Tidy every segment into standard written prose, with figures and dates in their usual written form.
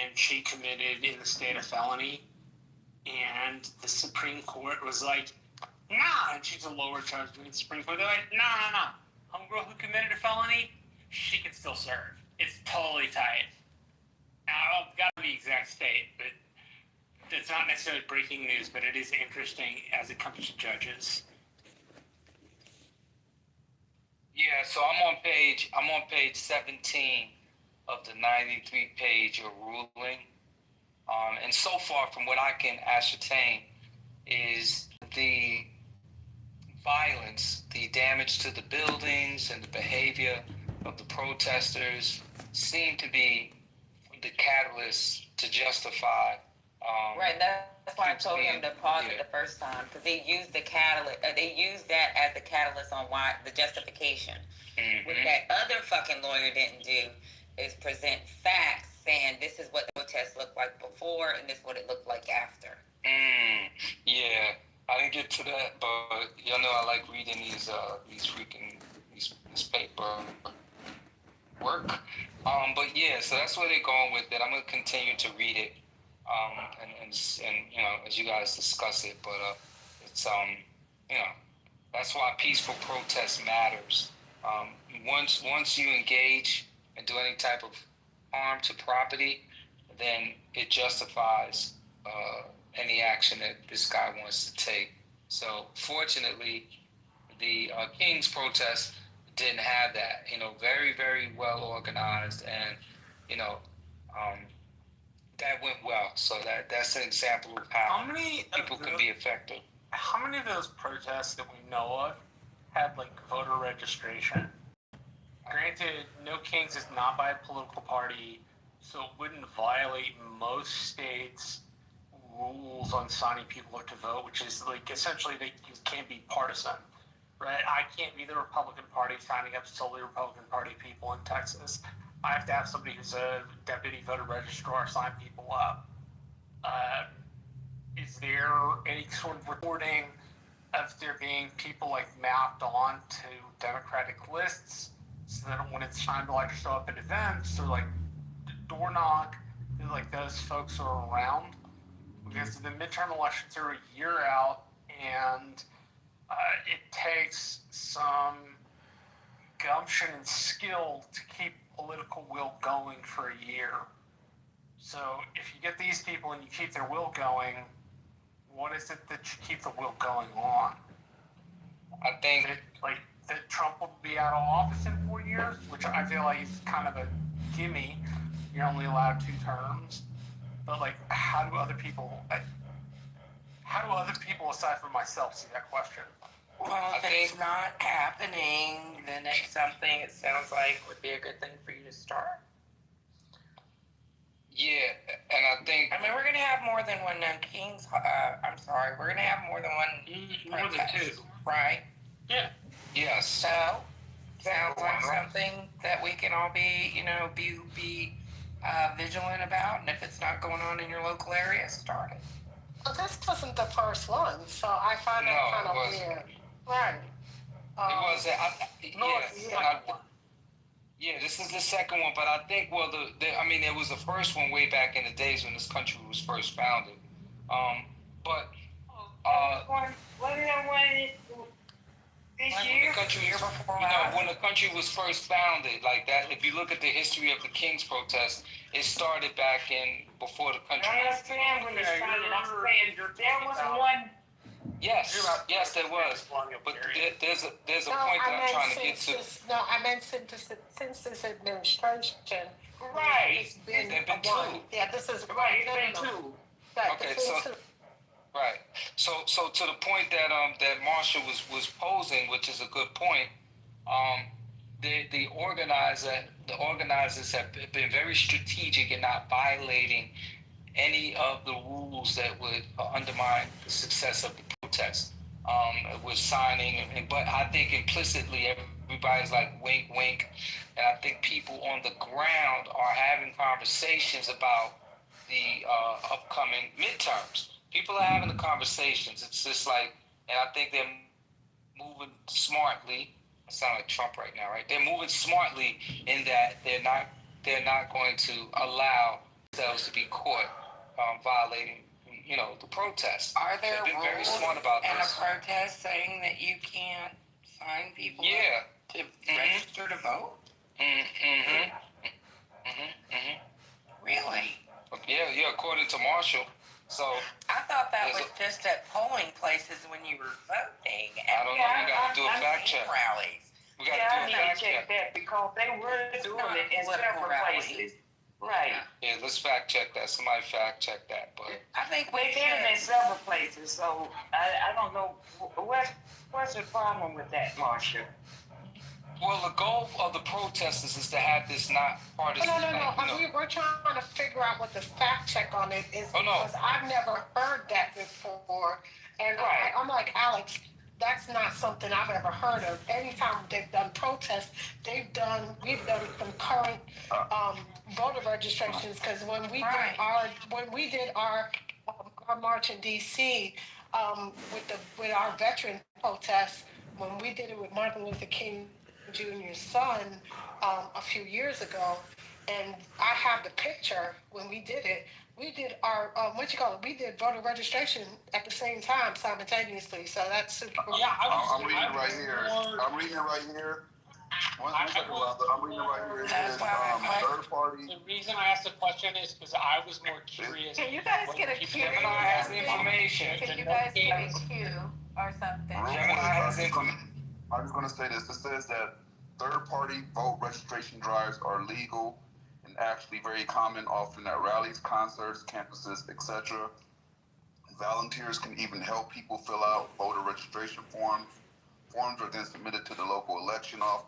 and she committed in the state a felony, and the Supreme Court was like, nah, and she's a lower judge in the Supreme Court. They're like, no. Homegirl who committed a felony, she can still serve. It's totally tight. Now, I've got to be exact state, but it's not necessarily breaking news, but it is interesting as it comes to judges. Yeah, so I'm on page 17 of the 93-page ruling. And so far, from what I can ascertain, is the violence, the damage to the buildings, and the behavior of the protesters seem to be the catalyst to justify. Right, that's why I told him to pause it the first time, because they used the catalyst. They used that as the catalyst on why the justification. Mm-hmm. What that other fucking lawyer didn't do is present facts saying this is what the protest looked like before and this is what it looked like after. Yeah, I didn't get to that, but y'all know I like reading these paper work. But yeah, so that's where they're going with it. I'm gonna continue to read it, and you know, as you guys discuss it. But it's you know, that's why peaceful protest matters. Once you engage and do any type of harm to property, then it justifies any action that this guy wants to take. So fortunately, the King's protest didn't have that. You know, very, very well organized, and you know, that went well. So that's an example of how many people can be effective. How many of those protests that we know of had like voter registration? Granted, No Kings is not by a political party, so it wouldn't violate most states' rules on signing people up to vote, which is like essentially that you can't be partisan, right? I can't be the Republican Party signing up solely Republican Party people in Texas. I have to have somebody who's a deputy voter registrar sign people up. Is there any sort of reporting of there being people like mapped on to Democratic lists so that when it's time to like show up at events or like door knock, like those folks are around? Because the midterm elections are a year out, and it takes some gumption and skill to keep political will going for a year. So if you get these people and you keep their will going, what is it that you keep the will going on? I think that Trump will be out of office in 4 years, which I feel like is kind of a gimme. You're only allowed 2 terms. But like, how do other people aside from myself see that question? Well, if it's not happening, then it's something it sounds like would be a good thing for you to start. Yeah, and I think... I mean, we're going to have more than one Kings... we're going to have more than one... More than 2. Right? Yeah. Yes. So, sounds like something that we can all be, be vigilant about. And if it's not going on in your local area, start it. Well, this wasn't the first one, so I find that kind of weird. Right. It was... Yeah, this is the second one, but I think, there was the first one way back in the days when this country was first founded. When the country was first founded, like that, if you look at the history of the King's protest, it started back before the country. I understand when it started. I'm saying there was one. Yes, there was. But there's a point that I'm trying to get to. I meant since this administration. Right. It's been there have been 2. Yeah, this is right. It's been 2. Okay, right. So to the point that Marsha was posing, which is a good point. The organizers have been very strategic in not violating any of the rules that would undermine the success of the protest. With signing, but I think implicitly everybody's like wink, wink, and I think people on the ground are having conversations about the upcoming midterms. People are having the conversations. It's just like, and I think they're moving smartly. I sound like Trump right now, right? They're moving smartly in that they're not going to allow themselves to be caught violating, the protest. Are there They've been very rules smart about in a this. protest saying that you can't sign people Yeah. up to register to vote? Really? Yeah, according to Marshall. So I thought that There's was just at polling places when you were voting. I don't know. We got to do a fact check. Rallies. We got Yeah, to I do a need fact to check check. that because they were It's doing not it in political several rallies. places. Right. Yeah, let's fact check that. Somebody fact check that. But I think we They did it in should. several places, so I don't know what's the problem with that, Marsha. well, the goal of the protesters is to have this not partisan. No. We're trying to figure out what the fact check on it is Oh, no. because I've never heard that before. And Right. I'm like, Alex, that's not something I've ever heard of. Anytime they've done protests, we've done concurrent voter registrations because when we did our march in DC with our veteran protests, when we did it with Martin Luther King Jr.'s son a few years ago, and I have the picture when we did it. We did our we did voter registration at the same time simultaneously. So that's super. Yeah, I'm reading it right here. I'm reading it right here. One second, Rhonda. I'm reading it right here. It That's says, why third party. the reason I asked the question is because I was more curious. Can you guys what get a people queue? Gemini has information. Can you guys get a queue or something? Gemini has information. I'm just going to say this. It says that third-party vote registration drives are legal and actually very common, often at rallies, concerts, campuses, etc. Volunteers can even help people fill out voter registration forms. Forms are then submitted to the local election office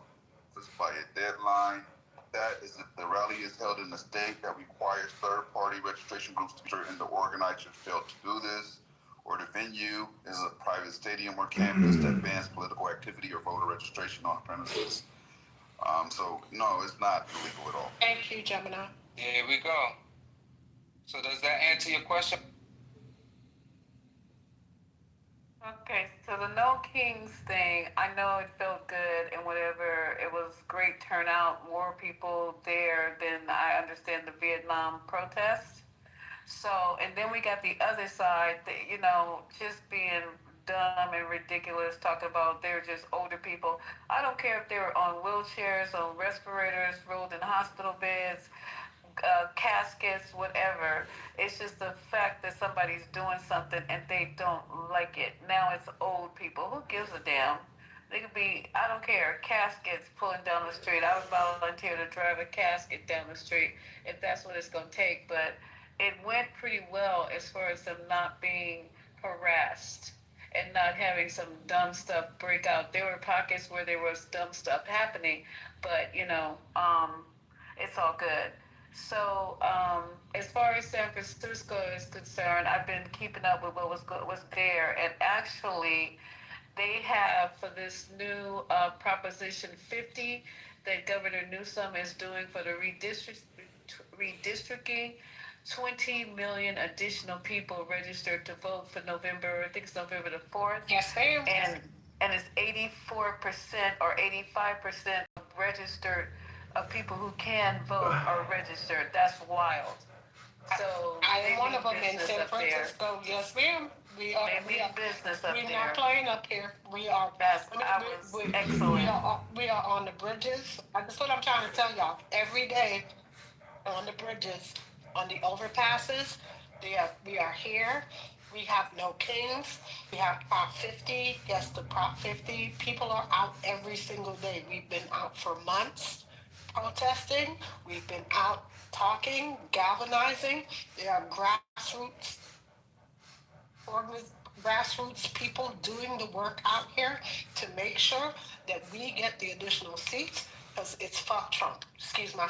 by a deadline. That is if the rally is held in a state that requires third-party registration groups to be sure, and the organizers failed to do this, or the venue is a private stadium or campus that bans political activity or voter registration on the premises. So no, it's not illegal at all. Thank you, Gemini. Here we go. So does that answer your question? Okay, so the No Kings thing, I know it felt good and whatever. It was great turnout, more people there than I understand the Vietnam protests. So, and then we got the other side, just being dumb and ridiculous, talking about they're just older people. I don't care if they were on wheelchairs, on respirators, rolled in hospital beds, caskets, whatever. It's just the fact that somebody's doing something and they don't like it. Now it's old people. Who gives a damn? They could be, I don't care, caskets pulling down the street. I would volunteer to drive a casket down the street if that's what it's going to take. But it went pretty well as far as them not being harassed and not having some dumb stuff break out. There were pockets where there was dumb stuff happening, but it's all good. So as far as San Francisco is concerned, I've been keeping up with what was there, and actually, they have for this new Proposition 50 that Governor Newsom is doing for the redistricting. 20 million additional people registered to vote for November. I think it's November the 4th. Yes, ma'am. And it's 84% or 85% registered of people who can vote are registered. That's wild. So I am one of them in business San up there. Francisco. Yes, ma'am. We are. They mean business up We're there. not playing up here. We are. Excellent. We are on the bridges. That's what I'm trying to tell y'all. Every day on the bridges, on the overpasses, we are here. We have no kings. We have Prop 50. Yes, the Prop 50. People are out every single day. We've been out for months protesting. We've been out talking, galvanizing. There are grassroots people doing the work out here to make sure that we get the additional seats because it's fuck Trump. Excuse my.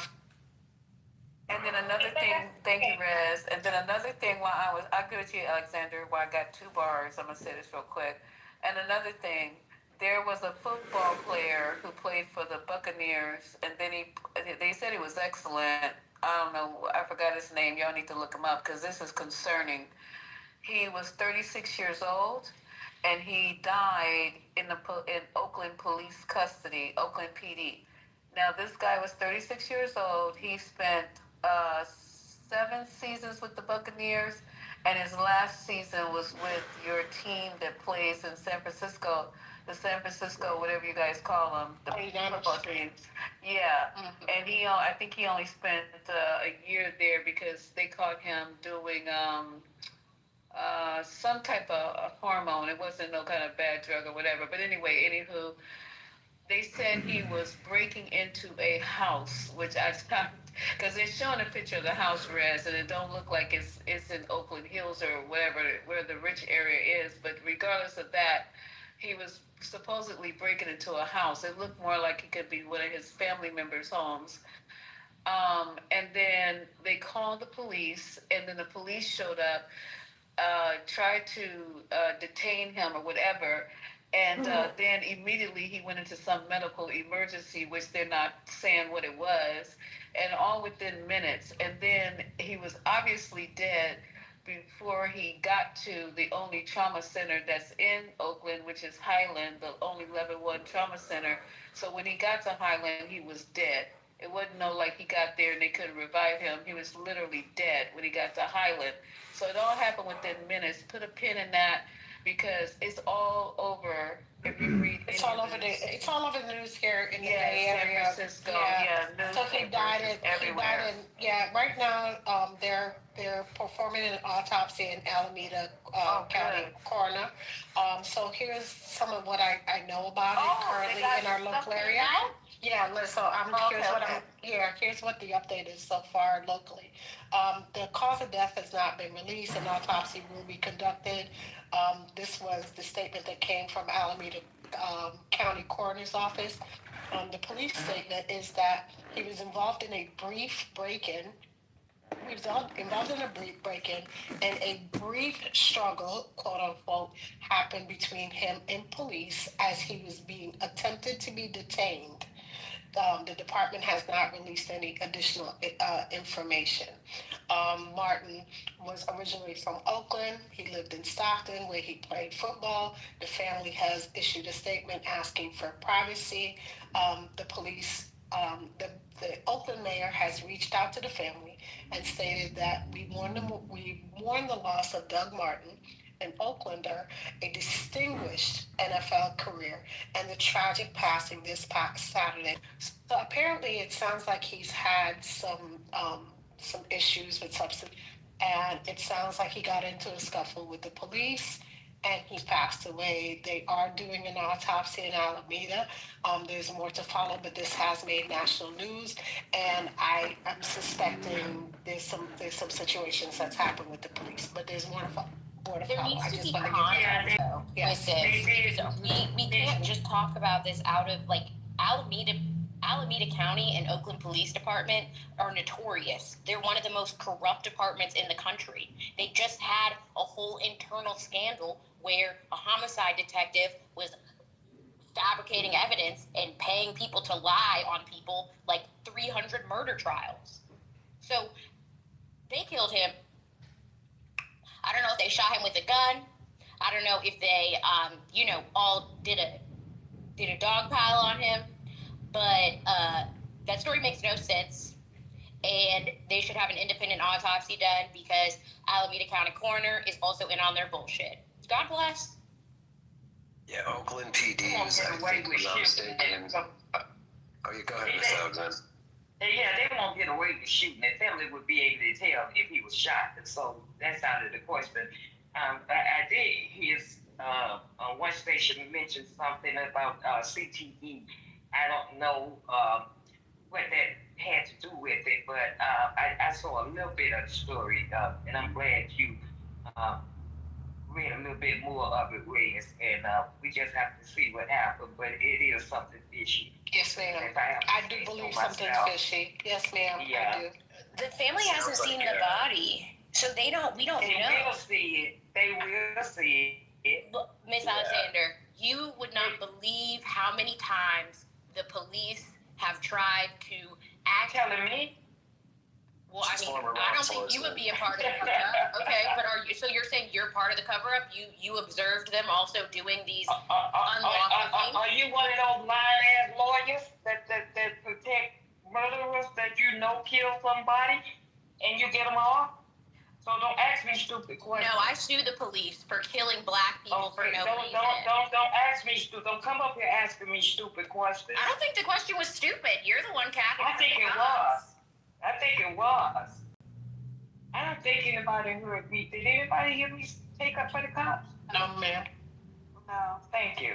And then another thing, thank you, Rez. And then another thing, I agree with you, Alexander, I got 2 bars. I'm going to say this real quick. And another thing, there was a football player who played for the Buccaneers, and then they said he was excellent. I don't know, I forgot his name. Y'all need to look him up because this is concerning. He was 36 years old, and he died in Oakland police custody, Oakland PD. Now, this guy was 36 years old. He spent 7 seasons with the Buccaneers, and his last season was with your team that plays in San Francisco, the San Francisco, whatever you guys call them, the 49ers. football team. Yeah, Mhm. and I think he only spent a year there because they caught him doing some type of a hormone. It wasn't no kind of bad drug or whatever. But anyway, anywho, they said he was breaking into a house, which I found because they're showing a picture of the house, Rez, and it don't look like it's in Oakland Hills or whatever where the rich area is. But regardless of that, he was supposedly breaking into a house. It looked more like it could be one of his family members' homes. And then they called the police, and then the police showed up, tried to detain him or whatever. And then immediately he went into some medical emergency, which they're not saying what it was, and all within minutes. And then he was obviously dead before he got to the only trauma center that's in Oakland, which is Highland, the only level 1 trauma center. So when he got to Highland, he was dead. It wasn't no like he got there and they couldn't revive him. He was literally dead when he got to Highland. So it all happened within minutes. Put a pin in that because it's all over. If you read, It's all over the news here in the Bay San Area. Francisco. Yeah, So he died everywhere. right now, they're performing an autopsy in Alameda County coroner. So here's some of what I know about it currently in our local area. Yeah, here's what the update is so far locally. The cause of death has not been released. An autopsy will be conducted. This was the statement that came from Alameda County Coroner's Office. The police statement is that he was involved in a brief break-in. He was involved in a brief break-in, and a brief struggle, quote unquote, happened between him and police as he was being attempted to be detained. The department has not released any additional information. Martin was originally from Oakland. He lived in Stockton where he played football. The family has issued a statement asking for privacy. The police, the Oakland mayor has reached out to the family and stated that we mourn the loss of Doug Martin, an Oaklander, a distinguished NFL career, and the tragic passing this past Saturday. So apparently, it sounds like he's had some issues with substance, and it sounds like he got into a scuffle with the police, and he passed away. They are doing an autopsy in Alameda. There's more to follow, but this has made national news, and I am suspecting there's some situations that's happened with the police, but there's more to follow. There needs to be context though with this. So we can't just talk about this out of like Alameda County and Oakland Police Department are notorious. They're one of the most corrupt departments in the country. They just had a whole internal scandal where a homicide detective was fabricating evidence and paying people to lie on people, like 300 murder trials. So they killed him. I don't know if they shot him with a gun. I don't know if they, all did a dog pile on him. But that story makes no sense. And they should have an independent autopsy done because Alameda County Coroner is also in on their bullshit. God bless. Yeah, Oakland PD was, I think, was not mistaken. You go ahead, Mr. Alexander. Yeah, they won't get away with shooting. The family would be able to tell if he was shot. So that's out of the question. I did hear one station mention something about CTE. I don't know what that had to do with it, but I saw a little bit of the story, and I'm glad you read a little bit more of it, Reyes, and we just have to see what happened, but it is something fishy. Yes, ma'am. I do believe something's fishy. Yes, ma'am. Yeah. I do. The family hasn't seen the body, so we don't know. They will see it. They will see it. Look, Miss Alexander, you would not believe how many times the police have tried to act. Telling me? Well, I mean, I don't think you would be a part of the cover-up. Okay, but so you're saying you're part of the cover-up? You observed them also doing these unlawful things? Are you one of those lying-ass lawyers that protect murderers that kill somebody? and you get them off. So don't ask me stupid questions. No, I sue the police for killing black people for no reason. Don't ask me stupid. Don't come up here asking me stupid questions. I don't think the question was stupid. You're the one capping. I think it was. I think it was. I don't think anybody heard me. Did anybody hear me take up for the cops? No, ma'am. No. Thank you.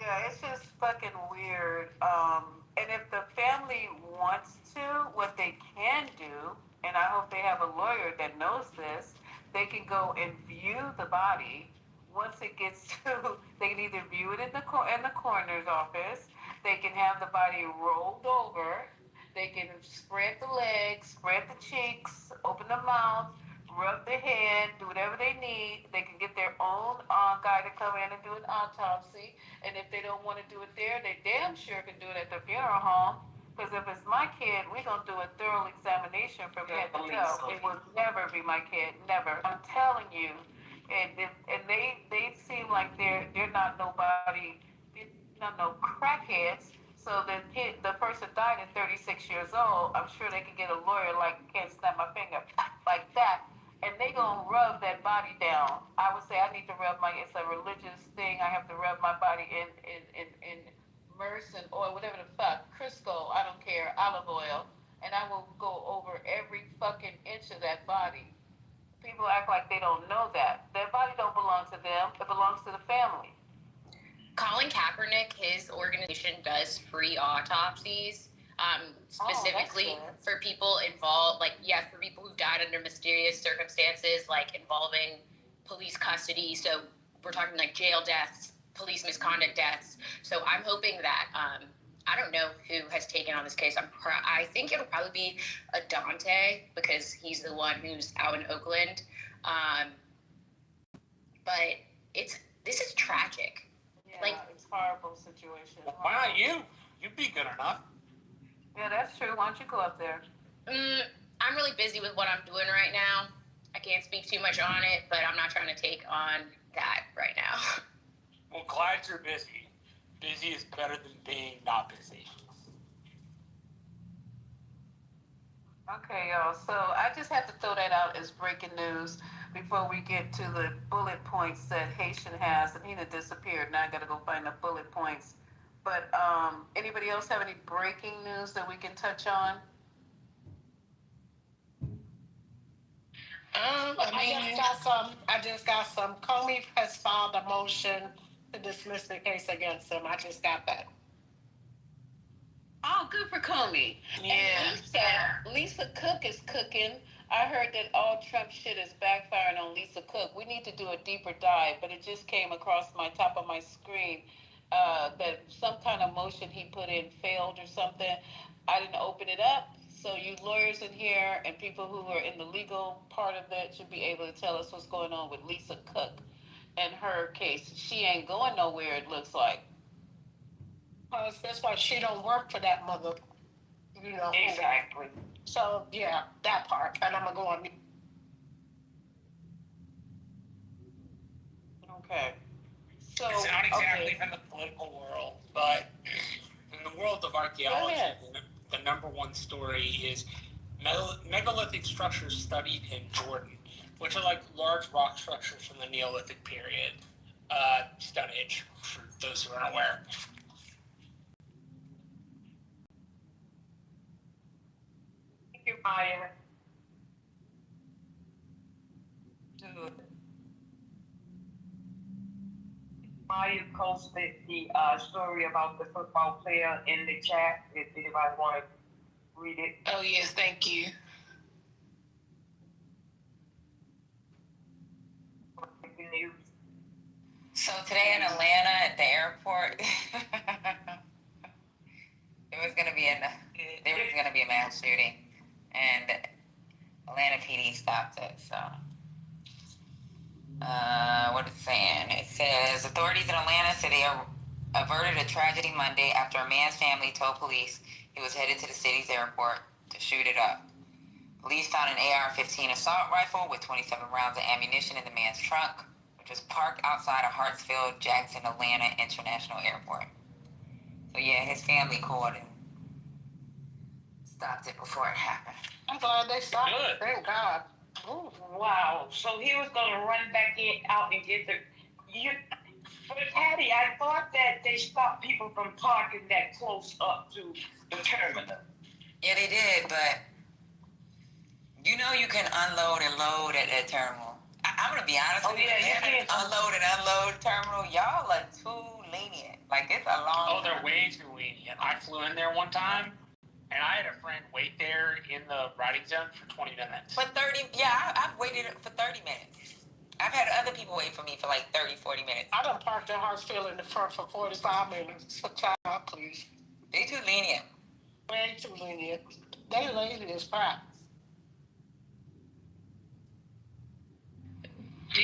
Yeah, it's just fucking weird. And if the family wants to, what they can do, and I hope they have a lawyer that knows this, they can go and view the body. Once it gets to, they can either view it in the coroner's office. They can have the body rolled over. They can spread the legs, spread the cheeks, open the mouth, rub the head, do whatever they need. They can get their own guy to come in and do an autopsy. And if they don't want to do it there, they damn sure can do it at the funeral home. Because if it's my kid, we're going to do a thorough examination from head to toe. It will never be my kid, never. I'm telling you. And they seem like they're not nobody, they're not no crackheads. So the person died at 36 years old. I'm sure they can get a lawyer like, can't snap my finger, like that. And they gonna rub that body down. I would say I need to rub it's a religious thing. I have to rub my body in myrrh and oil, whatever the fuck, Crisco, I don't care, olive oil. And I will go over every fucking inch of that body. People act like they don't know that. That body don't belong to them. It belongs to the family. Colin Kaepernick, his organization does free autopsies, specifically for people involved, for people who died under mysterious circumstances, like involving police custody. So we're talking like jail deaths, police misconduct deaths. So I'm hoping that, I don't know who has taken on this case. I think it'll probably be Adante because he's the one who's out in Oakland. But this is tragic. Yeah, it's a horrible situation. Well, why not you? You'd be good enough. Yeah, that's true. Why don't you go up there? I'm really busy with what I'm doing right now. I can't speak too much on it, but I'm not trying to take on that right now. Well, glad you're busy. Busy is better than being not busy. Okay, y'all. So I just have to throw that out as breaking news before we get to the bullet points that Haitian has, and he done disappeared. Now I gotta go find the bullet points. But anybody else have any breaking news that we can touch on? I just got some. Comey has filed a motion to dismiss the case against him. I just got that. Oh, good for Comey. Yeah. And Lisa Cook is cooking. I heard that all Trump shit is backfiring on Lisa Cook. We need to do a deeper dive, but it just came across my top of my screen that some kind of motion he put in failed or something. I didn't open it up. So you lawyers in here and people who are in the legal part of it should be able to tell us what's going on with Lisa Cook and her case. She ain't going nowhere, it looks like. That's why she don't work for that mother, Exactly. So, yeah, that part. And I'm going to go on. Okay. So, It's not exactly from the political world, but in the world of archaeology, the number one story is megalithic structures studied in Jordan, which are like large rock structures from the Neolithic period, Stone Age, for those who aren't aware. Thank you, Maya. Maya posted the story about the football player in the chat. If anybody want to read it. Oh, yes, thank you. News. So today in Atlanta at the airport, there was gonna be a mass shooting, and Atlanta PD stopped it. So, what it's saying? It says authorities in Atlanta said they averted a tragedy Monday after a man's family told police he was headed to the city's airport to shoot it up. Police found an AR-15 assault rifle with 27 rounds of ammunition in the man's trunk, which was parked outside of Hartsfield-Jackson Atlanta International Airport. So yeah, his family called and stopped it before it happened. I'm glad they stopped Good. it. Thank God. Ooh. Wow. So he was gonna run back out and get the. But Patty, I thought that they stopped people from parking that close up to the terminal. Yeah, they did, but you know you can unload and load at that terminal. I'm gonna be honest with you. Yeah, you can. Unload and unload terminal. Y'all are too lenient. Like it's a long. Oh, they're way too lenient. I flew in there one time, and I had a friend wait there in the riding zone for 20 minutes. For 30, yeah, I've waited for 30 minutes. I've had other people wait for me for like 30, 40 minutes. I done parked in Hartsfield in the front for 45 minutes. Child, please. They too lenient. Way too lenient. They lazy as crap.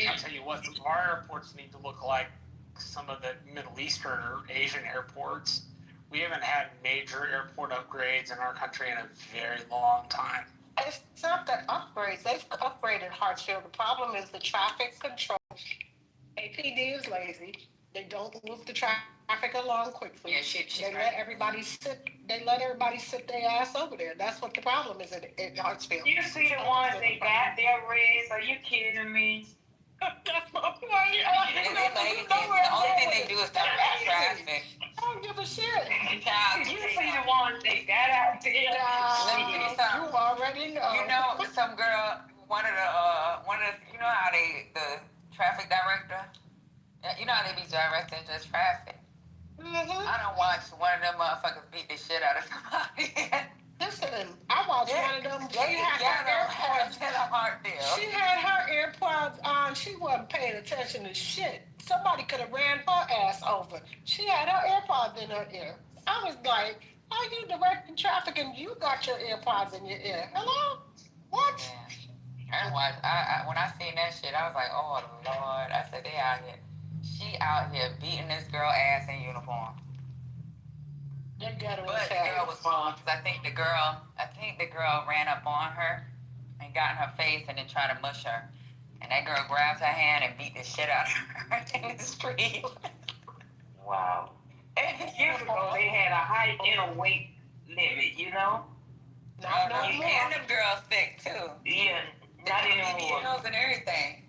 I'll tell you what, some of our airports need to look like some of the Middle Eastern or Asian airports. We haven't had major airport upgrades in our country in a very long time. It's not that upgrades. They've upgraded Hartsfield. The problem is the traffic control. APD is lazy. They don't move the traffic along quickly. Yeah, she's they right. let everybody sit. They let everybody sit their ass over there. That's what the problem is in Hartsfield. You see the ones they got their raised? Are you kidding me? That's my point. They lazy. The only thing they do is stop the traffic. I don't give a shit. Did you see the ones they got out there? Let me tell you something. You already know. You know, some girl, one of the, you know how the traffic director, you know how they be directing just traffic. Mm-hmm. I don't watch one of them motherfuckers beat the shit out of somebody. Listen, I watched one of them. She had her AirPods. She had her AirPods on. She wasn't paying attention to shit. Somebody could have ran her ass over. She had her AirPods in her ear. I was like, "Are you directing traffic and you got your AirPods in your ear? Hello? What?" Yeah. When I seen that shit, I was like, "Oh Lord!" I said, "They out here. She out here beating this girl ass in uniform." They got her. But the girl was wrong because I think the girl ran up on her and got in her face and then tried to mush her. And that girl grabbed her hand and beat the shit out of her in the street. Wow. And years ago, they had a height and a weight limit, you know? Not no more. And them girls thick too. Yeah, not anymore. BBLs and everything.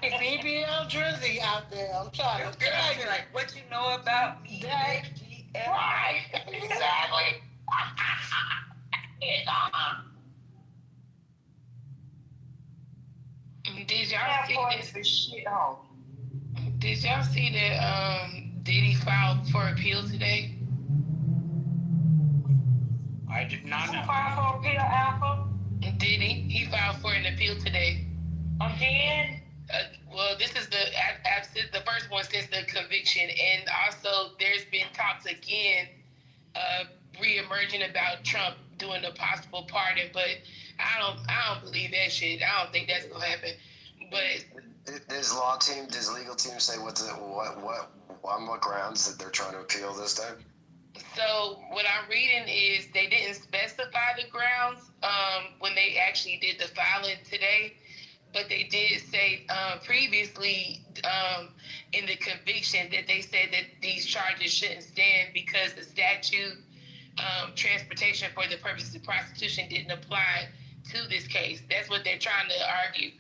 BBL Drizzy out there. I'm trying to tell you. Like, what you know about me? Right. Exactly. Did y'all see this? The shit home. Did y'all see that Diddy filed for appeal today? I did not know. Who filed for appeal, Alpha? Diddy, he filed for an appeal today. Again? Well, this is the first one since the conviction, and also there's been talks again, re-emerging about Trump doing a possible pardon, but I don't believe that shit. I don't think that's gonna happen. But does legal team say on what grounds that they're trying to appeal this time? So what I'm reading is they didn't specify the grounds when they actually did the filing today, but they did say previously in the conviction that they said that these charges shouldn't stand because the statute transportation for the purposes of prostitution didn't apply to this case. That's what they're trying to argue.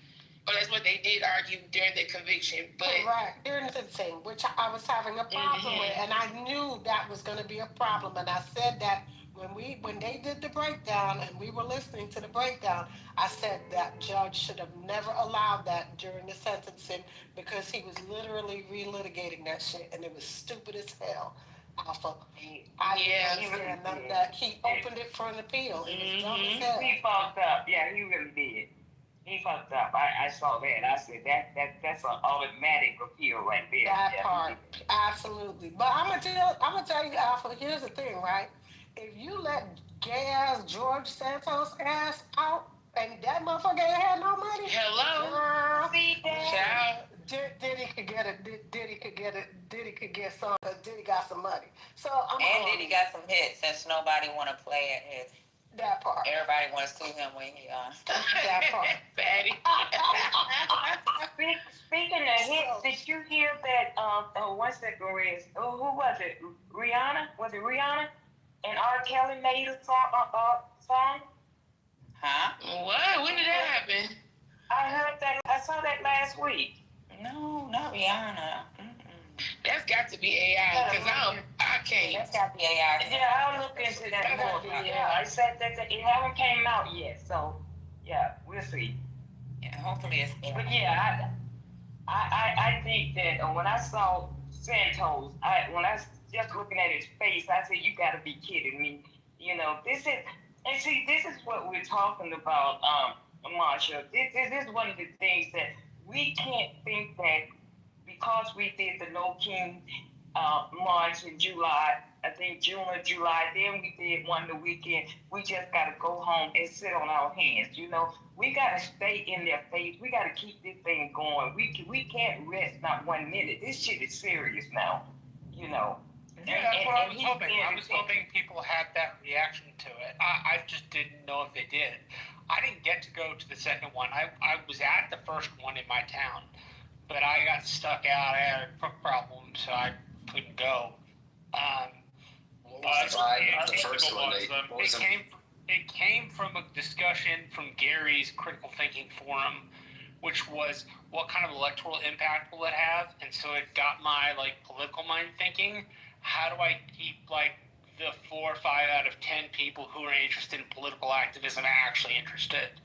Or that's what they did argue during the conviction. But right, during the thing, which I was having a problem with, and I knew that was going to be a problem. And I said that when they did the breakdown and we were listening to the breakdown, I said that judge should have never allowed that during the sentencing because he was literally relitigating that shit, and it was stupid as hell. Alpha. I didn't understand none of that. He opened it for an appeal. It was dumb as hell. He fucked up. Yeah, he really did. He fucked up. I saw that. I said that's an automatic appeal right there. That part, absolutely. But I'm gonna tell you, Alpha. Here's the thing, right? If you let gay ass George Santos ass out, and that motherfucker ain't had no money. Hello, girl. See that? Diddy could get it. Diddy could get some. Cause Diddy got some money. So Diddy got some hits since nobody want to play at his. That part. Everybody wants to see him when he that part. Fatty. Speaking of hits, did you hear that? One second, Riz. Who was it? Rihanna? Was it Rihanna? And R. Kelly made a song. Huh? What? When did that happen? I heard that. I saw that last week. No, not Rihanna. That's got to be AI, because I can't. That's got to be AI. Yeah, I'll look into that more. Yeah, I said that it haven't came out yet, so yeah, we'll see. Yeah, hopefully it's. But yeah, I think that when I saw Santos, when I was just looking at his face, I said, "You got to be kidding me!" You know, this is what we're talking about, Marsha. This is one of the things that we can't think that because we did the No King March in July, I think June or July, then we did one the weekend. We just got to go home and sit on our hands. You know, we got to stay in their face. We got to keep this thing going. We can't rest not 1 minute. This shit is serious now. You know. Yeah, that's what I was hoping. I was hoping people had that reaction to it. I just didn't know if they did. I didn't get to go to the second one. I was at the first one in my town, but I got stuck out. I had a crook problem, so I couldn't go. The first one, it came from a discussion from Gary's Critical Thinking Forum, which was what kind of electoral impact will it have, and so it got my political mind thinking. How do I keep the 4 or 5 out of 10 people who are interested in political activism actually interested,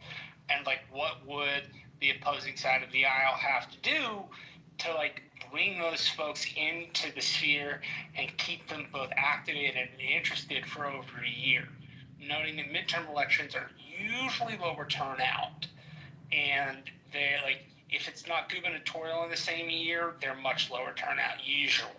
and what would the opposing side of the aisle have to do to bring those folks into the sphere and keep them both activated and interested for over a year, noting that midterm elections are usually lower turnout, and they're if it's not gubernatorial in the same year, they're much lower turnout usually.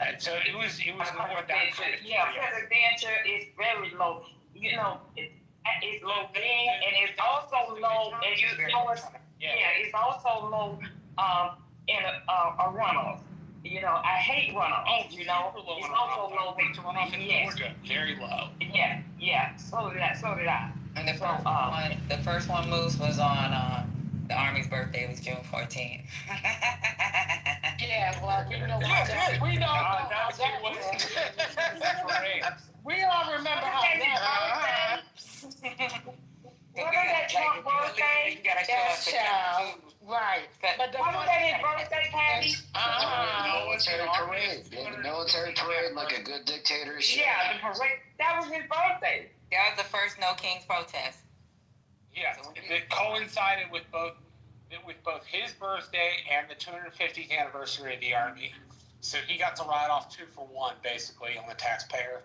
And so it was more that kind of presidential is very low. You know, it's low gain, and it's also low. And you know, it's also low in a runoff. You know, I hate runoffs. You know, it's also low to runoff in Georgia, very low. Yeah. So did I. And the first one moves was on the Army's birthday was June 14th. Yeah, well, you know what? We know how that was. We all remember how that was. Wasn't that Trump's birthday? Yes, child. Right. But wasn't that his birthday party? Military parade. Yeah, the military parade like a good dictatorship. Yeah, the parade. That was his birthday. That was the first No Kings protest. Yeah, it coincided with both his birthday and the 250th anniversary of the Army. So he got to ride off 2 for 1, basically, on the taxpayer.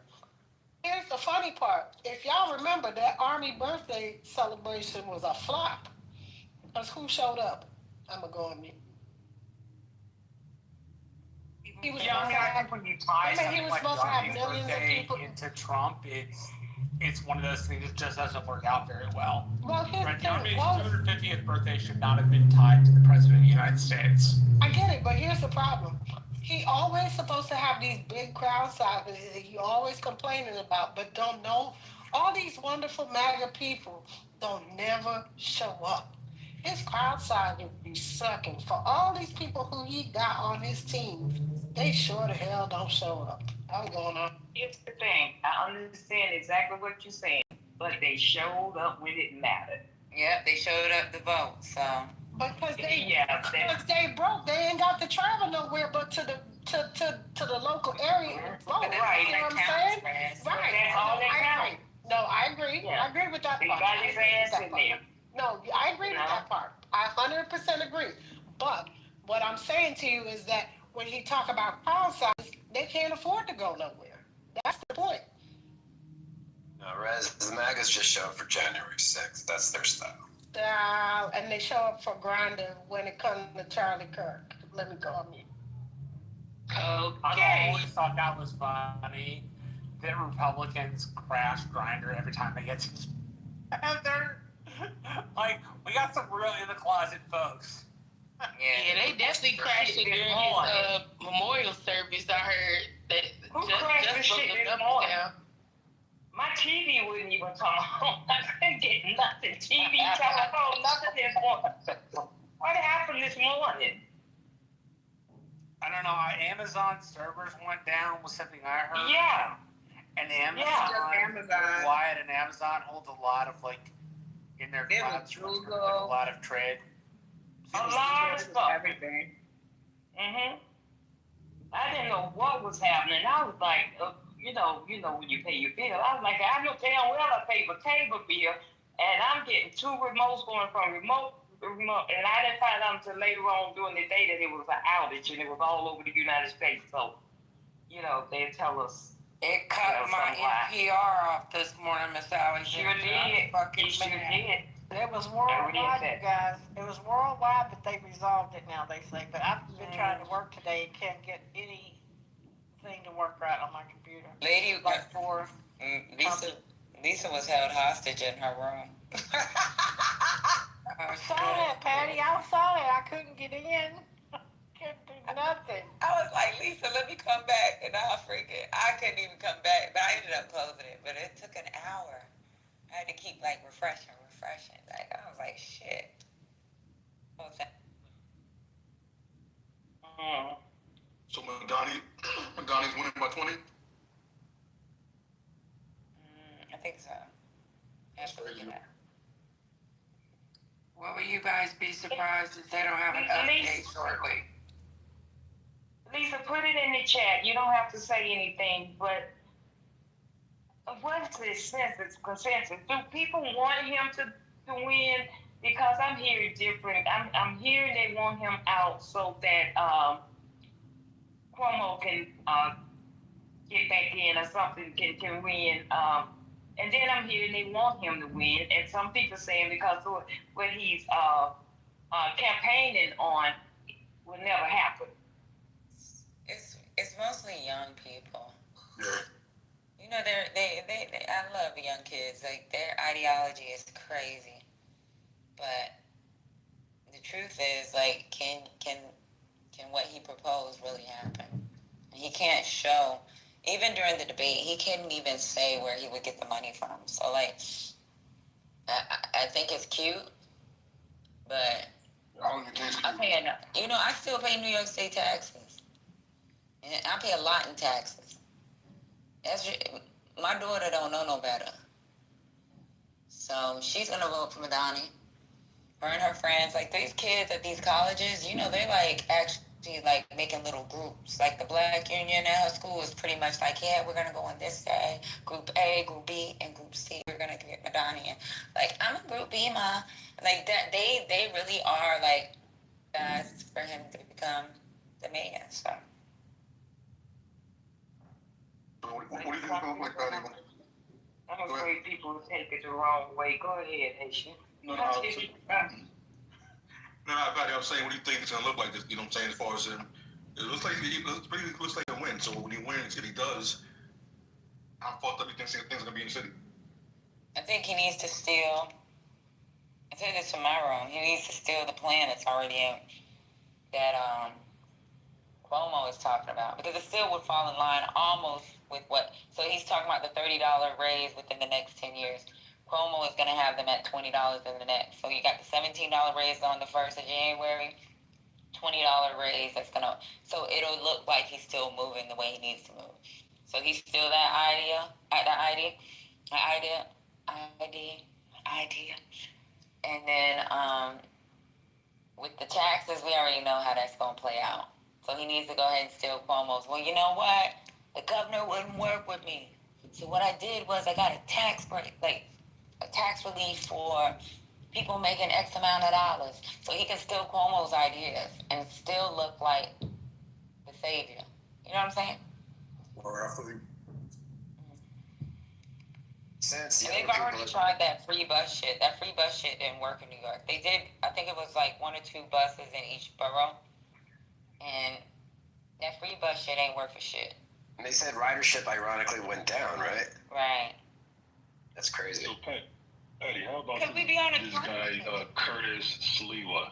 Here's the funny part. If y'all remember, that Army birthday celebration was a flop. Because who showed up? I'm going to go on mute. He was when you tie something like Army's birthday into Trump, it's one of those things that just doesn't work out very well. Well, the Army's 250th birthday should not have been tied to the President of the United States. I get it, but here's the problem. He always supposed to have these big crowd sizes that he always complaining about, but don't know. All these wonderful MAGA people don't never show up. His crowd size would be sucking. For all these people who he got on his team, they sure the hell don't show up. I'm going on. Here's the thing. I understand exactly what you're saying, but they showed up when it mattered. Yep, they showed up to vote, so. Because they broke. They ain't got to travel nowhere but to the local area and vote. Right. You know what I'm saying? Right. That's all that counts. No, I agree. Yeah. I agree with that part. Got his ass in there. No, I agree with that part. I 100% agree. But what I'm saying to you is that when he talk about crowd size, they can't afford to go nowhere. That's the point. No, the MAGAs just show up for January 6th. That's their style. And they show up for Grindr when it comes to Charlie Kirk. Let me go on mute. I always thought that was funny that Republicans crash Grindr every time they get together. We got some real in the closet folks. Yeah, they definitely crashed it during his memorial service. I heard that. Who crashed the shit this morning? My TV wouldn't even come on. I couldn't get nothing. TV, telephone, nothing this morning. What happened this morning? I don't know. Amazon servers went down was something I heard. Yeah. And Amazon, Amazon. Wyatt and Amazon holds a lot of like in their cloud storage, like, a lot of trade. A lot of stuff. Everything. I didn't know what was happening. I was like, you know, when you pay your bill. I was like, I know damn well I paid my cable bill, and I'm getting two remotes going from remote, and I didn't find out until later on during the day that it was an outage, and it was all over the United States. So, you know, they tell us. It cut my NPR off this morning, Miss Allie. Sure did. Fucking Sure did. It was worldwide, you guys. It was worldwide, but they resolved it now, they say. But I've been trying to work today and can't get anything to work right on my computer. Lady, Like for Lisa was held hostage in her room. I saw that, Patty. I saw that. I couldn't get in. Couldn't do nothing. I was like, Lisa, let me come back, and I couldn't even come back, but I ended up closing it. But it took an hour. I had to keep like refreshing. Like I was like, shit. What was that? So Madani's winning by 20? I think so. That's crazy. Well, will you guys be surprised if they don't have an update shortly? Lisa, put it in the chat. You don't have to say anything, but what's this consensus? Do people want him to win? Because I'm hearing different. I'm hearing they want him out so that Cuomo can get back in or something can win. And then I'm hearing they want him to win, and some people saying because of what he's campaigning on will never happen. It's mostly young people. Yeah. You know, I love young kids. Like, their ideology is crazy. But the truth is, like, can what he proposed really happen? He can't show, even during the debate, he couldn't even say where he would get the money from. So, like, I think it's cute, but I pay enough. You know, I still pay New York State taxes. And I pay a lot in taxes. My daughter don't know no better. So she's going to vote for Madani. Her and her friends, like these kids at these colleges, you know, they like actually like making little groups. Like the Black Union at her school is pretty much like, yeah, we're going to go on this day. Group A, Group B, and Group C. We're going to get Madani. And like, I'm a Group B, ma. Like that, they really are like guys for him to become the mayor. So. What do you think about like that even? I'm afraid people will take it the wrong way. Go ahead, Haitian. No, Patty, I'm saying, what do you think it's going to look like? You know what I'm saying? As far as him, it looks like he'll win. So when he wins, if he does, how fucked up do you think things are going to be in the city? I think he needs to steal. I said this in my room. He needs to steal the plan that's already in that Cuomo is talking about, because it still would fall in line almost with what. So he's talking about the $30 raise within the next 10 years. Cuomo is going to have them at $20 in the next. So you got the $17 raise on the 1st of January, $20 raise that's going to. So it'll look like he's still moving the way he needs to move. So he's still that idea. And then with the taxes, we already know how that's going to play out. So he needs to go ahead and steal Cuomo's. Well, you know what? The governor wouldn't work with me. So what I did was I got a tax break, like a tax relief for people making X amount of dollars. So he can steal Cuomo's ideas and still look like the savior. You know what I'm saying? Or absolutely. They've already tried that free bus shit. That free bus shit didn't work in New York. They did, I think it was like 1 or 2 buses in each borough. And that free bus shit ain't worth for shit. And they said ridership ironically went down, right? Right. That's crazy. So, Patty, how about Could we be on this guy, Curtis Sliwa?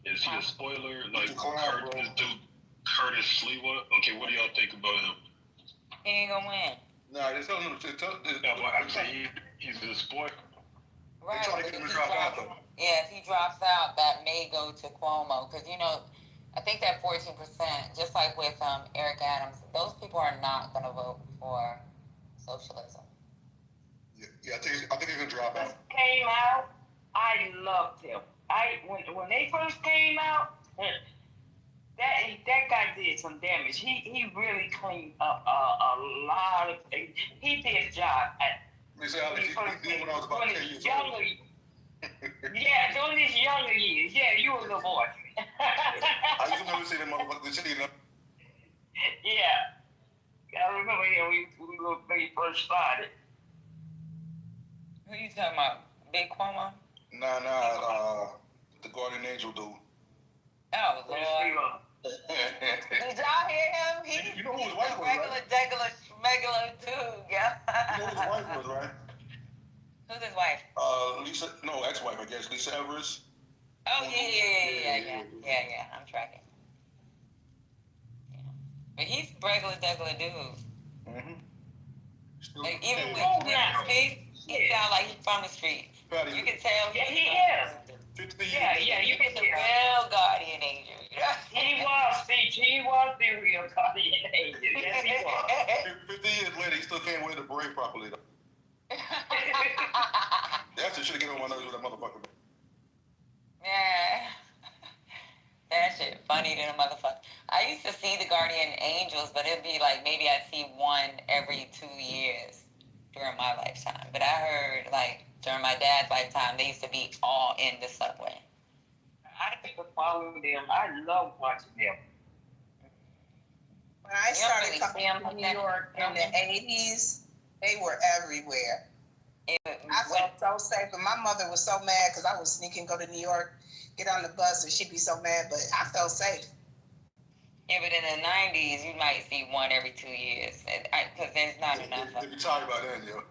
Is he a spoiler? Like, this dude, Curtis Sliwa? Okay, what do y'all think about him? He ain't gonna win. No, they tell him I'm saying he's a spoiler. Right. They try to get him to drop out, though. Yeah, if he drops out, that may go to Cuomo. Because, you know, I think that 14%, just like with Eric Adams, those people are not going to vote for socialism. Yeah, I think he's gonna drop out. Came out, I loved him. When they first came out, that guy did some damage. He really cleaned up a lot of things. He did a job. Alex, he did when I was about 10 years old. Yeah, during his younger years. Yeah, you were the boy. I used to never see them motherfuckers. Yeah. I remember when we first started. Who you talking about? Big Cuomo? Nah, the guardian angel dude. Oh, Lord. Did y'all hear him? You know who his wife was, regular, right? degular, schmegular dude, yeah. You know who his wife was, right? Who's his wife? Ex-wife, I guess, Lisa Evers. Oh, yeah, I'm tracking. Yeah. But he's a regular, degular dude. Mm-hmm. Like, even when he speaks, he sounds like he's from the street. You can tell. Yeah, he is. 50 years. Yeah, you can the real guardian angel. You know? He was the real guardian angel. Yes, he was. 50 years later, he still can't wear the beret properly, though. That's the shit to get on my nerves with that motherfucker. Yeah. That shit funny than a motherfucker. I used to see the guardian angels, but it'd be like maybe I'd see one every 2 years during my lifetime. But I heard, like, during my dad's lifetime, they used to be all in the subway. I think of following them. I love watching them. When I started coming to New York in the 80s, they were everywhere. I felt so safe, and my mother was so mad because I would sneak and go to New York, get on the bus, and she'd be so mad, but I felt safe. Yeah, but in the 90s, you might see one every 2 years, because there's not enough. They be tired about that, yo.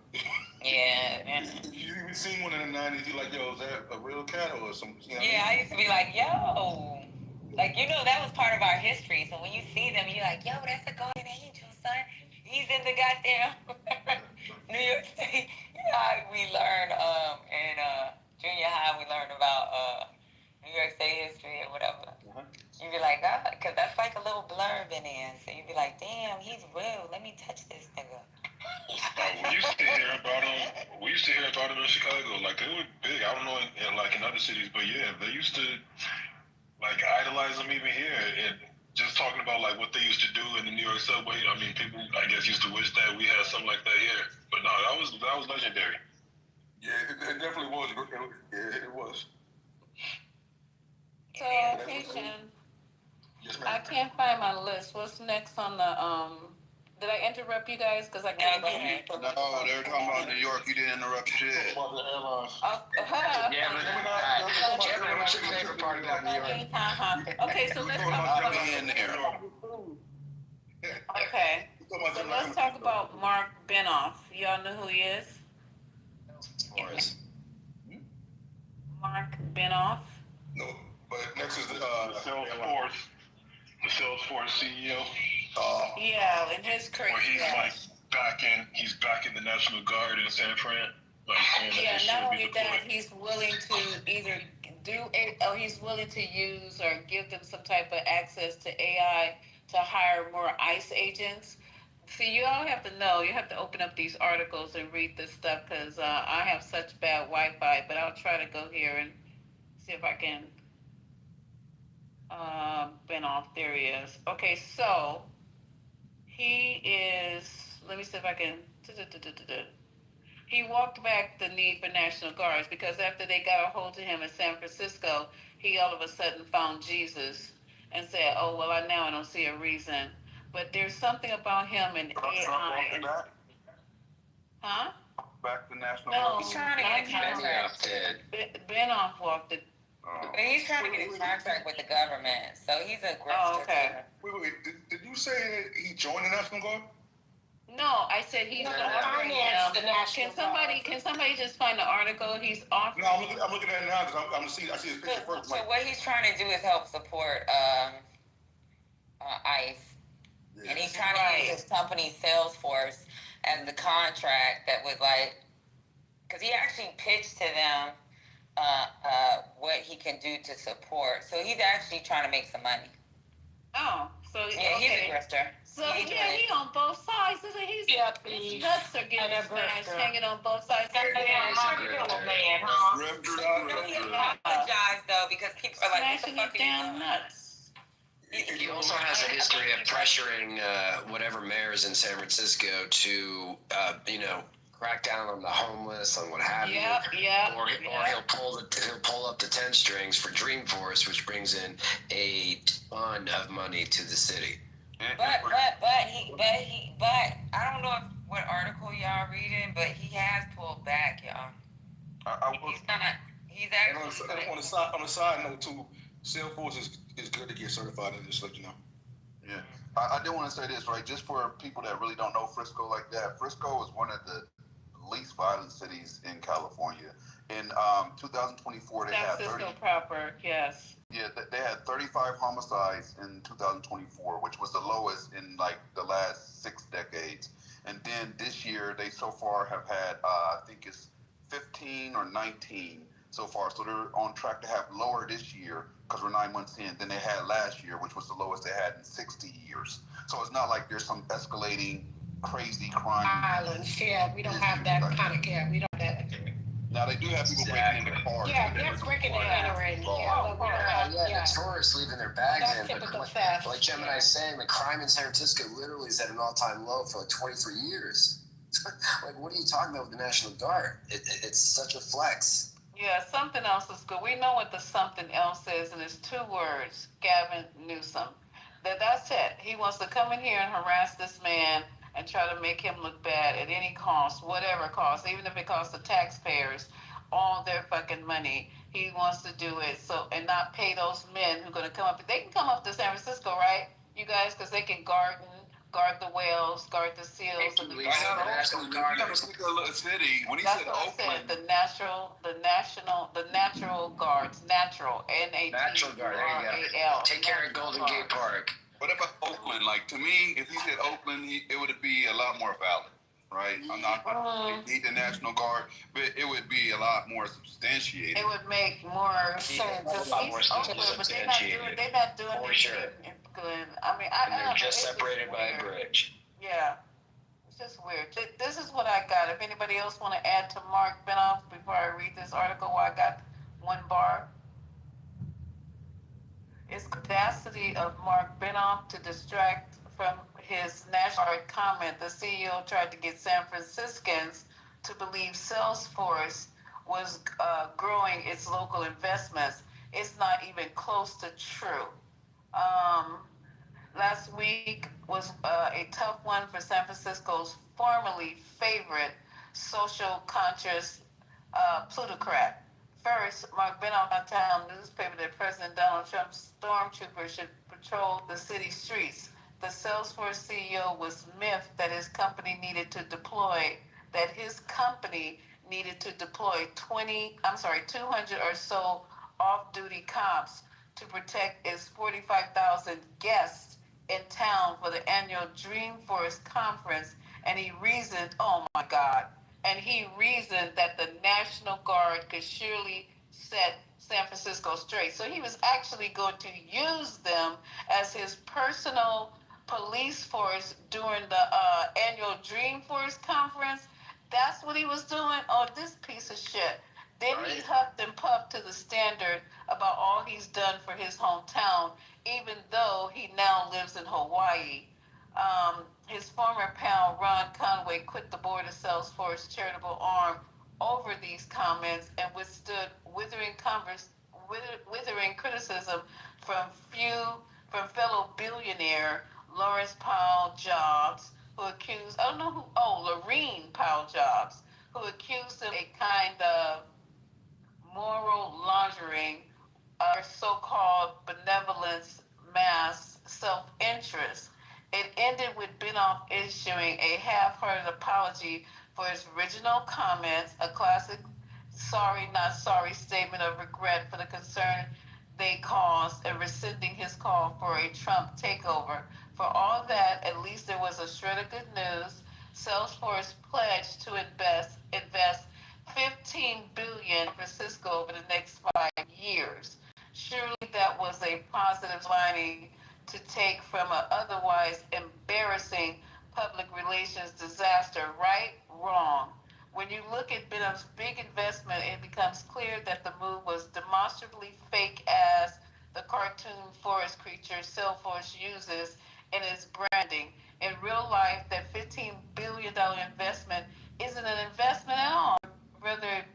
Yeah. You even seen one in the 90s, you're like, yo, is that a real cat or something? You know yeah, I used to be like, yo. Like, that was part of our history, so when you see them, you're like, yo, that's a guardian angel, son. He's in the goddamn New York State. We learned in junior high, we learned about New York State history or whatever. You'd be like, because that's like a little blurb in there. So you'd be like, damn, he's real. Let me touch this nigga. We used to hear about them in Chicago. Like, they were big. I don't know in other cities, but yeah, they used to like idolize them even here. And just talking about like what they used to do in the New York subway. I mean, people I guess used to wish that we had something like that here. But no, that was legendary. Yeah, it definitely was. Yeah, it was. So, Haitian, Yes, ma'am. I can't find my list. What's next on the, did I interrupt you guys? Because I can't go ahead. No, they were talking about New York. You didn't interrupt shit. Okay, so let's talk about Okay, so let's talk about Mark Benoff. Y'all know who he is? Mark Benoff. No, but next is the Salesforce CEO. Yeah, in his career. Where he's back in the National Guard in San Fran. Yeah, not only that, he's willing to either he's willing to use or give them some type of access to AI to hire more ICE agents. See, you all have to know, you have to open up these articles and read this stuff because I have such bad Wi-Fi, but I'll try to go here and see if I can. Benoff, there he is. Okay, so he is, let me see if I can, he walked back the need for National Guards because after they got a hold of him in San Francisco, he all of a sudden found Jesus and said, oh, well, I don't see a reason. But there's something about him and AI. Huh? Back to National No, Guard. He's trying to get a contract. Benoff walked it. But he's trying to get a contract with the government, so he's a grifter. Oh, okay. Wait, did you say that he joined the National Guard? No, I said he's offering him. Can somebody just find the article? He's offering. No, I'm looking at it now because I see his picture first. So what he's trying to do is help support ICE. Yeah. And he's trying to use his company Salesforce as the contract that was like, because he actually pitched to them what he can do to support. So he's actually trying to make some money. Oh, So Yeah, he's a okay. grifter. So he on both sides. His nuts are getting smashed, hanging on both sides. He's a grifter. He apologized though because people are like, Smashing "What the fuck his damn nuts. He also has a history of pressuring whatever mayors in San Francisco to, crack down on the homeless, on what have you. Or he'll pull up the 10 strings for Dreamforce, which brings in a ton of money to the city. But I don't know what article y'all reading, but he has pulled back, y'all. He's actually On a side note too, Salesforce is good to get certified in, just let you know. Yeah. I do want to say this, right? Just for people that really don't know Frisco like that, Frisco is one of the least violent cities in California. In 2024, they had 30. Proper, yes. Yeah, they had 35 homicides in 2024, which was the lowest in like the last 6 decades. And then this year, they so far have had, I think it's 15 or 19 so far. So they're on track to have lower this year because we're 9 months in than they had last year, which was the lowest they had in 60 years. So it's not like there's some escalating crazy crime. Violence, yeah, we don't have that kind of, we don't have that. Now they do have people breaking into cars. Yeah, they're breaking and entering. The tourists leaving their bags That's in. typical theft. Like Gemini's saying, the crime in San Francisco literally is at an all-time low for like 23 years. Like, what are you talking about with the National Guard? It's such a flex. Yeah, something else is good. We know what the something else is, and it's 2 words, Gavin Newsom. That's it. He wants to come in here and harass this man and try to make him look bad at any cost, whatever cost, even if it costs the taxpayers all their fucking money. He wants to do it and not pay those men who are going to come up. They can come up to San Francisco, right, you guys, because they can guard the whales, guard the seals, and the National city. When he That's said what Oakland, I said. The natural guards, natural, Natural Guard, there you go. Take care of Golden Gate Park. what about Oakland? Like, to me, if he said Oakland, it would be a lot more valid, right? I'm not need the National Guard, but it would be a lot more substantiated. It would make more sense. A lot more substantiated. They're not doing For anything sure. good. I mean, And they're just separated by a bridge. Yeah. It's just weird. This is what I got. If anybody else want to add to Mark Benoff before I read this article, I got 1 bar. It's the audacity of Mark Benoff to distract from his National Guard comment. The CEO tried to get San Franciscans to believe Salesforce was growing its local investments. It's not even close to true. Last week was a tough one for San Francisco's formerly favorite social conscious plutocrat. First, Mark Benoff downtown newspaper that President Donald Trump's stormtroopers should patrol the city streets. The Salesforce CEO was miffed that his company needed to deploy 200 or so off-duty cops to protect its 45,000 guests in town for the annual Dreamforce conference, and he reasoned that the National Guard could surely set San Francisco straight. So he was actually going to use them as his personal police force during the annual Dreamforce conference. That's what he was doing? Oh, this piece of shit. Then he huffed and puffed to the standard about all he's done for his hometown, even though he now lives in Hawaii. His former pal, Ron Conway, quit the board of Salesforce charitable arm over these comments and withstood withering criticism from fellow billionaire Lawrence Powell Jobs, who accused, Lorene Powell Jobs, who accused him of a kind of moral laundering or so-called benevolence mass self-interest. It ended with Benoff issuing a half-hearted apology for his original comments, a classic sorry, not sorry statement of regret for the concern they caused, and rescinding his call for a Trump takeover. For all that, at least there was a shred of good news. Salesforce pledged to invest $15 billion in Francisco over the next 5 years. Surely that was a positive lining to take from an otherwise embarrassing public relations disaster, right? Wrong. When you look at Benham's big investment, it becomes clear that the move was demonstrably fake as the cartoon forest creature Salesforce uses in its branding. In real life, that $15 billion investment isn't an investment at all. Rather,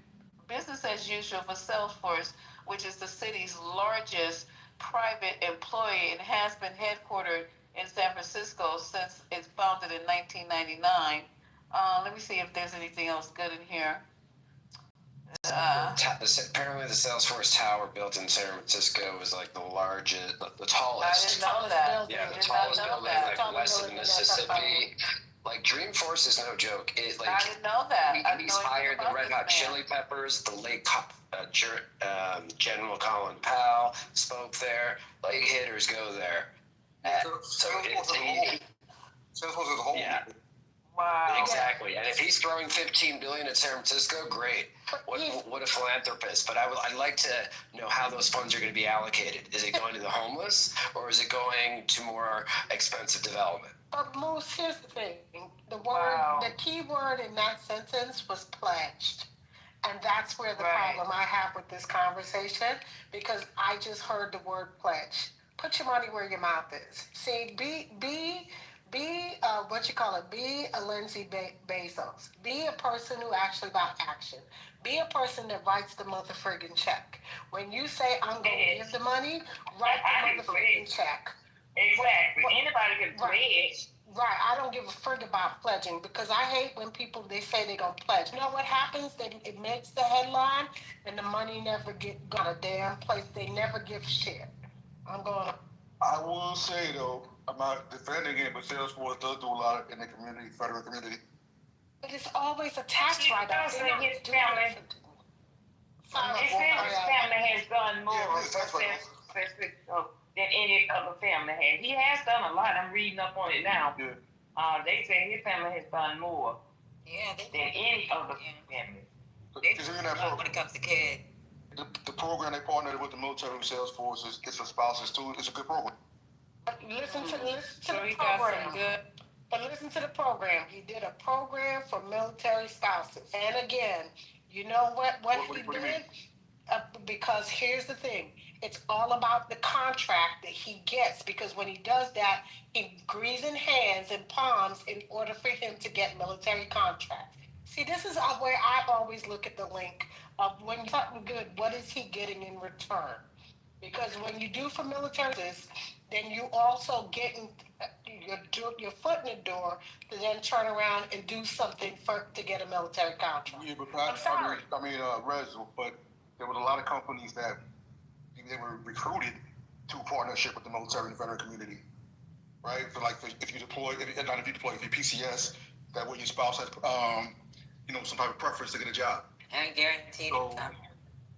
business as usual for Salesforce, which is the city's largest private employee and has been headquartered in San Francisco since it's founded in 1999. Let me see if there's anything else good in here. Apparently, the Salesforce Tower built in San Francisco was like the largest, the tallest. I didn't know that. Yeah, the tallest building, like west of Mississippi. Like Dreamforce is no joke. It like I didn't know that. He's hired the Red Hot Chili Peppers. The late General Colin Powell spoke there. Big hitters go there. Salesforce as a whole. Yeah. Wow. Exactly. And if he's throwing $15 billion at San Francisco, great. What a philanthropist. But I'd like to know how those funds are going to be allocated. Is it going to the homeless, or is it going to more expensive development? But Moose, here's the thing. The key word in that sentence was pledged. And that's where the problem I have with this conversation, because I just heard the word pledge. Put your money where your mouth is. See, be a Lindsay Bezos. Be a person who actually got action. Be a person that writes the motherfucking check. When you say, I'm going to give the money, write the motherfucking check. Exactly. Anybody can pledge. Right. I don't give a frig about pledging, because I hate when people, they say they're going to pledge. You know what happens? It makes the headline and the money never got a damn place. They never give shit. I will say, though, I'm not defending it, but Salesforce does do a lot in the community, federal community. But it's always a tax write-off. His family has done more than any other family has. He has done a lot. I'm reading up on it now. Yeah. They say his family has done more than any other family. When it comes to kids. The program they partnered with the military with Salesforce is for spouses too. It's a good program. Listen to the program. But listen to the program. He did a program for military spouses. And again, you know what he did? Because here's the thing. It's all about the contract that he gets, because when he does that, he greases hands and palms in order for him to get military contracts. See, this is where I always look at the link of when something good, what is he getting in return? Because when you do for military, then you also get your foot in the door to then turn around and do something to get a military contract. Yeah, but Rez, but there was a lot of companies that they were recruited to partnership with the military and the veteran community, right? So like if you're PCS, that way your spouse has some type of preference to get a job. And guaranteed income.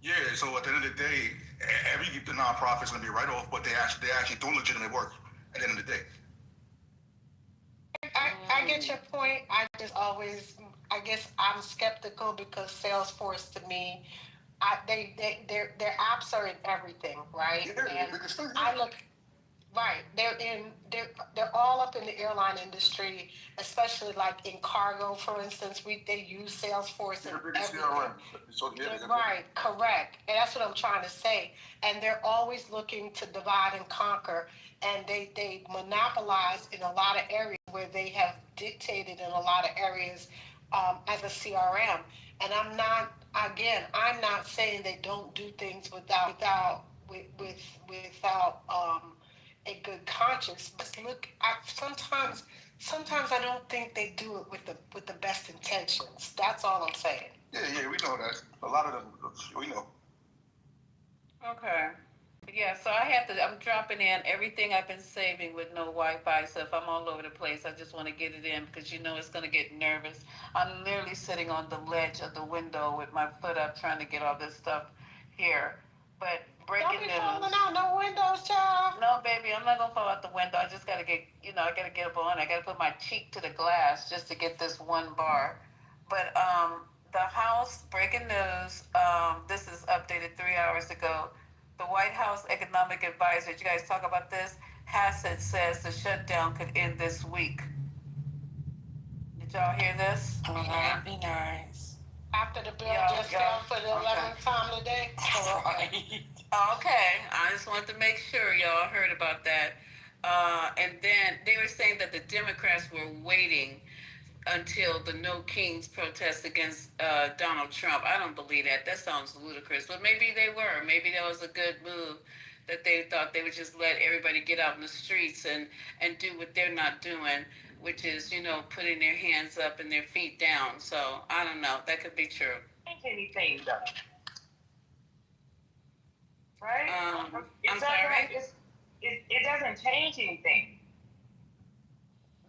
Yeah, so at the end of the day, the nonprofit's gonna be a write-off, but they actually doing legitimate work at the end of the day. I get your point. I guess I'm skeptical, because Salesforce to me, their apps are in everything, right? Yeah, and I look. Right, they're all up in the airline industry, especially like in cargo, for instance. They use Salesforce and everything. Right, correct, and that's what I'm trying to say. And they're always looking to divide and conquer, and they monopolize in a lot of areas where they have dictated in a lot of areas as a CRM. And I'm not saying they don't do things without a good conscience, but sometimes I don't think they do it with the best intentions. That's all I'm saying. Yeah, we know that. A lot of them, we know. Okay. Yeah, so I'm dropping in everything I've been saving with no Wi-Fi, so if I'm all over the place, I just want to get it in, because it's going to get nervous. I'm literally sitting on the ledge of the window with my foot up trying to get all this stuff here. But breaking news. Don't be falling out no windows, child. No, baby, I'm not gonna fall out the window. I just gotta get, I gotta get up on. I gotta put my cheek to the glass just to get this one bar. But the House, breaking news. This is updated 3 hours ago. The White House Economic Advisor. Did you guys talk about this? Hassett says the shutdown could end this week. Did y'all hear this? That'd be nice. After the bill just fell for the 11th time today. Okay, I just wanted to make sure y'all heard about that. And then they were saying that the Democrats were waiting until the No Kings protest against Donald Trump. I don't believe that. That sounds ludicrous. But maybe they were. Maybe that was a good move, that they thought they would just let everybody get out in the streets and do what they're not doing, which is, putting their hands up and their feet down. So I don't know. That could be true. Anything though, right? I'm sorry? It doesn't change anything.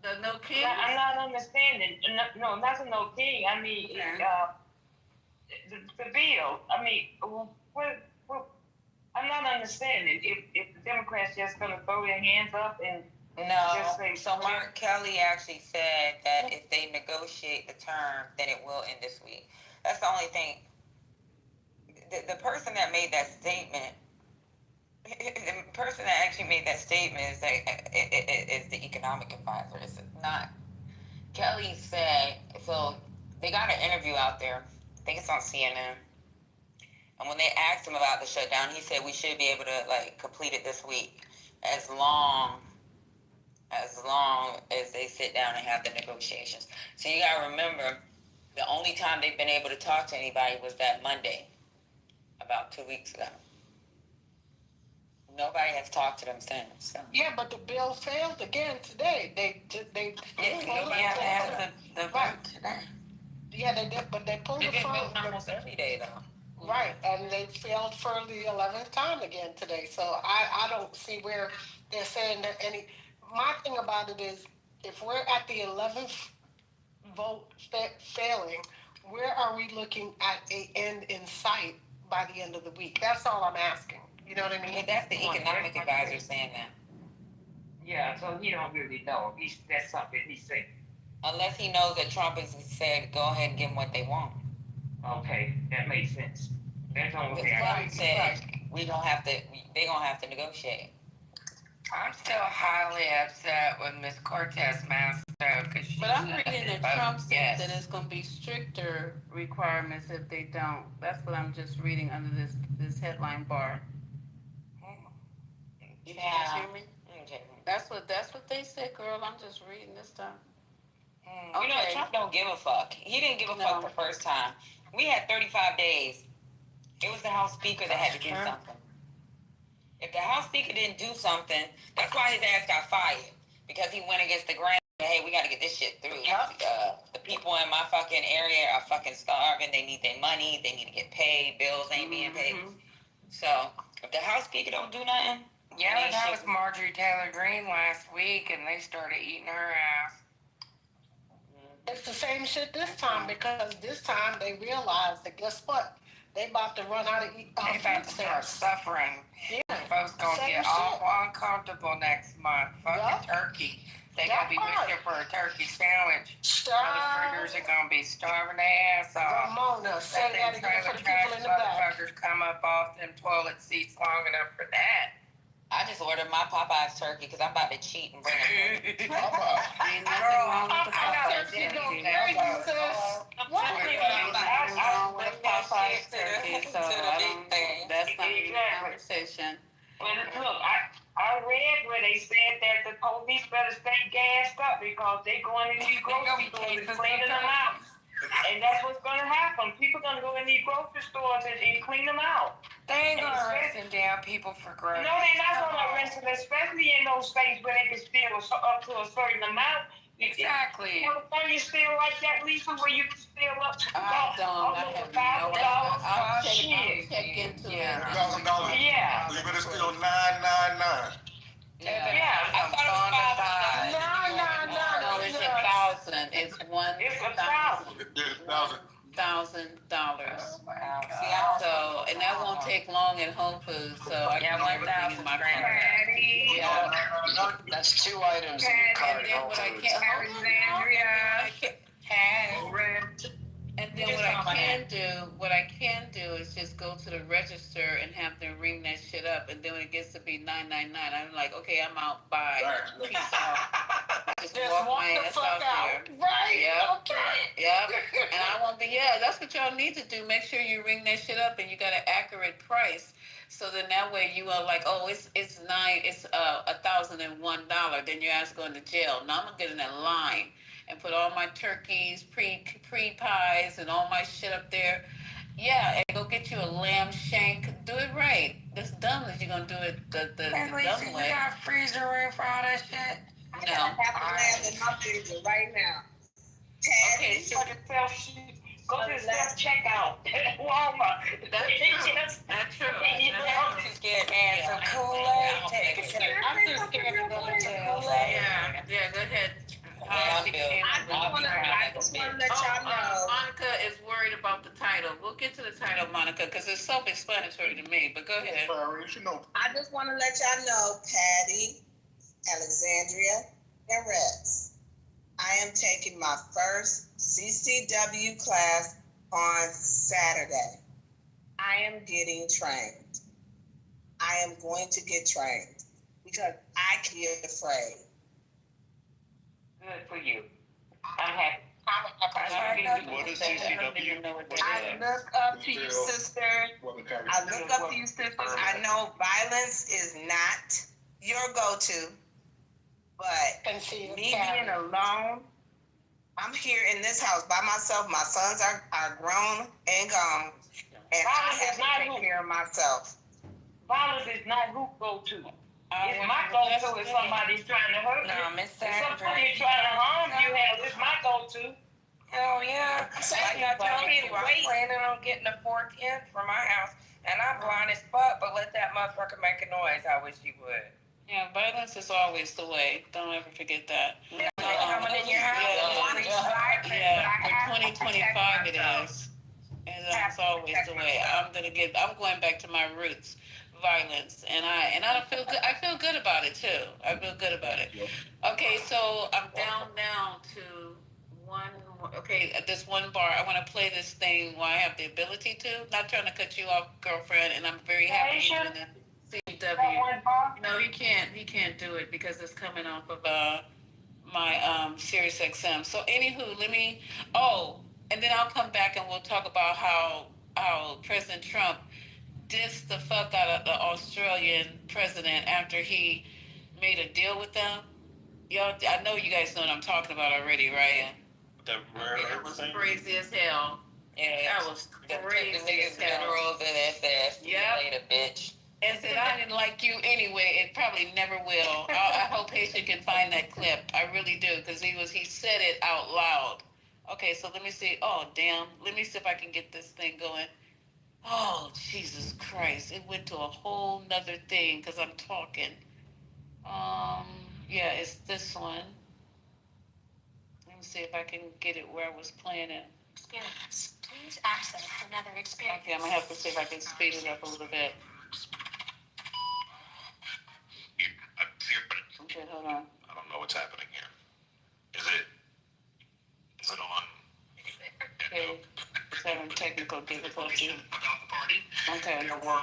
The No King? I'm not understanding. No, not the No King. I mean, the bill. I mean, what? I'm not understanding. If the Democrats just gonna throw their hands up and just say, So Mark Kelly actually said that if they negotiate the term, then it will end this week. That's the only thing. The person that made that statement, the person that actually made that statement is the economic advisor. It's not. Kelly said, so they got an interview out there. I think it's on CNN. And when they asked him about the shutdown, he said we should be able to complete it this week, as long as they sit down and have the negotiations. So you gotta remember, the only time they've been able to talk to anybody was that Monday, about 2 weeks ago. Nobody has talked to them since. So. Yeah, but the bill failed again today. They nobody has the vote today. Yeah, they did, but they pulled They the get phone. vote almost every day though. Right, and they failed for the 11th time again today. So I don't see where they're saying that any. My thing about it is, if we're at the 11th vote failing, where are we looking at a end in sight by the end of the week? That's all I'm asking. You know what I mean? Yeah, that's the economic advisor saying that. Yeah, so he don't really know. That's something he said. Unless he knows that Trump has said, go ahead and give them what they want. Okay, that makes sense. That's the only thing Trump said they gonna have to negotiate. I'm still highly upset with Ms. Cortez Masto because But I'm reading that Trump said that it's going to be stricter requirements if they don't. That's what I'm just reading under this headline bar. You guys hear me? Okay. That's what they said, girl. I'm just reading this stuff. You know, Trump don't give a fuck. He didn't give a fuck the first time. We had 35 days. It was the House Speaker that had to do something. If the House Speaker didn't do something, that's why his ass got fired. Because he went against the grain. Hey, we got to get this shit through. The people in my fucking area are fucking starving. They need their money. They need to get paid. Bills ain't being paid. So, if the House Speaker don't do nothing. Yeah, that was Marjorie Taylor Greene last week, and they started eating her ass. It's the same shit this time, because this time they realized that guess what? They about to run out of They about to start suffering. Yeah. Folks gonna get awful uncomfortable next month. Fucking turkey. They gonna be wishing for a turkey sandwich. Motherfuckers are gonna be starving their ass off. Ramona, say that again for the people in the back. Motherfuckers come up off them toilet seats long enough for that. I just ordered my Popeye's turkey because I'm about to cheat and bring it. Ain't nothing wrong with the Popeye's turkey. Nothing wrong with Popeye's turkey, so that's not a conversation. Well, look, I read where they said that the police better stay gassed up because they going in these grocery stores and cleaning them out. And that's what's going to happen. People going to go in these grocery stores and clean them out. They ain't going to arrest down people for groceries. No, they're not going to arrest them, especially in those states where they can steal up to a certain amount. Exactly. You steal like that, Lisa, where you can steal up to I have no idea. I'll check into it. $1,000. Yeah. So you better steal 999. Yeah. I thought it was 500. No, it's 1,000. It's $1,000. It's 1,000. $1,000. So, and that won't take long at Whole Foods, so I can get everything in my car. That's 2 items in your cart. And then what I can't, Alexandria. and then what I can do is just go to the register and have them ring that shit up, and then when it gets to be $9.99, I'm like, okay, I'm out. Bye. Right. Peace out. Just walk walk my the ass fuck out out. there. Right. Yep. Okay. Yep. And I won't be. Yeah, that's what y'all need to do. Make sure you ring that shit up, and you got an accurate price. So then that way you are like, oh, it's $1,001. Then your ass going to jail. Now I'm gonna get in that line and put all my turkeys, pre pies, and all my shit up there. Yeah, and go get you a lamb shank. Do it right. That's dumb that you're gonna do it the dumb way. You got a freezer room for all that shit? I got half a lamb in my freezer right now. Okay, so Go to the self checkout at Walmart. That's true. I'm too scared to add some Kool-Aid. I'm too scared to go to jail. Yeah, go ahead. I just want to let y'all know. Monica is worried about the title. We'll get to the title, Monica, because it's self-explanatory to me, but go ahead. I just want to let y'all know, Patty, Alexandria, and Rex, I am taking my first CCW class on Saturday. I am getting trained. I am going to get trained because I can get afraid. Good for you. I'm happy. What is CCW? I look up to you, sisters. I look up to you, sisters. I know violence is not your go-to, but me being alone, I'm here in this house by myself. My sons are grown and gone, and I have to take care of myself. Violence is not who go-to. It's my go-to if somebody's trying to hurt you. No, Miss If Sandra. somebody's trying to harm you, it's my go-to. Hell yeah. Like I told you, I'm planning on getting a 410 for my house, and I'm blind as fuck, but let that motherfucker make a noise. I wish he would. Yeah, violence is always the way. Don't ever forget that. Coming in your house. Yeah, for 2025 it is. And that's always the way. I'm going back to my roots, violence, and I don't feel good. I feel good about it too. I feel good about it. Okay, so I'm down now to one. Okay, at this one bar, I want to play this thing while I have the ability to. Not trying to cut you off, girlfriend, and I'm very happy you're doing the CW. No, he can't. He can't do it because it's coming off of my Sirius XM. So anywho, let me. Oh, and then I'll come back and we'll talk about how President Trump dissed the fuck out of the Australian president after he made a deal with them. Y'all, I know you guys know what I'm talking about already, right? It was crazy as hell. Yeah, that was crazy. The niggas minerals and SS. Yeah. Later, bitch. And said, I didn't like you anyway. It probably never will. I hope Haitian can find that clip. I really do, because he said it out loud. Okay, so let me see. Oh, damn. Let me see if I can get this thing going. Oh, Jesus Christ. It went to a whole nother thing, because I'm talking. Yeah, it's this one. Let me see if I can get it where I was playing it. Experience. Please access another experience. Okay, I'm going to have to see if I can speed it up a little bit. Okay, hold on. I don't know what's happening here. Is it on? Okay, it's having technical difficulty. About the party. Okay. There were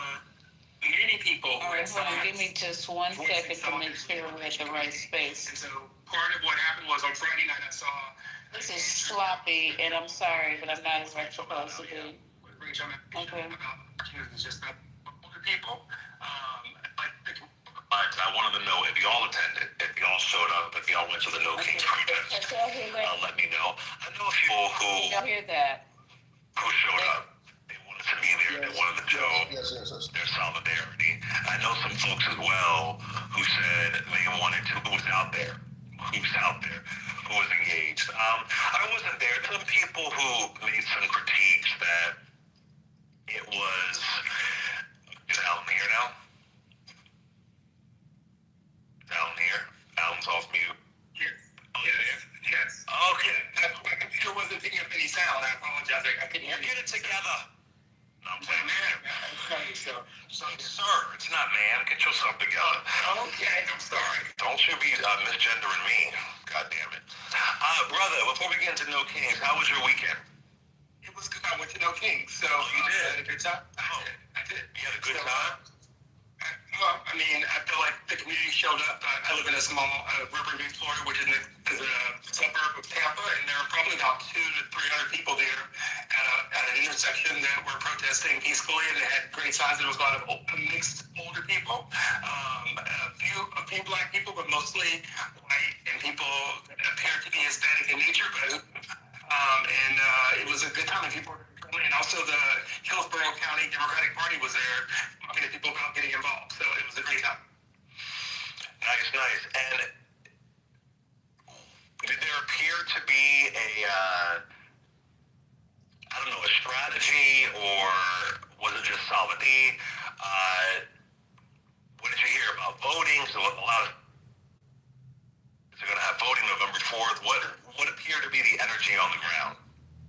many people. All right, hold on. Give me just 1 second to make sure we're at the right space. And so part of what happened was on Friday night I saw. This is sloppy, and I'm sorry, but I'm not where I'm supposed to be. Okay. It's just that other people. But I wanted to know if y'all attended, if y'all showed up, if y'all went to the No Kings protest. Let me know. I know a few people who hear that? Who showed up. They wanted to be there. They wanted to show their solidarity. I know some folks as well who said they wanted to. Who was out there? Who was engaged? I wasn't there. Some people who made some critiques that it was. Is Alan here now? Down here. Alan's off mute. Yes. Oh, yes. Okay. I sure wasn't picking up any sound. I apologize. I couldn't hear you. Get it together. No, I'm playing man. So, sir, it's not man. Get yourself together. Okay, I'm sorry. Don't you be misgendering me. God damn it. Brother, before we get into No Kings, how was your weekend? It was I went to No King. So you did. Had a good time. I did. You had a good time? Well, I mean, I feel like the community showed up. I live in a small Riverview, Florida, which is a suburb of Tampa, and there are probably about 200 to 300 people there at an intersection that were protesting peacefully, and they had great signs. There was a lot of mixed older people, a few black people, but mostly white, and people that appeared to be Hispanic in nature, but it was a good time, and people were friendly. And also the Hillsborough County Democratic Party was there talking to people about getting involved. So it was a great time. Nice. And did there appear to be a strategy, or was it just solidity? What did you hear about voting? So a lot of they're going to have voting November 4th. What appeared to be the energy on the ground?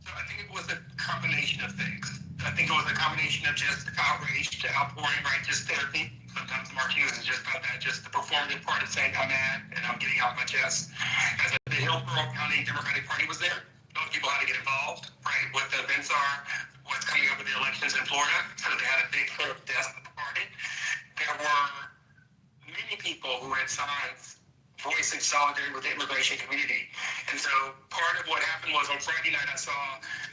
So I think it was a combination of things. I think it was a combination of just outrage to outpouring, right? Just therapy. Sometimes marching is just about that, just the performative part of saying I'm mad and I'm getting off my chest. As the Hillsborough County Democratic Party was there, those people how to get involved, right? What the events are, what's coming up with the elections in Florida. So they had a big sort of desk at the party. There were many people who had signs voicing solidarity with the immigration community. And so part of what happened was on Friday night, I saw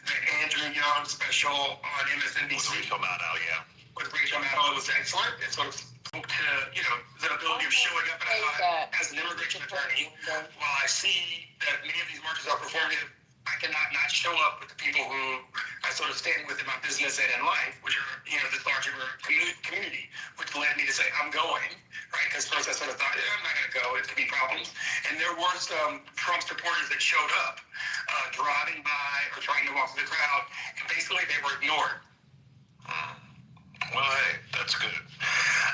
the Andrew Young special on MSNBC. With Rachel Maddow, yeah. With Rachel Maddow, it was excellent. It sort of spoke to, the ability of showing up. And I thought, as an immigration attorney, while I see that many of these marches are performative, I cannot not show up with the people who I sort of stand with in my business and in life, which are, this larger community, which led me to say, I'm going, right? Because first I sort of thought, I'm not going to go, it could be problems. And there were some Trump supporters that showed up, driving by or trying to walk through the crowd, and basically they were ignored. Well, hey, that's good.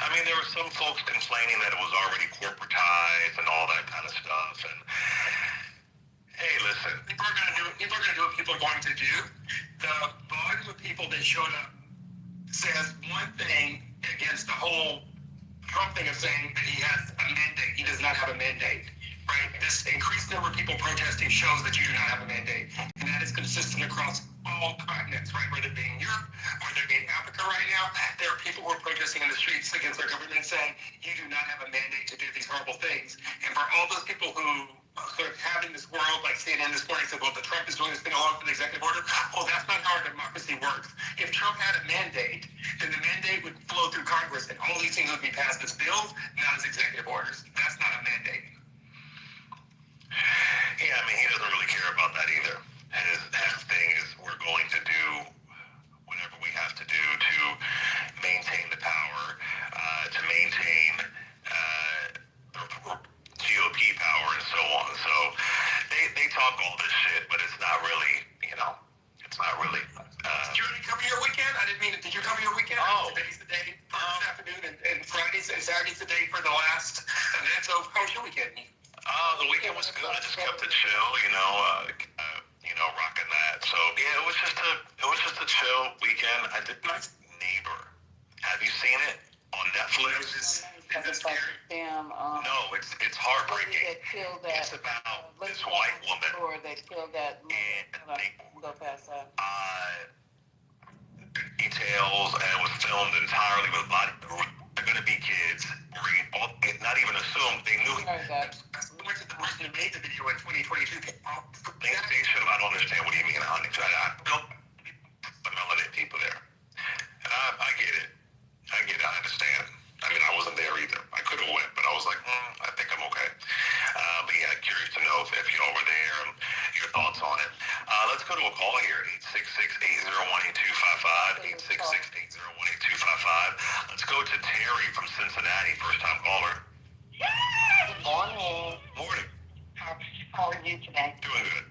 I mean, there were some folks complaining that it was already corporatized and all that kind of stuff, and hey, listen, people are going to do what people are going to do. The volume of people that showed up says one thing against the whole Trump thing of saying that he has a mandate. He does not have a mandate, right? This increased number of people protesting shows that you do not have a mandate. And that is consistent across all continents, right? Whether it be in Europe or whether it be in Africa right now, there are people who are protesting in the streets against their government saying, you do not have a mandate to do these horrible things. And for all those people who sort of having this world, like CNN this morning said, well, the Trump is doing this thing along with the executive order. Well, that's not how our democracy works. If Trump had a mandate, then the mandate would flow through Congress and all these things would be passed as bills, not as executive orders. That's not a mandate. Yeah, I mean, he doesn't really care about that either. His thing is we're going to do whatever we have to do to maintain the power, to maintain the GOP power and so on. So they talk all this shit, but it's not really, it's not really. Did you already cover your weekend? I didn't mean it. Did you cover your weekend? Oh. Today's the day for this afternoon, and Fridays and Saturdays the day for the last event. So how was your weekend? The weekend was good. I just kept it chill, rocking that. So yeah, it was just a chill weekend. I did my Neighbor. Have you seen it on Netflix? It's like damn. No, it's heartbreaking. It's about this white woman. They killed that. Go past that. Details, and it was filmed entirely with they're going to be kids. Not even assumed. They knew. Went to the person who made the video in 2022. Main station. I don't understand. What do you mean, honey? I built the melanin people there, and I get it. I understand. I mean, I wasn't there either. I could have went, but I was like, I think I'm okay. But yeah, curious to know if y'all were there and your thoughts on it. Let's go to a call here, 866-801-8255, 866-801-8255. Let's go to Terry from Cincinnati, first-time caller. Good morning. Morning. How are you today? Doing good.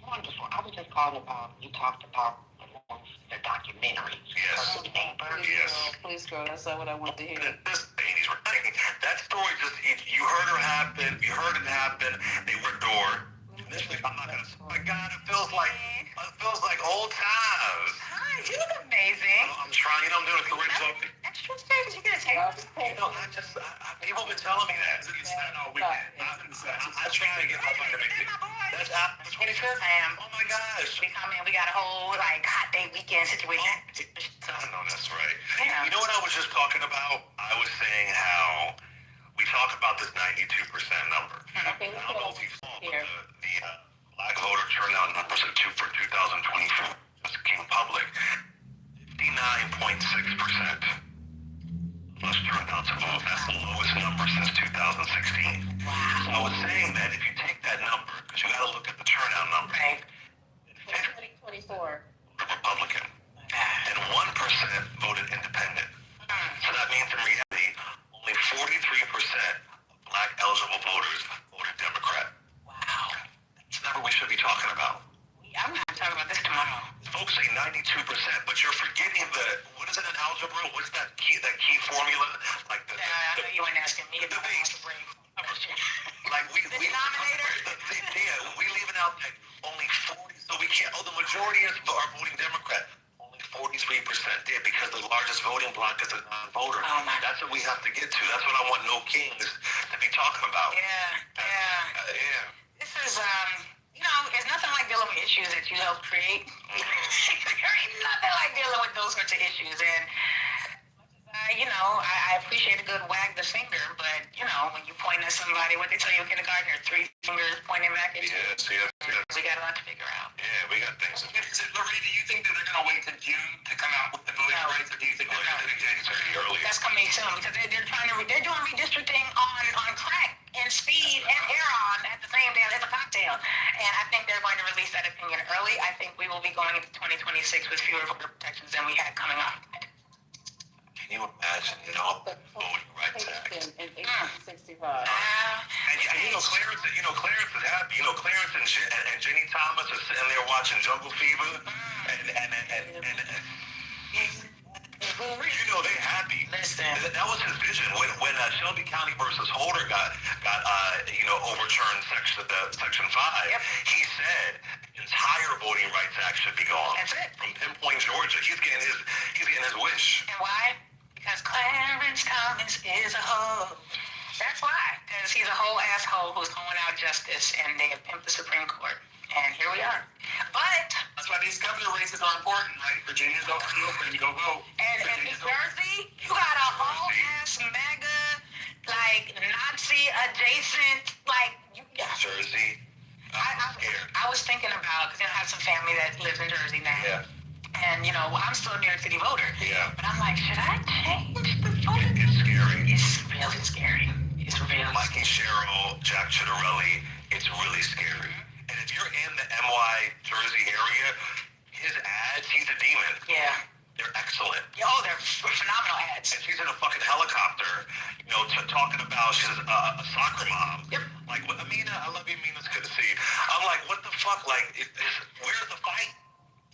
Wonderful. I was just calling about, you talked about the documentary. Yes. Please, girl. That's not what I want to hear. That story you heard it happen. They were adored. Initially, I'm not gonna. My God, it feels like old times. Hi, You look amazing. I'm trying. I'm doing a correct job. Extra space. You gonna take off? People have been telling me that. I try to get my vitamin D. That's the 25th? I am. Oh my gosh. We come in, we got a whole like hot day weekend situation. I know that's right. Yeah. You know what I was just talking about? I was saying how we talk about this 92% number. Okay, I don't know if you saw, but the black voter turnout numbers for 2024 just came public. 59.6% plus turned out to vote. That's the lowest number since 2016. Wow. So I was saying that if you take that number, because you got to look at the turnout number. Right. 2024. Republican, and 1% voted independent. So that means in reality, only 43% of black eligible voters voted Democrat. Wow. That's the number we should be talking about. I'm gonna talk about this tomorrow. Folks say 92%, but you're forgetting what is it in algebra? What's that key formula? Like I know you weren't asking me about algebra. Like we denominator? We leaving out like only 40, so we can't, the majority are voting Democrat. Only 43% did because the largest voting bloc is a non-voter. Oh my. That's what we have to get to. That's what I want No Kings to be talking about. Yeah. This is, there's nothing like dealing with issues that you help create. There ain't nothing like dealing with those sorts of issues. And, I appreciate a good wag the finger, but, when you point at somebody, what they tell you in kindergarten, 3 fingers pointing back at you. Yes. We got a lot to figure out. Yeah, we got things. Lorraine, do you think that they're going to wait till June to come out with the voting rights, or do you think they're going to do it earlier? That's coming soon because they're doing redistricting on crack and speed and heroin at the same time as a cocktail. And I think they're going to release that opinion early. I think we will be going into 2026 with fewer voter protections than we had coming up. Can you imagine, voting rights act? In 1865. And Clarence is happy. Clarence and Jenny Thomas are sitting there watching Jungle Fever, and they're happy. Listen, that was his vision when Shelby County versus Holder got overturned section 5. Yep. He said entire voting rights act should be gone. That's it. From Pinpoint, Georgia, he's getting his wish. And why? Because Clarence Thomas is a hoe. That's why. Because he's a whole asshole who's holding out justice, and they have pimped the Supreme Court. And here we are. But that's why these governor races are important, right? Virginia's open, you go vote. And New Jersey, you got a whole ass MAGA, Nazi adjacent, Jersey. I was thinking about, because I have some family that lives in Jersey now. Yeah. And, I'm still a New York City voter. Yeah. But I'm like, should I change the voting? It's scary. It's really scary. It's really Mikey Sherrill, Jack Chitterelli, it's really scary. And if you're in the NY Jersey area, his ads, he's a demon. Yeah. They're excellent. Oh, they're phenomenal ads. And she's in a fucking helicopter, talking about she's a soccer mom. Yep. Like, Amina, I love you, Amina, it's good to see you. I'm like, what the fuck? Like, where's the fight?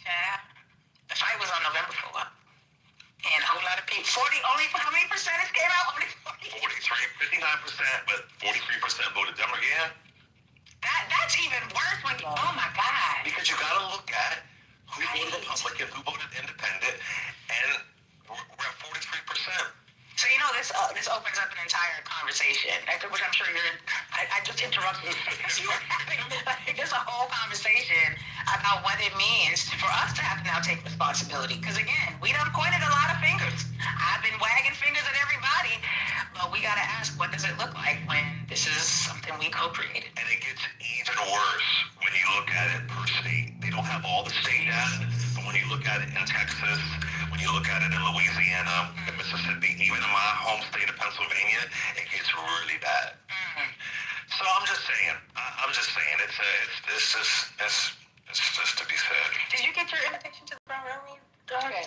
Yeah. The fight was on November 4th. And a whole lot of people, only how many percentage came out? Only 59%, but 43% voted Democrat. That's even worse when you, oh my God. Because you gotta look at who voted Republican, who voted Independent, and we're at 43%. So this opens up an entire conversation, which I'm sure I just interrupted you because you were having just a whole conversation about what it means for us to have to now take responsibility. Because again, we done pointed a lot of fingers. I've been wagging fingers at everybody, but we gotta ask, what does it look like when this is something we co-created? And it gets even worse when you look at it per state. They don't have all the state data, but when you look at it in Texas, when you look at it in Louisiana, in Mississippi, even in my home state of Pennsylvania, it gets really bad. Mm-hmm. So I'm just saying, it's just to be said. Did you get your invitation to the Brown Railroad? Okay. I've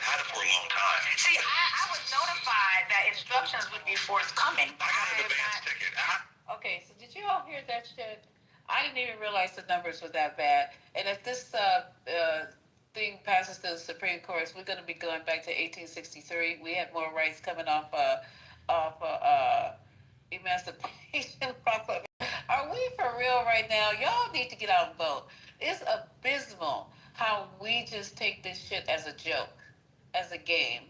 had it for a long time. See, I was notified that instructions would be forthcoming. I got an advance ticket. Okay, so did you all hear that shit? I didn't even realize the numbers were that bad. And if this thing passes to the Supreme Court, we're going to be going back to 1863. We had more rights coming off Emancipation Proclamation. Are we for real right now? Y'all need to get out and vote. It's abysmal how we just take this shit as a joke, as a game,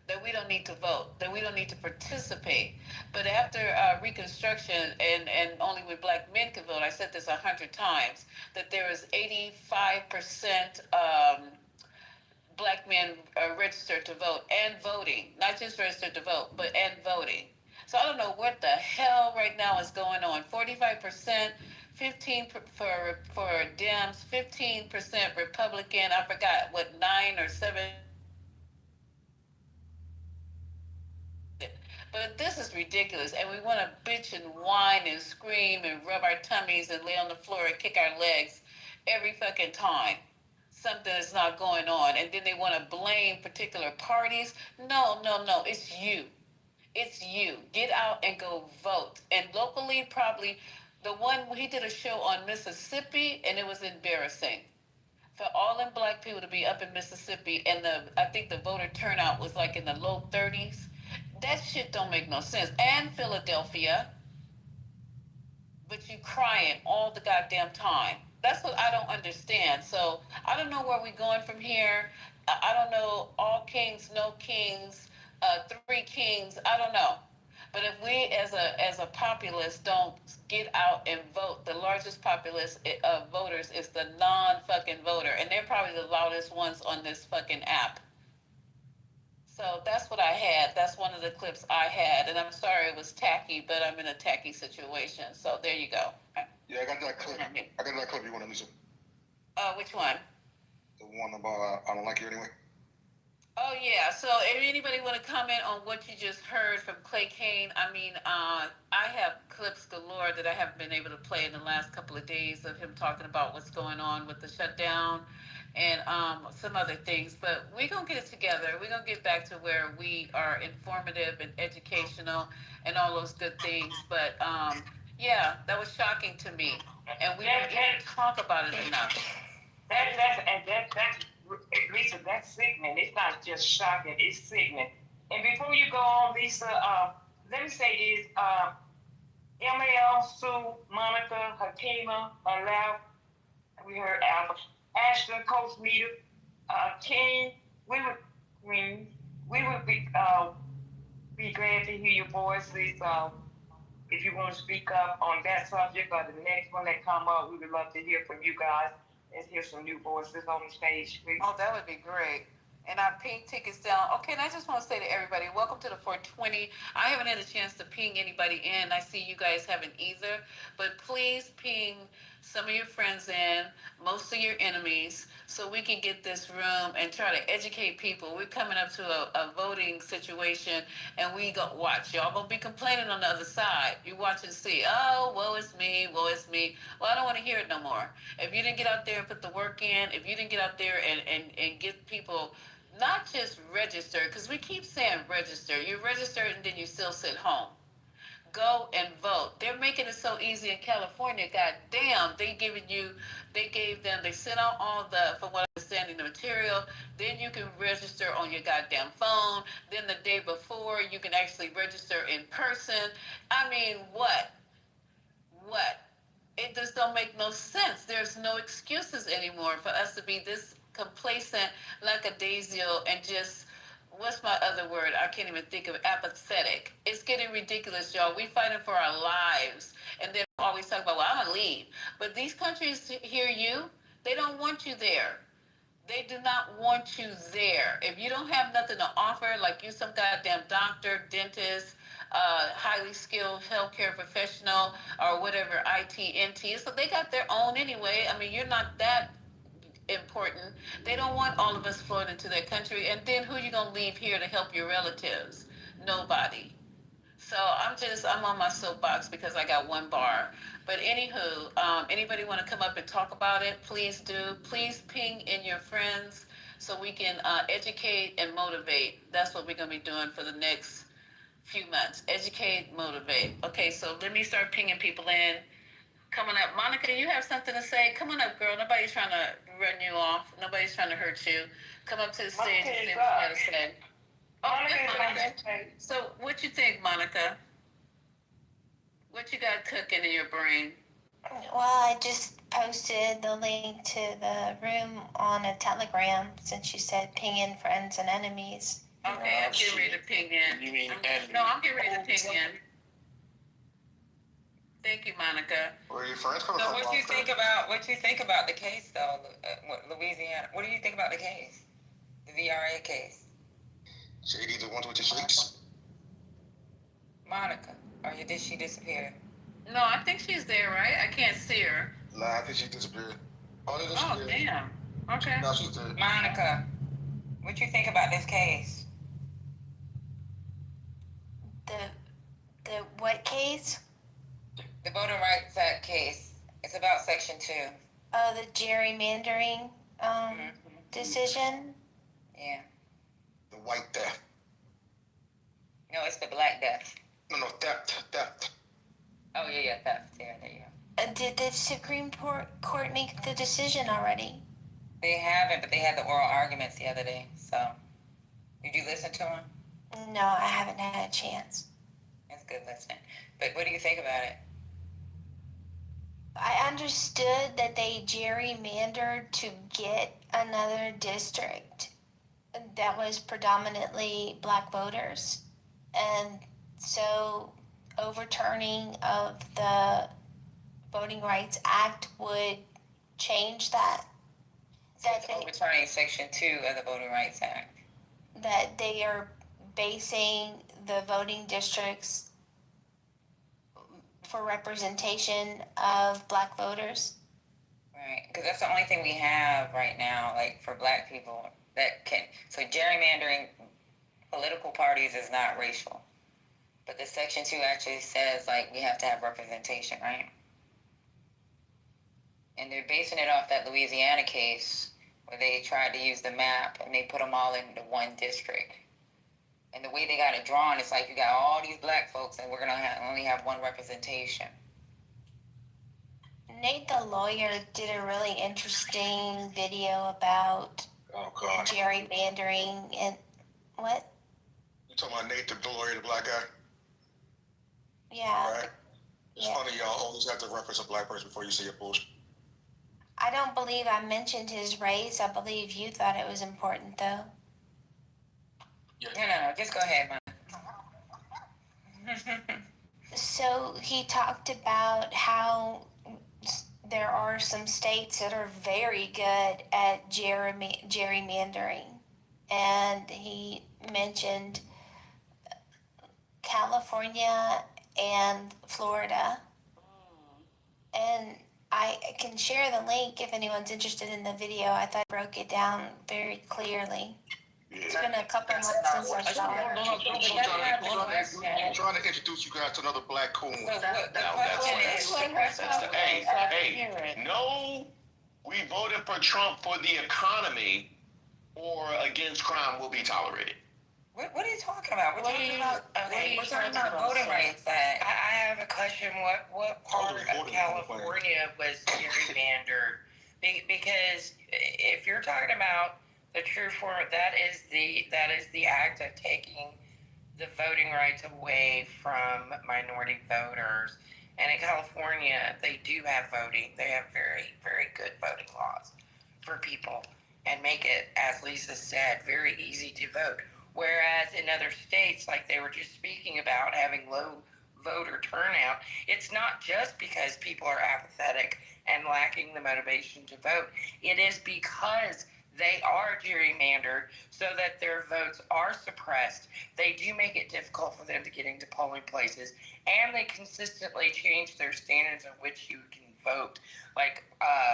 that we don't need to vote, that we don't need to participate. But after Reconstruction, and only when black men could vote, I said this 100 times, that there is 85% black men registered to vote and voting, not just registered to vote, but and voting. So I don't know what the hell right now is going on. 45%, 15 for Dems, 15% Republican. I forgot what 9 or 7. But this is ridiculous, and we want to bitch and whine and scream and rub our tummies and lay on the floor and kick our legs every fucking time something is not going on, and then they want to blame particular parties. No, no, no, it's you. It's you. Get out and go vote. And locally, probably the one he did a show on Mississippi, and it was embarrassing for all them black people to be up in Mississippi, and I think the voter turnout was like in the low 30s. That shit don't make no sense. And Philadelphia, but you crying all the goddamn time. That's what I don't understand. So I don't know where we're going from here. I don't know. All kings, no kings, 3 kings. I don't know. But if we, as a populace, don't get out and vote, the largest populace of voters is the non-fucking voter, and they're probably the loudest ones on this fucking app. So that's what I had. That's one of the clips I had, and I'm sorry it was tacky, but I'm in a tacky situation. So there you go. Yeah, I got that clip. I got that clip you want to listen. Which one? The one about I don't like you anyway. Oh yeah. So if anybody want to comment on what you just heard from Clay Kane, I mean, I have clips galore that I haven't been able to play in the last couple of days of him talking about what's going on with the shutdown and some other things. But we're gonna get it together. We're gonna get back to where we are informative and educational and all those good things. But yeah, that was shocking to me, and we don't even talk about it enough. That's Lisa, that's sickening. It's not just shocking, it's sickening. And before you go on, Lisa, let me say this. ML, Sue, Monica, Hakima, Alaf, we heard Alpha, Ashton, Coach Meter, King, we would be glad to hear your voices. If you want to speak up on that subject or the next one that come up, we would love to hear from you guys. Let's hear some new voices on the stage, please. Oh, that would be great. And I ping tickets down. Okay, and I just want to say to everybody, welcome to the 420. I haven't had a chance to ping anybody in. I see you guys haven't either. But please ping some of your friends in, most of your enemies, so we can get this room and try to educate people. We're coming up to a voting situation, and we go watch. Y'all gonna be complaining on the other side. You watch and see, oh, woe is me, woe is me. Well, I don't want to hear it no more. If you didn't get out there and put the work in, if you didn't get out there and get people not just register, because we keep saying register. You register and then you still sit home. Go and vote. They're making it so easy in California. God damn, they sent out all the, from what I'm understanding, the material. Then you can register on your goddamn phone. Then the day before, you can actually register in person. I mean, what? It just don't make no sense. There's no excuses anymore for us to be this complacent, lackadaisical, and just, what's my other word? I can't even think of it. Apathetic. It's getting ridiculous, y'all. We fighting for our lives. And then always talk about, well, I'm going to leave. But these countries hear you. They don't want you there. They do not want you there. If you don't have nothing to offer, like you some goddamn doctor, dentist, highly skilled healthcare professional, or whatever, IT, NT, so they got their own anyway. I mean, you're not that important. They don't want all of us floating to their country. And then who you gonna leave here to help your relatives? Nobody. So I'm on my soapbox because I got one bar. But anywho, anybody want to come up and talk about it? Please do. Please ping in your friends so we can educate and motivate. That's what we're gonna be doing for the next few months. Educate, motivate. Okay, so let me start pinging people in. Coming up, Monica, do you have something to say? Come on up, girl. Nobody's trying to run you off. Nobody's trying to hurt you. Come up to the stage and say what you got to say. Oh, Monica. So what you think, Monica? What you got cooking in your brain? Well, I just posted the link to the room on a Telegram since you said ping in friends and enemies. Okay, I'm getting ready to ping in. You mean enemy? No, I'm getting ready to ping in. Thank you, Monica. Where are your friends coming So from? what you think about the case though, Louisiana? What do you think about the case, the VRA case? Shady, the ones with the shakes. Monica, did she disappear? No, I think she's there, right? I can't see her. Nah, I think she disappeared. Oh, damn. Okay. No, she's dead. Monica, what you think about this case? The what case? The Voting Rights Act case. It's about Section 2. Oh, the gerrymandering decision? Yeah. The white death. No, it's the black death. No, theft. Oh, yeah, theft. Yeah, there you go. Did the Supreme Court make the decision already? They haven't, but they had the oral arguments the other day. So, did you listen to them? No, I haven't had a chance. It's good listening. But what do you think about it? I understood that they gerrymandered to get another district that was predominantly black voters. And so overturning of the Voting Rights Act would change that. Overturning Section 2 of the Voting Rights Act. That they are basing the voting districts for representation of black voters. Right, because that's the only thing we have right now, like for black people that can. So gerrymandering political parties is not racial, but the Section 2 actually says like we have to have representation, right? And they're basing it off that Louisiana case where they tried to use the map and they put them all into one district. And the way they got it drawn, it's like you got all these black folks and we're going to only have one representation. Nate the lawyer did a really interesting video about gerrymandering and what? You talking about Nate the lawyer, the black guy? Yeah. Right? It's funny y'all always have to reference a black person before you say a bullshit. I don't believe I mentioned his race. I believe you thought it was important though. No, just go ahead, man. So he talked about how there are some states that are very good at gerrymandering. And he mentioned California and Florida. And I can share the link if anyone's interested in the video. I thought I broke it down very clearly. It's been a couple months since I saw it. I'm trying to introduce you guys to another black coon. No, we voted for Trump for the economy or against crime will be tolerated. What are you talking about? We're talking about voting rights. I have a question. What part of California was gerrymandered? Because if you're talking about the true form, that is the act of taking the voting rights away from minority voters. And in California, they do have voting. They have very, very good voting laws for people and make it, as Lisa said, very easy to vote. Whereas in other states, like they were just speaking about, having low voter turnout, it's not just because people are apathetic and lacking the motivation to vote. It is because they are gerrymandered so that their votes are suppressed. They do make it difficult for them to get into polling places, and they consistently change their standards of which you can vote, like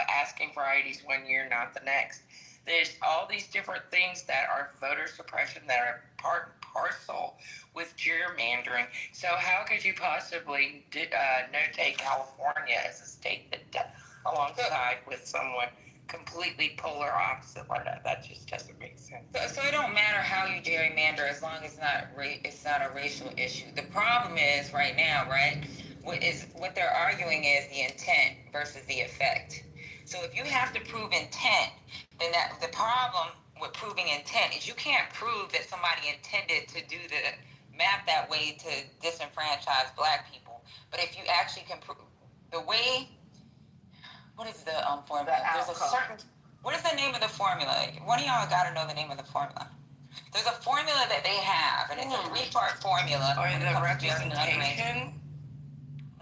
asking for IDs one year, not the next. There's all these different things that are voter suppression that are part and parcel with gerrymandering. So how could you possibly notate California as a state that alongside with someone completely polar opposite like that? That just doesn't make sense. So it don't matter how you gerrymander as long as it's not a racial issue. The problem is right now, right? What they're arguing is the intent versus the effect. So if you have to prove intent, then the problem with proving intent is you can't prove that somebody intended to do the map that way to disenfranchise black people. But if you actually can prove the way What is the formula? There's a certain. What is the name of the formula? One of y'all got to know the name of the formula. There's a formula that they have, and it's a 3-part formula. Or when it the comes to using representation?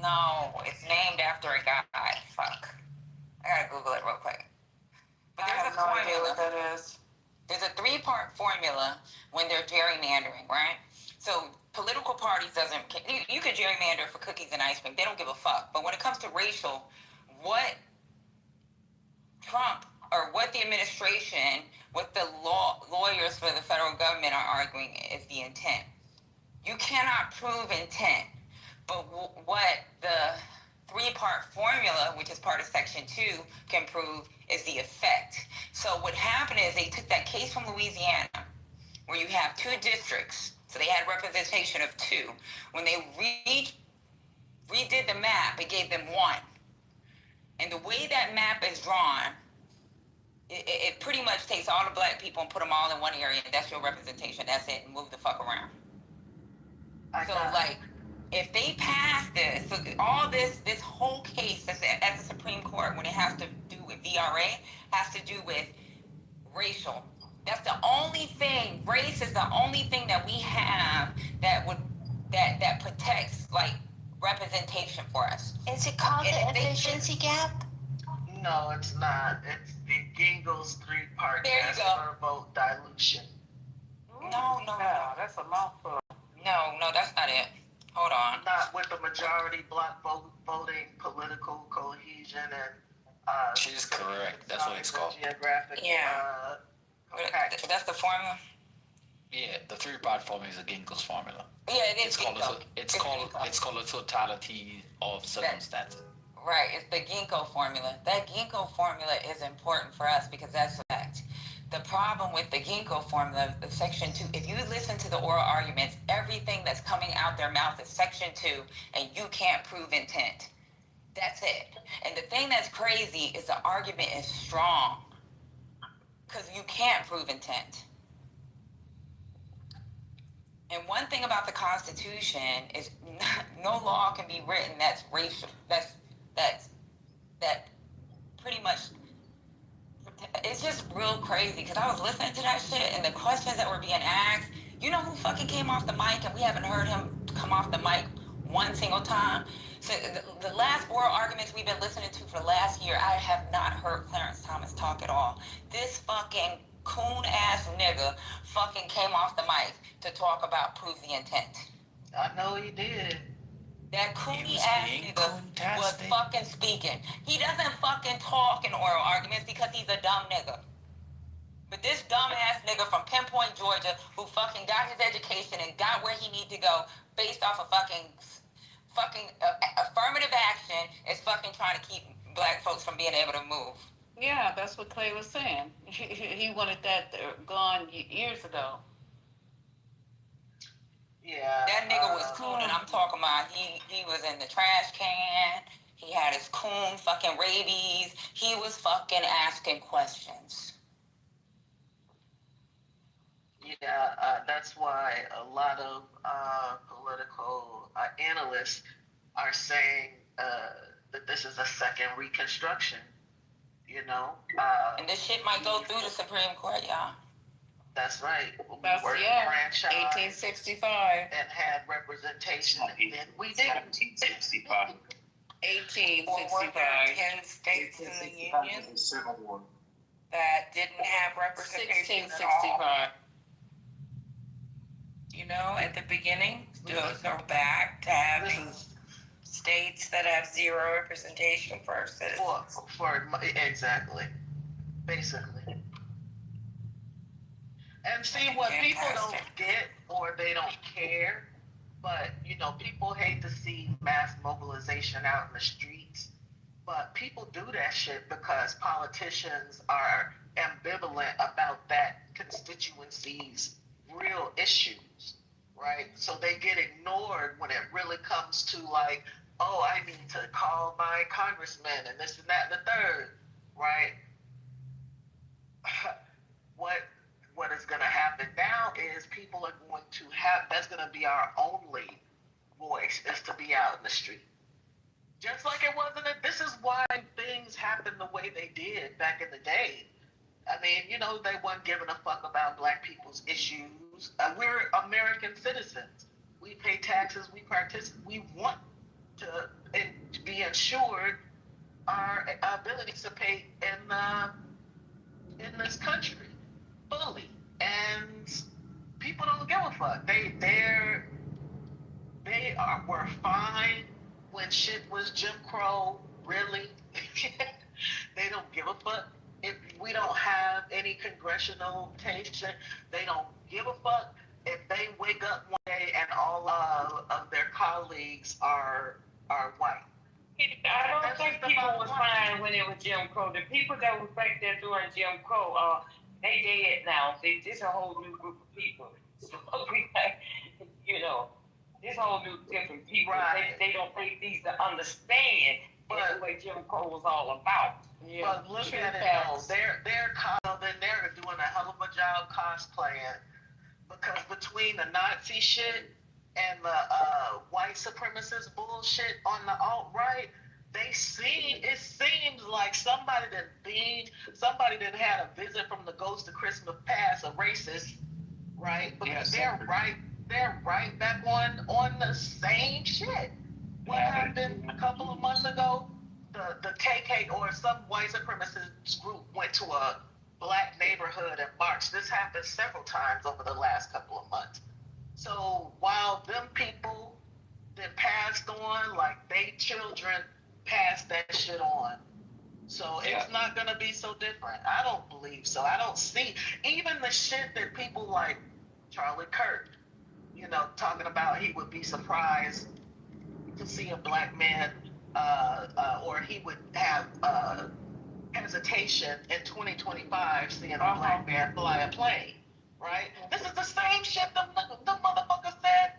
No, it's named after a guy. Fuck. I gotta Google it real quick. But there's a formula. That is. There's a 3-part formula when they're gerrymandering, right? So political parties doesn't. You could gerrymander for cookies and ice cream. They don't give a fuck. But when it comes to racial, what Trump or what the administration, what the lawyers for the federal government are arguing is the intent. You cannot prove intent, but what the 3-part formula, which is part of Section 2, can prove is the effect. So what happened is they took that case from Louisiana, where you have 2 districts, so they had representation of 2. When they redid the map, it gave them 1. And the way that map is drawn, it pretty much takes all the black people and put them all in one area, and that's your representation. That's it, and move the fuck around. So, like, if they pass this, so all this whole case at the Supreme Court, when it has to do with VRA, has to do with racial. That's the only thing. Race is the only thing that we have that protects, like, representation for us. Is it called the efficiency gap? No, it's not. It's the Gingell's 3-part test for vote dilution. No, that's a mouthful. No, that's not it. Hold on. Not with the majority block voting, political cohesion, and she's correct. That's what it's called. Geographic. That's the formula. Yeah, the 3-part formula is a Gingell's formula. Yeah, it is. It's called a totality of circumstances. Right, it's the Ginkgo formula. That Ginkgo formula is important for us because that's a fact. The problem with the Ginkgo formula, the Section 2, if you listen to the oral arguments, everything that's coming out their mouth is Section 2, and you can't prove intent. That's it. And the thing that's crazy is the argument is strong because you can't prove intent. And one thing about the Constitution is no law can be written that's racial, that pretty much, it's just real crazy because I was listening to that shit and the questions that were being asked. You know who fucking came off the mic and we haven't heard him come off the mic one single time? So the last oral arguments we've been listening to for the last year, I have not heard Clarence Thomas talk at all. This fucking coon-ass nigga fucking came off the mic to talk about prove the intent. I know he did. That coon-ass nigga was fucking speaking. He doesn't fucking talk in oral arguments because he's a dumb nigga. But this dumb-ass nigga from Pinpoint, Georgia, who fucking got his education and got where he need to go based off of fucking affirmative action is fucking trying to keep black folks from being able to move. Yeah, that's what Clay was saying. He wanted that gone years ago. Yeah. That nigga was coon, and I'm talking about he was in the trash can. He had his coon fucking rabies. He was fucking asking questions. Yeah, that's why a lot of political analysts are saying that this is a second Reconstruction. You know, and this shit might go through the Supreme Court, y'all. That's right. That's, we were franchised 1865 and had representation. And we did 1865. 1865. 10 states in the Union that didn't have representation at all. You know, at the beginning, those go back to having states that have zero representation for citizens. Exactly, basically. And see what people don't get or they don't care, but you know, people hate to see mass mobilization out in the streets, but people do that shit because politicians are ambivalent about that constituency's real issues, right? So they get ignored when it really comes to like, oh, I need to call my congressman and this and that and the third, right? What is going to happen now is people are going to have, that's going to be our only voice, is to be out in the street. Just like it wasn't. This is why things happened the way they did back in the day. I mean, you know, they weren't giving a fuck about black people's issues. We're American citizens. We pay taxes. We participate. We want to be insured our ability to pay in this country fully, and people don't give a fuck. Were fine when shit was Jim Crow. Really, they don't give a fuck. If we don't have any congressional attention, they don't give a fuck. If they wake up one day and all of their colleagues are white. I don't think people was fine when it was Jim Crow. The people that was back there during Jim Crow, they dead now. This a whole new group of people. So we like, you know, this whole new different people. Right. They don't think these to understand what Jim Crow was all about. Yeah, but look at it though. They're doing a hell of a job cosplaying, because between the Nazi shit and the white supremacist bullshit on the alt-right, it seems like somebody that had a visit from the ghost of Christmas past, a racist, right? Because they're right back on the same shit. What happened a couple of months ago? The KK or some white supremacist group went to a black neighborhood and marched. This happened several times over the last couple of months. So while them people then passed on, like they children passed that shit on. So it's not gonna be so different. I don't believe so. I don't see even the shit that people like Charlie Kirk, you know, talking about he would be surprised to see a black man, or he would have hesitation in 2025 seeing a black man fly a plane, right? This is the same shit the motherfucker said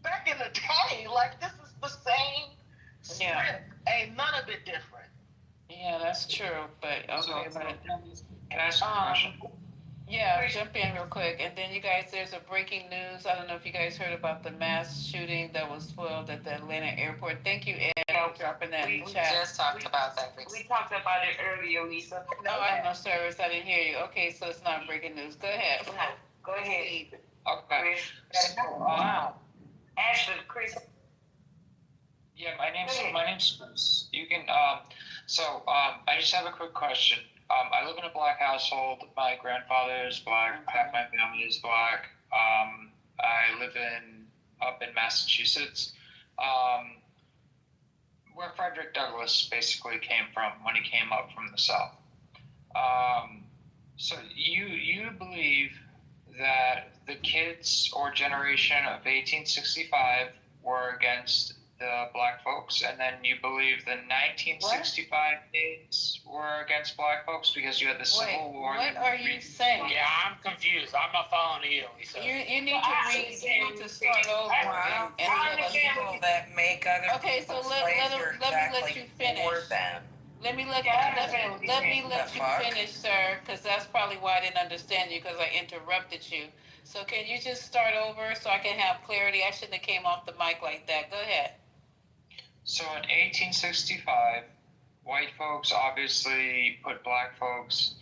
back in the day. Like, this is the same script. Ain't none of it different. Yeah, that's true. But okay, Can I ask a question? Yeah, jump in real quick. And then you guys, there's a breaking news. I don't know if you guys heard about the mass shooting that was foiled at the Atlanta airport. Thank you, Ed, for dropping that in the chat. We just talked about that. We talked about it earlier, Lisa. No, I have no service. I didn't hear you. Okay, so it's not breaking news. Go ahead. Go ahead. Okay. Wow. Ashley, Chris. Yeah, my name's Chris. You can I just have a quick question. I live in a black household. My grandfather is black. Half my family is black. I live up in Massachusetts, where Frederick Douglass basically came from when he came up from the South. So you believe that the kids or generation of 1865 were against the black folks, and then you believe the 1965 kids were against black folks because you had the Civil War. What are you saying? Yeah, I'm confused. I'm not following you, Lisa. You need to read. You need to start over. People that make other okay, so let me let you finish. Let me let you finish, sir, because that's probably why I didn't understand you, because I interrupted you. So can you just start over so I can have clarity? I shouldn't have came off the mic like that. Go ahead. So in 1865, white folks obviously put black folks,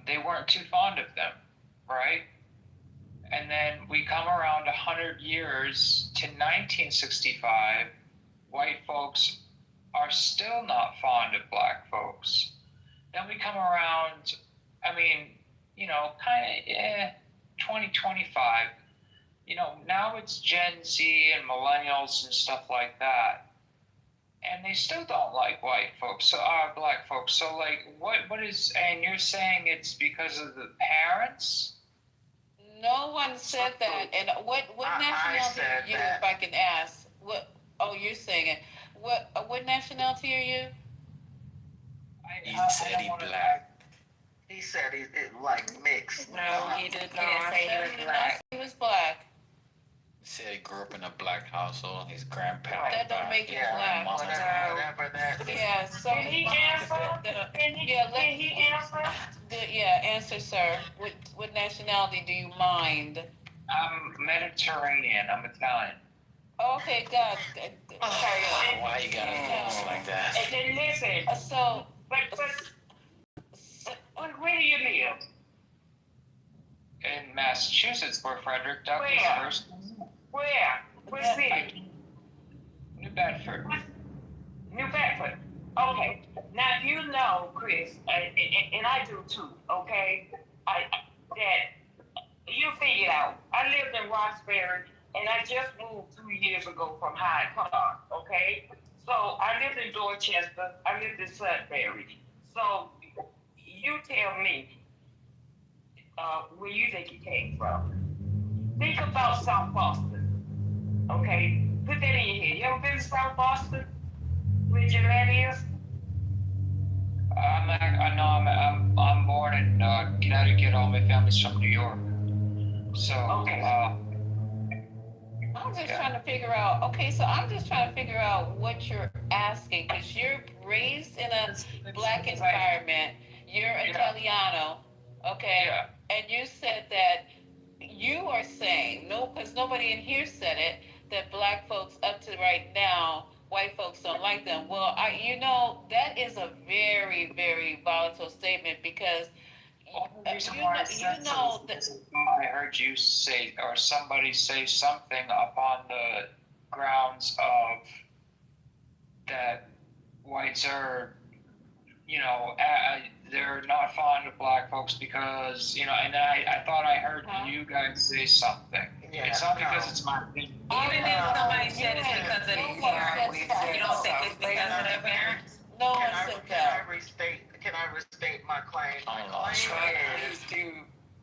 they weren't too fond of them, right? And then we come around 100 years to 1965, white folks are still not fond of black folks. Then we come around, kind of 2025. Now it's Gen Z and millennials and stuff like that. And they still don't like white folks, black folks. So like, what is, and you're saying it's because of the parents? No one said that. And what nationality are you, if I can ask? You're saying it. What nationality are you? He said he black. He said he mixed. No, he did not say he was black. He was black. He said he grew up in a black household. His grandparents. That don't make him black. Whatever that. Yeah. So Can he answer? Can he answer? Yeah, answer, sir. What nationality do you mind? I'm Mediterranean. I'm Italian. Okay, God. Oh, why you gotta do us like that? And then listen. But where do you live? In Massachusetts, where Frederick Douglass Where? first. Where? What city? New Bedford. New Bedford. Okay. Now you know, Chris, and I do too. Okay, that you figure out. I lived in Roxbury, and I just moved 2 years ago from Hyde Park. Okay, so I lived in Dorchester. I lived in Sudbury. So you tell me, where you think you came from? Think about South Boston. Okay, put that in your head. You ever been to South Boston? Where Gillette is? I'm born in Connecticut. All my family's from New York. So, okay. I'm just trying to figure out. Okay, so I'm just trying to figure out what you're asking, because you're raised in a black environment. You're Italiano, okay? Yeah. And you said that you are saying, no, because nobody in here said it, that black folks up to right now, white folks don't like them. Well, that is a very, very volatile statement, because the reason why I said so is I heard you say, or somebody say something upon the grounds of that whites are, they're not fond of black folks because, and I thought I heard you guys say something. Yeah, it's not because it's my opinion. Even if somebody said it's because of their parents, you don't think it's because of their parents? No one said that. Can I restate my claim? My Oh, claim is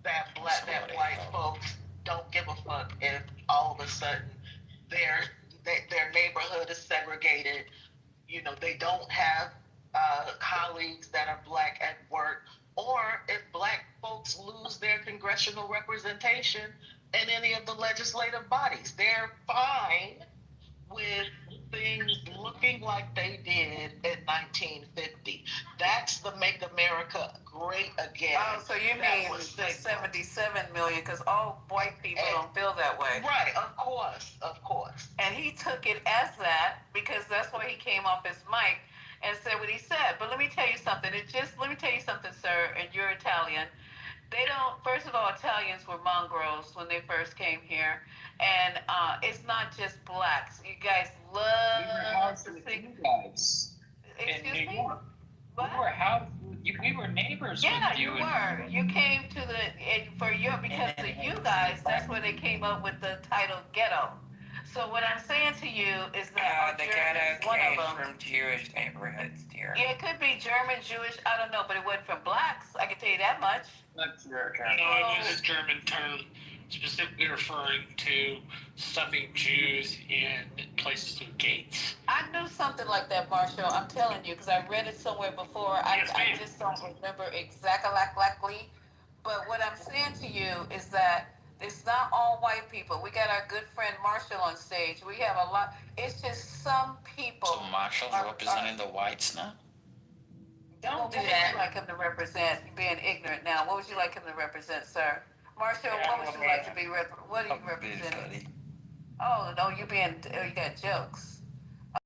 that white folks don't give a fuck if all of a sudden their neighborhood is segregated. They don't have colleagues that are black at work, or if black folks lose their congressional representation in any of the legislative bodies. They're fine with things looking like they did in 1950. That's the Make America Great Again. Oh, so you mean the 77 million, because all white people don't feel that way. Right, of course. And he took it as that, because that's why he came off his mic and said what he said. But let me tell you something. Sir, and you're Italian. They don't, first of all, Italians were mongrels when they first came here. And it's not just blacks. You guys love to sing. You guys Excuse in New me? York. What? We were neighbors Yeah, with you. you were. You came to because of you guys, that's where they came up with the title ghetto. So what I'm saying to you is that The ghetto came from Jewish neighborhoods, dear. Yeah, it could be German, Jewish, I don't know, but it wasn't from blacks. I can tell you that much. That's your No, it was a German term specifically referring to stuffing Jews in places with gates. I knew something like that, Marshall. I'm telling you, because I read it somewhere before. I just don't remember exactly. But what I'm saying to you is that it's not all white people. We got our good friend Marshall on stage. We have a lot. It's just some people. So Marshall's representing the whites now? Don't do that. What would you like him to represent? You're being ignorant now. What would you like him to represent, sir? Marshall, what would you like to be what are you representing? Oh, no, you got jokes.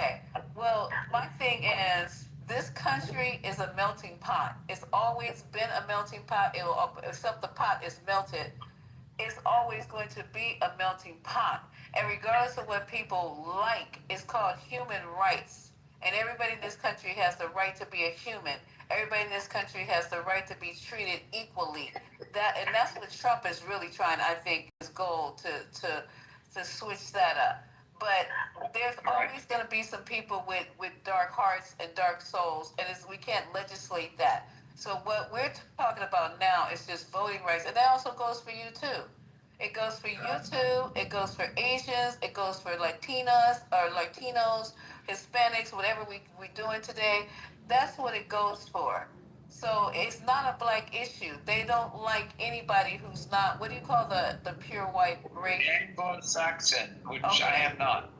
Okay. Well, my thing is, this country is a melting pot. It's always been a melting pot. Except the pot is melted. It's always going to be a melting pot. And regardless of what people like, it's called human rights. And everybody in this country has the right to be a human. Everybody in this country has the right to be treated equally. And that's what Trump is really trying, I think, his goal to switch that up. But there's always going to be some people with dark hearts and dark souls, and we can't legislate that. So what we're talking about now is just voting rights, and that also goes for you too. It goes for you too. It goes for Asians. It goes for Latinas or Latinos, Hispanics, whatever we're doing today. That's what it goes for. So it's not a black issue. They don't like anybody who's not, what do you call the pure white race? Anglo-Saxon, which I am not.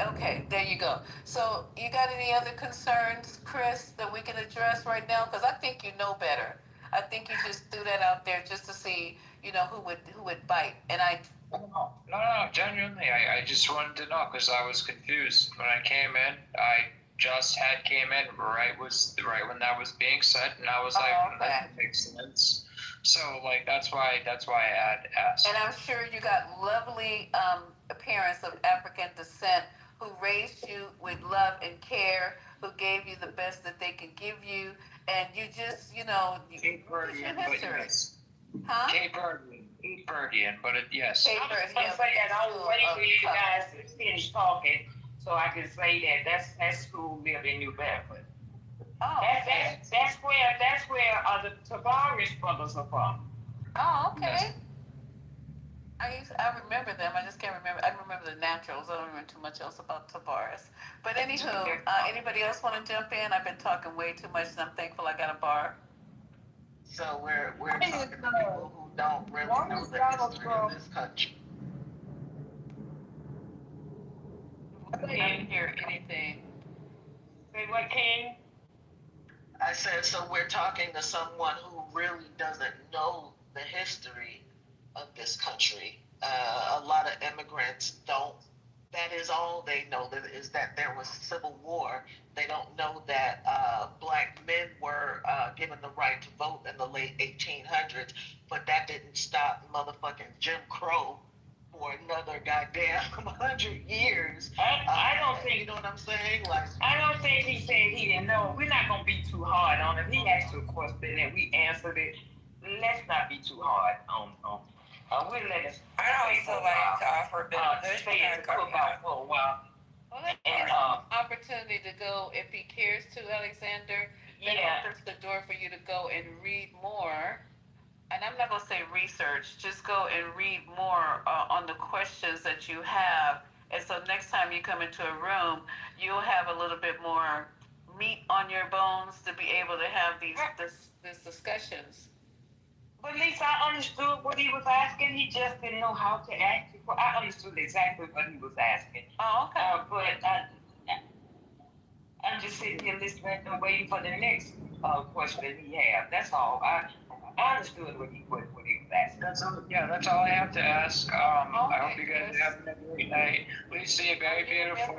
Okay, there you go. So you got any other concerns, Chris, that we can address right now? Because I think you know better. I think you just threw that out there just to see, who would bite. And I No, genuinely, I just wanted to know because I was confused when I came in. I just came in right when that was being said, and I was that makes sense. So like that's why I had asked. And I'm sure you got lovely parents of African descent who raised you with love and care, who gave you the best that they could give you, and you just, Cape Verdean, but yes. Huh? Cape Verdean, but yes. Cape I was Verdean, gonna say that I was waiting for you guys to finish talking so I can say that school lived in New Bedford. Oh, that's where the Tavares brothers are from. Oh, okay. I remember them. I just can't remember. I remember the Naturals. I don't remember too much else about Tavares. But anywho, anybody else want to jump in? I've been talking way too much, and I'm thankful I got a bar. So we're talking to people who don't really know the history of this country. I didn't hear anything. Say what, King? I said, so we're talking to someone who really doesn't know the history of this country. A lot of immigrants don't. That is all they know, is that there was civil war. They don't know that black men were given the right to vote in the late 1800s, but that didn't stop motherfucking Jim Crow for another goddamn 100 years. I don't think, you know what I'm saying? Like, I don't think he said he didn't know. We're not gonna be too hard on him. He asked a question and we answered it. Let's not be too hard on. We'll let us. I'd also like to offer a bit of stay in the cookout for a while. Well, that's an opportunity to go if he cares to, Alexander. That opens the door for you to go and read more. And I'm not going to say research, just go and read more on the questions that you have. And so next time you come into a room, you'll have a little bit more meat on your bones to be able to have these discussions. But at least I understood what he was asking. He just didn't know how to ask it. I understood exactly what he was asking. Oh, okay. But I'm just sitting here listening and waiting for the next question he had. That's all. I understood what he was asking. That's all I have to ask. I hope you guys have a great night. We see you very beautiful.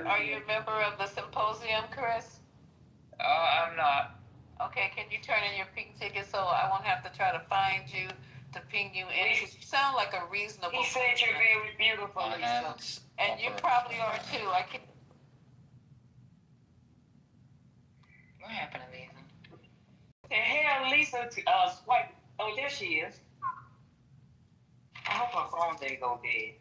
Are you a member of the symposium, Chris? I'm not. Okay, can you turn in your pink ticket so I won't have to try to find you to ping you in? You sound like a reasonable person. He said you're very beautiful, Lisa. And you probably are too. What happened to Lisa? The hell, Lisa swipe. Oh, there she is. I hope her phone didn't go dead.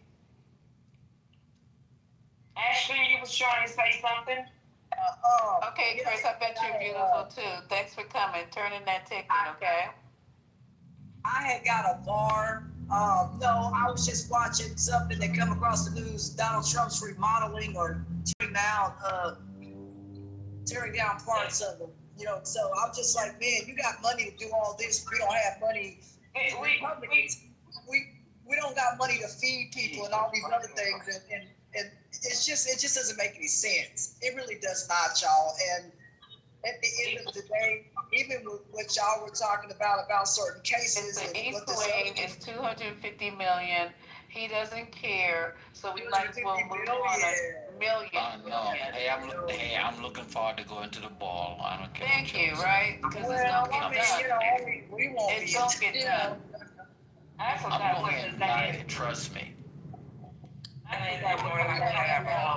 Ashley, you was trying to say something? Okay, Chris, I bet you're beautiful too. Thanks for coming. Turn in that ticket, okay? I had got a bar. No, I was just watching something that come across the news. Donald Trump's remodeling or tearing down parts of them. So I'm just like, man, you got money to do all this. We don't have money. We don't got money to feed people and all these other things, and it just doesn't make any sense. It really does not, y'all. And at the end of the day, even with what y'all were talking about certain cases, the East Wing is $250 million. He doesn't care, so we might as well move on $1 million. No. Hey, I'm looking forward to going to the ball. I don't care. Thank you, right? Because it's gonna get done. We won't it's gonna get done. I'm going tonight, trust me. I think they're more like a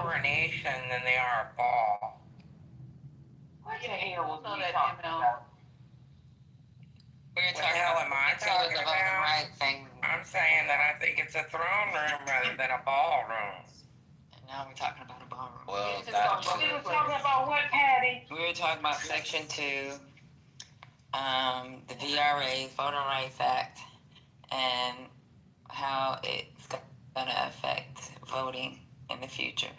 coronation than they are a ball. What the hell was Know he that talking email. about? What the hell am I talking about? Right thing. I'm saying that I think it's a throne room rather than a ballroom. And now we're talking about a ballroom. Well, We were talking about what, Patty? We were talking about Section 2, the VRA, Voter Rights Act, and how it's going to affect voting in the future.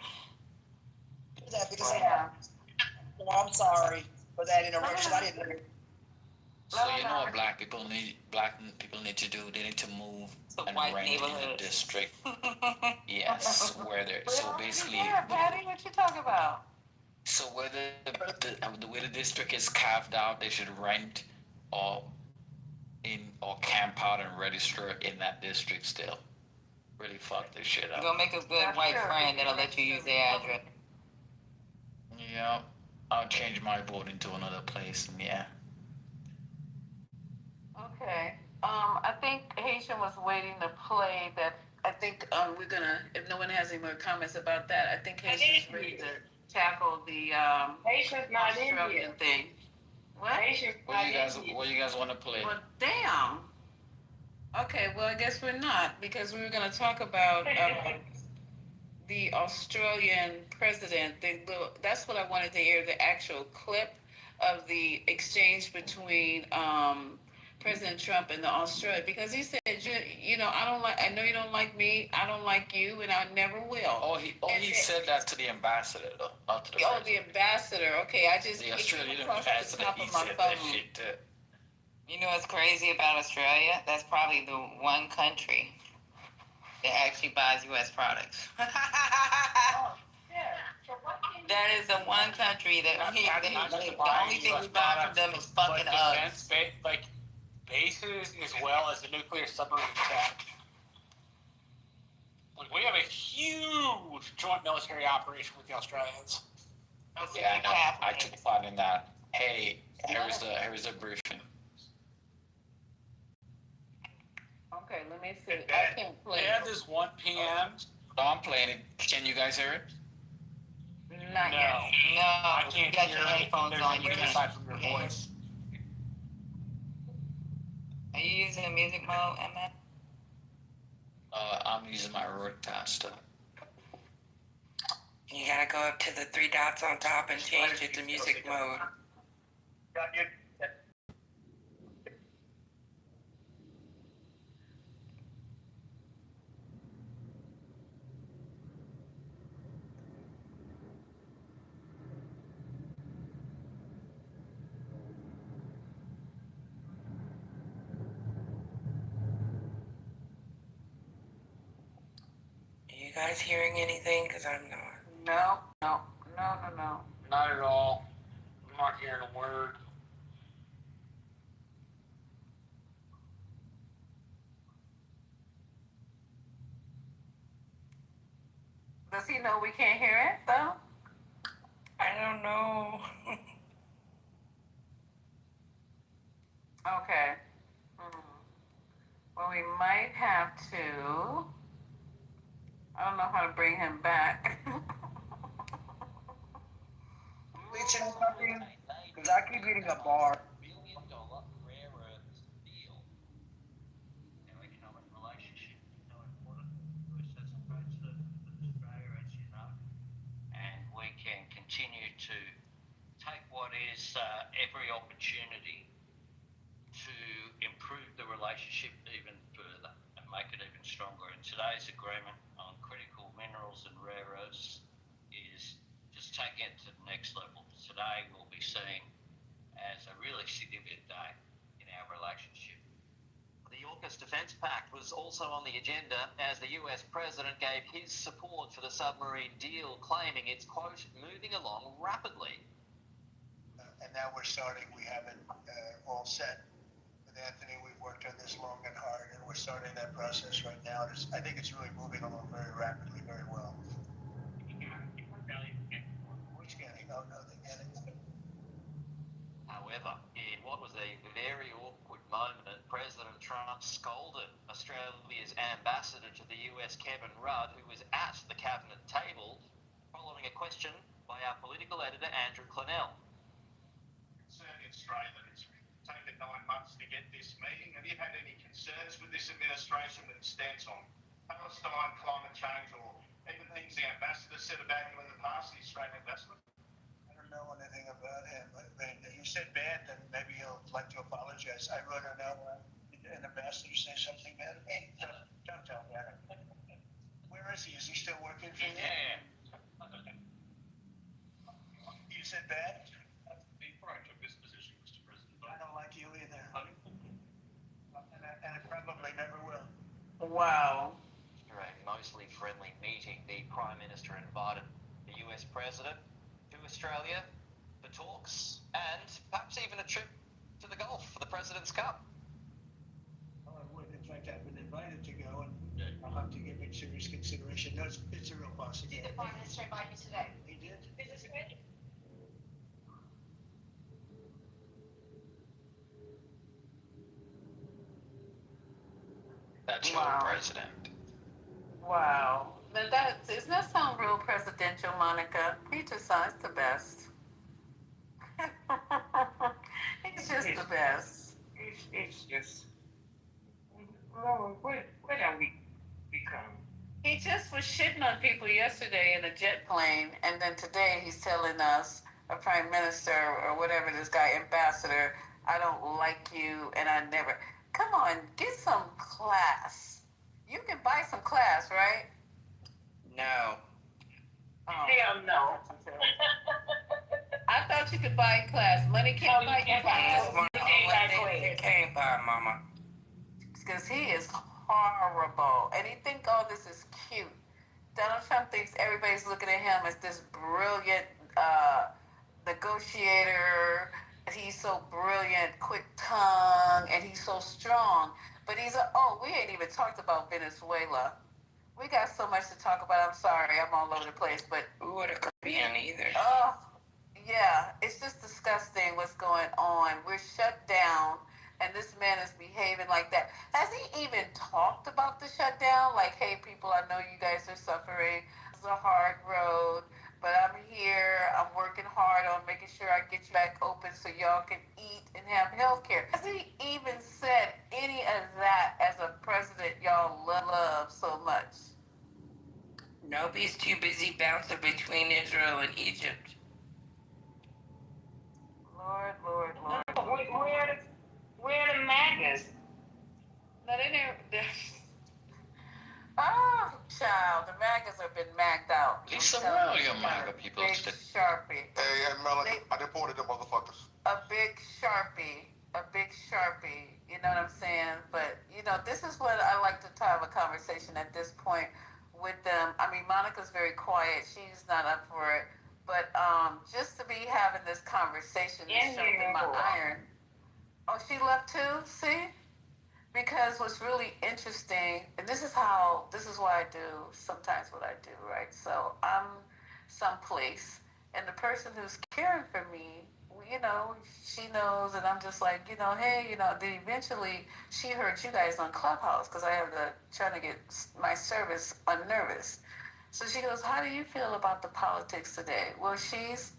I'm sorry for that interruption. I didn't know. So you know what black people need to do? They need to move and rent in a district. Yes, where they're so basically. Patty, what you talking about? So where the way the district is carved out, they should rent or camp out and register in that district still. really fuck this shit You're up. gonna make a good white friend that'll let you use their address. Yeah, I'll change my voting to another place, and yeah. Okay. I think Haitian was waiting to play that. I think we're gonna, if no one has any more comments about that, I think Haitian's ready to tackle the Haitian's not in Australian here. thing. What? Haitian's What not do you guys in here. What do you guys want to play? Well, damn. Okay, well, I guess we're not, because we were gonna talk about the Australian president. That's what I wanted to hear, the actual clip of the exchange between President Trump and the Australian, because he said, you know, I know you don't like me, I don't like you, and I never will. He said that to the ambassador, though, not to the president. The ambassador. Okay, I just The Australian across ambassador, the top he of my said that phone. shit too. You know what's crazy about Australia? That's probably the one country that actually buys U.S. products. That is the one country that the only thing we buy from them is fucking us. Like bases as well as the nuclear submarine tech. Like we have a huge joint military operation with the Australians. Yeah, I know. I took part in that. Hey, here's a briefing. Okay, let me see. I can't play. And is 1 p.m. So I'm playing it. Can you guys hear it? Not yet. No, I can't you got hear your headphones anything on. You aside from your voice. Are you using music mode, Emma? I'm using my Rodecaster. You gotta go up to the three dots on top and change it to music mode. Are you guys hearing anything? Because I'm not. No. Not at all. I'm not hearing a word. Does he know we can't hear it, though? I don't know. Okay. Well, we might have to. I don't know how to bring him back. Bleaching something? Because I keep eating a bar. Continue to take what is every opportunity to improve the relationship even further and make it even stronger. And today's agreement on critical minerals and rare earths is just taking it to the next level. Today will be seen as a really significant day in our relationship. The AUKUS Defence Pact was also on the agenda as the US President gave his support for the submarine deal, claiming it's, quote, moving along rapidly. And now we're starting, we have it all set. With Anthony, we've worked on this long and hard, and we're starting that process right now. I think it's really moving along very rapidly, very well. Which guy? No, they get it. However, in what was a very awkward moment, President Trump scolded Australia's ambassador to the US, Kevin Rudd, who was at the cabinet table, following a question by our political editor, Andrew Clennell. Concerned in Australia that it's taken 9 months to get this meeting. Have you had any concerns with this administration that it stands on Palestine, climate change, or even things the ambassador said about you in the past, the Australian ambassador? I don't know anything about him. I mean, you said bad, then maybe he'll like to apologize. I really don't know. Did an ambassador say something bad? Hey, don't tell me. Where is he? Is he still working for you? Yeah. You said bad? Before I took this position, Mr. President. I don't like you either. And I probably never will. Wow. After a mostly friendly meeting, the Prime Minister invited the US President to Australia for talks and perhaps even a trip to the Gulf for the President's Cup. Oh, I would. In fact, I've been invited to go, and I'll have to give me administration. No, it's a real possibility. Did the Prime Minister invite you today? He did. Is this good? That's your president. Wow. But isn't that sound real presidential, Monica? He just sounds the best. He's just the best. It's just, Lord, what have we become? He just was shitting on people yesterday in a jet plane, and then today he's telling us, a prime minister or whatever this guy, ambassador, I don't like you, and I never. Come on, get some class. You can buy some class, right? No. Oh. Hell no. I thought you could buy class. Money can't buy you class. You can't buy, Mama. Because he is horrible. And he think all this is cute. Donald Trump thinks everybody's looking at him as this brilliant negotiator. He's so brilliant, quick tongue, and he's so strong. But we ain't even talked about Venezuela. We got so much to talk about. I'm sorry, I'm all over the place. But Ooh, the Caribbean either. Oh, yeah, it's just disgusting what's going on. We're shut down, and this man is behaving like that. Has he even talked about the shutdown? Like, hey, people, I know you guys are suffering. It's a hard road, but I'm here. I'm working hard on making sure I get you back open so y'all can eat and have health care. Has he even said any of that as a president y'all love so much? Nobody's too busy bouncing between Israel and Egypt. Lord. Where the MAGAs? No, they're oh, child, the MAGAs have been magged out. Lisa, where are your MAGA people? Big Sharpie. Hey, Melanie, I deported them motherfuckers. A big Sharpie. You know what I'm saying? But, this is what I like to have a conversation at this point with them. I mean, Monica's very quiet. She's not up for it. But just to be having this conversation is sharpening my iron. Oh, she left too? See? Because what's really interesting, and this is why I do sometimes what I do, right? So I'm someplace, and the person who's caring for me, she knows, and I'm just like, hey, then eventually she heard you guys on Clubhouse, because I have trying to get my service unnervous. So she goes, how do you feel about the politics today? Well, she's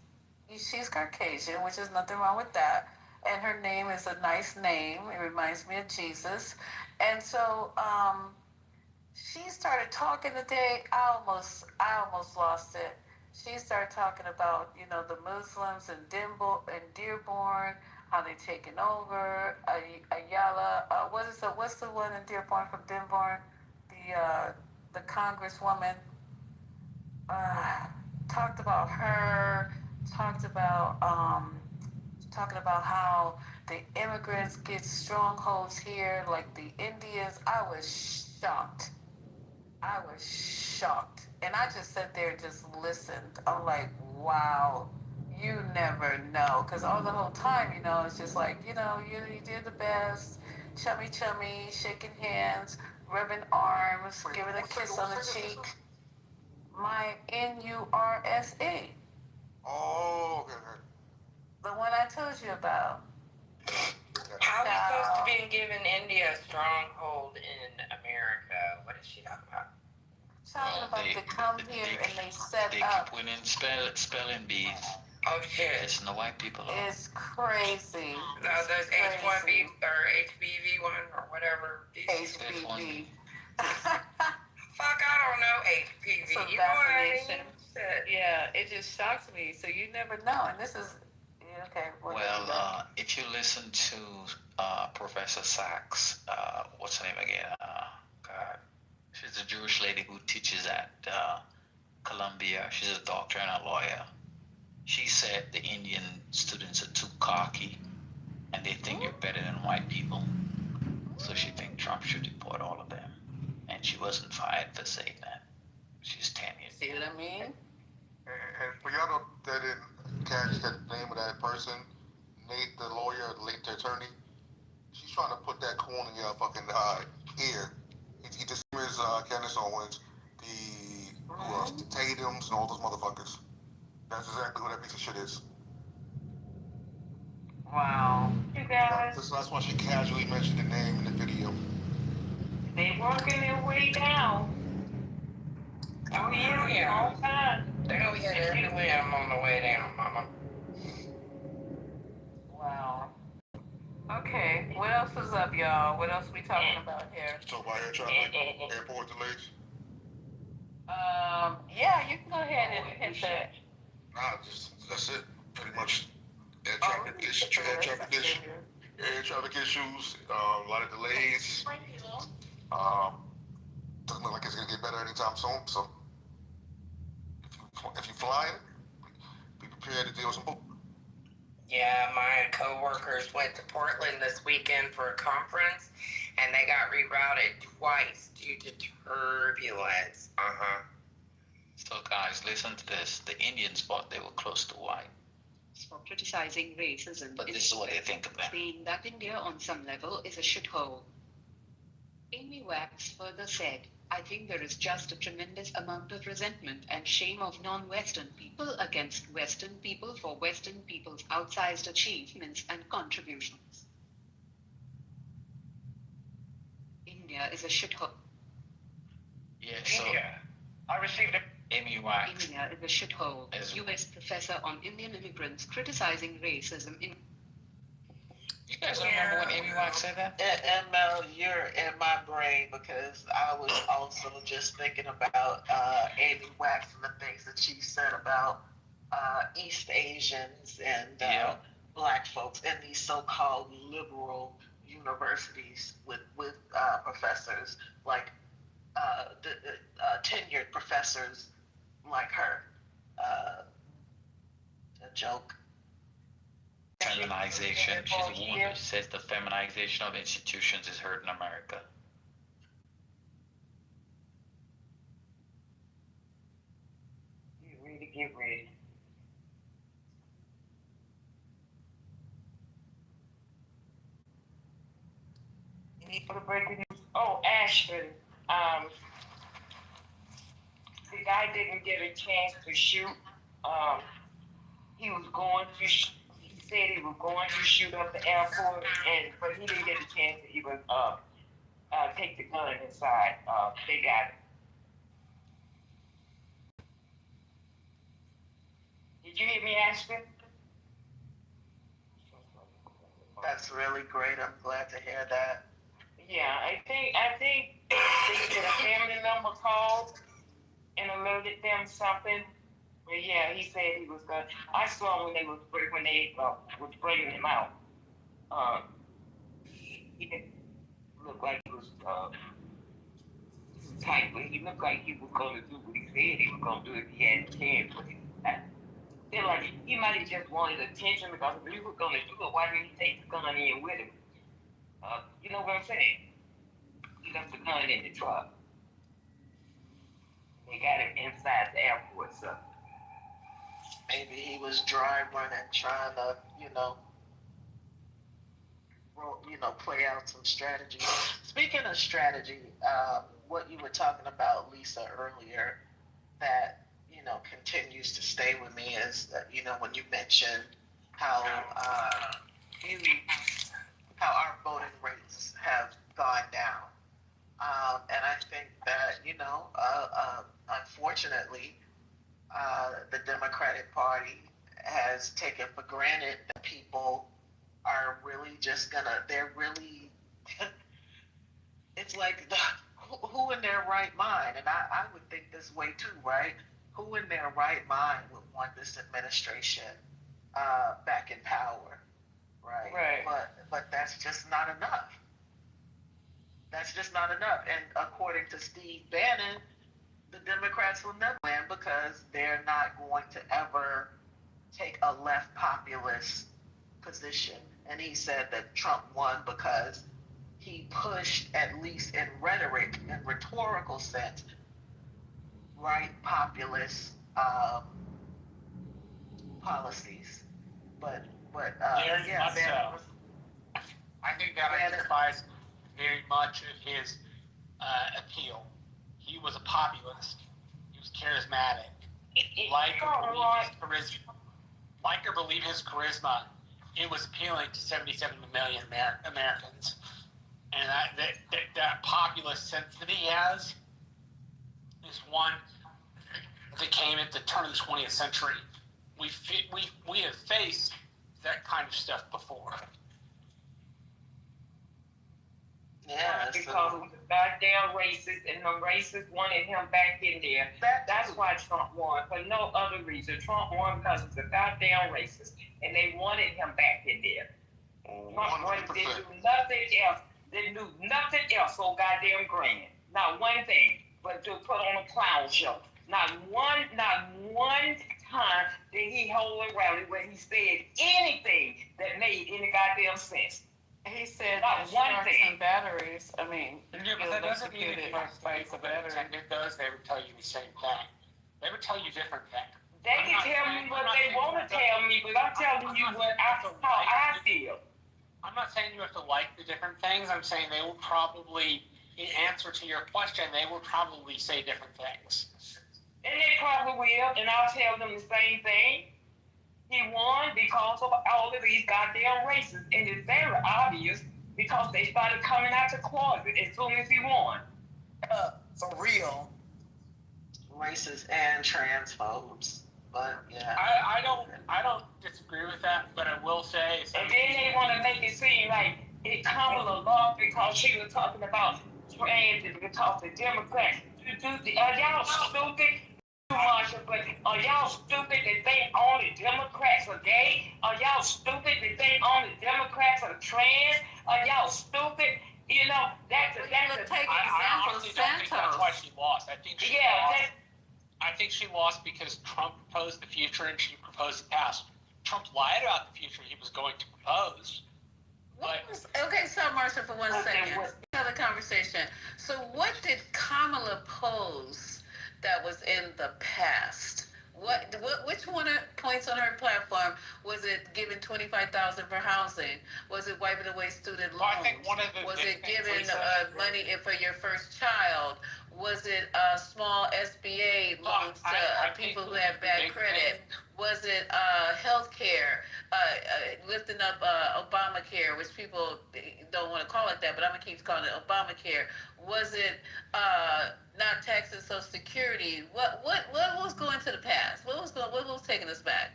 Caucasian, which is nothing wrong with that. And her name is a nice name. It reminds me of Jesus. And so she started talking today. I almost lost it. She started talking about, the Muslims in Dearborn, how they taken over. Ayala, what's the one in Dearborn from Dearborn? The Congresswoman. Talked about her. Talking about how the immigrants get strongholds here, like the Indians. I was shocked. And I just sat there and just listened. I'm like, wow, you never know. Because all the whole time, it's just like, you did the best. Chummy, shaking hands, rubbing arms, giving a kiss on the cheek. My NURSE. Oh, okay. The one I told you about. How are we supposed to be giving India a stronghold in America? What is she talking about? Talking about they come here and they set they up. They keep winning spelling bees. Oh shit! It's the white people. It's crazy. Those H1B or HBV one or whatever. HBV. Fuck, I don't know HPV. So you know what I mean? vaccination. Yeah, it just shocks me. So you never know, and this is okay. Well, if you listen to Professor Sachs, what's her name again? God, she's a Jewish lady who teaches at Columbia. She's a doctor and a lawyer. She said the Indian students are too cocky, and they think they're better than white people. So she thinks Trump should deport all of them. And she wasn't fired for saying that. She's tenured. See what I mean? And for y'all that didn't catch the name of that person, Nate, the lawyer, the attorney, she's trying to put that corn in your fucking ear. He dismissed Candace Owens, the Who else? The Tatum's and all those motherfuckers. That's exactly what that piece of shit is. Wow. You guys. That's why she casually mentioned the name in the video. They working their way down. Oh yeah. All time. They're gonna be headed everywhere. I'm on the way down, mama. Wow. Okay, what else is up, y'all? What else we talking about here? Talk about air traffic, airport delays. Yeah, you can go ahead and hit that. Nah, that's it. Pretty much air traffic issues. Air traffic issues. A lot of delays. Doesn't look like it's gonna get better anytime soon. So if you flying, be prepared to deal with some. Yeah, my coworkers went to Portland this weekend for a conference, and they got rerouted twice due to turbulence. So guys, listen to this. The Indians thought they were close to white. For criticizing racism, but this is what they think of them. Saying that India on some level is a shithole. Amy Wax further said, I think there is just a tremendous amount of resentment and shame of non-Western people against Western people for Western people's outsized achievements and contributions. India is a shithole. Yeah, so India. I received a Amy Wax. India is a shithole. U.S. professor on Indian immigrants criticizing racism in. You guys remember when Amy Wax said that? And Mel, you're in my brain because I was also just thinking about Amy Wax and the things that she said about East Asians and Black folks in these so-called liberal universities with professors like tenured professors like her. A joke. Feminization. She's a woman who says the feminization of institutions is hurting America. Get ready. You need for the breaking news. Oh, Ashton. The guy didn't get a chance to shoot. He was going to. He said he was going to shoot up the airport, but he didn't get a chance to even take the gun inside. They got it. Did you hear me, Ashton? That's really great. I'm glad to hear that. Yeah, I think they said a family member called and alerted them something. But yeah, he said he was gonna. I saw when they was bringing him out. He didn't look like he was tight, but he looked like he was gonna do what he said he was gonna do if he had a chance. But I feel like he might have just wanted attention because if he was gonna do it, why didn't he take the gun in with him? You know what I'm saying? He left the gun in the truck. They got him inside the airport, so. Maybe he was dry running, trying to, play out some strategy. Speaking of strategy, what you were talking about, Lisa, earlier, that, continues to stay with me is, when you mentioned how our voting rates have gone down. And I think that, unfortunately, the Democratic Party has taken for granted that people are really it's like, who in their right mind, and I would think this way too, right? Who in their right mind would want this administration back in power, right? Right. But that's just not enough. That's just not enough. And according to Steve Bannon, the Democrats will never win because they're not going to ever take a left populist position. And he said that Trump won because he pushed, at least in rhetoric and rhetorical sense, right populist policies. But I think that identifies very much of his appeal. He was a populist. He was was charismatic. Like or believe his charisma, it was appealing to 77 million Americans. And that populist sense that he has is one that came at the turn of the 20th century. We have faced that kind of stuff before. Yeah, because he was goddamn racist, and the racists wanted him back in there. That's why Trump won, for no other reason. Trump won because he's a goddamn racist, and they wanted him back in there. Trump didn't do nothing else. They do nothing else so goddamn grand. Not one thing, but to put on a clown show. Not one time did he hold a rally where he said anything that made any goddamn sense. He said not one sharks thing. and batteries. I mean, Yeah, but that doesn't mean if you fight the battery. If those, they would tell you the same thing. They would tell you different things. They can tell me what they want to tell me, but I'm telling you how I feel. I'm not saying you have to like the different things. I'm saying they will probably, in answer to your question, they will probably say different things. And they probably will, and I'll tell them the same thing. He won because of all of these goddamn racists, and it's very obvious because they started coming out to closet as soon as he won. For real. Racists and transphobes. But yeah. I don't disagree with that, but I will say. And then they want to make it seem like it Kamala lost because she was talking about trans and because the Democrats. Are y'all stupid? Marsha, but are y'all stupid that think only Democrats are gay? Are y'all stupid that think only Democrats are trans? Are y'all stupid? You know, that's take example honestly don't think that's why she lost. I think she lost because Trump proposed the future and she proposed the past. Trump lied about the future he was going to propose. Okay, stop, Marsha, for 1 second. Another conversation. So what did Kamala pose that was in the past? Which one points on her platform? Was it giving $25,000 for housing? Was it wiping away student loans? I think one of the was it giving money for your first child? Was it small SBA loans to people who have bad credit? Was it health care, lifting up Obamacare, which people don't want to call it that, but I'm going to keep calling it Obamacare? Was it not taxing Social Security? What was going to the past? What was taking us back?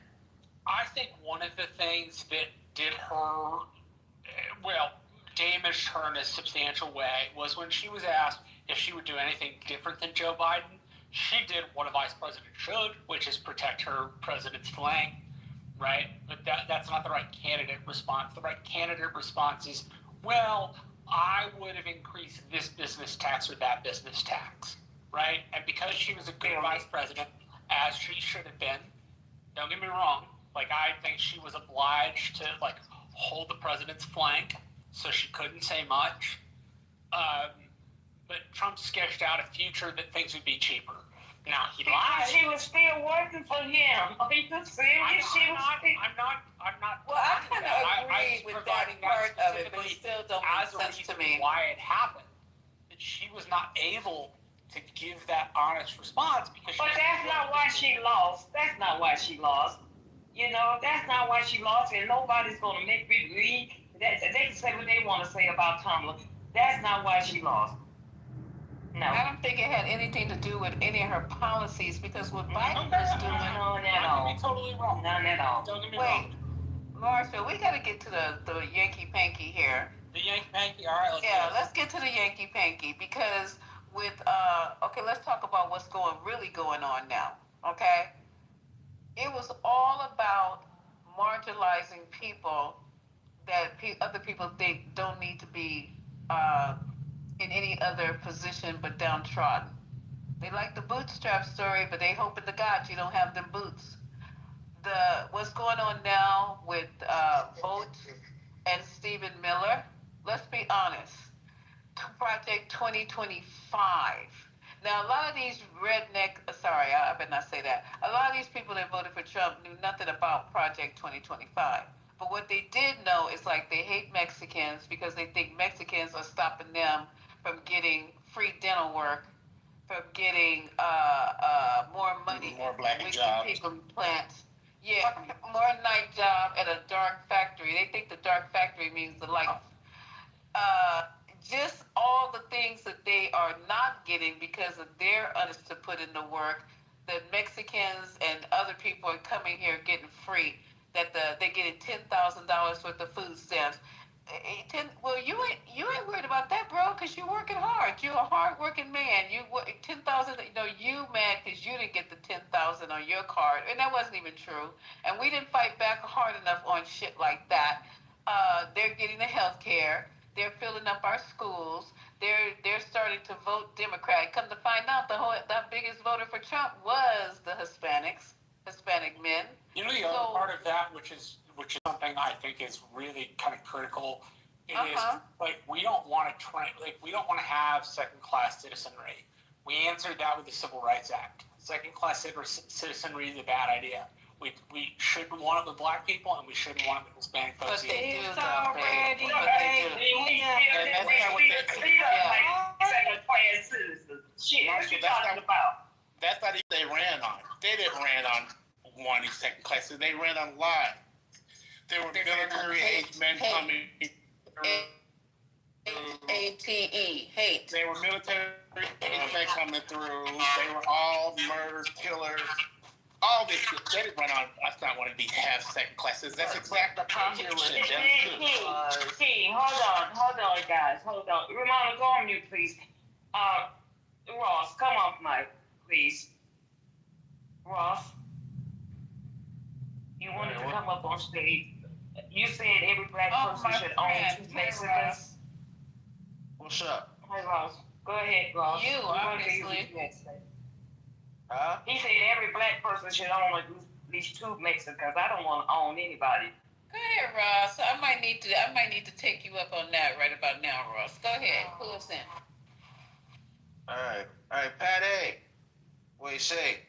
I think one of the things that did her, damaged her in a substantial way was when she was asked if she would do anything different than Joe Biden. She did what a vice president should, which is protect her president's flank, right? But that's not the right candidate response. The right candidate response is, well, I would have increased this business tax or that business tax, right? And because she was a good vice president, as she should have been, don't get me wrong, I think she was obliged to, hold the president's flank, so she couldn't say much. But Trump sketched out a future that things would be cheaper. Now, he lied. She was still working for him. Are you serious? I'm not. Well, I kind of agree with that part of it, but it still don't make sense to me. Why it happened. That she was not able to give that honest response because. But that's not why she lost. That's not why she lost. You know, that's not why she lost, and nobody's going to make me believe that. They can say what they want to say about Kamala. That's not why she lost. No. I don't think it had anything to do with any of her policies because what Biden was doing. None at all. You're totally wrong. None at all. Don't get me wrong. Marsha, we got to get to the Yankee Panky here. The Yankee Panky? All right, let's get to the Yankee Panky because with, let's talk about what's really going on now, okay? It was all about marginalizing people that other people think don't need to be in any other position but downtrodden. They like the bootstrap story, but they hoping to God you don't have them boots. What's going on now with Vogt and Stephen Miller, let's be honest, Project 2025. Now, a lot of these I better not say that. A lot of these people that voted for Trump knew nothing about Project 2025. But what they did know is they hate Mexicans because they think Mexicans are stopping them from getting free dental work, from getting more money. More black Wicked jobs. people plants. Yeah, more night job at a dark factory. They think the dark factory means the light. Just all the things that they are not getting because of their unwillingness to put in the work. The Mexicans and other people are coming here getting free. That they're getting $10,000 worth of food stamps. Well, you ain't worried about that, bro, because you're working hard. You're a hard-working man. You 10,000. You mad because you didn't get the 10,000 on your card, and that wasn't even true. And we didn't fight back hard enough on shit like that. They're getting the health care. They're filling up our schools. They're starting to vote Democrat. Come to find out, the biggest voter for Trump was the Hispanic men. You know, the other part of that, which is something I think is really kind of critical. It is like we don't want to have second-class citizenry. We answered that with the Civil Rights Act. Second-class citizenry is a bad idea. We shouldn't want it with black people, and we shouldn't want it with Hispanic folks. But they do, Second-class citizens. Shit, what you talking about? That's not even they ran on. They didn't ran on wanting second class. They ran on lies. There were military-age men coming. ATE, hate. They were military-age men coming through. They were all murderers, killers. All this shit. They didn't run on us not wanting to have second classes. That's exactly the population. Hold on, guys. Hold on. Ramona, go on mute, please. Ross, come off mic, please. Ross, you wanted to come up on stage. You said every black person should own 2 Mexicans. What's up? Hey, Ross. Go ahead, Ross. You, obviously. Huh? He said every black person should own at least 2 Mexicans. I don't want to own anybody. Go ahead, Ross. I might need to take you up on that right about now, Ross. Go ahead. Pull us in. All right, Patty. What do you say?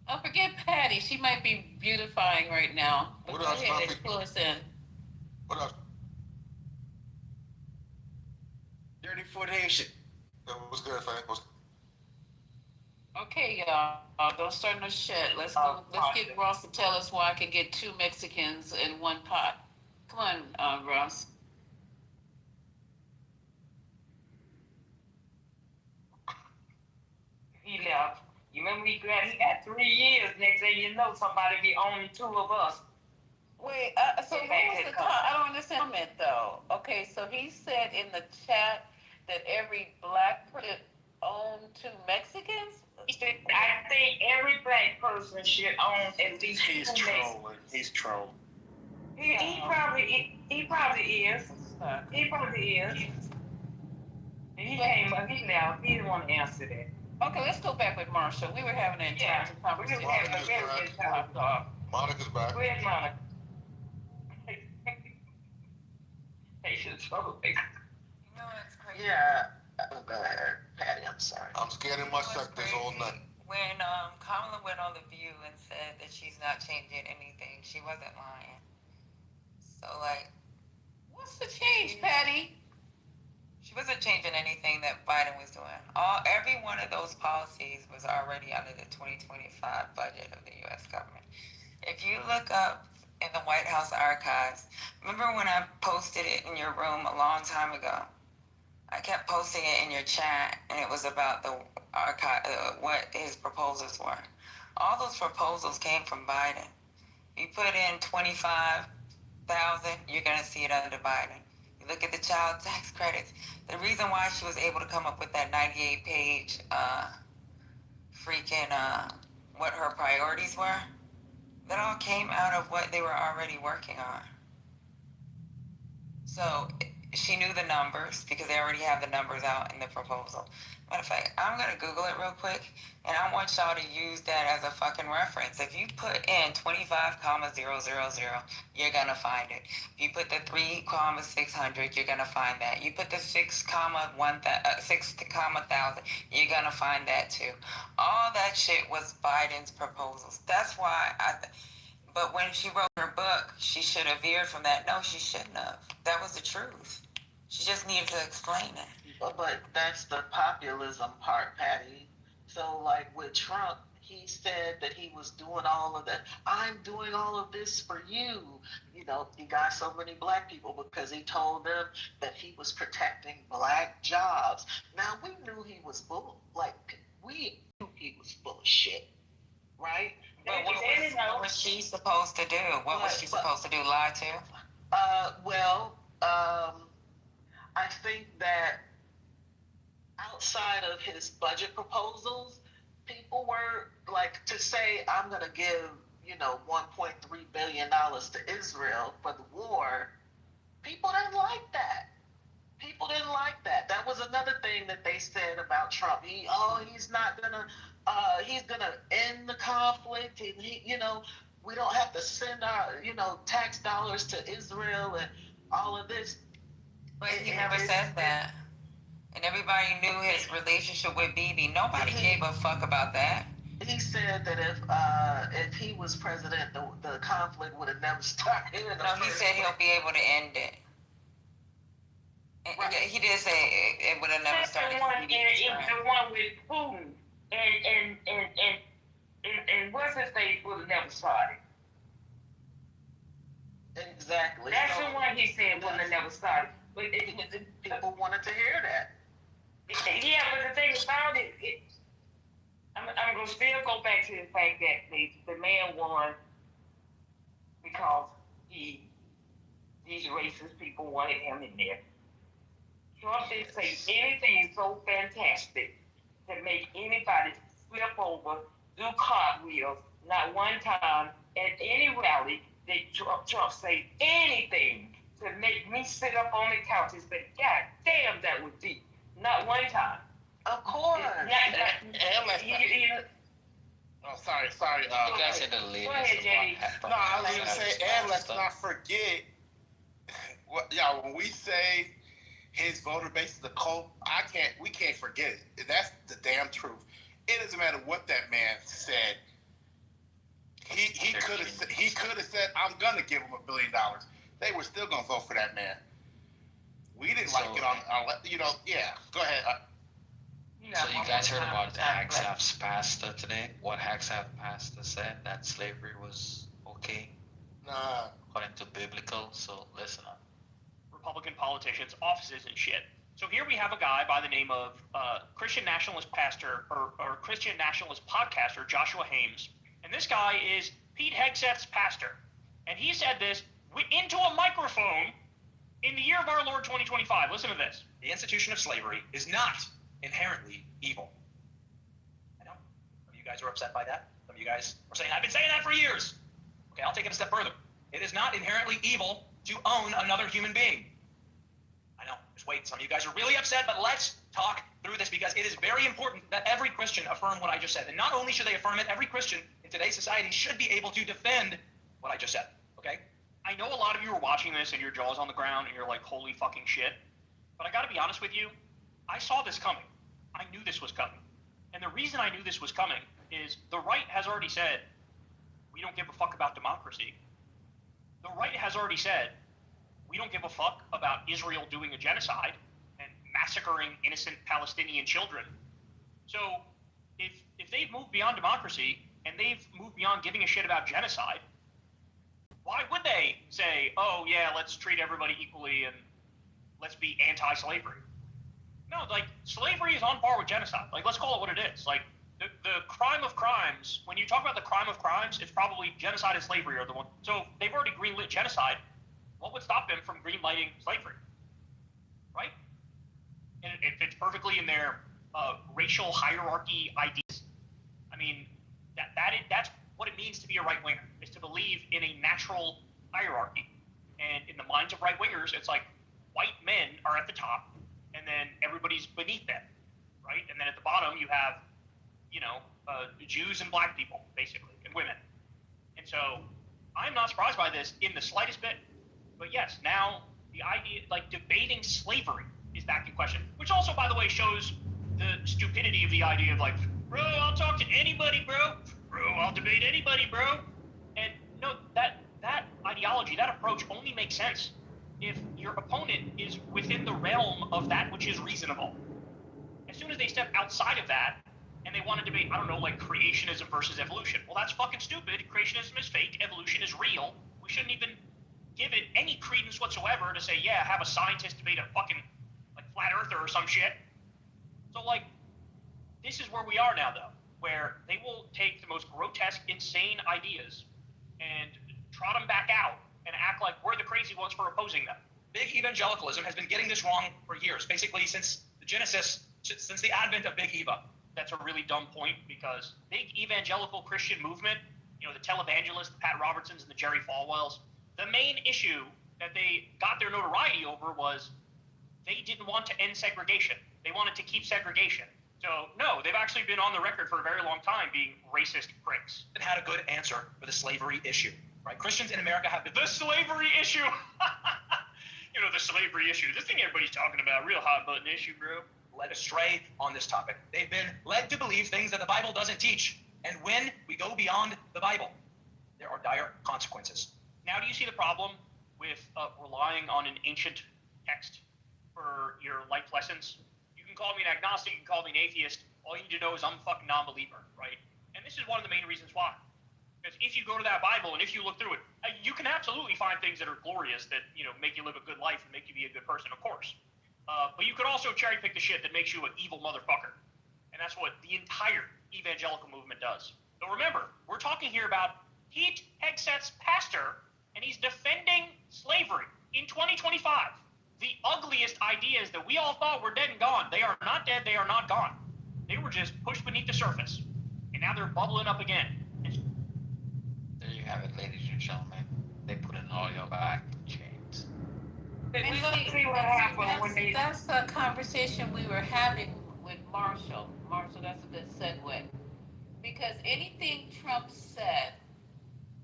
Oh, forget Patty. She might be beautifying right now. But What go else, ahead Puffy? and pull us in. What else? Dirty Foot Haitian. What's good, fam? Okay, y'all. Don't start no shit. Let's get Ross to tell us why I can get 2 Mexicans in one pot. Come on, Ross. He left. You remember he got 3 years. Next thing you know, somebody be owning 2 of us. Wait, so what was the talk? I don't understand it though. Okay, so he said in the chat that every black person own 2 Mexicans? I think every black person should own at least 2 Mexicans. He's trolling. He probably is. He probably is. He came up, he left. He didn't want to answer that. Okay, let's go back with Marshall. We were having an intelligent conversation. We were having a very good time. Monica's back. Go ahead, Monica. Patient troublemaker. You know what's crazy? Yeah. Go ahead, Patty. I'm sorry. I'm scared in my sectors all night. When Kamala went on The View and said that she's not changing anything, she wasn't lying. So, like, what's the change, Patty? She wasn't changing anything that Biden was doing. Every one of those policies was already under the 2025 budget of the U.S. government. If you look up in the White House archives, remember when I posted it in your room a long time ago? I kept posting it in your chat, and it was about the archive, what his proposals were. All those proposals came from Biden. You put in 25,000, you're going to see it under Biden. You look at the child tax credits. The reason why she was able to come up with that 98-page what her priorities were, that all came out of what they were already working on. So she knew the numbers because they already have the numbers out in the proposal. Matter of fact, I'm going to Google it real quick, and I want y'all to use that as a fucking reference. If you put in 25,000, you're going to find it. If you put the 3,600, you're going to find that. You put the 6,000, you're going to find that too. All that shit was Biden's proposals. That's why but when she wrote her book, she should have veered from that. No, she shouldn't have. That was the truth. She just needed to explain it. But that's the populism part, Patty. So, like with Trump, he said that he was doing all of that. I'm doing all of this for you. You know, he got so many black people because he told them that he was protecting black jobs. Now, we knew he was full, we knew he was full of shit, right? But what was she supposed to do? What was she supposed to do? Lie to? I think that outside of his budget proposals, people were like to say, I'm going to give, $1.3 billion to Israel for the war. People didn't like that. People didn't like that. That was another thing that they said about Trump. He's not going to, he's going to end the conflict. And we don't have to send our, tax dollars to Israel and all of this. But he never said that. And everybody knew his relationship with Bibi. Nobody gave a fuck about that. He said that if he was president, the conflict would have never started. No, he said he'll be able to end it. And right. He did say it would have never started. The one with Putin and what's his face would have never started. Exactly. That's the one he said would have never started. But people wanted to hear that. Yeah, but the thing about it, I'm going to still go back to the fact that the man won because these racist people wanted him in there. Trump didn't say anything so fantastic to make anybody flip over, do cartwheels. Not one time at any rally did Trump say anything to make me sit up on the couch and say, God damn, that was deep. Not one time. Of course. Sorry. You guys said the latest. Go ahead, Jenny. No, I was going to say, and let's not forget, when we say his voter base is a cult, we can't forget it. That's the damn truth. It doesn't matter what that man said. He could have said, I'm going to give him $1 billion. They were still going to vote for that man. We didn't like it on yeah. Go ahead. So you guys heard about Hagsaf's pastor today? What Hagsaf's pastor said, that slavery was okay? Nah. According to biblical, so listen up. Republican politicians, offices and shit. So here we have a guy by the name of Christian nationalist pastor or Christian nationalist podcaster Joshua Hames. And this guy is Pete Hegseth's pastor. And he said this into a microphone in the year of our Lord 2025. Listen to this. The institution of slavery is not inherently evil. I know. Some of you guys are upset by that. Some of you guys are saying, I've been saying that for years. Okay, I'll take it a step further. It is not inherently evil to own another human being. I know. Just wait. Some of you guys are really upset, but let's talk through this because it is very important that every Christian affirm what I just said. And not only should they affirm it, every Christian in today's society should be able to defend what I just said. Okay? I know a lot of you are watching this and your jaw's on the ground and you're like, holy fucking shit. But I gotta be honest with you, I saw this coming. I knew this was coming. And the reason I knew this was coming is the right has already said, we don't give a fuck about democracy. The right has already said, we don't give a fuck about Israel doing a genocide and massacring innocent Palestinian children. So if they've moved beyond democracy and they've moved beyond giving a shit about genocide, why would they say, oh yeah, let's treat everybody equally and let's be anti-slavery? No, like, slavery is on par with genocide. Like, let's call it what it is. Like, the crime of crimes, when you talk about the crime of crimes, it's probably genocide and slavery are the one. So they've already greenlit genocide. What would stop them from greenlighting slavery? Right? And it fits perfectly in their racial hierarchy ideas. I mean, that's what it means to be a right-winger, is to believe in a natural hierarchy. And in the minds of right-wingers, it's like white men are at the top, and then everybody's beneath them, right? And then at the bottom, you have, Jews and black people, basically, and women. And so I'm not surprised by this in the slightest bit. But yes, now the idea, like, debating slavery is back in question, which also, by the way, shows the stupidity of the idea of, like, bro, I'll talk to anybody, bro. Bro, I'll debate anybody, bro. And no, that ideology, that approach only makes sense if your opponent is within the realm of that which is reasonable. As soon as they step outside of that, and they want to debate, I don't know, like creationism versus evolution. Well, that's fucking stupid. Creationism is fake. Evolution is real. We shouldn't even give it any credence whatsoever to say, yeah, have a scientist debate a fucking like flat earther or some shit. So like, this is where we are now, though, where they will take the most grotesque, insane ideas and trot them back out and act like we're the crazy ones for opposing them. Big evangelicalism has been getting this wrong for years, basically since the genesis, since the advent of Big Eva. That's a really dumb point, because big evangelical Christian movement, you know, the televangelists, the Pat Robertsons, and the Jerry Falwells, the main issue that they got their notoriety over was they didn't want to end segregation. They wanted to keep segregation. So, no, they've actually been on the record for a very long time being racist pricks. And had a good answer for the slavery issue, right? Christians in America have the slavery issue. You know, the slavery issue. This thing everybody's talking about, real hot button issue, bro. Led astray on this topic. They've been led to believe things that the Bible doesn't teach. And when we go beyond the Bible, there are dire consequences. Now, do you see the problem with relying on an ancient text for your life lessons? You can call me an agnostic, you can call me an atheist. All you need to know is I'm a fucking non-believer, right? And this is one of the main reasons why. Because if you go to that Bible and if you look through it, you can absolutely find things that are glorious that, you know, make you live a good life and make you be a good person, of course. But you could also cherry pick the shit that makes you an evil motherfucker. And that's what the entire evangelical movement does. So remember, we're talking here about Pete Hegseth's pastor, and he's defending slavery in 2025. The ugliest ideas that we all thought were dead and gone. They are not dead, they are not gone. They were just pushed beneath the surface. And now they're bubbling up again. There you have it, ladies and gentlemen. They put in all your back chains. And see what happened when they... That's a conversation we were having with Marshall. Marshall, that's a good segue. Because anything Trump said,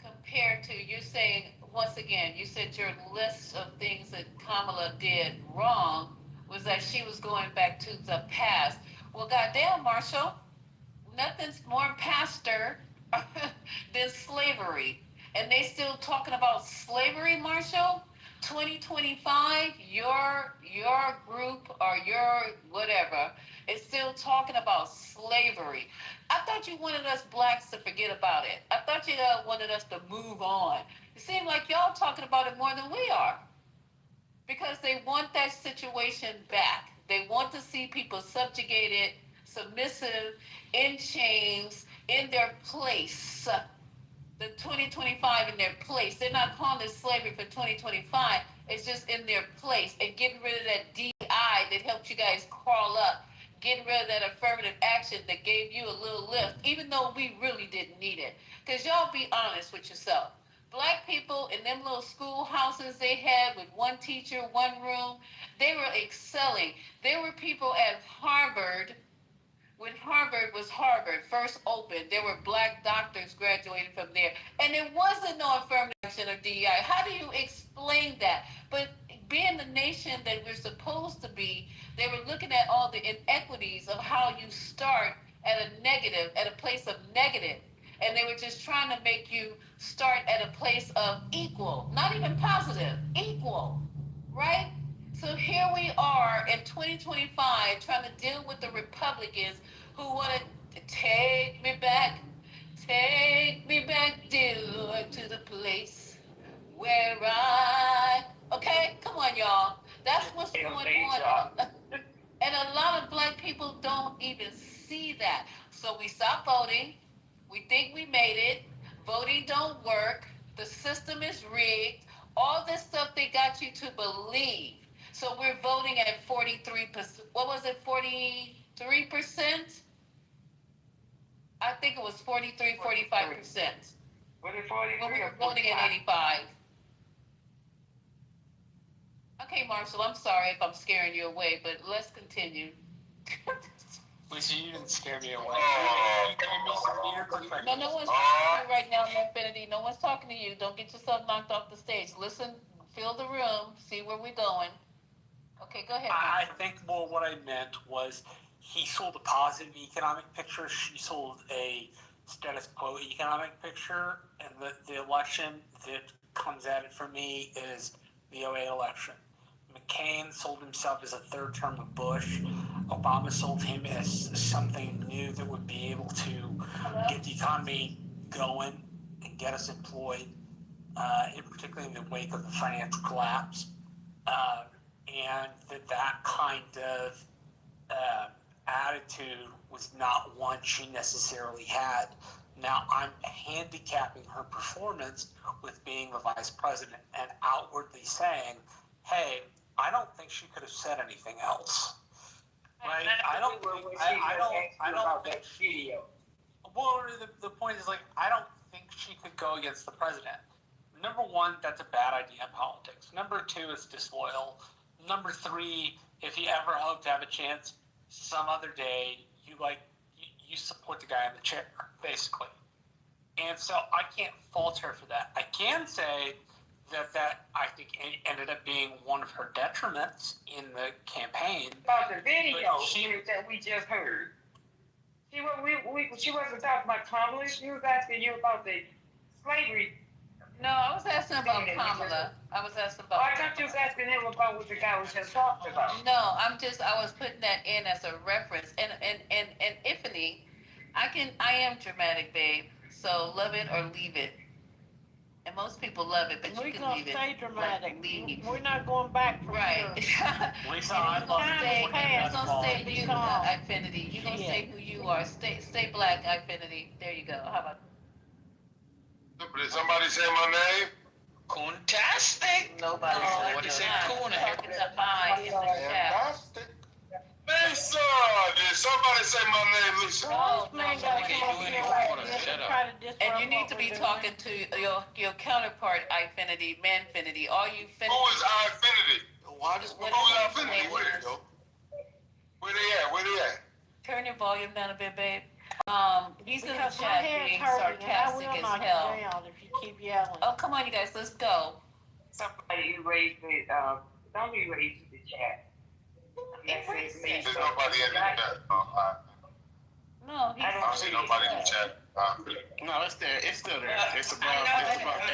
compared to, you're saying, once again, you said your list of things that Kamala did wrong was that she was going back to the past. Well, goddamn, Marshall, nothing's more pastor than slavery. And they still talking about slavery, Marshall? 2025, your group or your whatever is still talking about slavery. I thought you wanted us blacks to forget about it. I thought you wanted us to move on. It seems like y'all talking about it more than we are. Because they want that situation back. They want to see people subjugated, submissive, in chains, in their place. The 2025 in their place. They're not calling it slavery for 2025. It's just in their place. And getting rid of that DI that helped you guys crawl up. Getting rid of that affirmative action that gave you a little lift, even though we really didn't need it. Because y'all be honest with yourself. Black people in them little schoolhouses they had with one teacher, one room, they were excelling. There were people at Harvard. When Harvard was Harvard, first opened, there were black doctors graduating from there. And there wasn't no affirmative action or DEI. How do you explain that? But being the nation that we're supposed to be, they were looking at all the inequities of how you start at a negative, at a place of negative. And they were just trying to make you start at a place of equal, not even positive, equal, right? So here we are in 2025 trying to deal with the Republicans who want to take me back, dear Lord, to the place where okay, come on, y'all. That's what's going on. And a lot of black people don't even see that. So we stop voting. We think we made it. Voting don't work. The system is rigged. All this stuff they got you to believe. So we're voting at 43%. What was it, 43%? I think it was 43, 45%. Was it 43? When we were voting at 85. Okay, Marshall, I'm sorry if I'm scaring you away, but let's continue. Lisa, you didn't scare me away. You gave me some ear perspective. No one's talking to you right now, Infinity. No one's talking to you. Don't get yourself knocked off the stage. Listen, feel the room, see where we're going. Okay, go ahead. I think, well, what I meant was he sold a positive economic picture. She sold a status quo economic picture. And the election that comes at it for me is the 2008 election. McCain sold himself as a third term of Bush. Obama sold him as something new that would be able to get the economy going and get us employed, in particularly in the wake of the financial collapse, and that kind of attitude was not one she necessarily had. Now, I'm handicapping her performance with being the vice president and outwardly saying, hey, I don't think she could have said anything else. Right? I don't think video. Well, the point is, like, I don't think she could go against the president. Number one, that's a bad idea in politics. Number two, it's disloyal. Number three, if you ever hope to have a chance some other day, you support the guy in the chair, basically. And so I can't fault her for that. I can say that I think ended up being one of her detriments in the campaign. About the video that we just heard. She wasn't talking about Kamala. She was asking you about the slavery. No, I was asking about Kamala. I was asking about. Oh, I thought you was asking him about what the guy was just talking about. No, I was putting that in as a reference. And Iffany, I am dramatic, babe. So love it or leave it. And most people love it, but you can leave it. We're gonna stay dramatic. Leave. We're not going back from right. Lisa, I love You're gonna stay you, Infinity. You're gonna say who you are. Stay black, Infinity. There you go. How about? Did somebody say my name? Coontastic. Nobody. What is it? Coon. Talking to I in the chat. Lisa, did somebody say my name, Lisa? No. And you need to be talking to your counterpart, Infinity, Manfinity, all you Finity. Who is Infinity? Who's Infinity? Where they at? Turn your volume down a bit, babe. He's in the chat being sarcastic as hell. If you keep yelling. Oh, come on, you guys, let's go. Somebody erased it. Don't erase the chat. There's nobody in the chat. No, I don't see nobody in the chat. No, it's there. It's still there. It's above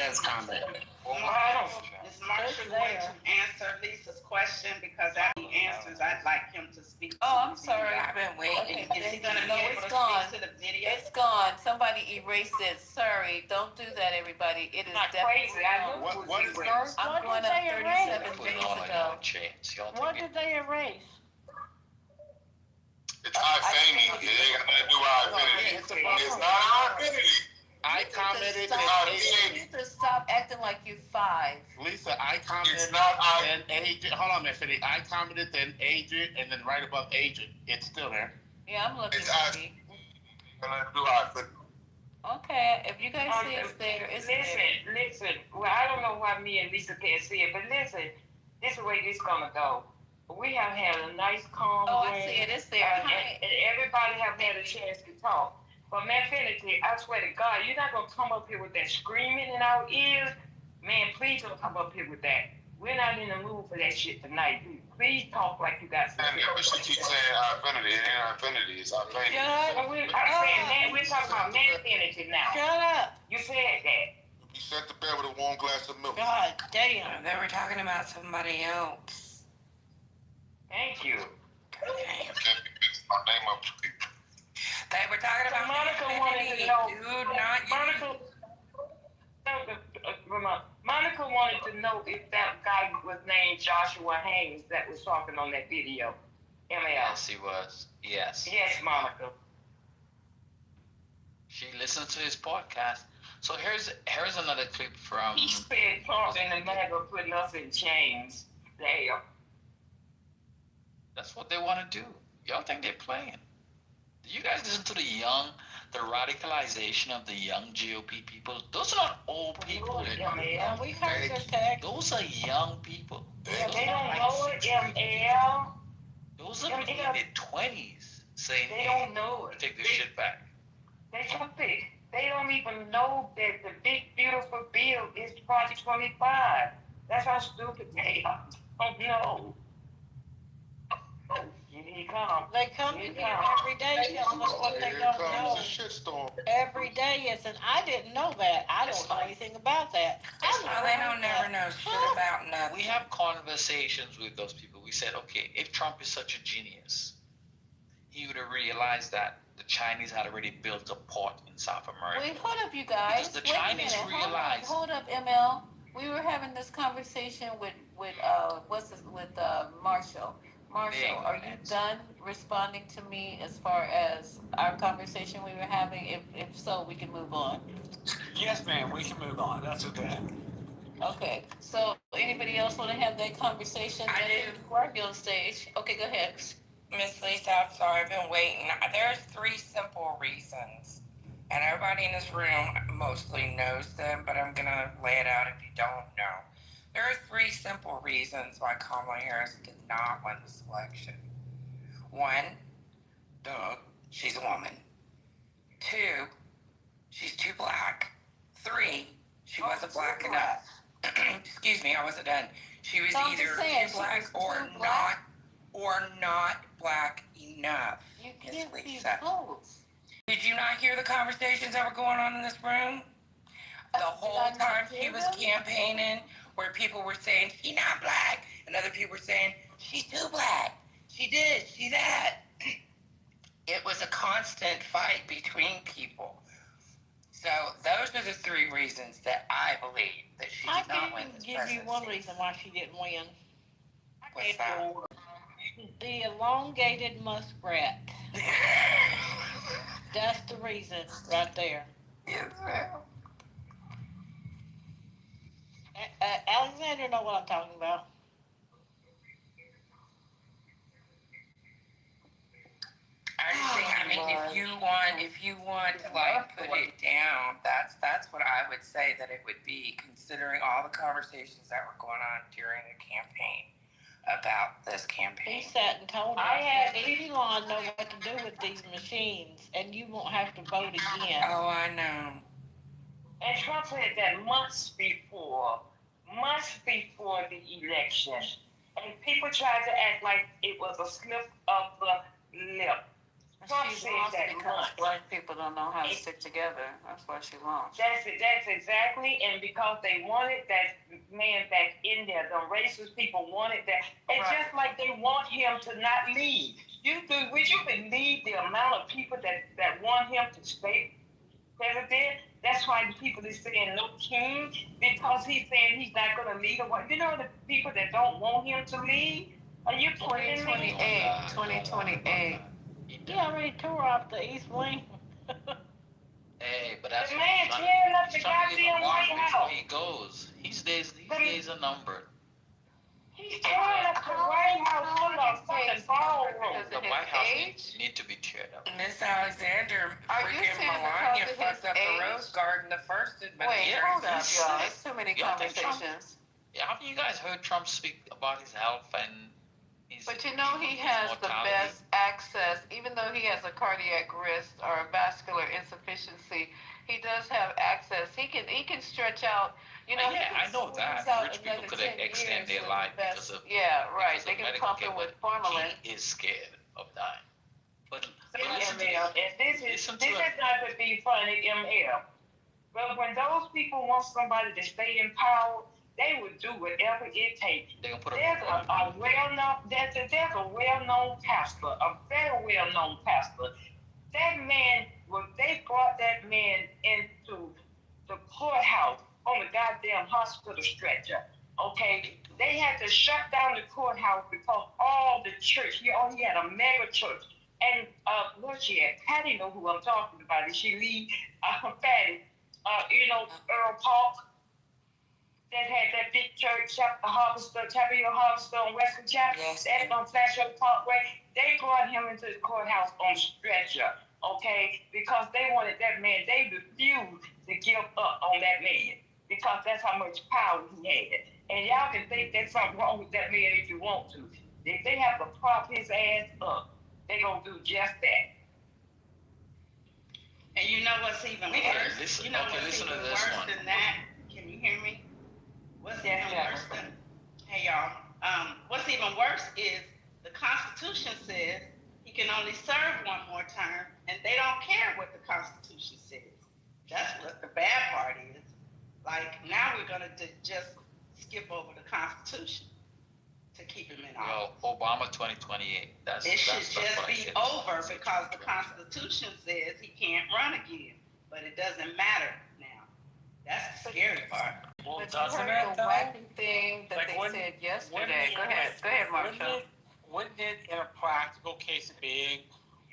Ed's comment. Is Marshall going to answer Lisa's question? Because after he answers, I'd like him to speak. Oh, I'm sorry. I've been waiting. Okay, Is he going to be able to gone. speak to the video? It's gone. Somebody erased it. Sorry. Don't do that, everybody. It is definitely gone. What is yours? I'm going up 37 days ago. What did they erase? It's Infinity. It ain't got nothing to do with Infinity. It's not Infinity. I commented. You need to stop acting like you're 5. Lisa, I commented. It's not an agent. Hold on, Infinity. I commented then agent, and then right above agent, it's still there. Yeah, I'm looking at it. Okay, if you guys see it's there, it's there. Listen. Well, I don't know why me and Lisa can't see it, but listen, this is the way this is gonna go. We have had a nice, calm. I see it. It's there. And everybody have had a chance to talk. But Manfinity, I swear to God, you're not gonna come up here with that screaming in our ears. Man, please don't come up here with that. We're not in the mood for that shit tonight. Please talk like you got something. But she keeps saying Infinity. It ain't Infinity. It's Infinity. Shut up. We're talking about Manfinity now. Shut up. You said that. You set the bed with a warm glass of milk. God damn. They were talking about somebody else. Thank you. Okay. My name up. They were talking about Monica wanted to know. Monica wanted to know if that guy was named Joshua Haynes that was talking on that video. ML. Yes, he was. Yes. Yes, Monica. She listened to his podcast. So here's another clip from. He said Trump and the man are putting us in chains. Damn. That's what they want to do. Y'all think they're playing? Do you guys listen to the radicalization of the young GOP people? Those are not old people. Yeah, we heard your text. Those are young people. They don't know it, ML. Those are people in their 20s saying, they don't know it. Take this shit back. They don't even know that the big, beautiful bill is Project 25. That's how stupid they are. Don't know. They come in here every day telling us what they don't know. Every day is, and I didn't know that. I don't know anything about that. They don't never know shit about nothing. We have conversations with those people. We said, okay, if Trump is such a genius, he would have realized that the Chinese had already built a port in South America. Wait, hold up, you guys. Because the Wait a Chinese minute. realized. Hold up, ML. We were having this conversation with Marshall. Marshall, are you done responding to me as far as our conversation we were having? If so, we can move on. Yes, ma'am, we can move on. That's okay. Okay, so anybody else want to have that conversation? I do. Before I go on stage. Okay, go ahead. Miss Lisa, I'm sorry, I've been waiting. There's 3 simple reasons, and everybody in this room mostly knows them, but I'm gonna lay it out if you don't know. There are 3 simple reasons why Kamala Harris did not win the selection. 1, duh, she's a woman. 2, she's too black. 3, she wasn't black enough. Excuse me, I wasn't done. She was either too black or not black enough. You Miss can't see Lisa. both. Did you not hear the conversations that were going on in this room? The whole time she was campaigning, where people were saying, she's not black, and other people were saying, she's too black. She did, she that. It was a constant fight between people. So those are the 3 reasons that I believe that she did not win this presidency. I can give you one reason why she didn't win. What's that? The elongated muskrat. That's the reason right there. Yes, ma'am. Alexander know what I'm talking about. I mean, if you want to like put it down, that's what I would say that it would be, considering all the conversations that were going on during the campaign about this campaign. He sat and told us that Elon know what to do with these machines, and you won't have to vote again. Oh, I know. And Trump said that months before the election. And people tried to act like it was a slip of the lip. Trump She said lost that because months. black people don't know how to stick together. That's why she lost. That's exactly, and because they wanted that man back in there, the racist people wanted that. And just like they want him to not leave. Would you believe the amount of people that want him to stay president? That's why the people is saying no king, because he's saying he's not going to leave. You know the people that don't want him to leave? Are you kidding me? 2028. He already tore off the East Wing. Hey, but that's the man tearing up the goddamn White House. He goes. His days are numbered. He's tearing up the White House full of fucking ballroom. The White House need to be teared up. Miss Alexander, freaking Melania fucked up the Rose Garden the first administration. Wait, hold up, y'all. It's too many conversations. Haven't you guys heard Trump speak about his health and But you know he has the best access, even though he has a cardiac risk or a vascular insufficiency, he does have access. He can stretch out, you know. Yeah, I know that. Rich people could extend their life because of They can pump it with formalin. He is scared of dying. But ML, and this is not to be funny, ML. But when those people want somebody to stay in power, they would do whatever it takes. There's a well-known pastor, a very well-known pastor. That man, when they brought that man into the courthouse on the goddamn hospital stretcher, okay, they had to shut down the courthouse because all the church, he had a mega church. And where's she at? Patty know who I'm talking about. Is she lead? Patty, Earl Park. That had that big church, Chapel Hill Harvester on Western Chapel, that's on Flagship Parkway. They brought him into the courthouse on stretcher, okay? Because they wanted that man, they refused to give up on that man because that's how much power he had. And y'all can think there's something wrong with that man if you want to. If they have to prop his ass up, they gonna do just that. And you know what's even worse? Listen to this one. Than that? Can you hear me? What's even worse than, hey y'all, what's even worse is the Constitution says he can only serve one more term, and they don't care what the Constitution says. That's what the bad part is. Like, now we're going to just skip over the Constitution. to keep him in Well, office. Obama 2028. It should just be over because the Constitution says he can't run again. But it doesn't matter now. That's the scary part. Well, But doesn't you heard it the though? wacky thing that Like, they wouldn't- said yesterday. wouldn't Go it- ahead, Marshall. Wouldn't it, in a practical case of being,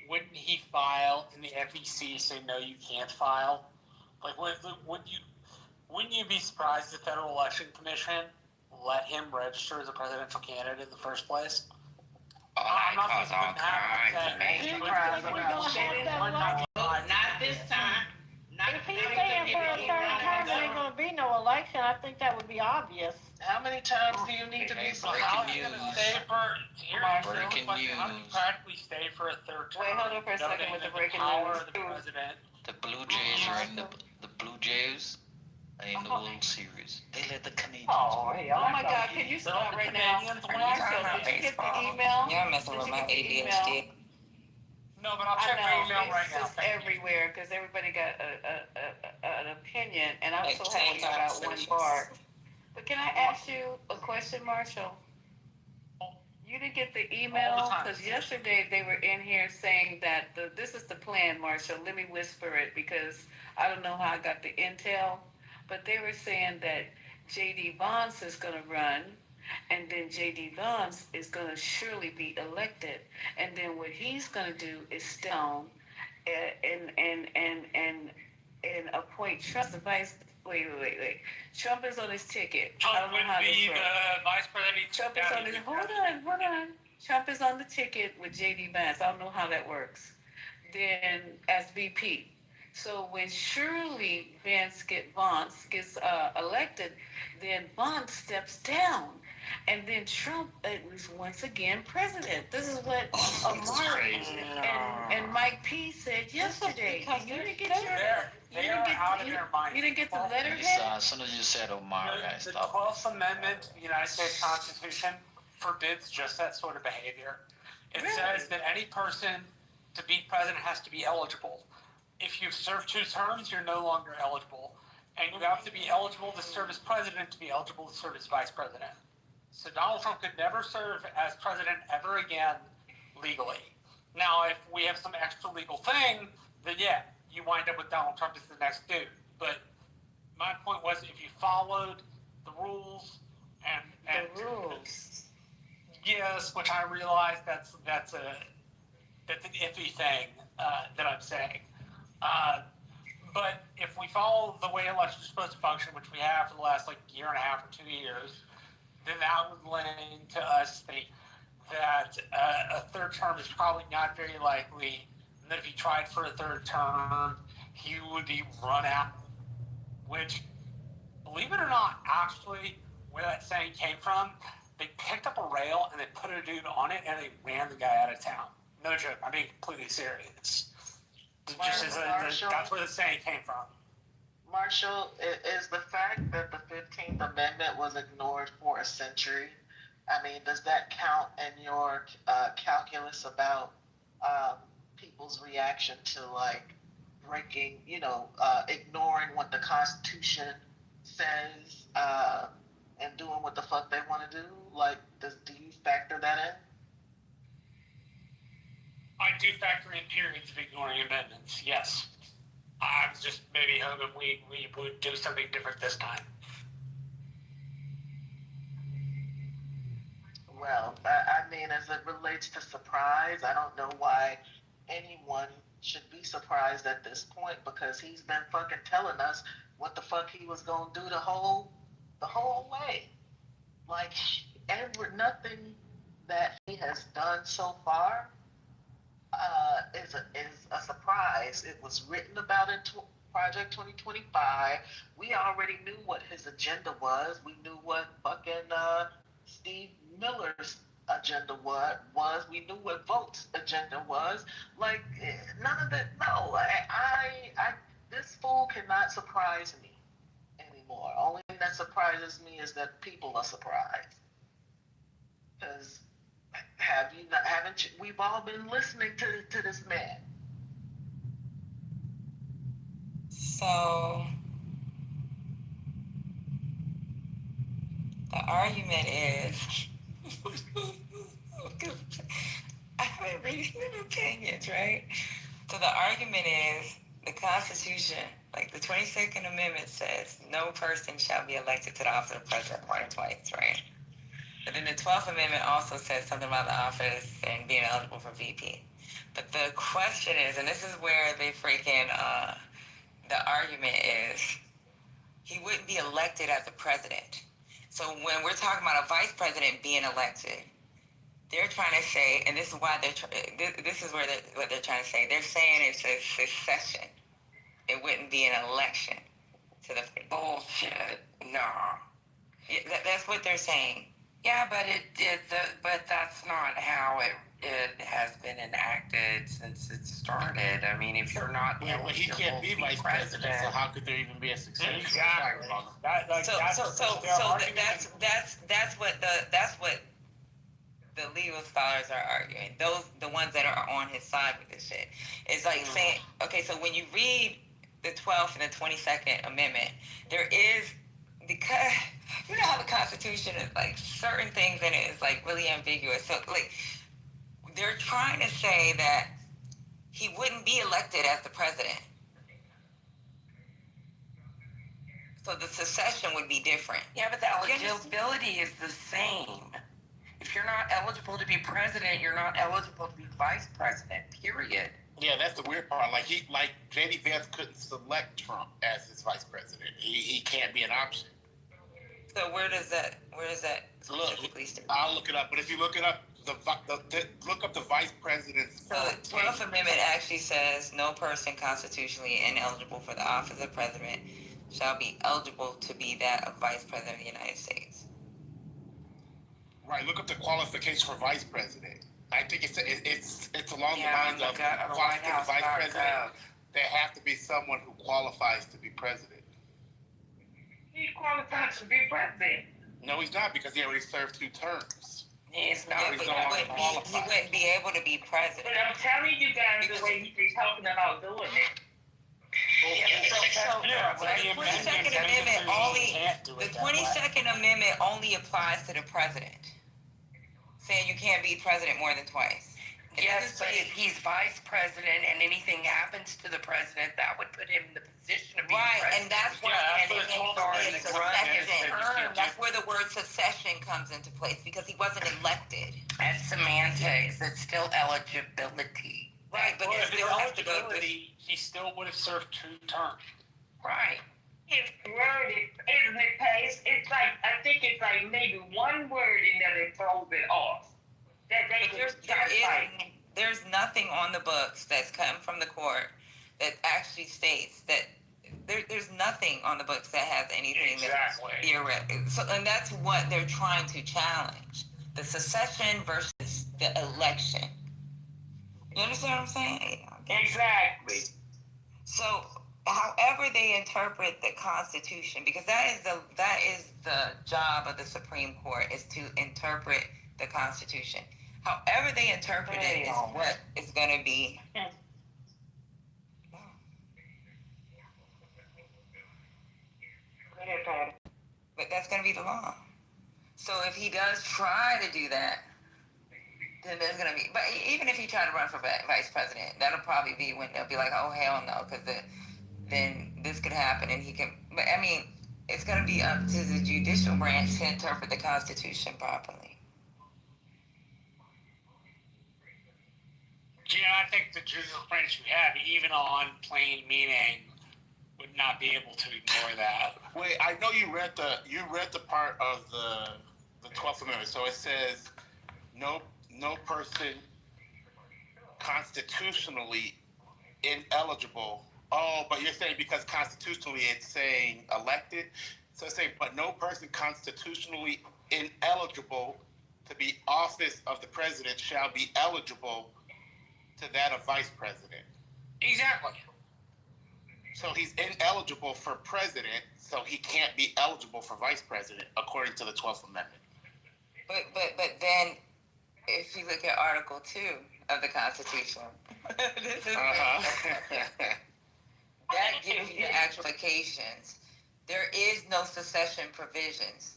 wouldn't he file and the FEC say no, you can't file? Like, wouldn't you be surprised the Federal Election Commission let him register as a presidential candidate in the first place? I'm not saying it wouldn't happen. Not this time. Not If he's staying for a certain term, there ain't gonna be no election. I think that would be obvious. How many times do you need to be So how are you gonna stay for? Breaking How do you news. practically stay for a third term? Wait, hold on for a second with the breaking news. Of the president. The Blue Jays are in the Blue Jays are in the World Series. They let the Canadians. Oh my God! Can you stop right now? Marshall, did you get the email? You're messing Did with you my get the email? ADHD. No, but I'll check my email right now. It's everywhere because everybody got an opinion, and I'm Like so happy 10 about one conversations. bar. But can I ask you a question, Marshall? You didn't get the email All the time. because yesterday they were in here saying that this is the plan, Marshall. Let me whisper it because I don't know how I got the intel, but they were saying that J.D. Vance is going to run, and then J.D. Vance is going to surely be elected, and then what he's going to do is stay on and appoint Trump the vice. Wait. Trump is on his ticket. I don't know how this works. Vice president. Trump is on his. Hold on. Trump is on the ticket with J.D. Vance. I don't know how that works. Then as VP. So when Shirley Vance gets elected, then Vance steps down, and then Trump is once again president. This is what Amar and Mike P said yesterday. You didn't get the letterhead. As soon as you said Omar, guys, The stop. 12th Amendment to the United States Constitution forbids just that sort of behavior. It says that any person to be president has to be eligible. If you've served 2 terms, you're no longer eligible. And you have to be eligible to serve as president to be eligible to serve as vice president. So Donald Trump could never serve as president ever again legally. Now, if we have some extra legal thing, then yeah, you wind up with Donald Trump as the next dude. But my point was, if you followed the rules and The rules. yes, which I realize that's an iffy thing that I'm saying. But if we follow the way elections are supposed to function, which we have for the last year and a half or 2 years, then that would lend to us that a third term is probably not very likely, and that if he tried for a third term, he would be run out. Which, believe it or not, actually, where that saying came from, they picked up a rail and they put a dude on it and they ran the guy out of town. No joke, I'm being completely serious. That's where the saying came from. Marshall, is the fact that the 15th Amendment was ignored for a century, I mean, does that count in your calculus about people's reaction to breaking, ignoring what the Constitution says and doing what the fuck they want to do? Do you factor that in? I do factor in periods of ignoring amendments, yes. I was just maybe hoping we would do something different this time. Well, I mean, as it relates to surprise, I don't know why anyone should be surprised at this point, because he's been fucking telling us what the fuck he was gonna do the whole way. Nothing that he has done so far is a surprise. It was written about in Project 2025. We already knew what his agenda was. We knew what fucking Steve Miller's agenda was. We knew what Vogt's agenda was. None of it. No, this fool cannot surprise me anymore. Only thing that surprises me is that people are surprised. Because haven't you? We've all been listening to this man. So the argument is I've been reading the opinions, right? So the argument is the Constitution, like the 22nd Amendment says, no person shall be elected to the office of president more than twice, right? But then the 12th Amendment also says something about the office and being eligible for VP. But the question is, and this is where they freaking, the argument is, he wouldn't be elected as a president. So when we're talking about a vice president being elected, they're trying to say, and this is why this is where what they're trying to say. They're saying it's a succession. It wouldn't be an election to the bullshit. No. Yeah, that's what they're saying. Yeah, but but that's not how it has been enacted since it started. I mean, if you're not well, he can't be vice president, so how could there even be a succession? Exactly. That's what the legal scholars are arguing. The ones that are on his side with this shit. It's like saying, okay, so when you read the 12th and the 22nd Amendment, there is, because you know how the Constitution is like certain things in it is like really ambiguous. So like they're trying to say that he wouldn't be elected as the president. So the succession would be different. Yeah, but the eligibility is the same. If you're not eligible to be president, you're not eligible to be vice president, period. Yeah, that's the weird part. Like J.D. Vance couldn't select Trump as his vice president. He can't be an option. So where does that look? I'll look it up. But if you look it up, look up the vice president's. So the 12th Amendment actually says no person constitutionally ineligible for the office of president shall be eligible to be that of vice president of the United States. Right. Look up the qualifications for vice president. I think it's along the lines of qualifications for vice president. There have to be someone who qualifies to be president. He qualifies to be president. No, he's not, because he already served 2 terms. He's not. He wouldn't be able to be president. But I'm telling you guys the way he's talking about doing it. The 22nd Amendment only applies to the president, saying you can't be president more than twice. Yes, but if he's vice president and anything happens to the president, that would put him in the position of being president. And that's where that's where the word secession comes into place, because he wasn't elected. That's semantics. It's still eligibility. Right, but if it's eligibility, he still would have served 2 terms. Right. It's worded, isn't it, Pace? It's like, I think it's like maybe one word in there that throws it off. There's nothing on the books that's come from the court that actually states that there's nothing on the books that has anything that's theoretical. So, and that's what they're trying to challenge: the secession versus the election. You understand what I'm saying? Exactly. So, however they interpret the Constitution, because that is the job of the Supreme Court, is to interpret the Constitution. However they interpret it is what is going to be. But that's going to be the law. So if he does try to do that, then there's going to be. But even if he tried to run for vice president, that'll probably be when they'll be like, oh, hell no, because then this could happen and he can. But I mean, it's going to be up to the judicial branch to interpret the Constitution properly. I think the judicial branch we have, even on plain meaning, would not be able to ignore that. Wait, I know you read the part of the 12th Amendment. So it says no person constitutionally ineligible. Oh, but you're saying because constitutionally it's saying elected. So it's saying, but no person constitutionally ineligible to be office of the president shall be eligible to that of vice president. Exactly. So he's ineligible for president, so he can't be eligible for vice president, according to the 12th Amendment. But then, if you look at Article 2 of the Constitution, that gives you the applications. There is no secession provisions.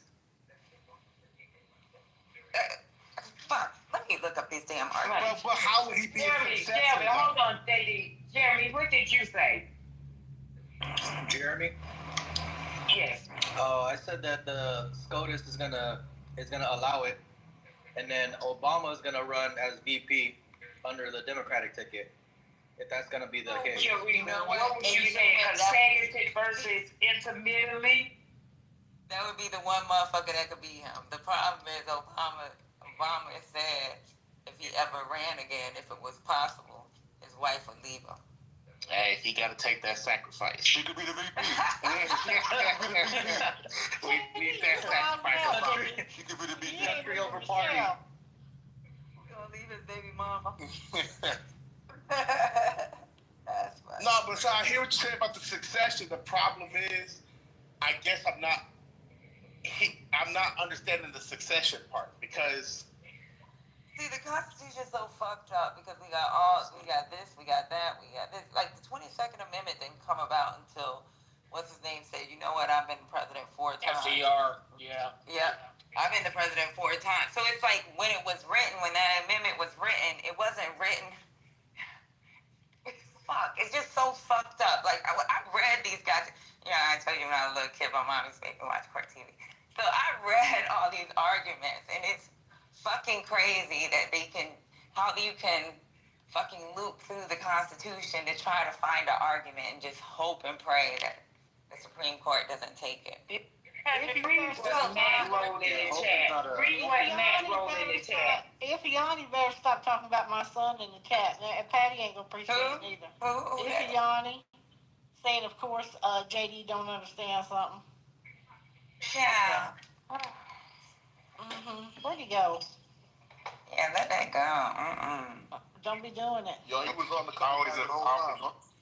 look up this damn argument. But how would he be successful? Jeremy, hold on, JD. Jeremy, what did you say? Jeremy? Yes. I said that the SCOTUS is gonna allow it, and then Obama is gonna run as VP under the Democratic ticket. If that's gonna be the case. What would you say? Consecutive versus intermittently? That would be the one motherfucker that could be him. The problem is Obama said if he ever ran again, if it was possible, his wife would leave him. Hey, he got to take that sacrifice. She could be the VP. we need that sacrifice. She could be the VP. Country over party. We're gonna leave his baby mama. That's funny. No, but so I hear what you say about the succession. The problem is, I guess I'm not understanding the succession part because. See, the Constitution is so fucked up because we got this, we got that, we got this. Like, the 22nd Amendment didn't come about until, what's his name said, you know what, I've been president 4 times. FDR, yeah. Yeah, I've been the president 4 times. So it's like, when it was written, when that amendment was written, it wasn't written. Fuck, it's just so fucked up. Like, I read these guys. I told you when I was a little kid, my mom used to make me watch court TV. So I read all these arguments, and it's fucking crazy that how you can fucking loop through the Constitution to try to find an argument and just hope and pray that the Supreme Court doesn't take it. Read what Matt wrote in the chat. Read what Matt wrote in the chat. Ifeanyi better stop talking about my son in the chat. And Patty ain't gonna appreciate it either. Ifeanyi saying, of course, JD don't understand something. Yeah. Where'd he go? Yeah, let that go. Don't be doing it. Yo, he was on the call.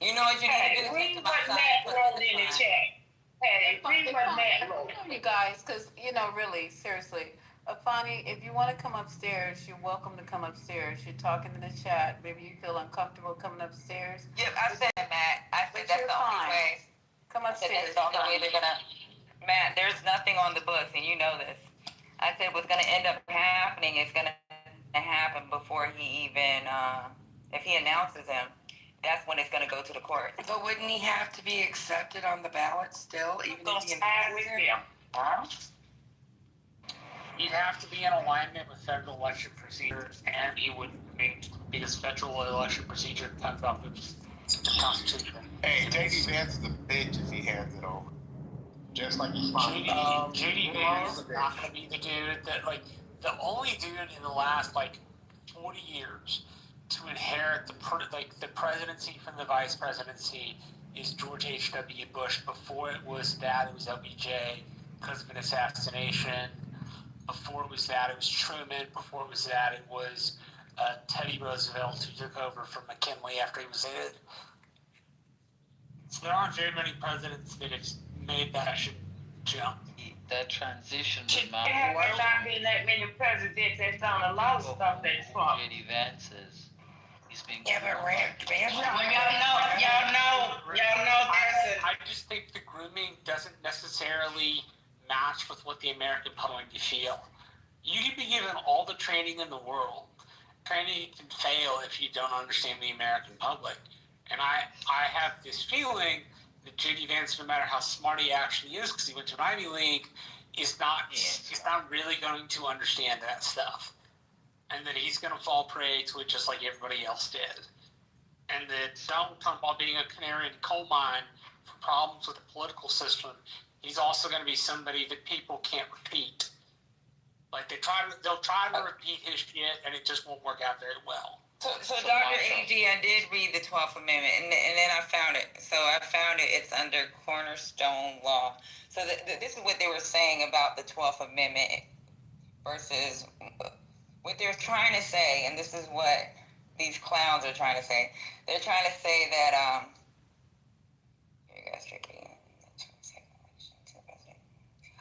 You know what you need to do? Read what Matt wrote in the chat. Patty, read what Matt wrote. You guys, because, really, seriously, Afani, if you want to come upstairs, you're welcome to come upstairs. You're talking in the chat. Maybe you feel uncomfortable coming upstairs. Yep, I said that, Matt. I said that's the only way. Come upstairs. That's the only way they're gonna. Matt, there's nothing on the books, and you know this. I said what's gonna end up happening is gonna happen before he even, if he announces him, that's when it's gonna go to the court. But wouldn't he have to be accepted on the ballot still, even if he with him? Huh? He'd have to be in alignment with federal election procedures, and he would because federal election procedure comes off of the Constitution. Hey, J.D. Vance is a bitch if he hands it over. Just like he's fine. J.D. Vance is not going to be the dude that, the only dude in the last, 40 years to inherit the presidency from the vice presidency is George H.W. Bush. Before it was that, it was LBJ because of an assassination. Before it was that, it was Truman. Before it was that, it was Teddy Roosevelt, who took over from McKinley after he was dead. So there aren't very many presidents that have made that jump. That transition There with Mount have not been that many presidents that's done a lot of stuff that's Trump. J.D. Vance is. He's being. Yeah, but Vance. Y'all know there's I just think the grooming doesn't necessarily match with what the American public feel. You can be given all the training in the world. Training can fail if you don't understand the American public. And I have this feeling that J.D. Vance, no matter how smart he actually is, because he went to an Ivy League, he's not really going to understand that stuff. And that he's going to fall prey to it just like everybody else did. And that Donald Trump, while being a canary in the coal mine for problems with the political system, he's also going to be somebody that people can't repeat. They'll try to repeat his shit, and it just won't work out very well. So Dr. A.G., I did read the 12th Amendment, and then I found it. So I found it. It's under Cornerstone Law. So this is what they were saying about the 12th Amendment versus what they're trying to say, and this is what these clowns are trying to say. They're trying to say that,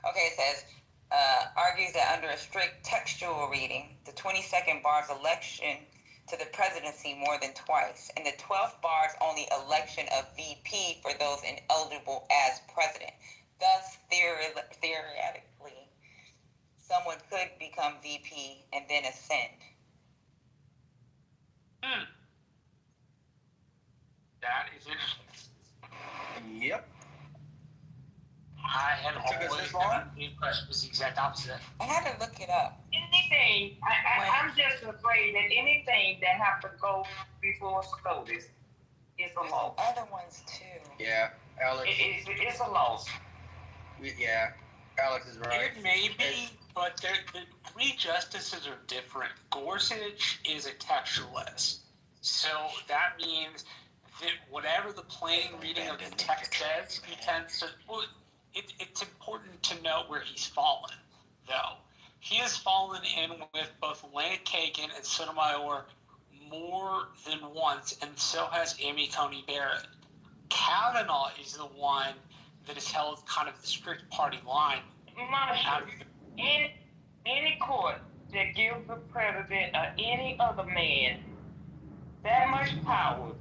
okay, it says, argues that under a strict textual reading, the 22nd bars election to the presidency more than twice, and the 12th bars only election of VP for those ineligible as president. Thus, theoretically, someone could become VP and then ascend. That is interesting. Yep. I had Took us always this been long? under the impression it was the exact opposite. I had to look it up. Anything, I'm just afraid that anything that have to go before SCOTUS is a loss. Other ones too. Yeah, Alex. It's a loss. Yeah, Alex is right. It may be, but the three justices are different. Gorsuch is a textualist. So that means that whatever the plain reading of the text says, he tends to... Well, it's important to note where he's fallen, though. He has fallen in with both Elena Kagan and Sotomayor more than once, and so has Amy Coney Barrett. Kavanaugh is the one that has held kind of the strict party line. Any court that gives the president or any other man that much power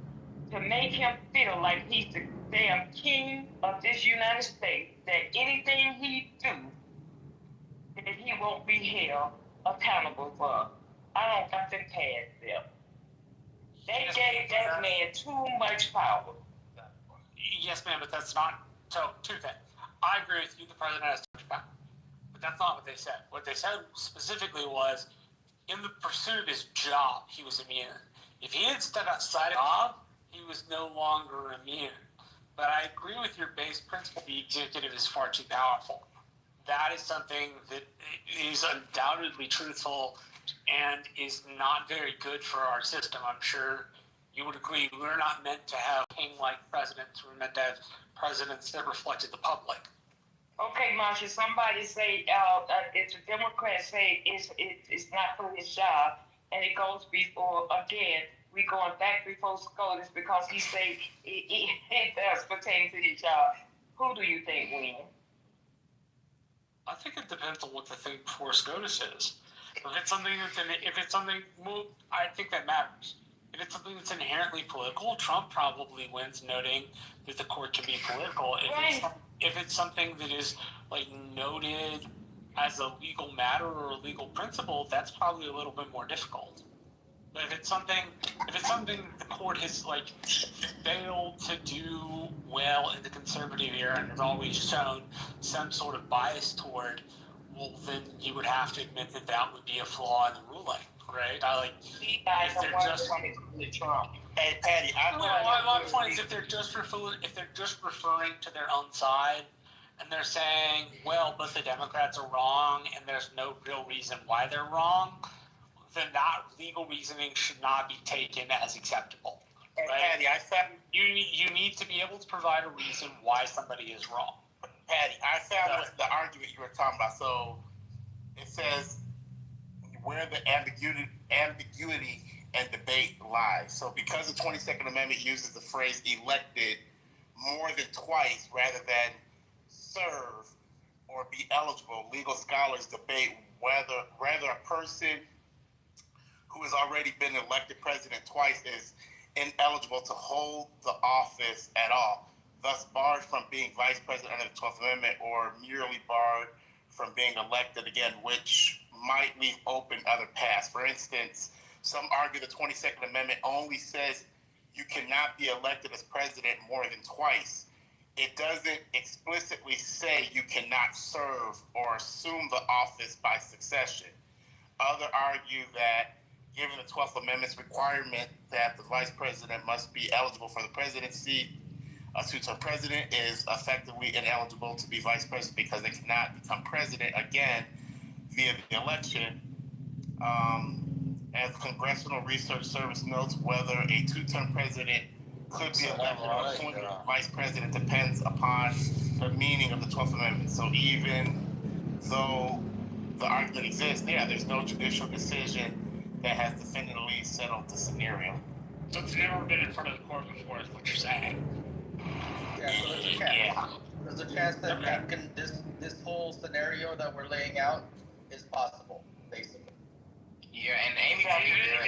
to make him feel like he's the damn king of this United States, that anything he do, that he won't be held accountable for. I don't got to pass them. They gave that man too much power. Yes, ma'am, but that's not... So, two things. I agree with you, the president has too much power. But that's not what they said. What they said specifically was, in the pursuit of his job, he was immune. If he had stepped outside of job, he was no longer immune. But I agree with your base principle, the executive is far too powerful. That is something that is undoubtedly truthful and is not very good for our system. I'm sure you would agree. We're not meant to have king-like presidents. We're meant to have presidents that reflected the public. Okay, Marsha, somebody say, if the Democrats say it's not for his job, and it goes before, again, we going back before SCOTUS because he say it does pertain to his job. Who do you think wins? I think it depends on what the thing before SCOTUS is. If it's something well, I think that matters. If it's something that's inherently political, Trump probably wins, noting that the court can be political. If it's something that is like noted as a legal matter or a legal principle, that's probably a little bit more difficult. But if it's something the court has like failed to do well in the conservative era and has always shown some sort of bias toward, well, then you would have to admit that that would be a flaw in the ruling, right? If they're just Trump. Hey, Patty, my point is if they're just referring to their own side and they're saying, well, but the Democrats are wrong and there's no real reason why they're wrong, then that legal reasoning should not be taken as acceptable. Right? Patty, you need to be able to provide a reason why somebody is wrong. Patty, I found the argument you were talking about. So it says where the ambiguity and debate lies. So because the 22nd Amendment uses the phrase elected more than twice rather than serve or be eligible, legal scholars debate whether a person who has already been elected president twice is ineligible to hold the office at all, thus barred from being vice president under the 12th Amendment, or merely barred from being elected again, which might leave open other paths. For instance, some argue the 22nd Amendment only says you cannot be elected as president more than twice. It doesn't explicitly say you cannot serve or assume the office by succession. Others argue that given the 12th Amendment's requirement that the vice president must be eligible for the presidency, a two-term president is effectively ineligible to be vice president because they cannot become president again via the election. As Congressional Research Service notes, whether a two-term president could be elected or appointed vice president depends upon the meaning of the 12th Amendment. So even though the argument exists, there's no judicial decision that has definitively settled the scenario. So it's never been in front of the court before, is what you're saying. Yeah, so there's a chance. There's a chance that this whole scenario that we're laying out is possible, basically. Yeah, and Amy,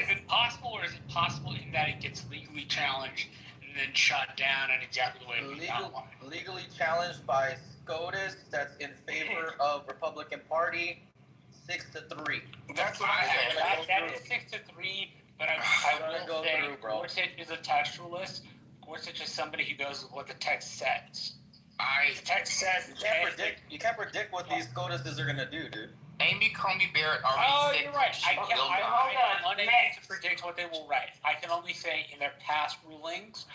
is it possible, or is it possible in that it gets legally challenged and then shut down in exactly the way we outlined? Legally challenged by SCOTUS, that's in favor of Republican Party, 6-3. That's what I had. That is 6-3. But I will say, Gorsuch is a textualist. Gorsuch is somebody who goes with what the text says. The text says you can't predict what these SCOTUSs are gonna do, dude. Amy Coney Barrett already said you're right. she I'm unable to predict what they will write. I can only say in their past rulings,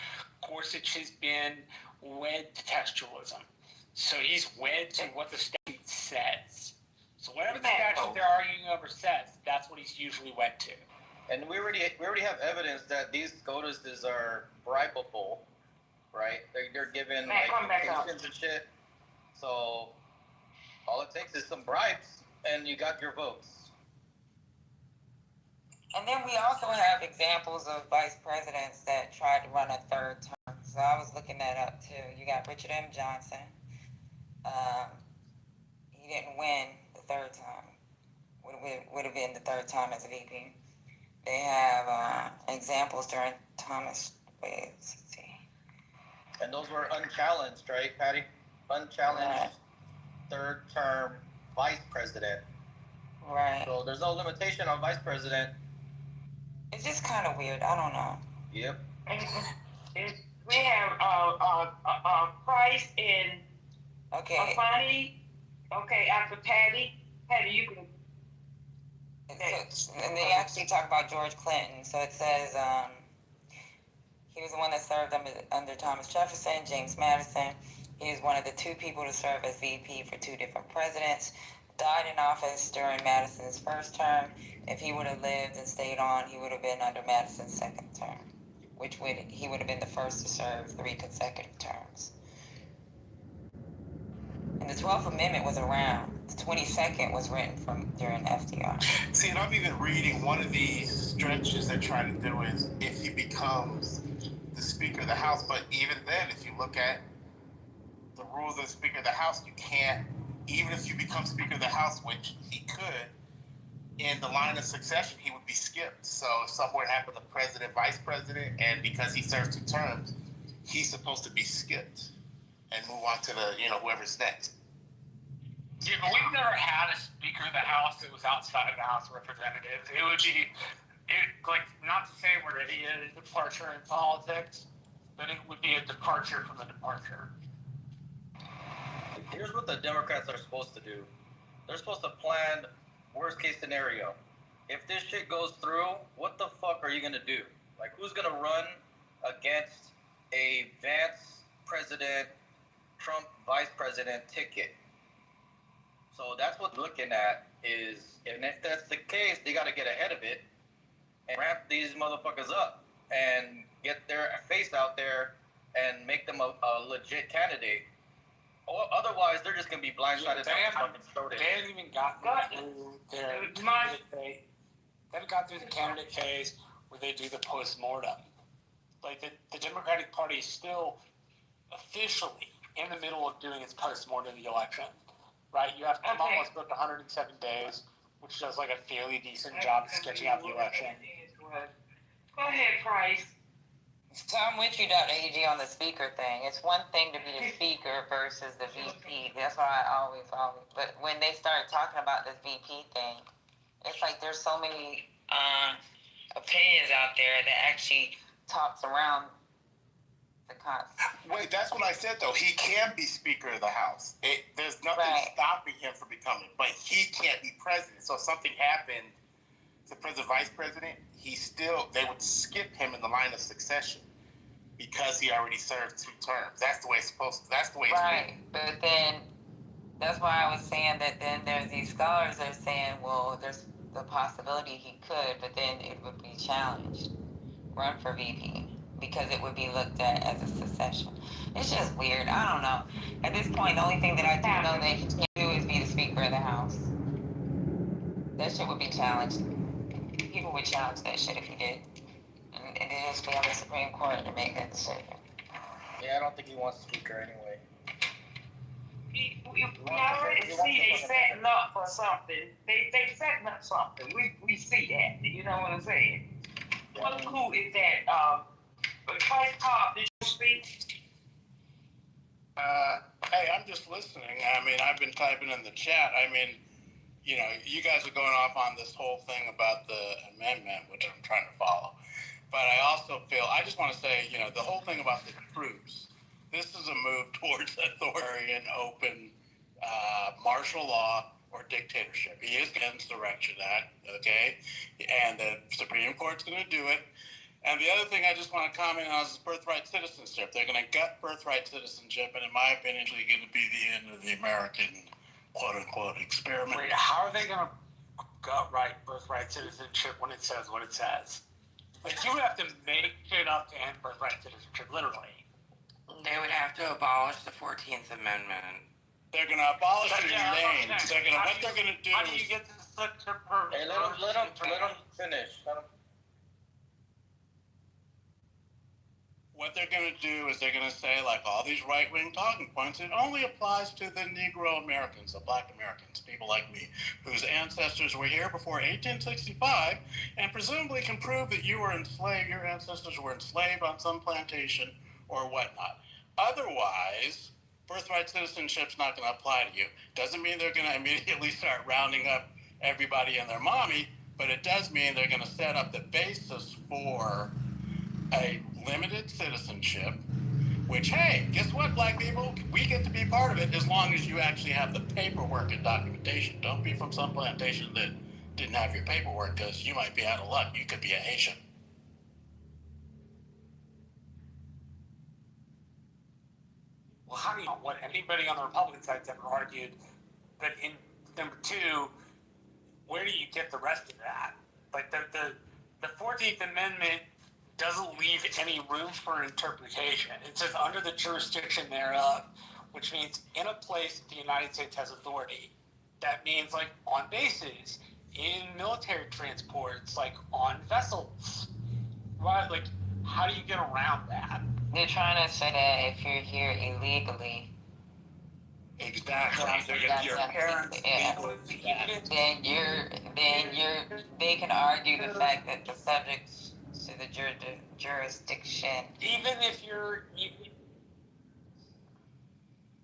Gorsuch has been wed to textualism. So he's wed to what the statute says. So whatever the statute they're arguing over says, that's what he's usually wed to. And we already have evidence that these SCOTUSs are bribable, right? They're given vacations and shit. So all it takes is some bribes, and you got your votes. And then we also have examples of vice presidents that tried to run a third term. So I was looking that up too. You got Richard M. Johnson. He didn't win the third time. Would have been the third time as a VP. They have examples during Thomas. Let's see. And those were unchallenged, right, Patty? Unchallenged third term vice president. Right. So there's no limitation on vice president. It's just kind of weird. I don't know. Yep. We have Price and Afani. Okay, after Patty. Patty, you can. And they actually talk about George Clinton. So it says he was the one that served under Thomas Jefferson, James Madison. He was one of the two people to serve as VP for two different presidents. Died in office during Madison's first term. If he would have lived and stayed on, he would have been under Madison's second term, he would have been the first to serve 3 consecutive terms. And the 12th Amendment was around. The 22nd was written during FDR. See, and I'm even reading one of these stretches they're trying to do is if he becomes the Speaker of the House. But even then, if you look at the rules of the Speaker of the House, you can't, even if you become Speaker of the House, which he could, in the line of succession, he would be skipped. So if somewhere happened to president, vice president, and because he serves 2 terms, he's supposed to be skipped and move on to the, whoever's next. Yeah, but we've never had a Speaker of the House that was outside of the House of Representatives. It would be, not to say we're at a departure in politics, but it would be a departure from the departure. Here's what the Democrats are supposed to do. They're supposed to plan worst case scenario. If this shit goes through, what the fuck are you gonna do? Like, who's gonna run against a Vance president, Trump vice president ticket? So that's what we're looking at is, and if that's the case, they gotta get ahead of it and ramp these motherfuckers up and get their face out there and make them a legit candidate. Or otherwise, they're just gonna be blindsided. They haven't even gotten through their candidate phase. They haven't got through the candidate phase where they do the post-mortem. Like the Democratic Party is still officially in the middle of doing its post-mortem of the election, right? You have Kamala's booked 107 days, which does like a fairly decent job sketching out the election. Go ahead, Price. So I'm with you, Dr. AG, on the speaker thing. It's one thing to be the speaker versus the VP. That's why I always. But when they start talking about this VP thing, it's like there's so many opinions out there that actually talks around the concept. Wait, that's what I said, though. He can be Speaker of the House. There's nothing stopping him from becoming, but he can't be president. So if something happened to president, vice president, they would skip him in the line of succession because he already served 2 terms. That's the way it's supposed to. That's the way it's right. But then that's why I was saying that then there's these scholars that are saying, well, there's the possibility he could, but then it would be challenged, run for VP, because it would be looked at as a secession. It's just weird. I don't know. At this point, the only thing that I do know that he can do is be the Speaker of the House. That shit would be challenged. People would challenge that shit if he did. And it has to be on the Supreme Court to make that decision. Yeah, I don't think he wants Speaker anyway. We already see they setting up for something. They setting up something. We see that. You know what I'm saying? What cool is that? But Price Cobb, did you speak? Hey, I'm just listening. I mean, I've been typing in the chat. I mean, you know, you guys are going off on this whole thing about the amendment, which I'm trying to follow. But I also feel, I just want to say, you know, the whole thing about the troops, this is a move towards authoritarian, open, martial law or dictatorship. He is in Insurrection Act, okay? And the Supreme Court's going to do it. And the other thing I just want to comment on is birthright citizenship. They're going to gut birthright citizenship, and in my opinion, it's going to be the end of the American quote-unquote experiment. Wait, how are they going to gut right birthright citizenship when it says what it says? Like, you would have to make it up to end birthright citizenship, literally. They would have to abolish the 14th Amendment. They're going to abolish the names. They're going to, what they're going to do How do you get to such a person? Hey, let him finish. What they're going to do is they're going to say, like all these right-wing talking points, it only applies to the Negro Americans, the Black Americans, people like me, whose ancestors were here before 1865, and presumably can prove that you were enslaved, your ancestors were enslaved on some plantation or whatnot. Otherwise, birthright citizenship's not going to apply to you. Doesn't mean they're going to immediately start rounding up everybody and their mommy, but it does mean they're going to set up the basis for a limited citizenship, which, hey, guess what, Black people? We get to be part of it as long as you actually have the paperwork and documentation. Don't be from some plantation that didn't have your paperwork, because you might be out of luck. You could be a Haitian. Well, how do you know what anybody on the Republican side's ever argued? But in number two, where do you get the rest of that? Like the 14th Amendment doesn't leave any room for interpretation. It says under the jurisdiction thereof, which means in a place the United States has authority. That means like on bases, in military transports, like on vessels. Right? Like, how do you get around that? They're trying to say that if you're here illegally, exactly, your parents, they can argue the fact that the subjects to the jurisdiction. Even if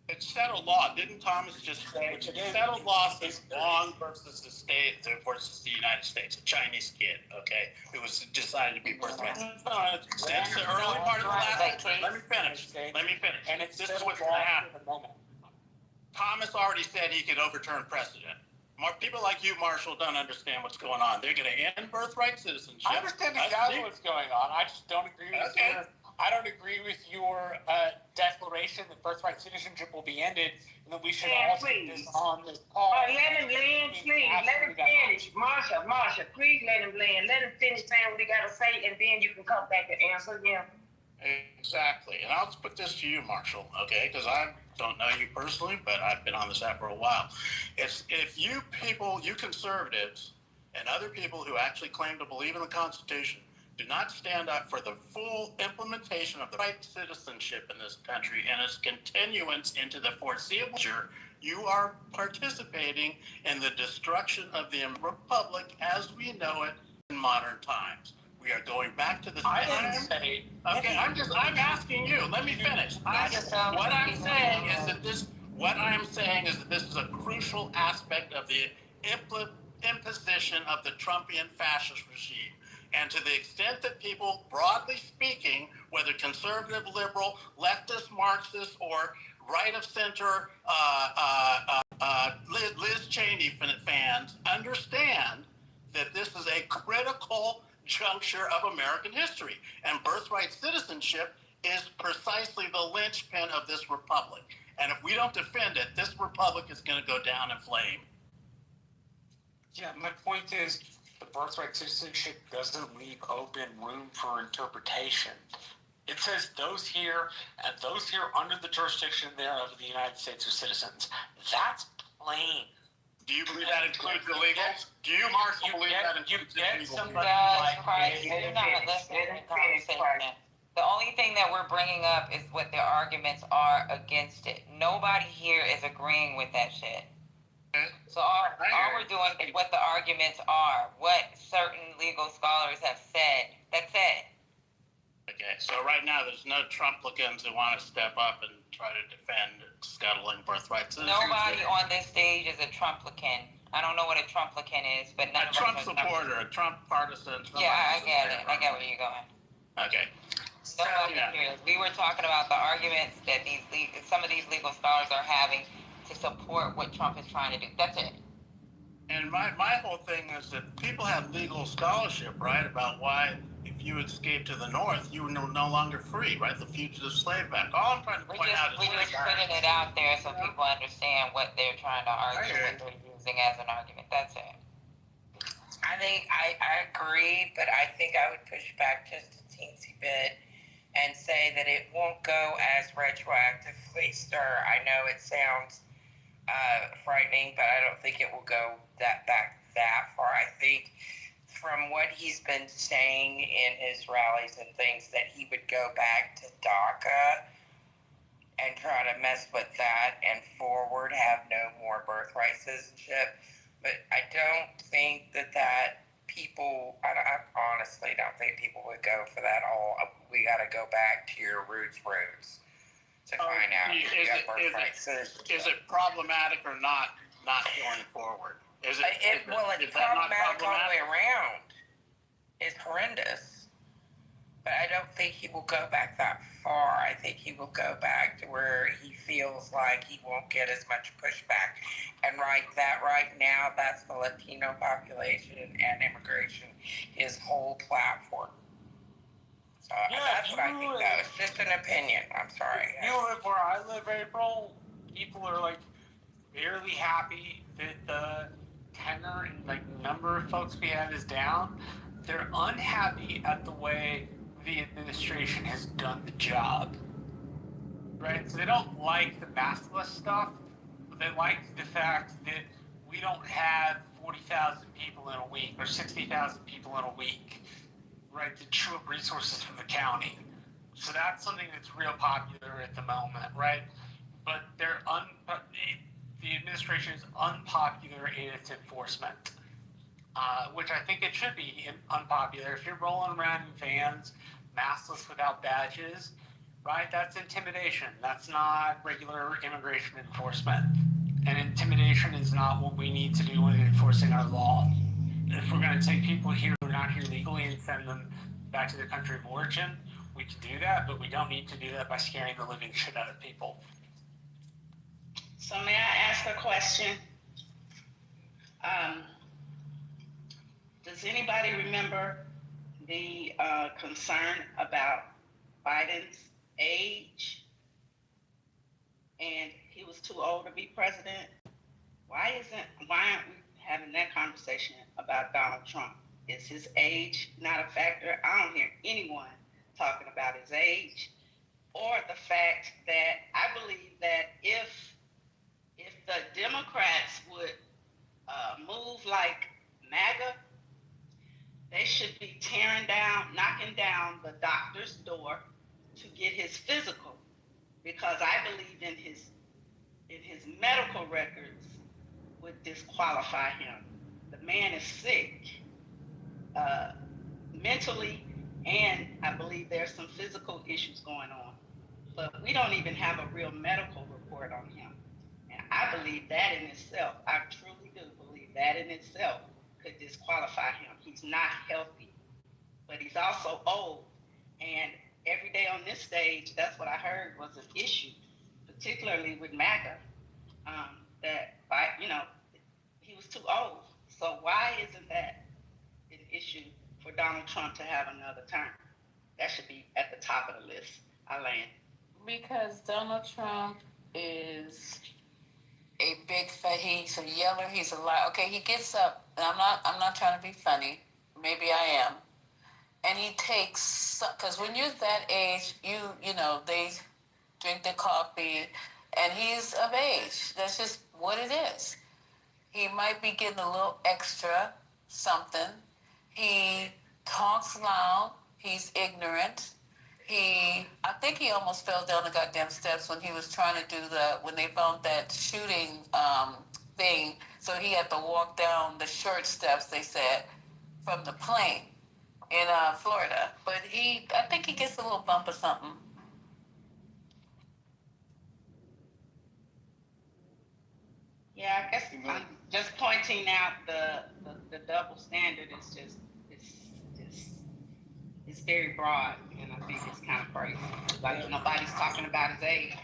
it's settled law. Didn't Thomas just say settled law is long versus the state versus the United States? A Chinese kid, okay, who was decided to be birthright. It's the early part of the last century. Let me finish. And this is what's going to happen. Thomas already said he could overturn precedent. People like you, Marshall, don't understand what's going on. They're going to end birthright citizenship. I understand exactly what's going on. I just don't agree with I don't agree with your declaration that birthright citizenship will be ended, and that we should all take this on this call. Let him land, please. Let him finish. Marsha, please let him land. Let him finish saying what he got to say, and then you can come back and answer him. Exactly. And I'll put this to you, Marshall, okay? Because I don't know you personally, but I've been on this app for a while. If you people, you conservatives, and other people who actually claim to believe in the Constitution, do not stand up for the full implementation of the right citizenship in this country and its continuance into the foreseeable future, you are participating in the destruction of the republic as we know it in modern times. We are going back to the time. Okay, I'm asking you. Let me finish. What I'm saying is that this is a crucial aspect of the imposition of the Trumpian fascist regime. And to the extent that people, broadly speaking, whether conservative, liberal, leftist, Marxist, or right of center, Liz Cheney fans, understand that this is a critical juncture of American history. And birthright citizenship is precisely the linchpin of this republic. And if we don't defend it, this republic is going to go down in flame. Yeah, my point is, the birthright citizenship doesn't leave open room for interpretation. It says those here and those here under the jurisdiction thereof of the United States are citizens. That's plain. Do you believe that includes illegals? Do you, Marshall, believe that includes illegals? You're not listening to the conversation. The only thing that we're bringing up is what their arguments are against it. Nobody here is agreeing with that shit. So all we're doing is what the arguments are, what certain legal scholars have said. That's it. Okay, so right now there's no Trumplicans who want to step up and try to defend scuttling birthright citizenship. Nobody on this stage is a Trumplican. I don't know what a Trumplicant is, but none A of Trump us are supporter, a Trump partisan. Yeah, I get it. I get where you're going. Okay. Nobody here. We were talking about the arguments that some of these legal scholars are having to support what Trump is trying to do. That's it. And my whole thing is that people have legal scholarship, right, about why if you escape to the north, you are no longer free, right? The fugitive slave act. All I'm trying to point out is we're just putting it out there so people understand what they're trying to argue, what they're using as an argument. That's it. I think I agree, but I think I would push back just a teensy bit and say that it won't go as retroactively, sir. I know it sounds frightening, but I don't think it will go back that far. I think from what he's been saying in his rallies and things that he would go back to DACA and try to mess with that and forward have no more birthright citizenship. But I don't think that people, I honestly don't think people would go for that whole, we got to go back to your roots to find out if you have birthright citizenship. Is it problematic or not going forward? It's problematic all the way around. It's horrendous. But I don't think he will go back that far. I think he will go back to where he feels like he won't get as much pushback. And right now, that's the Latino population and immigration, his whole platform. So that's what I think. That was just an opinion. I'm sorry. You live where I live, April. People are like barely happy that the tenor and like number of folks we have is down. They're unhappy at the way the administration has done the job, right? So they don't like the maskless stuff, but they like the fact that we don't have 40,000 people in a week or 60,000 people in a week, right, to chew up resources from the county. So that's something that's real popular at the moment, right? But the administration is unpopular in its enforcement, which I think it should be unpopular. If you're rolling around in vans, maskless without badges, right, that's intimidation. That's not regular immigration enforcement. And intimidation is not what we need to do when enforcing our law. If we're going to take people here who are not here legally and send them back to their country of origin, we can do that, but we don't need to do that by scaring the living shit out of people. So may I ask a question? Does anybody remember the concern about Biden's age? And he was too old to be president. Why aren't we having that conversation about Donald Trump? Is his age not a factor? I don't hear anyone talking about his age, or the fact that I believe that if the Democrats would move like MAGA, they should be knocking down the doctor's door to get his physical, because I believe in his medical records would disqualify him. The man is sick, mentally, and I believe there's some physical issues going on. But we don't even have a real medical report on him. And I believe that in itself, I truly do believe that in itself could disqualify him. He's not healthy, but he's also old. And every day on this stage, that's what I heard was an issue, particularly with MAGA, that he was too old. So why isn't that an issue for Donald Trump to have another term? That should be at the top of the list. I land. Because Donald Trump is a big fat, he's a yeller, he's a liar. Okay, he gets up, and I'm not trying to be funny. Maybe I am. And he takes, because when you're that age, you know, they drink their coffee, and he's of age. That's just what it is. He might be getting a little extra something. He talks loud. He's ignorant. I think he almost fell down the goddamn steps when he was trying to do when they found that shooting thing. So he had to walk down the short steps, they said, from the plane in Florida. But I think he gets a little bump or something. Yeah, I guess I'm just pointing pointing out the double standard is just it's very broad, and I think it's kind of crazy. Like nobody's talking about his age.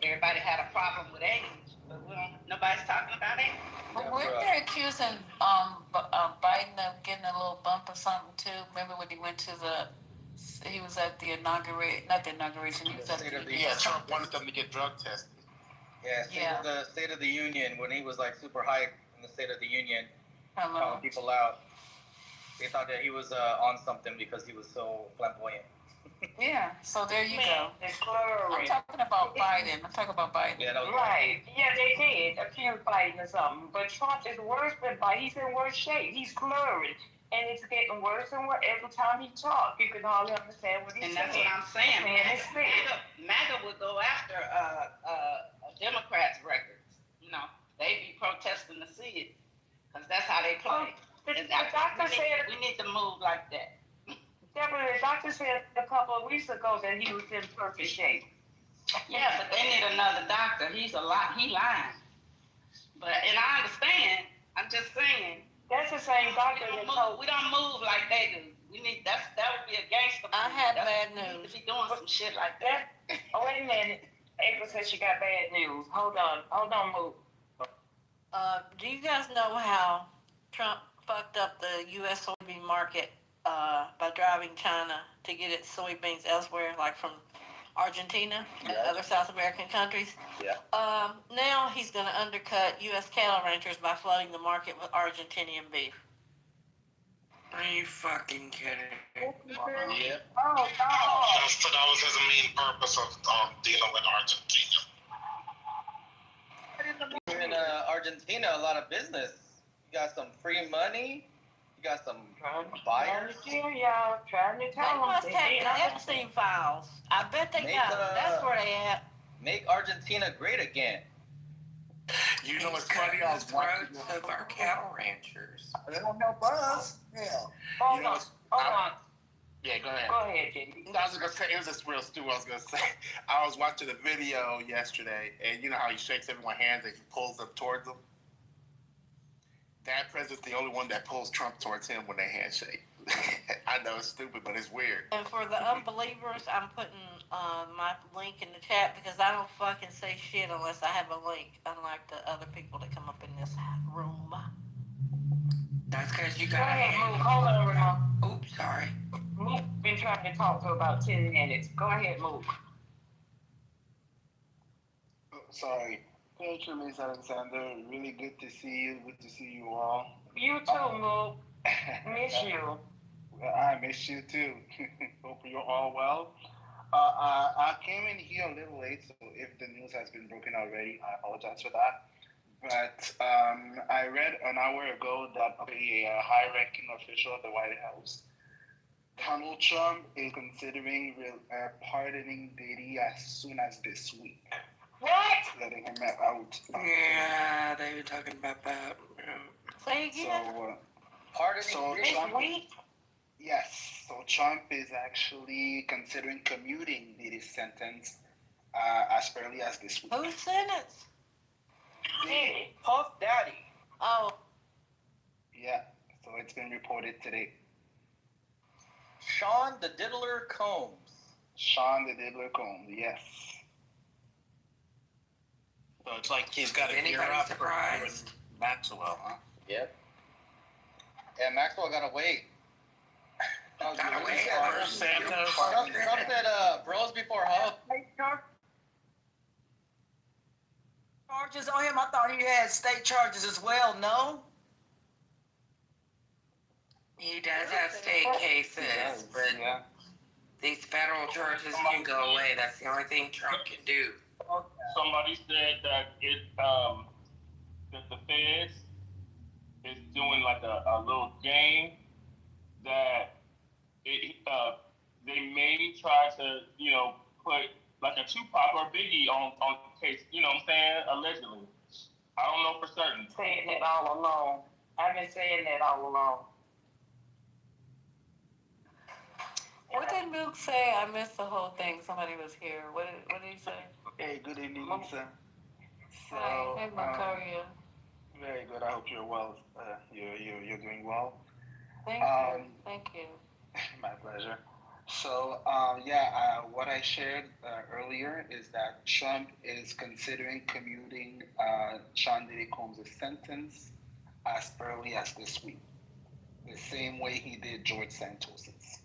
Everybody had a problem with age, but nobody's talking about age. But weren't they accusing Biden of getting a little bump or something too? Remember when he went to he was at the inauguration, he was at Yeah, Trump wanted them to get drug tested. Yeah, the State of the Union, when he was like super hyped in the State of the Union, calling people out. They thought that he was on something because he was so flamboyant. Yeah, so there you go. I'm talking about Biden. Yeah, right. Yeah, they did accuse Biden or something. But Trump is worse than Biden. He's in worse shape. He's slurring. And it's getting worse and worse every time he talks. You can hardly understand what he's saying. And that's what I'm saying. MAGA would go after Democrats' records. You know, they be protesting to see it. Because that's how they play. And we need to move like that. Deborah, the doctor said a couple of weeks ago that he was in perfect shape. Yeah, but they need another doctor. He lying. And I understand. I'm just saying. That's the same doctor we don't move like they do. That would be against the I have bad news. We need to be doing some shit like that. Oh, wait a minute. April said she got bad news. Hold on, move. Do you guys know how Trump fucked up the U.S. soybean market by driving China to get its soybeans elsewhere, like from Argentina and other South American countries? Yeah. Now he's going to undercut U.S. cattle ranchers by flooding the market with Argentinian beef. Are you fucking kidding? Yeah. Oh, no. That was his main purpose of dealing with Argentina. In Argentina, a lot of business. You got some free money. You got some buyers. Y'all trying to tell They must have the Epstein files. I bet they got them. That's where they at. Make Argentina great again. You know what's funny? I was watching of our cattle ranchers. They don't help us. Yeah. Hold on. Yeah, go ahead. Go ahead, JD. I was gonna say it was just real stupid. I was gonna say I was watching a video yesterday, and you know how he shakes everyone's hands and he pulls them towards him. That president's the only one that pulls Trump towards him when they handshake. I know it's stupid, but it's weird. And for the unbelievers, I'm putting my link in the chat because I don't fucking say shit unless I have a link, unlike the other people that come up in this room. That's because you Go got ahead, move. Hold on, Ramon. Oops, sorry. Move been trying to talk for about 10 minutes. Go ahead, move. Sorry. Thank you, Ms. Alexander. Really good to see you. Good to see you all. You too, Move. Miss you. I miss you too. Hope you're all well. I came in here a little late, so if the news has been broken already, I apologize for that. But I read an hour ago that a high-ranking official at the White House, Donald Trump, is considering pardoning Diddy as soon as this week. What? Letting him out. Yeah, they've been talking about that. Say again. Pardoning this week? Yes. So Trump is actually considering commuting Diddy's sentence as early as this week. Whose sentence? Diddy. Puff Daddy. Oh. Yeah. So it's been reported today. Sean the Diddler Combs. Sean the Diddler Combs, yes. So it's like he's got to gear up for Maxwell, huh? Yep. Yeah, Maxwell gotta wait. Gotta wait. Santos. Trump said, bros before hoes. Charges on him? I thought he had state charges as well, no? He does have state cases, but these federal charges can go away. That's the only thing Trump can do. Somebody said that that the feds is doing like a little game that they may try to put like a Tupac or Biggie on case. You know what I'm saying? Allegedly. I don't know for certain. Saying that all along. I've been saying that all along. What did Luke say? I missed the whole thing. Somebody was here. What did he say? Hey, good evening, Lisa. So, Hi, Macaria. Very good. I hope you're well. You're doing well. Thank you. Thank you. My pleasure. So, what I shared earlier is that Trump is considering commuting Sean Diddy Combs' sentence as early as this week, the same way he did George Santos's.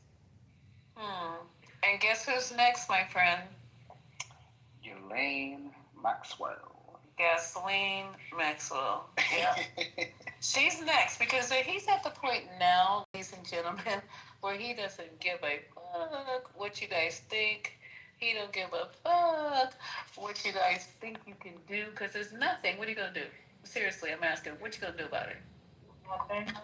And guess who's next, my friend? Elaine Maxwell. Gasoline Maxwell. Yeah. She's next because he's at the point now, ladies and gentlemen, where he doesn't give a fuck what you guys think. He don't give a fuck what you guys think you can do because there's nothing. What are you going to do? Seriously, I'm asking, what you going to do about it? Nothing.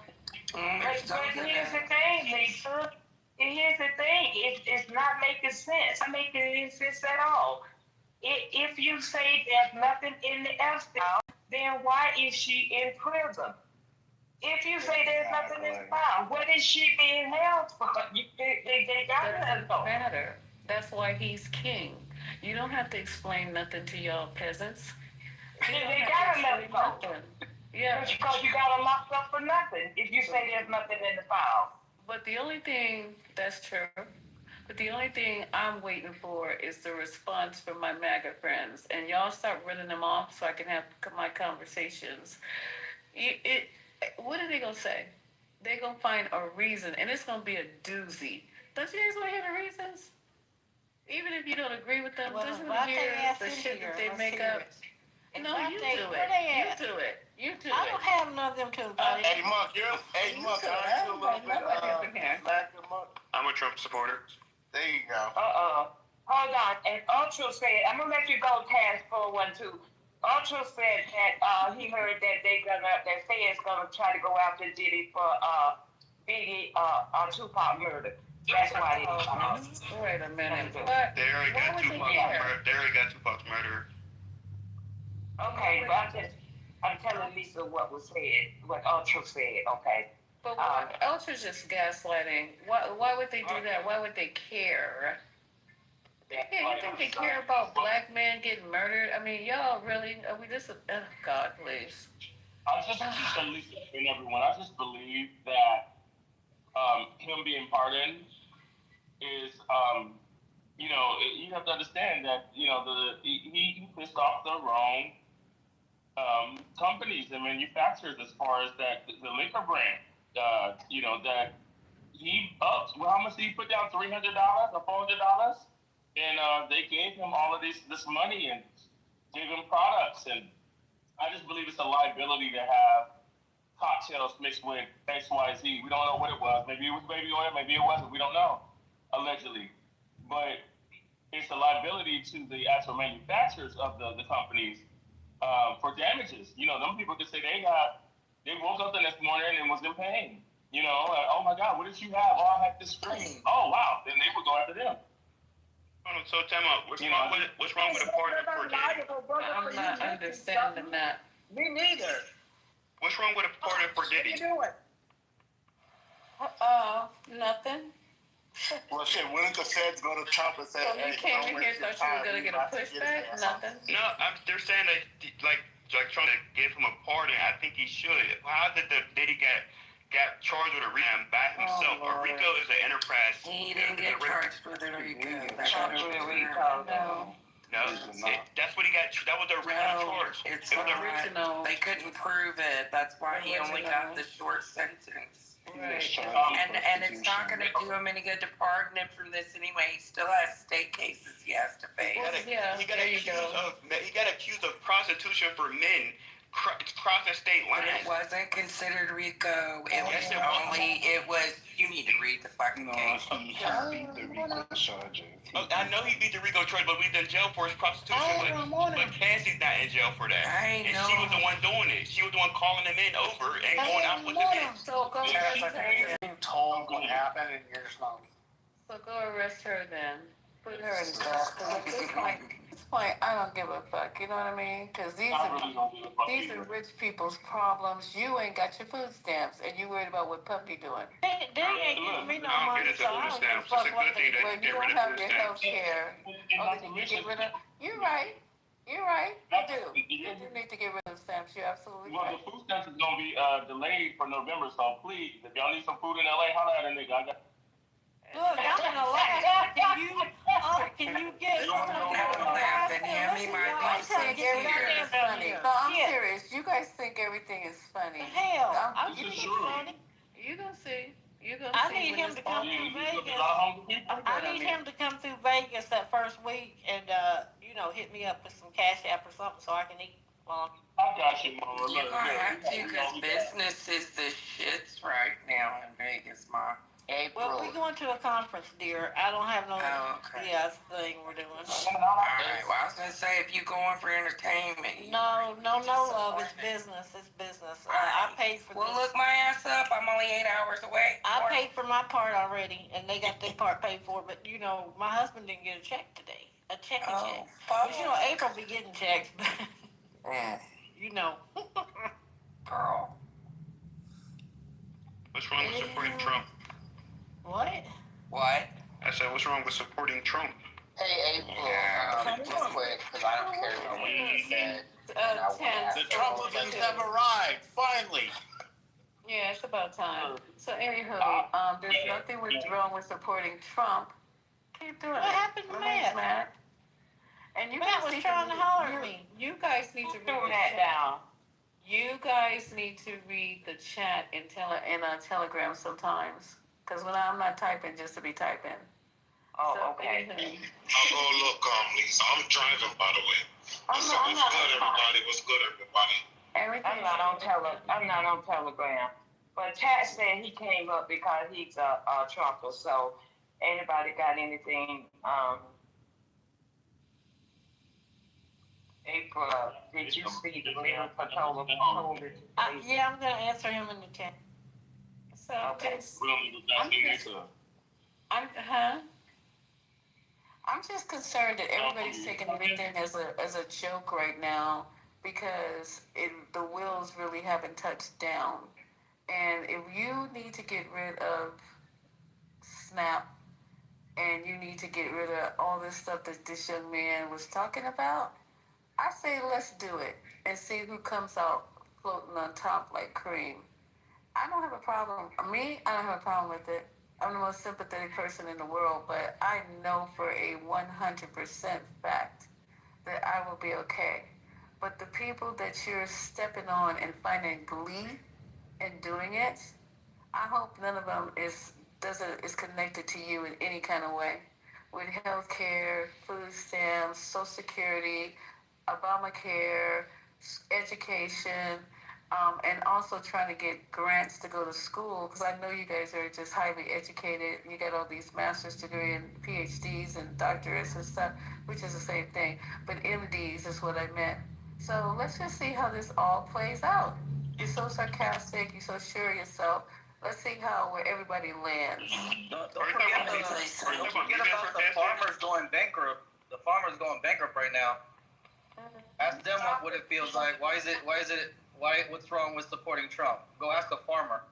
But here's the thing, Lisa. Here's the thing. It's not making sense. It's not making sense at all. If you say there's nothing in the Epstein, then why is she in prison? If you say there's nothing in the file, what is she being held for? They got Doesn't matter. That's why he's king. You don't have to explain nothing to y'all peasants. They got him let go. Yeah. Because you got him locked up for nothing if you say there's nothing in the file. But the only thing, that's true, but the only thing I'm waiting for is the response from my MAGA friends. And y'all start running them off so I can have my conversations. What are they going to say? They're going to find a reason, and it's going to be a doozy. Don't you guys want to hear the reasons? Even if you don't agree with them, don't you want to hear the shit that they make up? No, you do it. You do it. You do it. I don't have none of them to invite. Hey, Monk, Monk, I feel a little bit, I'm a Trump supporter. There you go. Hold on. And Ultra said, I'm going to let you go past 412. Ultra said that he heard that that Fed's gonna try to go after Diddy for Biggie Tupac murder. That's why they wait a minute. They already got Tupac's murder. Okay, but I'm telling Lisa what was said, what Ultra said. Okay. But Ultra's just gaslighting. Why would they do that? Why would they care? Yeah, you think they care about black men getting murdered? I mean, y'all really? Are we just? Oh God, please. I just and everyone. I just believe that him being pardoned is, you have to understand that he pissed off the wrong companies and manufacturers as far as that the liquor brand. That he upped. Well, how much did he put down? $300 or $400? And they gave him all of this money and gave him products. And I just believe it's a liability to have cocktails mixed with XYZ. We don't know what it was. Maybe it was baby oil, maybe it wasn't. We don't know, allegedly. But it's a liability to the actual manufacturers of the companies for damages. Them people could say they woke up the next morning and was in pain. Oh my God, what did you have? Oh, I had this cream. Oh, wow. Then they would go after them. So tell me, what's wrong with a partner for Diddy? I'm not understanding that. Me neither. What's wrong with a partner for Diddy? What you doing? Nothing. Well, shit, when did the feds go to Trump and say, you came in here thought you were going to get a pushback? Nothing. No, they're saying that, like trying to give him a pardon. I think he should. How did Diddy get charged with a RICO by himself? A RICO is an enterprise. He didn't get charged with a RICO. No, that's what he got. That was the original charge. It's not. They couldn't prove it. That's why he only got the short sentence. Right. And it's not going to do him any good to pardon him from this anyway. He still has state cases he has to face. He got accused of prostitution for men crossing state lines. But it wasn't considered RICO. It was. You need to read the fucking case. He beat the RICO charges. I know he beat the RICO charge, but we've done jail for his prostitution. But Cassie's not in jail for that. I know. And she was the one doing it. She was the one calling the men over and going out with the men. So go arrest her then. Being told what happened and you're just not. So go arrest her then. Put her in jail. At this point, I don't give a fuck. You know what I mean? Because these are rich people's problems. You ain't got your food stamps, and you worried about what Puppy doing. They ain't giving me no money, so I don't give a fuck what they do. Well, you don't have your health care. You're right. You do. You do need to get rid of stamps. You're absolutely right. The food is gonna be delayed for November. So please, if y'all need some food in LA, holla at a nigga. I got. Look, I'm in Alaska. Can you get some of laughing. Hand me my I think everything is funny. No, I'm serious. You guys think everything is funny. Hell, I think it's funny. You gonna see. You gonna I see. need him to come through Vegas. I I need him to come through Vegas that first week and hit me up with some Cash App or something so I can eat. I got you, Mama. You're gonna have to, because business is the shits right now in Vegas, Ma. Well, we're going to a conference, dear. I don't have no thing we're doing. All right. Well, I was gonna say, if you going for entertainment. No, love. It's business. It's business. I paid for Well, this. look my ass up. I'm only 8 hours away. I paid for my part already, and they got their part paid for. But my husband didn't get a check today. A check. But April be getting checks. Girl. What's wrong with supporting Trump? What? I said, what's wrong with supporting Trump? Hey, April, real quick, because I don't care about what you said. The Trumplevians have arrived, finally. Yeah, it's about time. So anywho, there's nothing wrong with supporting Trump. Keep doing it. What happened to Matt? And you Matt guys was trying to holler at me. You guys need to read that down. You guys need to read the chat in Telegram sometimes. Because when I'm not typing just to be typing. Okay. Oh, look, Lisa, I'm driving, by the way. What's good, everybody? What's good, everybody? I'm not on Telegram. But Tat said he came up because he's a Trumper. So, anybody got anything? April, did you see the Mayor Patola posted? Yeah, I'm gonna answer him in the chat. So I'm just concerned that everybody's taking everything as a joke right now because the wheels really haven't touched down. And if you need to get rid of SNAP and you need to get rid of all this stuff that this young man was talking about, I say let's do it and see who comes out floating on top like cream. I don't have a problem. I don't have a problem with it. I'm the most sympathetic person in the world, but I know for a 100% fact that I will be okay. But the people that you're stepping on and finding glee in doing it, I hope none of them is connected to you in any kind of way. With health care, food stamps, Social Security, Obamacare, education, and also trying to get grants to go to school, because I know you guys are just highly educated. You got all these master's degree and PhDs and doctorates and stuff, which is the same thing. But MDs is what I meant. So let's just see how this all plays out. You're so sarcastic. You're so sure of yourself. Let's see where everybody lands. Don't forget about the farmers going bankrupt. The farmers going bankrupt right now. Ask them what it feels like. What's wrong with supporting Trump? Go ask a farmer.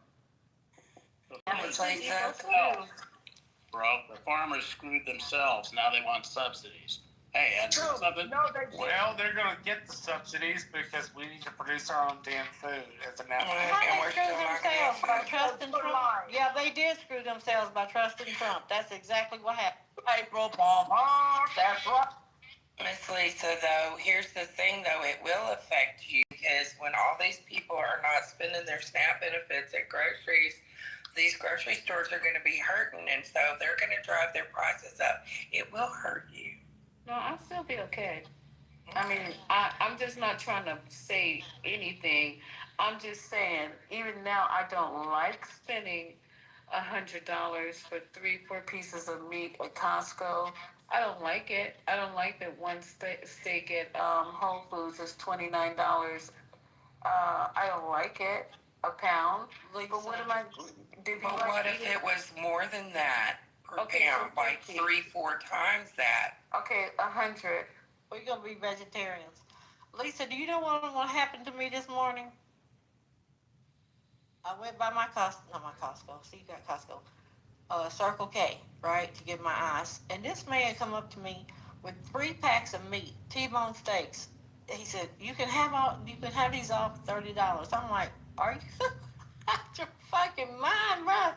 Bro, the farmers screwed themselves. Now they want subsidies. Hey, and something. Well, they're going to get the subsidies because we need to produce our own damn food as a national. How they screw themselves by trusting Trump? Yeah, they did screw themselves by trusting Trump. That's exactly what happened. April, that's right. Miss Lisa, though, here's the thing, though, it will affect you because when all these people are not spending their SNAP benefits at groceries, these grocery stores are going to be hurting, and so they're going to drive their prices up. It will hurt you. No, I'll still be okay. I mean, I'm just not trying to say anything. I'm just saying, even now, I don't like spending $100 for 3-4 pieces of meat at Costco. I don't like it. I don't like that one steak at Whole Foods is $29. I don't like it. A pound. But what am I? But what if it was more than that per pound, like 3-4 times that? Okay, 100. We're gonna be vegetarians. Lisa, do you know what happened to me this morning? I went by not my Costco. See, you got Costco. Circle K, right, to get my ice. And this man come up to me with 3 packs of meat, T-bone steaks. He said, you can have these all for $30. I'm like, Are you out your fucking mind, bro?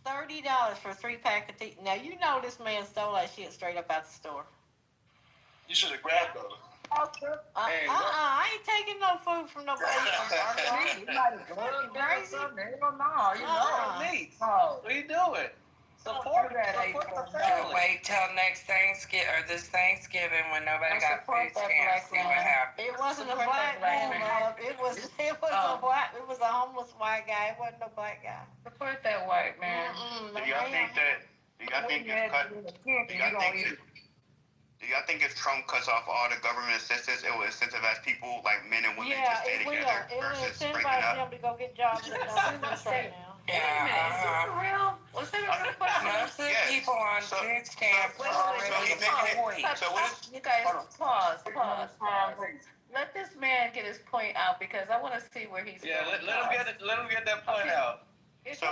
$30 for a 3-pack of tea. Now you know this man stole that shit straight up out the store. You should have grabbed those. I ain't taking no food from nobody. You might have glugged or something. Hell no, you know me. What are you doing? Support the family. Wait till next Thanksgiving or this Thanksgiving when nobody got food stamps. See what happens. It wasn't a black man, love. It was a homeless white guy. It wasn't no black guy. Support that white man. Do y'all think if Trump cuts off all the government assistance, it will incentivize people like men and women to stay together versus breaking up? It will incentivize them to go get jobs that don't exist right now. Wait a minute, is this for real? Was that a real question? Most of the people on food stamps are already You guys, pause. Let this man get his point out because I want to see where he's Yeah, going. let him get that point out. So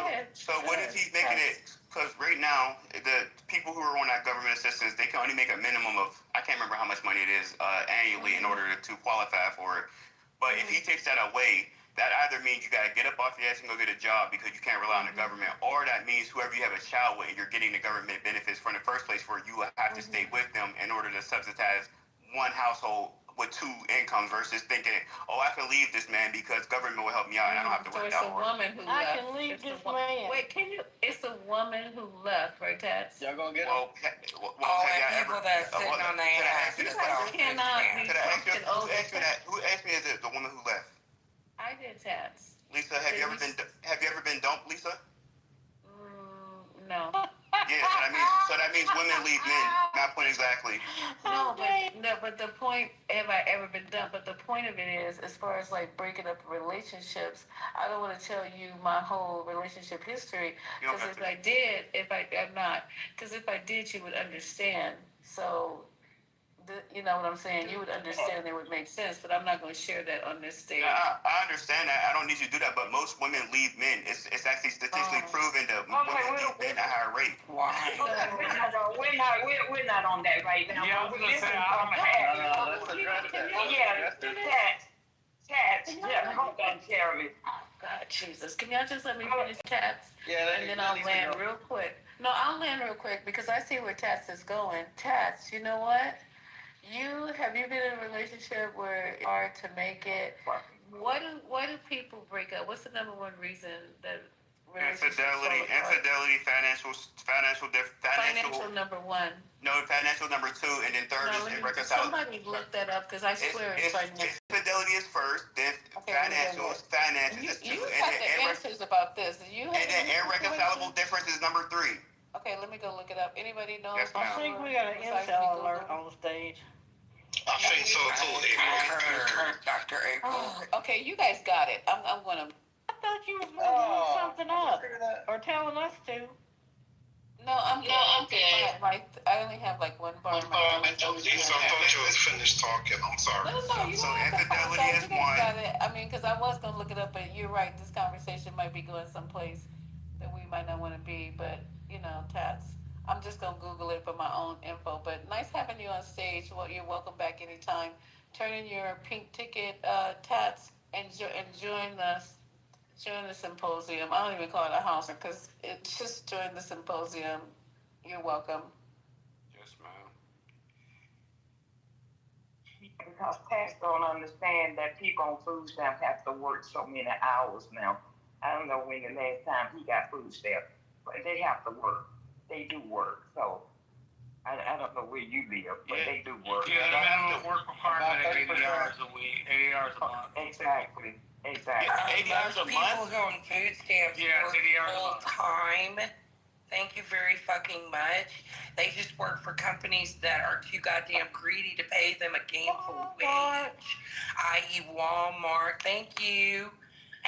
what if he's making it? Because right now, the people who are on that government assistance, they can only make a minimum of, I can't remember how much money it is annually in order to qualify for it. But if he takes that away, that either means you got to get up off your ass and go get a job because you can't rely on the government, or that means whoever you have a child with, you're getting the government benefits from the first place where you have to stay with them in order to subsidize one household with 2 incomes versus thinking, oh, I can leave this man because government will help me out and I don't have to work out. So it's a woman who left. I can leave this man. Wait, it's a woman who left, right, Tats? Y'all gonna get Well, all the people that sitting on their ass. You guys cannot be fucking over. Who asked me is it the woman who left? I did, Tats. Lisa, have you ever been dumped, Lisa? No. Yeah, so that means women leave men. My point exactly. No, but the point, have I ever been done? But the point of it is, as far as like breaking up relationships, I don't want to tell you my whole relationship history. Because if I did, you would understand. So, you know what I'm saying? You would understand it would make sense, but I'm not going to share that on this stage. Yeah, I understand that. I don't need you to do that, but most women leave men. It's actually statistically proven that women leave men at a higher rate. Why? We're not on that right now. Yeah, I was gonna say, let's address that. Tats, hold on, Jeremy. God, Jesus. Can y'all just let me finish Tats? Yeah, and then I'll land real quick. No, I'll land real quick because I see where Tats is going. Tats, you know what? Have you been in a relationship where it's hard to make it? Why do people break up? What's the number one reason that infidelity, financial number one. No, financial number 2, and then third is irreconcilable. Somebody look that up because I swear it's right next. Infidelity is first, then financial is 2, you got the answers about this. And then irreconcilable difference is number 3. Okay, let me go look it up. Anybody know? Yes, I think we got an incel alert on the stage. I think so too. Dr. April. Okay, you guys got it. I'm gonna. I thought you was going to look something up or telling us to. No, I'm good. I only have like one bar. So I thought you was finished talking. I'm sorry. No, you so don't have to infidelity is you guys got it. I mean, because I was gonna look it up, but you're right. This conversation might be going someplace that we might not want to be. But you know, Tats. I'm just gonna Google it for my own info. But nice having you on stage. Well, you're welcome back anytime. Turn in your pink ticket, Tats, and join us. Join the symposium. I don't even call it a house because it's just join the symposium. You're welcome. Yes, ma'am. Because Tats don't understand that people on food stamps have to work so many hours now. I don't know when the last time he got food stamps, but they have to work. They do work. So I don't know where you live, but they do work. Yeah, they have to work requirement at 80 hours a week, 80 hours a month. Exactly. Most people who on food stamps work full time. Thank you very fucking much. They just work for companies that are too goddamn greedy to pay them a gainful wage, i.e. Walmart, thank you,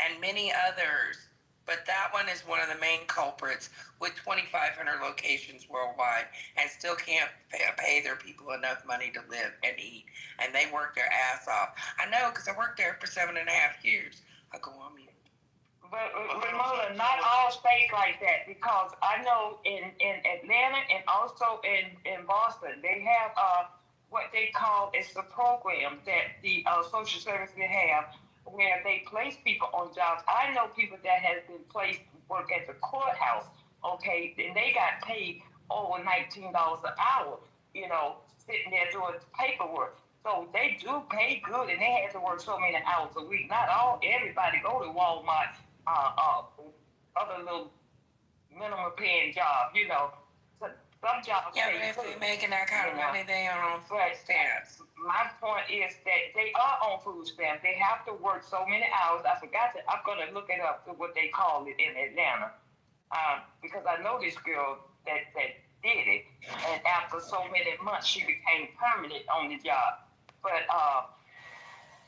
and many others. But that one is one of the main culprits with 2,500 locations worldwide and still can't pay their people enough money to live and eat. And they work their ass off. I know because I worked there for 7.5 years. I go on mute. But Ramona, not all states like that, because I know in Atlanta and also in Boston, they have what they call it's a program that the social service will have where they place people on jobs. I know people that have been placed to work at the courthouse, okay, and they got paid over $19 an hour, sitting there doing paperwork. So they do pay good, and they had to work so many hours a week. Not everybody go to Walmart, other little minimum paying job, So some jobs Yeah, pay but if good, they're making that kind of money, they are on food stamps. my point is that they are on food stamps. They have to work so many hours. I'm going to look it up to what they call it in Atlanta. Because I know this girl that did it. And after so many months, she became permanent on the job. But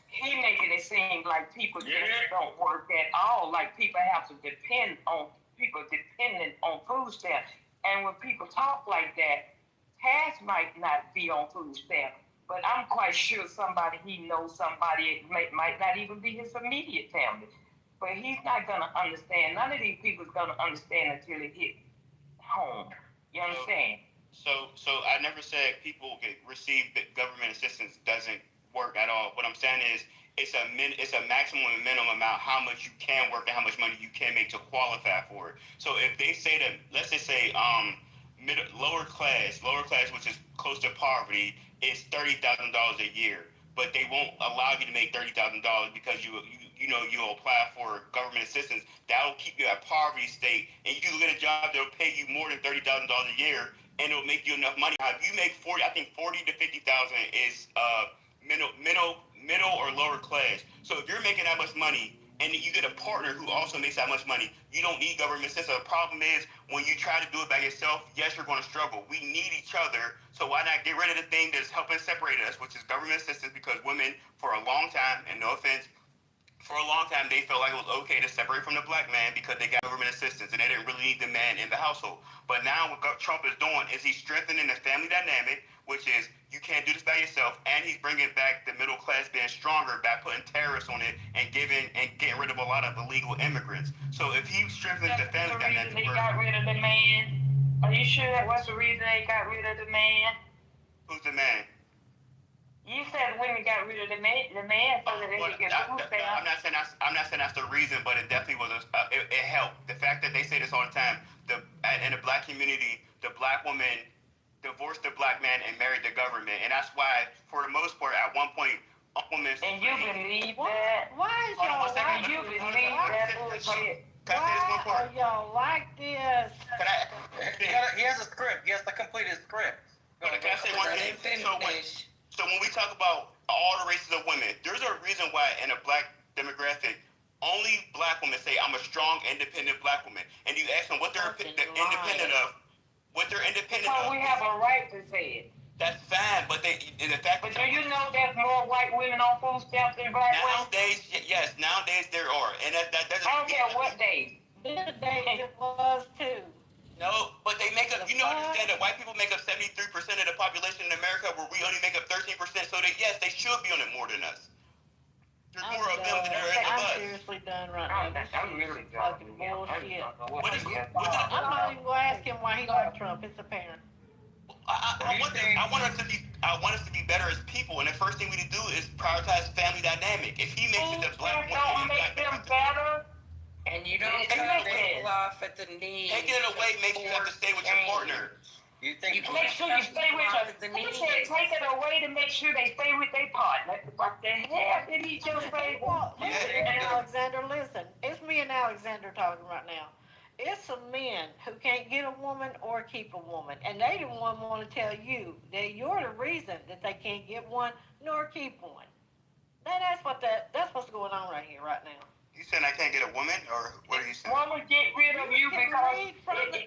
he making it seem like people just don't work at all. Like people have to depend on people dependent on food stamps. And when people talk like that, Cass might not be on food stamps. But I'm quite sure he knows somebody, it might not even be his immediate family. But he's not going to understand. None of these people is going to understand until it hit home. You understand? So I never said people receive government assistance doesn't work at all. What I'm saying is it's a maximum and minimum amount how much you can work and how much money you can make to qualify for it. So if they say that, let's just say lower class, which is close to poverty, is $30,000 a year, but they won't allow you to make $30,000 because you apply for government assistance. That'll keep you at poverty state, and you can get a job that'll pay you more than $30,000 a year, and it'll make you enough money. If you make 40, I think 40 to 50,000 is middle or lower class. So if you're making that much money, and then you get a partner who also makes that much money, you don't need government assistance. The problem is when you try to do it by yourself, yes, you're going to struggle. We need each other, so why not get rid of the thing that's helping separate us, which is government assistance, because women, for a long time, and no offense, for a long time, they felt like it was okay to separate from the black man because they got government assistance and they didn't really need the man in the household. But now what Trump is doing is he's strengthening the family dynamic, which is you can't do this by yourself, and he's bringing back the middle class being stronger by putting tariffs on it and getting rid of a lot of illegal immigrants. So if he strengthens the family dynamic, they got rid of the man. Are you sure that was the reason they got rid of the man? Who's the man? You said women got rid of the man so that they could get food stamps. I'm not saying that's the reason, but it definitely was. It helped. The fact that they say this all the time. In the black community, the black woman divorced the black man and married the government, and that's why, for the most part, at one point, women. And you believe that? Why is y'all like that? You believe that bullshit? Why are y'all like this? He has a script. He has to complete his script. Can I say one thing? So when we talk about all the races of women, there's a reason why in a black demographic, only black women say, I'm a strong, independent black woman. And you ask them what they're independent of. So we have a right to say it. That's fine, but do you know there's more white women on food stamps than black women? Nowadays there are. And that doesn't... I don't care what day. This day it was too. No, but they make up, understand that white people make up 73% of the population in America, where we only make up 13%, so that, yes, they should be on it more than us. There's more of them than there are of us. I'm seriously done right now. I'm really done. Fucking bullshit. I'm not even going to ask him why he liked Trump. It's apparent. I want us to be better as people, and the first thing we need to do is prioritize family dynamic. If he makes it the black woman don't make them better. And you don't cut people off at the knees. Taking it away makes you have to stay with your partner. You think make sure you stay with your take it away to make sure they stay with their partner. What the hell did he just say? Alexander, listen. It's me and Alexander talking right now. It's some men who can't get a woman or keep a woman, and they don't want to tell you that you're the reason that they can't get one nor keep one. That's what's going on right here, right now. You saying I can't get a woman, or what are you saying? Woman get rid of you because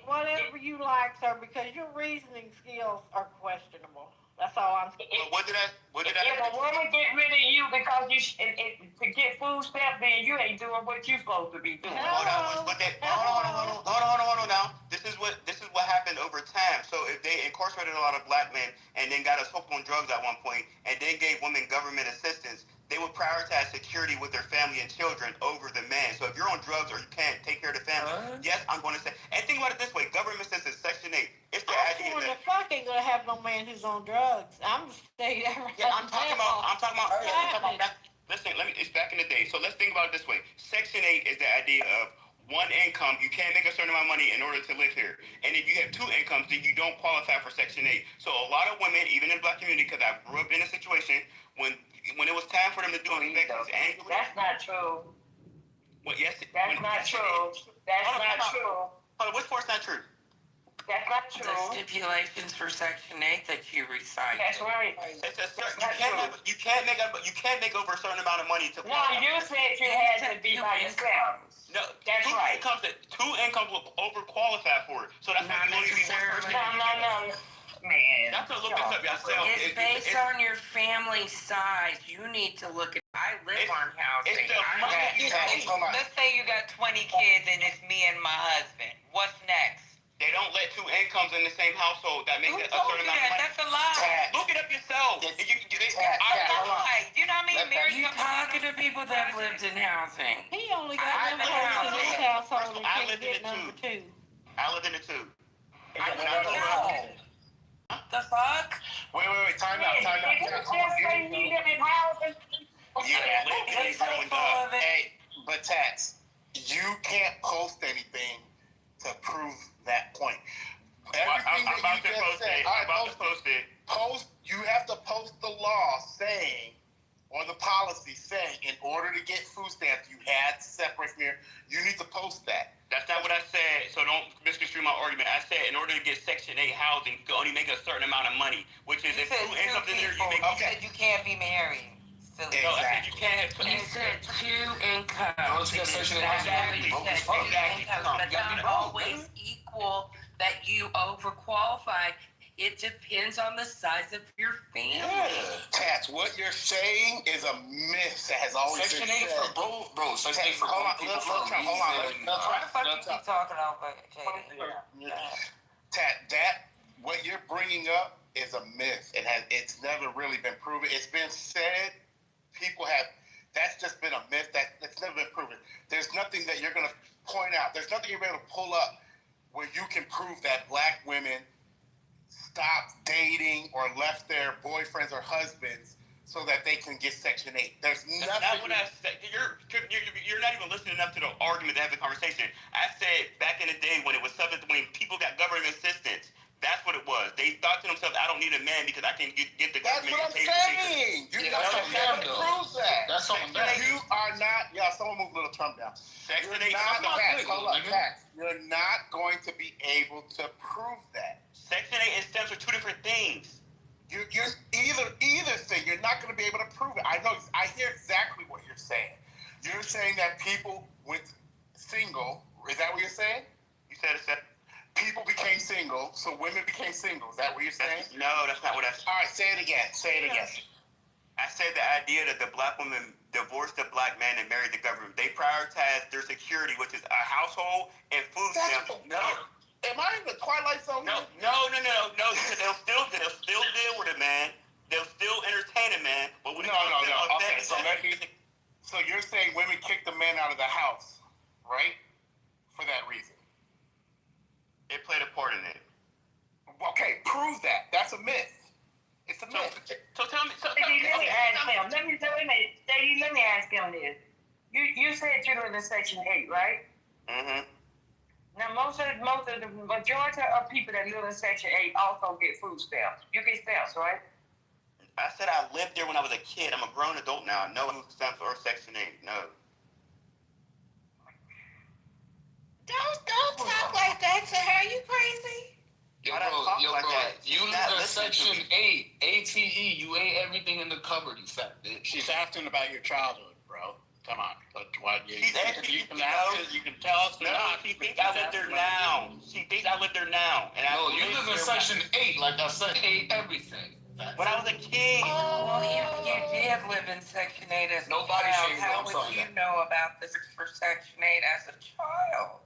whatever you like, sir, because your reasoning skills are questionable. That's all I'm saying. If a woman get rid of you because to get food stamps, then you ain't doing what you supposed to be doing. Hold on now. This is what happened over time. So if they incarcerated a lot of black men and then got us hooked on drugs at one point and then gave women government assistance, they would prioritize security with their family and children over the man. So if you're on drugs or you can't take care of the family, yes, I'm going to say. And think about it this way: government assistance, Section 8. It's the idea that the fuck ain't gonna have no man who's on drugs. I'm just saying that right I'm talking about Listen, it's back in the day. So let's think about it this way. Section 8 is the idea of one income. You can't make a certain amount of money in order to live here. And if you have two incomes, then you don't qualify for Section 8. So a lot of women, even in the black community, because I grew up in a situation when it was time for them to do inspections annually. That's not true. Well, yes. That's not true. That's not true. Hold on, which part's not true? That's not true. The stipulations for Section 8 that you recite. That's right. It's a certain, you can't make over a certain amount of money to. No, you said you had to be by yourself. No, that's right. Two incomes will overqualify for it. So that's why you only be one person. No. Man. That's a little bit of yourself. It's based on your family size. You need to look at. I live on housing. Let's say you got 20 kids and it's me and my husband. What's next? They don't let two incomes in the same household. That makes it a certain amount of money. That's a lie. Look it up yourself. I know, like, you know what I mean? Mary, You talking to people that lived in housing. He only got one person in his household and can't get number two. I lived in it too. The fuck? Wait, time out. Hey, but Tats, you can't post anything to prove that point. Everything that you just said, you have to post the law saying, or the policy saying, in order to get food stamps, you had to separate from here. You need to post that. That's not what I said, so don't misconstrue my argument. I said in order to get Section 8 housing, you can only make a certain amount of money, which is if two incomes in there, you make. Okay. You can't be married. No, I said you can't have two. You said two incomes. Let's get Section 8 housing. But not always equal that you overqualify. It depends on the size of your family. Tats, what you're saying is a myth that has always Section been 8 said. for bro. Section 8 for people for a reason. What the fuck you keep talking over, Tat, what you're bringing up is a myth. It's never really been proven. It's been said. People have. That's just been a myth. That's never been proven. There's nothing that you're going to point out. There's nothing you're able to pull up where you can prove that black women stopped dating or left their boyfriends or husbands so that they can get Section 8. There's nothing. That's what I said. You're not even listening enough to the argument to have the conversation. I said back in the day when it was something when people got government assistance. That's what it was. They thought to themselves, I don't need a man because I can get the government. That's what I'm saying. You're not going to prove that. That's on them. You are not. Yeah, someone move Little Trump down. Section 8. You're not going to be able to prove that. Section 8 and stems are two different things. You're either thing. You're not going to be able to prove it. I know. I hear exactly what you're saying. You're saying that people went single. Is that what you're saying? You said it. People became single, so women became single. Is that what you're saying? No, that's not what I said. All right, say it again. I said the idea that the black woman divorced the black man and married the government. They prioritize their security, which is a household and food stamps. No. Am I in the Twilight Zone? No. They'll still deal with a man. They'll still entertain a man. But No. Okay, so you're saying women kick the man out of the house, right? For that reason. It played a part in it. Okay, prove that. That's a myth. It's a myth. So tell me. Let me ask him this. You said you live in Section 8, right? Mm-hmm. Now, most of the majority of people that live in Section 8 also get food stamps. You get stamps, right? I said I lived there when I was a kid. I'm a grown adult now. No food stamps or Section 8. No. Don't talk like that to her. You crazy? Yo, bro, you live in Section 8, ATE. You ate everything in the cupboard, you fat bitch. She's asking about your childhood, bro. Come on. You can tell us or not. She thinks I live there now. No, you live in Section 8, like I said, ate everything. When I was a kid. Well, you did live in Section 8 as a child. How would you know about this for Section 8 as a child?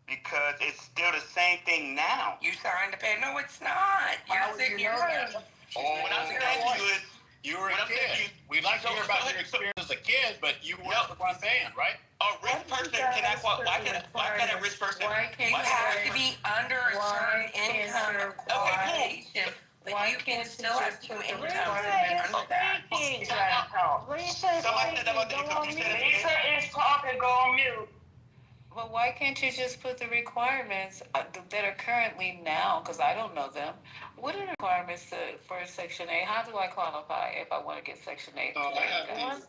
Because it's still the same thing now. You signed to pay. No, it's not. You're sitting here. What I'm saying to you is, you were a kid. We'd like to hear about your experience as a kid, but you weren't the one paying, right? A rich person cannot. Why can a rich person? You have to be under a certain income qualification. But you can still have two incomes under that. So Somebody said that about the income. You said it Lisa again. is talking, go on mute. Well, why can't you just put the requirements that are currently now, because I don't know them. What are the requirements for Section 8? How do I qualify if I want to get Section 8? One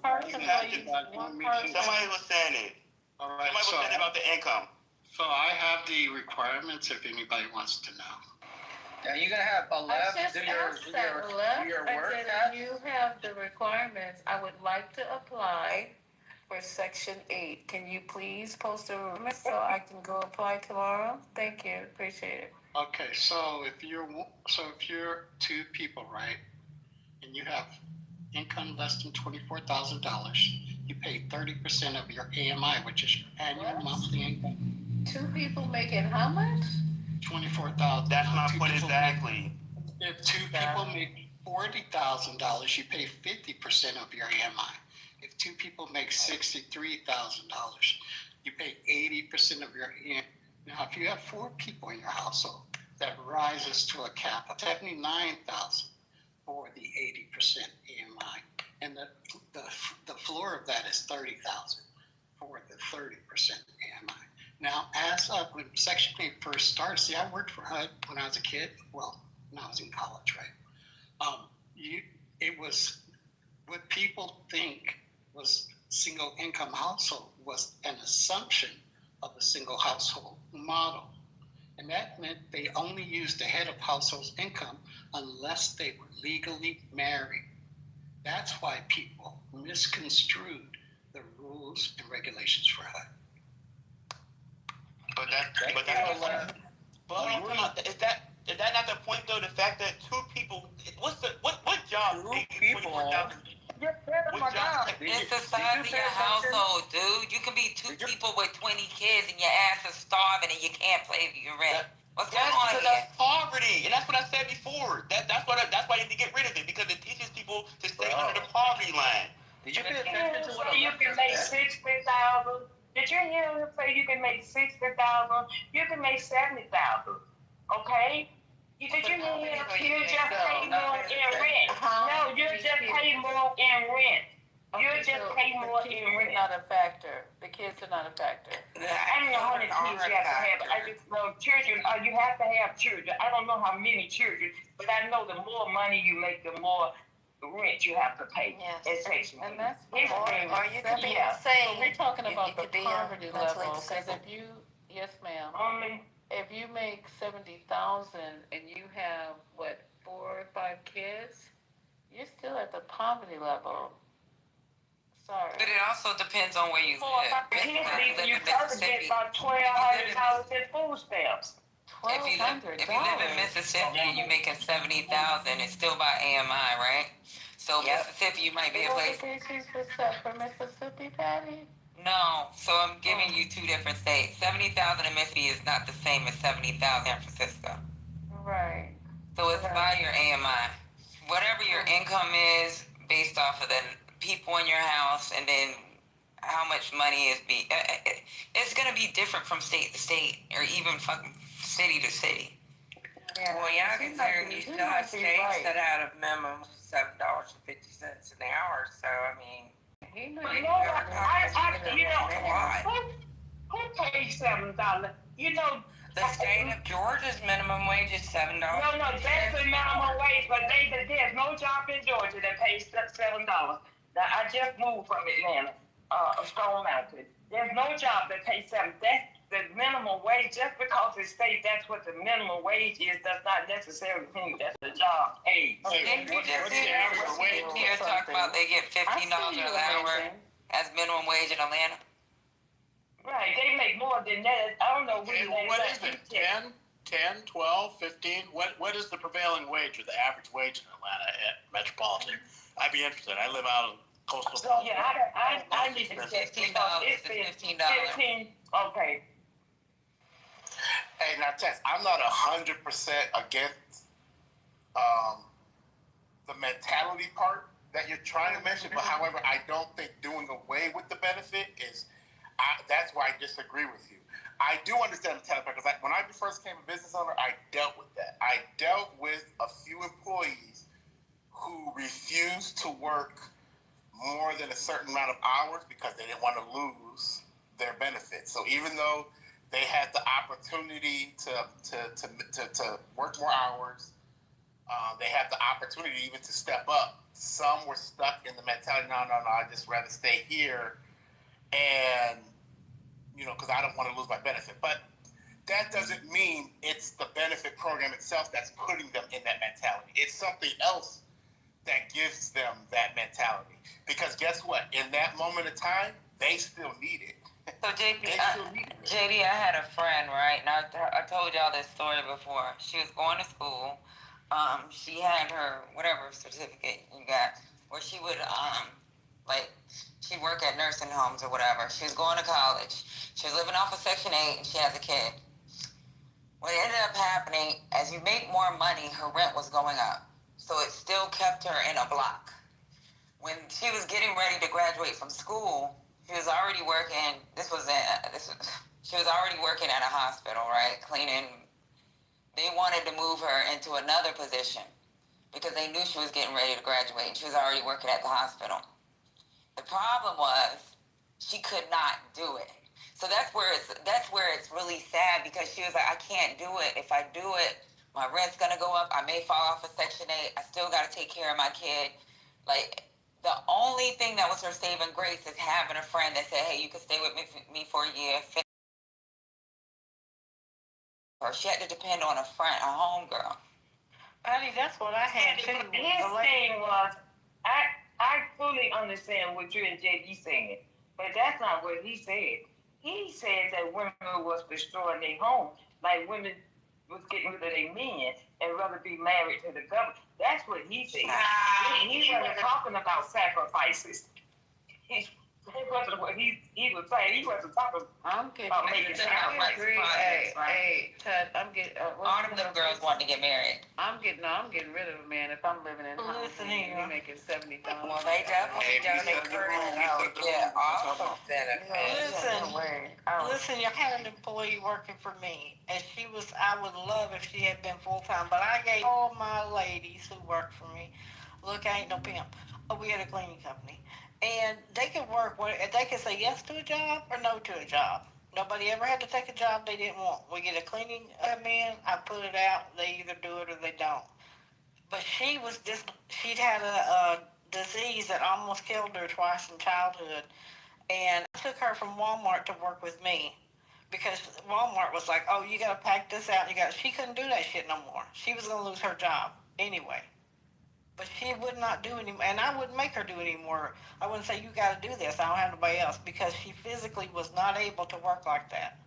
person, Somebody was saying it. All right, Somebody was saying about the income. So I have the requirements if anybody wants to know. Yeah, you're gonna have I 11 just do your asked that, do Left. your I work said, test. if you have the requirements, I would like to apply for Section 8. Can you please post a rumor so I can go apply tomorrow? Thank you, appreciate it. Okay, so if you're two people, right, and you have income less than $24,000, you pay 30% of your AMI, which is your annual monthly income. Two people making how much? 24,000. That's my point exactly. If two people make $40,000, you pay 50% of your AMI. If two people make $63,000, you pay 80% of your AMI. Now, if you have 4 people in your household, that rises to a cap of $79,000 for the 80% AMI, and the floor of that is $30,000 for the 30% AMI. Now, as of when Section 8 first started, see, I worked for HUD when I was a kid. Well, when I was in college, right? It was what people think was single income household was an assumption of the single household model. And that meant they only used the head of household's income unless they were legally married. That's why people misconstrued the rules and regulations for HUD. Is that not the point though? The fact that 2 people, what job? 2 people. What job? It's the size of your household, dude. You can be 2 people with 20 kids and your ass is starving and you can't pay your rent. What's going on here? That's poverty, and that's what I said before. That's why you need to get rid of it, because it teaches people to stay under the poverty line. Did you pay attention to what you can make 60,000? Did you hear him say you can make 60,000? You can make 70,000. Okay? Did you hear him? You just pay more in rent. No, you just pay more in rent. You just pay more in rent. Not a factor. The kids are not a factor. I don't know how many kids you have to have. I just know children. You have to have children. I don't know how many children, but I know the more money you make, the more rent you have to pay. Yes. And that's or you could be saying, so we're talking about the could be poverty mentally level. Because disabled. if you, yes, ma'am. Only. If you make 70,000 and you have 4 or 5 kids, you're still at the poverty level. Sorry. But it also depends on where you live. You probably get about $1,200 in food stamps. If you live in Mississippi and you're making 70,000, it's still by AMI, right? So Mississippi, you might be a place. For Mississippi, Patty? No, so I'm giving you 2 different states. 70,000 in Mississippi is not the same as 70,000 in San Francisco. Right. So it's by your AMI. Whatever your income is based off of the people in your house, and then how much money is it's going to be different from state to state, or even fucking city to city. Yeah. Well, yeah, considering you still have states that had a minimum of $7.50 an hour, so I mean. Who pays $7? You know, the state of Georgia's minimum wage is $7. No, that's the minimum wage, but there's no job in Georgia that pays $7. Now, I just moved from Atlanta, Stone Mountain. There's no job that pays $7. That's the minimum wage. Just because it states that's what the minimum wage is, does not necessarily mean that's the job paid. Didn't you just hear talk about they get $15 an hour as minimum wage in Atlanta? Right, they make more than that. I don't know what is it? 10, 12, 15? What is the prevailing wage or the average wage in Atlanta at Metropolitan? I'd be interested. I live out of coastal. So yeah, I need to $15. It's $15. 15. Okay. Hey, now Tess, I'm not 100% against the mentality part that you're trying to mention, but however, I don't think doing away with the benefit is. That's why I disagree with you. I do understand the mentality part, because when I first became a business owner, I dealt with that. I dealt with a few employees who refused to work more than a certain amount of hours because they didn't want to lose their benefits. So even though they had the opportunity to work more hours, they had the opportunity even to step up. Some were stuck in the mentality, no, I'd just rather stay here and, because I don't want to lose my benefit. But that doesn't mean it's the benefit program itself that's putting them in that mentality. It's something else that gives them that mentality. Because guess what? In that moment of time, they still need it. So JD, I had a friend, right? And I told y'all this story before. She was going to school. She had her whatever certificate you got, where she would she'd work at nursing homes or whatever. She was going to college. She was living off of Section 8, and she has a kid. What ended up happening, as you make more money, her rent was going up. So it still kept her in a block. When she was getting ready to graduate from school, she was already working. She was already working at a hospital, right, cleaning. They wanted to move her into another position because they knew she was getting ready to graduate, and she was already working at the hospital. The problem was she could not do it. So that's where it's really sad, because she was like, I can't do it. If I do it, my rent's gonna go up. I may fall off of Section 8. I still gotta take care of my kid. Like, the only thing that was her saving grace is having a friend that said, hey, you can stay with me for a year. Or she had to depend on a friend, a homegirl. Patty, that's what I had too. His thing was, I fully understand what you and JD saying, but that's not what he said. He said that women was destroying their home, like women was getting rid of their men and rather be married to the government. That's what he said. He wasn't talking about sacrifices. He wasn't what he was saying. He wasn't talking about making sacrifices. Hey, Ted, I'm getting. All them little girls want to get married. I'm getting rid of a man if I'm living in house. Listen here, you making $70,000. Well, they definitely don't encourage get off of benefits. Listen, I had an employee working for me, and I would love if she had been full time, but I gave all my ladies who worked for me. Look, I ain't no pimp. We had a cleaning company. And they could work, they could say yes to a job or no to a job. Nobody ever had to take a job they didn't want. We get a cleaning in, I put it out, they either do it or they don't. But she'd had a disease that almost killed her twice in childhood. And I took her from Walmart to work with me, because Walmart was like, oh, you got to pack this out. She couldn't do that shit no more. She was going to lose her job anyway. But she would not do anymore, and I wouldn't make her do anymore. I wouldn't say, you got to do this, I don't have nobody else, because she physically was not able to work like that,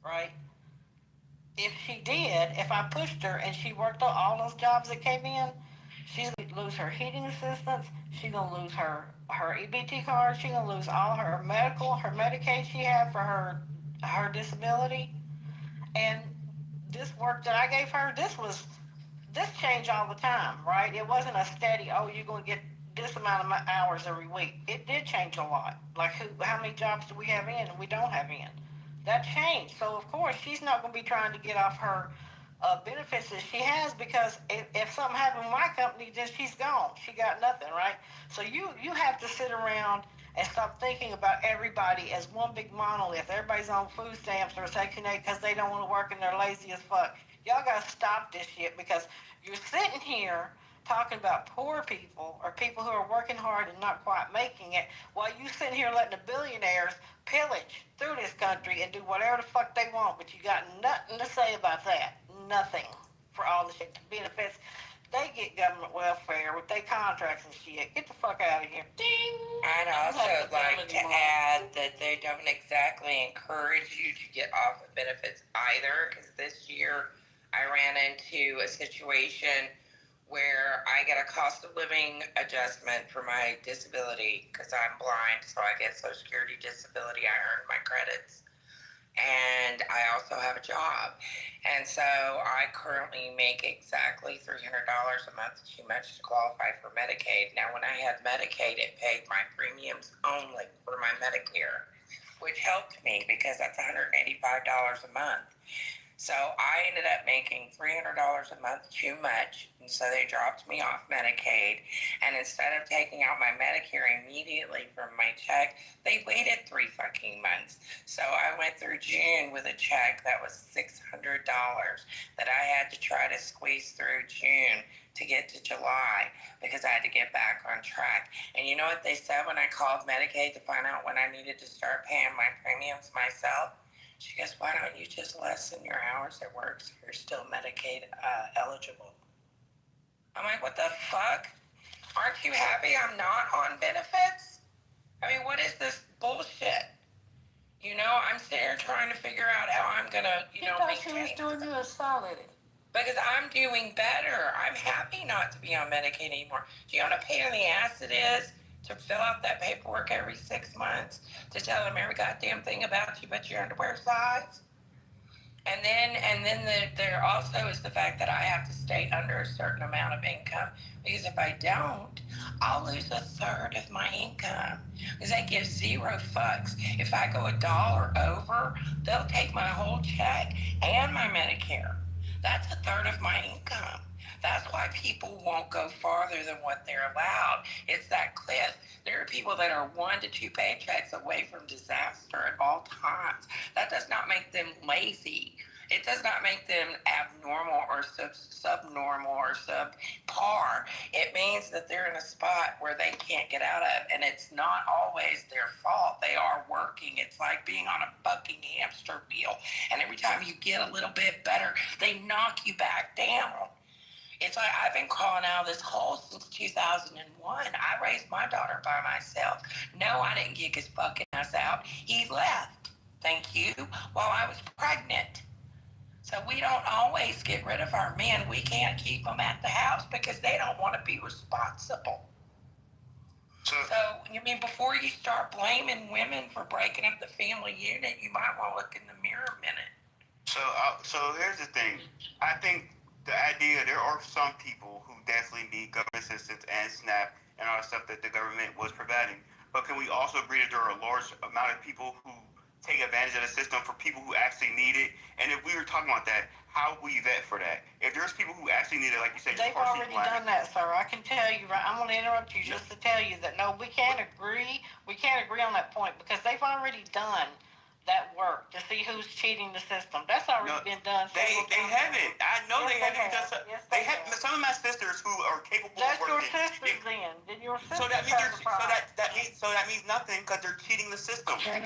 right? If she did, if I pushed her and she worked on all those jobs that came in, she's going to lose her heating assistance, she's going to lose her EBT card, she's going to lose all her Medicaid she had for her disability. And this work that I gave her, this changed all the time, right? It wasn't a steady, oh, you're going to get this amount of hours every week. It did change a lot. Like, how many jobs do we have in and we don't have in? That changed. So, of course, she's not going to be trying to get off her benefits that she has, because if something happened in my company, then she's gone. She got nothing, right? So you have to sit around and stop thinking about everybody as one big monolith. Everybody's on food stamps or Section 8 because they don't want to work and they're lazy as fuck. Y'all got to stop this shit, because you're sitting here talking about poor people or people who are working hard and not quite making it, while you sitting here letting the billionaires pillage through this country and do whatever the fuck they want, but you got nothing to say about that. Nothing. For all the shit, benefits. They get government welfare with their contracts and shit. Get the fuck out of here. Ding! I'd also like to add that they don't exactly encourage you to get off of benefits either, because this year I ran into a situation where I get a cost of living adjustment for my disability because I'm blind, so I get Social Security disability. I earn my credits. And I also have a job. And so I currently make exactly $300 a month too much to qualify for Medicaid. Now, when I had Medicaid, it paid my premiums only for my Medicare, which helped me because that's $185 a month. So I ended up making $300 a month too much, and so they dropped me off Medicaid. And instead of taking out my Medicare immediately from my check, they waited 3 fucking months. So I went through June with a check that was $600 that I had to try to squeeze through June to get to July because I had to get back on track. And you know what they said when I called Medicaid to find out when I needed to start paying my premiums myself? She goes, why don't you just lessen your hours at work so you're still Medicaid eligible? I'm like, what the fuck? Aren't you happy I'm not on benefits? I mean, what is this bullshit? You know, I'm sitting here trying to figure out how I'm going to, She thought she was doing you a solid. because I'm doing better. I'm happy not to be on Medicaid anymore. Do you know what a pain in the ass it is to fill out that paperwork every 6 months to tell them every goddamn thing about you but your underwear size? And then there also is the fact that I have to stay under a certain amount of income, because if I don't, I'll lose a third of my income, because they give 0 fucks. If I go $1 over, they'll take my whole check and my Medicare. That's a third of my income. That's why people won't go farther than what they're allowed. It's that cliff. There are people that are 1 to 2 paychecks away from disaster at all times. That does not make them lazy. It does not make them abnormal or subnormal or subpar. It means that they're in a spot where they can't get out of, and it's not always their fault. They are working. It's like being on a fucking hamster wheel, and every time you get a little bit better, they knock you back down. It's like I've been crawling out of this hole since 2001. I raised my daughter by myself. No, I didn't kick his fucking ass out. He left, thank you, while I was pregnant. So we don't always get rid of our men. We can't keep them at the house because they don't want to be responsible. So you mean before you start blaming women for breaking up the family unit, you might want to look in the mirror a minute. So here's the thing. I think the idea, there are some people who definitely need government assistance and SNAP and all the stuff that the government was providing. But can we also agree that there are a large amount of people who take advantage of the system for people who actually need it? And if we were talking about that, how will you vet for that? If there's people who actually need it, like you said, they've already done that, sir. I can tell you, right? I'm going to interrupt you just to tell you that no, we can't agree. We can't agree on that point because they've already done that work to see who's cheating the system. That's already been done. They haven't. I know they haven't. They have. Some of my sisters who are capable of working. That's your sisters then. Then your sisters so that means that means nothing because they're cheating the system. I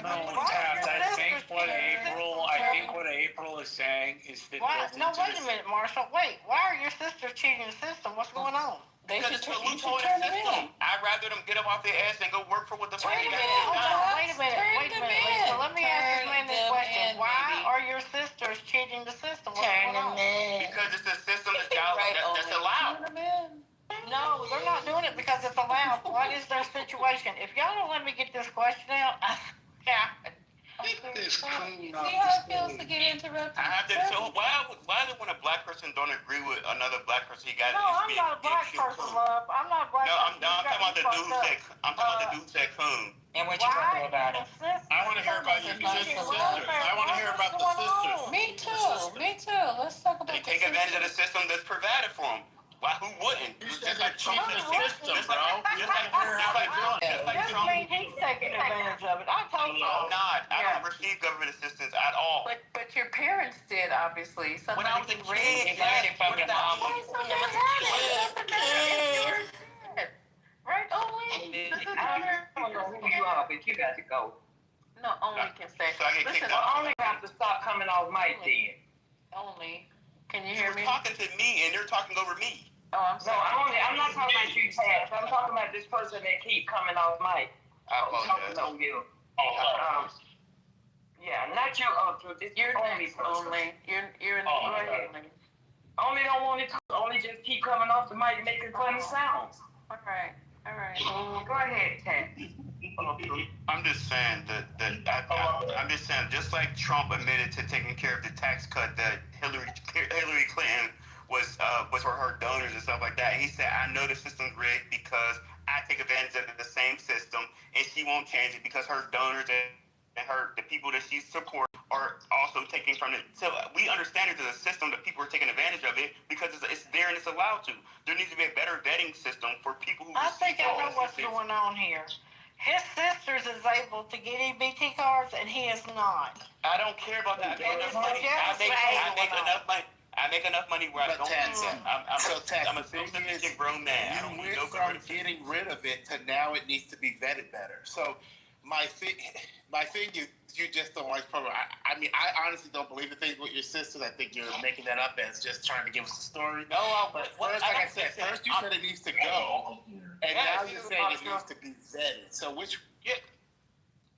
think what April is saying is that. No, wait a minute, Marshall. Wait. Why are your sisters cheating the system? What's going on? Because it's a loophole in the system. I'd rather them get up off their ass and go work for what the money got. Wait a minute, Lisa. Let me ask this man this question. Why are your sisters cheating the system? What's going on? Because it's a system that's allowed. No, they're not doing it because it's allowed. What is their situation? If y'all don't let me get this question out, See how it feels to get interrupted? I have to. So why is it when a black person don't agree with another black person, he got No, I'm not a black person, love. I'm not a black person. No, I'm talking about the dudes that. I'm talking about the dudes that come. And what you talking about? I want to hear about your sisters. I want to hear about the sisters. Me too. Let's talk about They take advantage of the system that's provided for them. Why? Who wouldn't? You said they're cheating the system, bro. Just mean he's taking advantage of it. I told you. I'm not. I don't receive government assistance at all. But your parents did, obviously. When I was a kid, Right, only. I don't know who you are, but you got to go. No, only can say. So I get Listen, kicked out. only have to stop coming off mic then. Only. Can you You hear were me? talking to me and they're talking over me. Oh, I'm No, sorry. I'm not talking about you, Tabs. I'm talking about this person that keep coming off mic. I apologize. Talking on you. Yeah, not you, this You're only next, person. only. You're in the only. Only don't want to only just keep coming off the mic and making funny sounds. All right. Go ahead, Tabs. I'm just saying I'm just saying, just like Trump admitted to taking care of the tax cut that Hillary Clinton was for her donors and stuff like that. He said, I know the system's rigged because I take advantage of the same system, and she won't change it because her donors and the people that she supports are also taking from it. So we understand it as a system that people are taking advantage of it because it's there and it's allowed to. There needs to be a better vetting system for people who. I think I know what's going on here. His sisters is able to get EBT cards and he is not. I don't care about that. I make enough money where I don't. I'm a sophisticated grown man. You went from getting rid of it to now it needs to be vetted better. So my thing is you just don't like program. I mean, I honestly don't believe the thing with your sisters. I think you're making that up as just trying to give us a story. No, but first, like I said, first you said it needs to go, and now you're saying it needs to be vetted. So which? Yeah.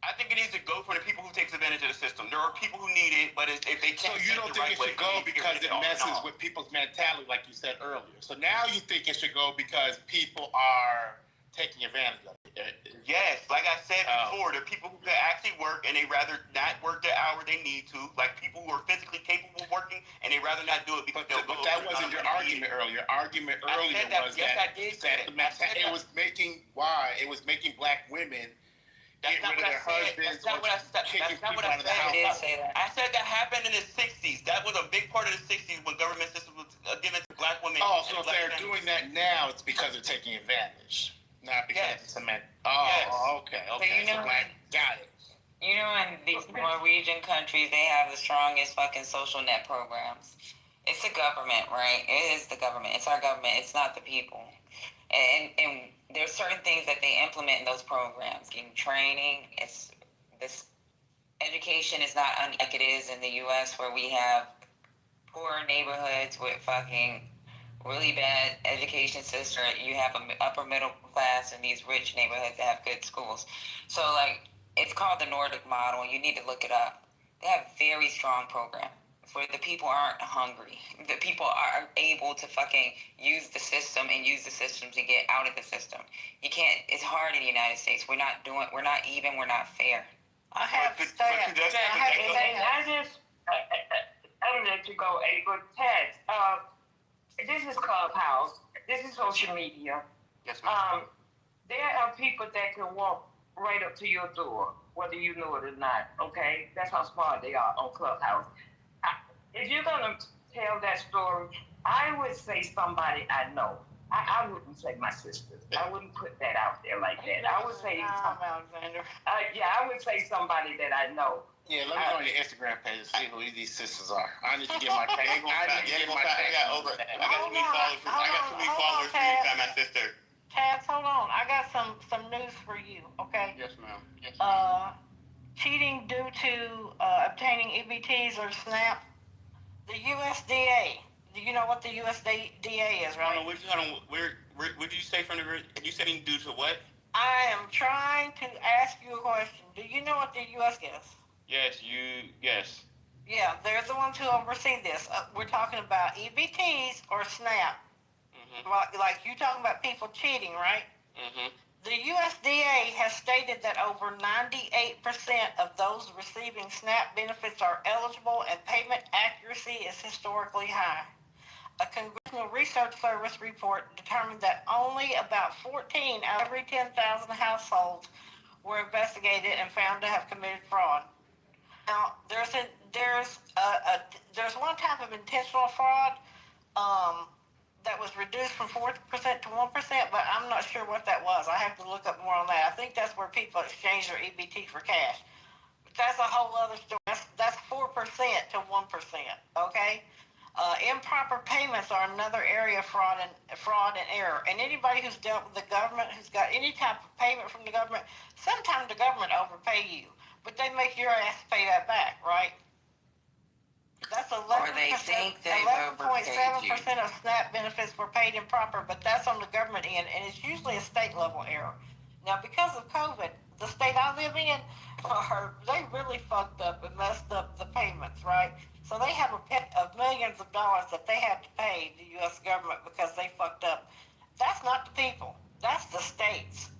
I think it needs to go for the people who takes advantage of the system. There are people who need it, but if they can't. So you don't think it should go because it messes with people's mentality, like you said earlier. So now you think it should go because people are taking advantage of it. Yes, like I said before, there are people who can actually work and they rather not work the hour they need to. Like people who are physically capable of working and they rather not do it because they'll go. But that wasn't your argument earlier. Your argument earlier was that it was making black women. That's not what I said. That's not what I said. I said that happened in the 60s. That was a big part of the 60s when government system was given to black women. Oh, so if they're doing that now, it's because they're taking advantage, not because it's a man. Oh, okay. So you know, got it. You know, in these Norwegian countries, they have the strongest fucking social net programs. It's the government, right? It is the government. It's our government. It's not the people. And there's certain things that they implement in those programs. Getting training. This education is not like it is in the U.S. where we have poor neighborhoods with fucking really bad education system. You have an upper middle class in these rich neighborhoods that have good schools. So like it's called the Nordic model. You need to look it up. They have very strong programs where the people aren't hungry. The people are able to fucking use the system and use the system to get out of the system. You can't, it's hard in the United States. We're not even, we're not fair. I have stats. I'm gonna let you go, a good text. This is Clubhouse. This is social media. Yes, ma'am. There are people that can walk right up to your door, whether you know it or not. Okay, that's how smart they are on Clubhouse. If you're gonna tell that story, I would say somebody I know. I wouldn't say my sisters. I wouldn't put that out there like that. I would say Alexander. I would say somebody that I know. Yeah, let me go on your Instagram page and see who these sisters are. I need to get my tag. I got too many followers for you to find my sister. Taz, hold on. I got some news for you, okay? Yes, ma'am. Yes, cheating due to obtaining EBTs or SNAP. The USDA. Do you know what the USDA is, right? What did you say from the? You said due to what? I am trying to ask you a question. Do you know what the US is? Yes. Yeah, they're the ones who oversee this. We're talking about EBTs or SNAP. Mm-hmm. Like you talking about people cheating, right? Mm-hmm. The USDA has stated that over 98% of those receiving SNAP benefits are eligible and payment accuracy is historically high. A Congressional Research Service report determined that only about 14 out of every 10,000 households were investigated and found to have committed fraud. Now, there's one type of intentional fraud that was reduced from 4% to 1%, but I'm not sure what that was. I have to look up more on that. I think that's where people exchange their EBT for cash. But that's a whole other story. That's 4% to 1%, okay? Improper payments are another area of fraud and error. And anybody who's dealt with the government, who's got any type of payment from the government, sometimes the government overpay you, but they make your ass pay that back, right? That's 11.7% of SNAP benefits were paid improper, but that's on the government end, and it's usually a state level error. Now, because of COVID, the state I live in, they really fucked up and messed up the payments, right? So they have of millions of dollars that they have to pay the U.S. government because they fucked up. That's not the people. That's the states.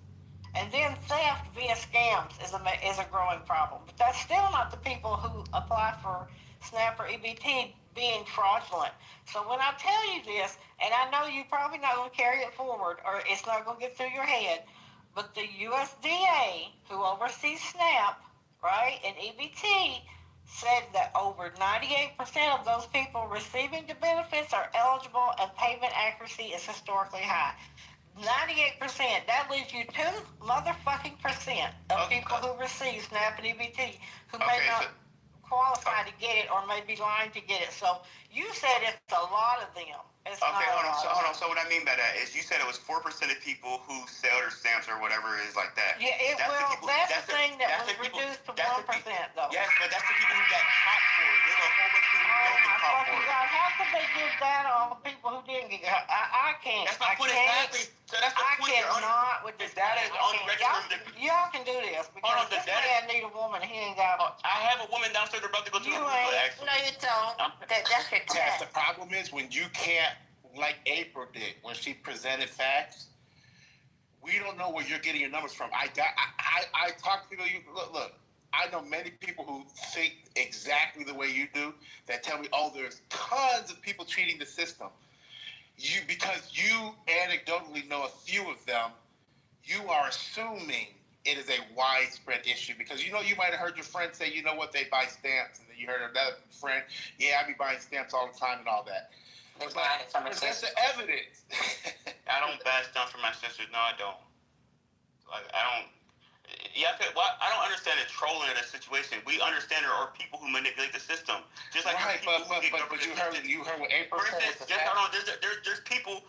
And then theft via scams is a growing problem. But that's still not the people who apply for SNAP or EBT being fraudulent. So when I tell you this, and I know you're probably not going to carry it forward or it's not going to get through your head, but the USDA, who oversees SNAP, right, and EBT, said that over 98% of those people receiving the benefits are eligible and payment accuracy is historically high. 98%. That leaves you 2 motherfucking percent of people who receive SNAP and EBT who may not qualify to get it or may be lying to get it. So you said it's a lot of them. It's okay, hold on. So what I mean by that is you said it was 4% of people who sell their stamps or whatever it is like that. Yeah, that's the thing that was reduced to 1% though. Yes, but that's the people who got caught for it. There's a whole bunch of people who don't get caught for it. God, how could they give that on people who didn't get caught? I can't. That's my point exactly. So that's the point. I cannot with this. The data is only registered. Y'all can do this because this man need a woman. He ain't got. I have a woman downstairs about to go to the Google, actually. No, you don't. That's your test. The problem is when you can't, like April did, when she presented facts, we don't know where you're getting your numbers from. I talk to people. Look. I know many people who think exactly the way you do that tell me, oh, there's tons of people cheating the system. Because you anecdotally know a few of them, you are assuming it is a widespread issue because you might have heard your friend say, you know what, they buy stamps, and then you heard another friend, yeah, I be buying stamps all the time and all that. But that's the evidence. I don't buy stamps for my sisters. No, I don't. Like, I don't. Yeah, I don't understand the trolling of the situation. We understand there are people who manipulate the system, just like right. But you heard what April said. For instance, there's people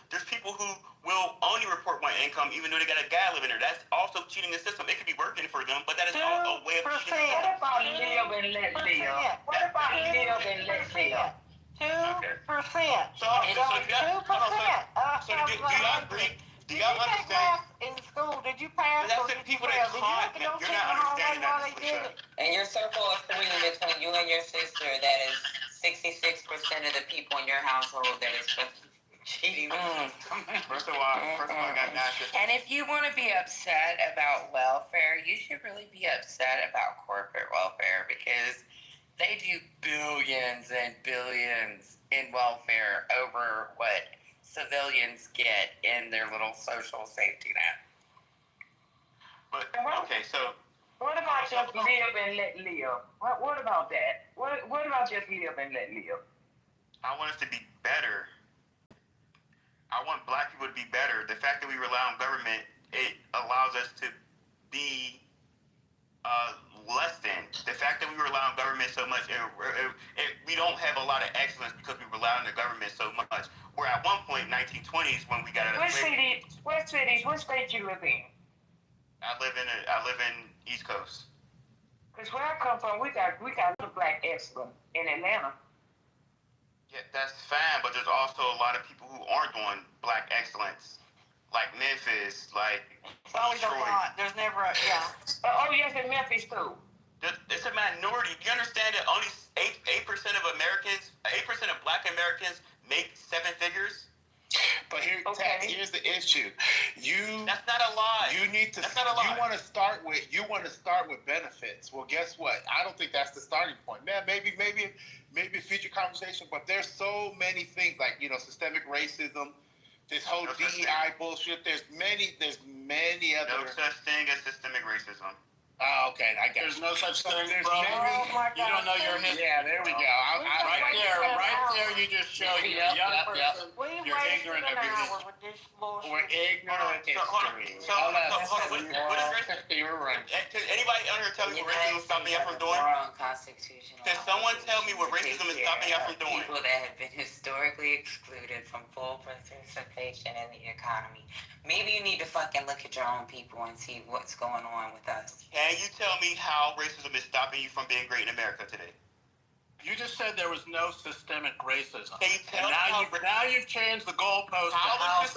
who will only report one income even though they got a guy living there. That's also cheating the system. It could be working for them, but that is also a way of cheating. What about live and let live? What about live and let live? 2%. So do y'all agree? Do y'all understand? In school, did you pass? That's the people that caught. You're not understanding that for sure. In your circle of 3 between you and your sister, that is 66% of the people in your household that is cheating. First of all, I got 9 sisters. And if you want to be upset about welfare, you should really be upset about corporate welfare because they do billions and billions in welfare over what civilians get in their little social safety net. But okay, so what about just live and let live? What about that? What about just live and let live? I want us to be better. I want black people to be better. The fact that we rely on government, it allows us to be less than. The fact that we rely on government so much, we don't have a lot of excellence because we rely on the government so much. Where at one point, 1920s, when we got out of slavery. What state you live in? I live in East Coast. Cause where I come from, we got black excellence in Atlanta. Yeah, that's fine, but there's also a lot of people who aren't doing black excellence, like Memphis, like it's always Detroit. A lot. There's never a oh yes, in Memphis too. It's a minority. Do you understand that only 8% of Americans, 8% of black Americans make 7 figures? But here's the issue. That's not a lie. You need to. That's not a lie. You want to start with benefits. Well, guess what? I don't think that's the starting point. Man, maybe a future conversation. But there's so many things like systemic racism, this whole DEI bullshit. There's many other. No such thing as systemic racism. Oh, okay, I got There's no such thing, there's bro. Many, you don't know your history. Yeah, there we go. Right there, you just showed you a young person. You're ignorant of your history. We're ignorant of history. What is racism? You're right. Can anybody on here tell me what racism is stopping you from doing? Can someone tell me what racism is stopping you from doing? People that have been historically excluded from full participation in the economy. Maybe you need to fucking look at your own people and see what's going on with us. Can you tell me how racism is stopping you from being great in America today? You just said there was no systemic racism. Can you tell now you've changed the goalpost. How is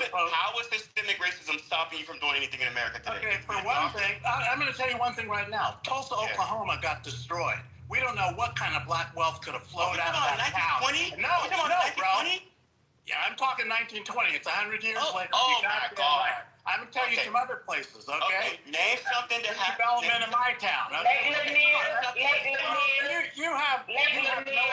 systemic racism stopping you from doing anything in America today? Okay, for one thing, I'm going to tell you one thing right now. Tulsa, Oklahoma got destroyed. We don't know what kind of black wealth could have flowed out of that town. 1920? No, bro. Yeah, I'm talking 1920. It's 100 years later. Oh my God. Right. I'm going to tell you some other places, okay? Name something that has development in my town. Okay? You have no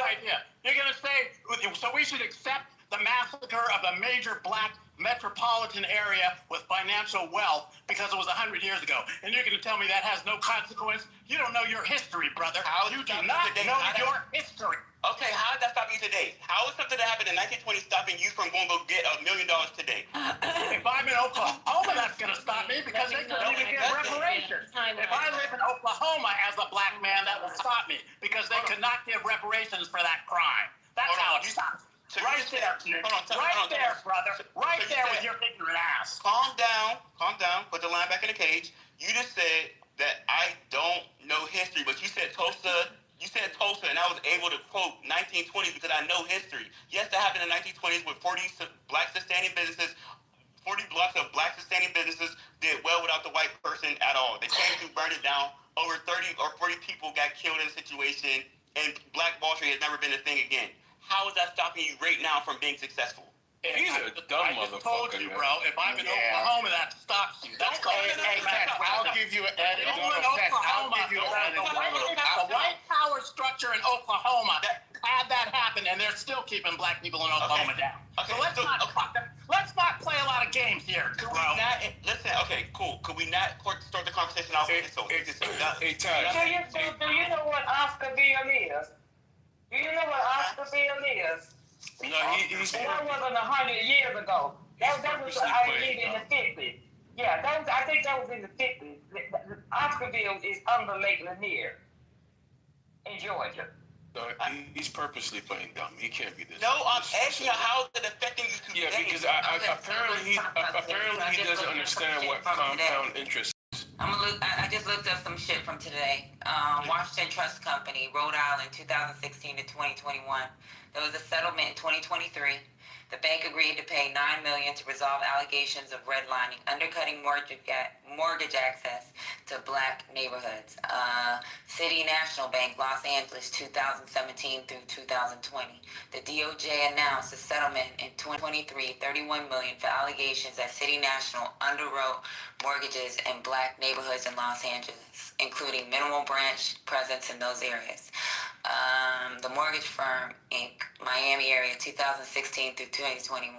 idea. You're going to say, so we should accept the massacre of a major black metropolitan area with financial wealth because it was 100 years ago. And you're going to tell me that has no consequence? You don't know your history, brother. You do not know your history. Okay, how did that stop you today? How is something that happened in 1920 stopping you from going to go get $1 million today? If I'm in Oklahoma, that's going to stop me because they couldn't even get reparations. If I live in Oklahoma as a black man, that will stop me because they could not give reparations for that crime. That's how it stops. Right there, right there, brother. Right there with your ignorant ass. Calm down, put the line back in the cage. You just said that I don't know history, but you said Tulsa, and I was able to quote 1920 because I know history. Yes, that happened in the 1920s with 40 black sustaining businesses. 40 blocks of black sustaining businesses did well without the white person at all. They came through, burned it down. Over 30 or 40 people got killed in the situation, and Black Wall Street has never been a thing again. How is that stopping you right now from being successful? He's a dumb motherfucker. I just told you, bro. If I'm in Oklahoma, that stops you. That's called I'll give you an anecdotal fact. I'll give you an anecdotal fact. The white power structure in Oklahoma had that happen, and they're still keeping black people in Oklahoma down. So let's not play a lot of games here, bro. Listen, okay, cool. Could we not start the conversation off with this? Hey, Todd. Do you know what Oscarville is? Do you know what Oscarville is? No, that wasn't 100 years ago. That was I believe in the 50s. Yeah, I think that was in the 50s. Oscarville is under Lake Lanier in Georgia. No, he's purposely playing dumb. He can't be this. No, I'm asking how is it affecting you today? Yeah, because apparently he doesn't understand what compound interest is. I just looked up some shit from today. Washington Trust Company, Rhode Island, 2016 to 2021. There was a settlement in 2023. The bank agreed to pay $9 million to resolve allegations of redlining, undercutting mortgage access to black neighborhoods. City National Bank, Los Angeles, 2017 through 2020. The DOJ announced a settlement in 2023, $31 million for allegations that City National underwrote mortgages in black neighborhoods in Los Angeles, including minimal branch presence in those areas. The mortgage firm, Inc., Miami area, 2016 through 2021.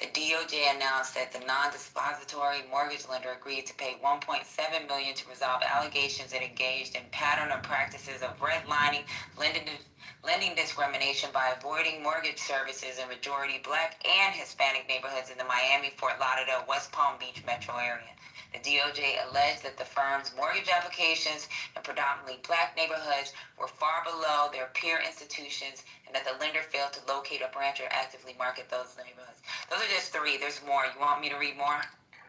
The DOJ announced that the non-dispository mortgage lender agreed to pay $1.7 million to resolve allegations it engaged in pattern of practices of redlining, lending discrimination by avoiding mortgage services in majority black and Hispanic neighborhoods in the Miami, Fort Lauderdale, West Palm Beach metro area. The DOJ alleged that the firm's mortgage applications in predominantly black neighborhoods were far below their peer institutions and that the lender failed to locate a branch or actively market those neighborhoods. Those are just three. There's more. You want me to read more?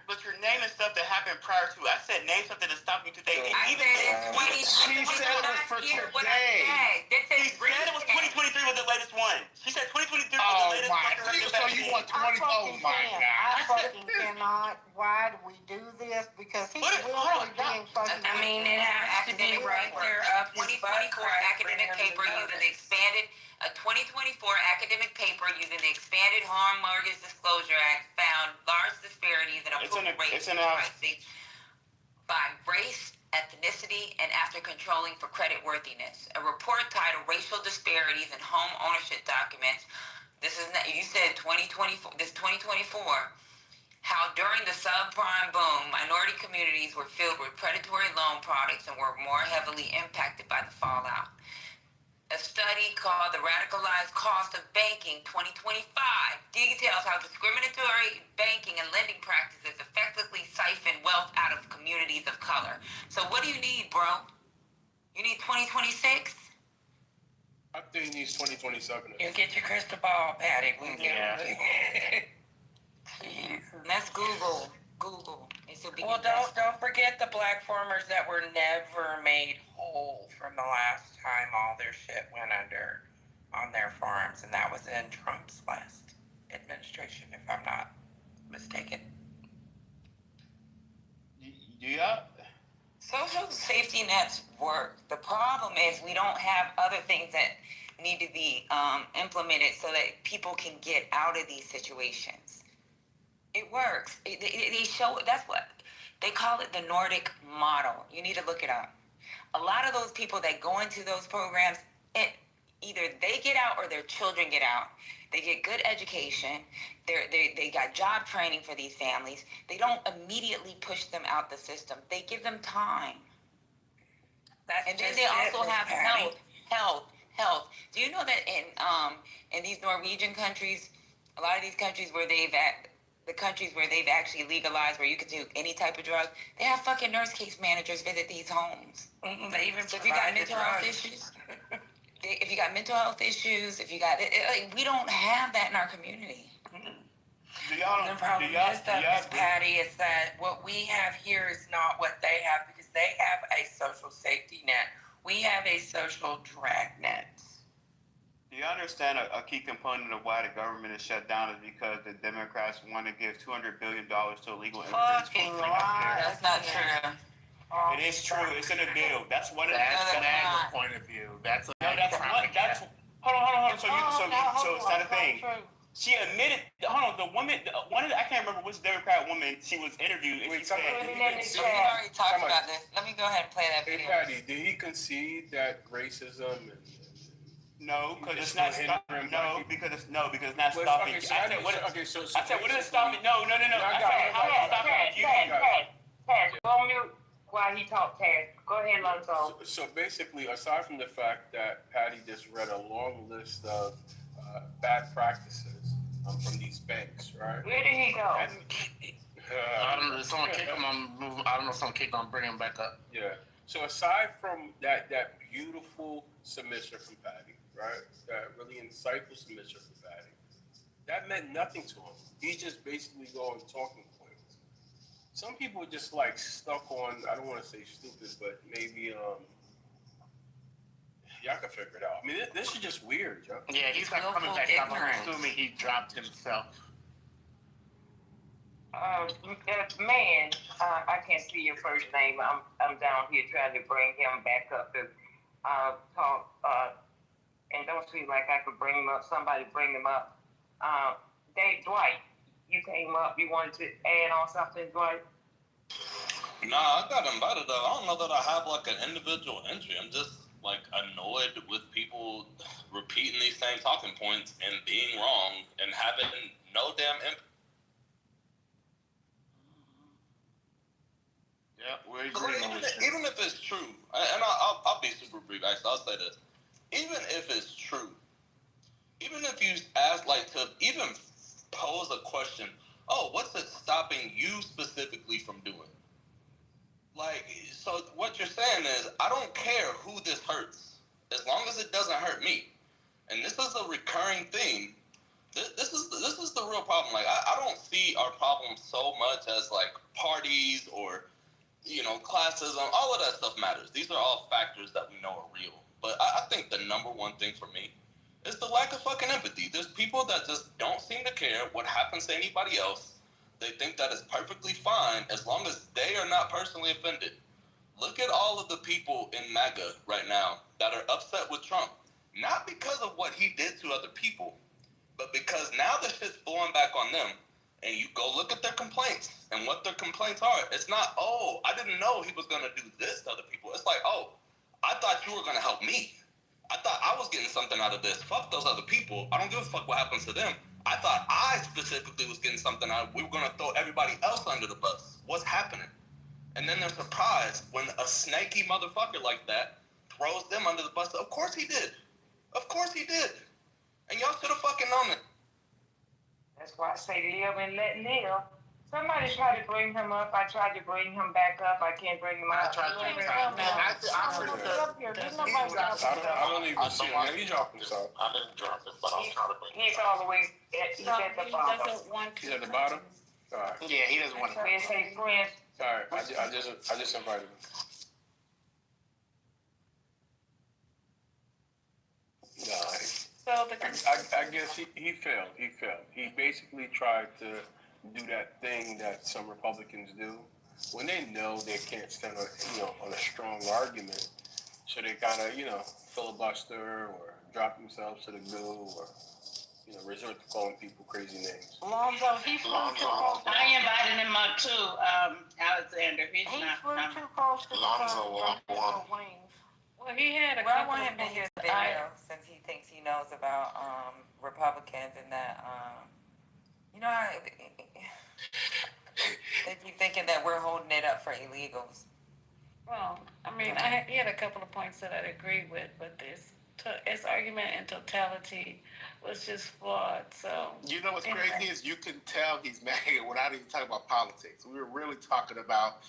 But you're naming stuff that happened prior to. I said name something to stop you today. I said it's 20. She said it was for today. She said it was 2023 was the latest one. She said 2023 was the latest one. So you want 20? Oh my God. I fucking cannot. Why do we do this? Because he's really being fucking. I mean, it has to be right there. 2024 academic paper using the expanded. A 2024 academic paper using the Expanded Harm Mortgage Disclosure Act found large disparities in approval rates by race, ethnicity, and after controlling for creditworthiness. A report titled Racial Disparities in Home Ownership Documents. This is not, you said 2024. This 2024. How during the subprime boom, minority communities were filled with predatory loan products and were more heavily impacted by the fallout. A study called The Radicalized Cost of Banking 2025 details how discriminatory banking and lending practices effectively siphon wealth out of communities of color. So what do you need, bro? You need 2026? I think he needs 2027. You get your crystal ball, Patty. Let's Google. Well, don't forget the black farmers that were never made whole from the last time all their shit went under on their farms, and that was in Trump's last administration, if I'm not mistaken. Yeah. Social safety nets work. The problem is we don't have other things that need to be implemented so that people can get out of these situations. It works. They show, that's what, they call it the Nordic model. You need to look it up. A lot of those people that go into those programs, Either they get out or their children get out. They get good education. They got job training for these families. They don't immediately push them out the system. They give them time. And then they also have health. Do you know that in these Norwegian countries, a lot of these countries where they've actually legalized, where you can do any type of drug, they have fucking nurse case managers visit these homes. They even So if you got mental health issues, if you got like, we don't have that in our community. The problem is, Patty, is that what we have here is not what they have, because they have a social safety net. We have a social dragnet. Do you understand a key component of why the government is shut down is because the Democrats want to give $200 billion to illegal immigrants for free healthcare? That's not true. It is true. It's in the bill. That's one of That's an AGA point of view. That's an AGA propaganda. Hold on. So it's not a thing. She admitted. Hold on. The woman, I can't remember which Democrat woman she was interviewed, and she said, We already talked about this. Let me go ahead and play that Hey, video. Patty, did he concede that racism and no, because it's not stopping. Because it's not stopping. Okay, so I said, what is it stopping? No. I said, how is it stopping you? Taz, go on mute while he talks, Taz. Go ahead, Lonzo. So basically, aside from the fact that Patty just read a long list of bad practices from these banks, right? Where did he go? I don't know. Someone kick him. I don't know. Someone kick him. Bring him back up. Yeah. So aside from that beautiful submission from Patty, right? That really insightful submission from Patty, that meant nothing to him. He's just basically going talking points. Some people are just like stuck on, I don't want to say stupid, but maybe y'all can figure it out. I mean, this is just weird, Joe. Yeah, he's not coming back up. I'm assuming he dropped himself. Man, I can't see your first name. I'm down here trying to bring him back up to talk. And don't seem like I could bring him up. Somebody bring him up. Dwight, you came up. You wanted to add on something, Dwight? Nah, I got invited up. I don't know that I have like an individual entry. I'm just like annoyed with people repeating these same talking points and being wrong and having no damn impact. Yeah, we agree. Even if it's true, and I'll be super brief. Actually, I'll say this: even if it's true, even if you ask, like, to even pose a question, oh, what's it stopping you specifically from doing? Like, so what you're saying is, I don't care who this hurts, as long as it doesn't hurt me. And this is a recurring theme. This is the real problem. Like, I don't see our problem so much as like parties or, you know, classism. All of that stuff matters. These are all factors that we know are real. But I think the number one thing for me is the lack of fucking empathy. There's people that just don't seem to care what happens to anybody else. They think that is perfectly fine as long as they are not personally offended. Look at all of the people in MAGA right now that are upset with Trump. Not because of what he did to other people, but because now the shit's blowing back on them. And you go look at their complaints and what their complaints are. It's not, oh, I didn't know he was going to do this to other people. It's like, oh, I thought you were going to help me. I thought I was getting something out of this. Fuck those other people. I don't give a fuck what happens to them. I thought I specifically was getting something out of it. We were going to throw everybody else under the bus. What's happening? And then they're surprised when a snaky motherfucker like that throws them under the bus. Of course he did. Of course he did. And y'all should have fucking known it. That's why I say live and let live. Somebody tried to bring him up. I tried to bring him back up. I can't bring him up. I don't even see him. He dropped himself. I didn't drop it, but I'll try to bring He's all the way. He's at the bottom. He's at the bottom? All right. Yeah, he doesn't want to. Friends say friends. All right, I just invited him. I guess he failed. He basically tried to do that thing that some Republicans do when they know they can't stand on a strong argument. So they kind of, filibuster or drop themselves to the goo or, resort to calling people crazy names. Lonzo, he flew too close. I invited him up too, Alexander. He flew too close to the wings. Well, Well, he had a Well, I couple want of him to hear the points. video since he thinks he knows about Republicans and that you know how they keep thinking that we're holding it up for illegals. Well, I mean, he had a couple of points that I'd agree with, but his argument in totality was just flawed. So You know what's crazy is you can tell he's mad without even talking about politics. We were really talking about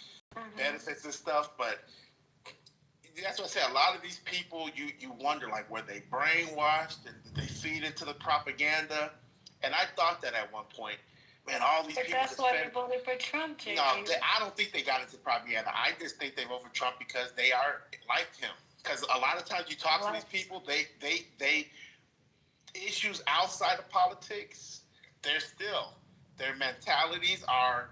benefits and stuff, but that's what I say. A lot of these people, you wonder, like, were they brainwashed and did they feed into the propaganda? And I thought that at one point. Man, all these but people. that's why they voted for Trump, JP. No, I don't think they got into propaganda. I just think they vote for Trump because they are like him. Because a lot of times you talk to these people, they issues outside of politics, their mentalities are,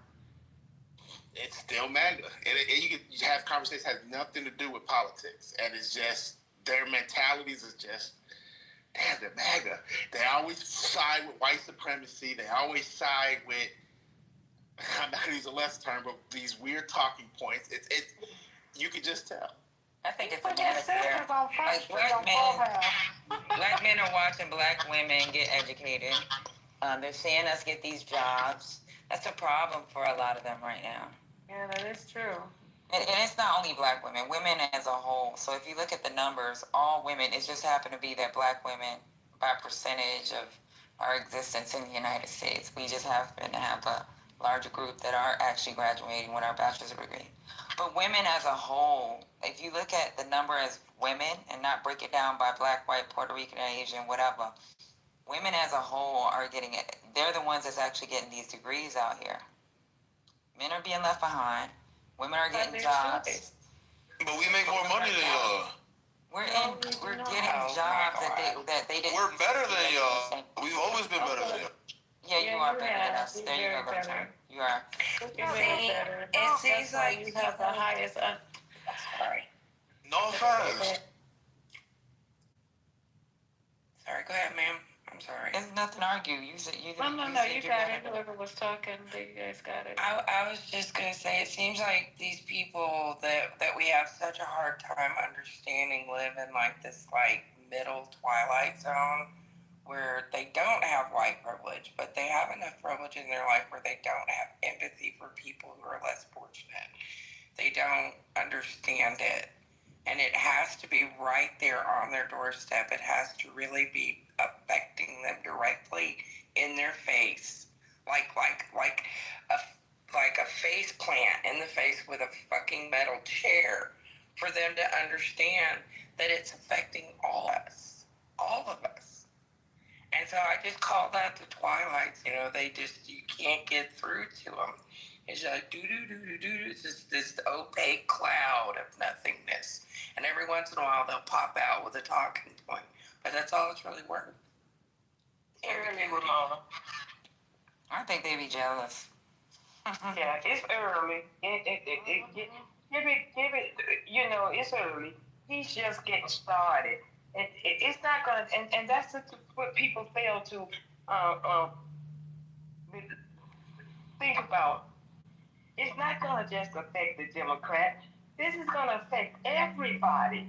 it's still MAGA. And you have conversations that has nothing to do with politics. And it's just, their mentalities is just, damn, they're MAGA. They always side with white supremacy. They always side with, I'm not going to use a less term, but these weird talking points. It's you can just tell. I think it's a manosphere. Like black men are watching black women get educated. They're seeing us get these jobs. That's a problem for a lot of them right now. Yeah, that is true. And it's not only black women, women as a whole. So if you look at the numbers, all women, it just happened to be that black women, by percentage of our existence in the United States, we just happen to have a larger group that are actually graduating with our bachelor's degree. But women as a whole, if you look at the number as women and not break it down by black, white, Puerto Rican, Asian, whatever, women as a whole are getting it. They're the ones that's actually getting these degrees out here. Men are being left behind. Women are getting jobs. But we make more money than y'all. We're getting jobs that they didn't. We're better than y'all. We've always been better than y'all. Yeah, you are better than us. There you go, Bertrand. You are. It seems like you have the highest. Sorry. No offense. Sorry, go ahead, ma'am. I'm sorry. There's nothing to argue. You No, you got it. Whoever was talking, you guys got it. I was just gonna say, it seems like these people that we have such a hard time understanding live in like this like middle twilight zone where they don't have white privilege, but they have enough privilege in their life where they don't have empathy for people who are less fortunate. They don't understand it. And it has to be right there on their doorstep. It has to really be affecting them directly in their face, like a face plant in the face with a fucking metal chair, for them to understand that it's affecting all of us. And so I just call that the twilights. You know, you can't get through to them. It's like do-do-do-do-do. It's just this opaque cloud of nothingness. And every once in a while, they'll pop out with a talking point. But that's all it's really worth. Early, Ramona. I think they be jealous. Yeah, it's early. Give it, you know, it's early. He's just getting started. It's not going to, and that's what people fail to think about. It's not going to just affect the Democrats. This is going to affect everybody.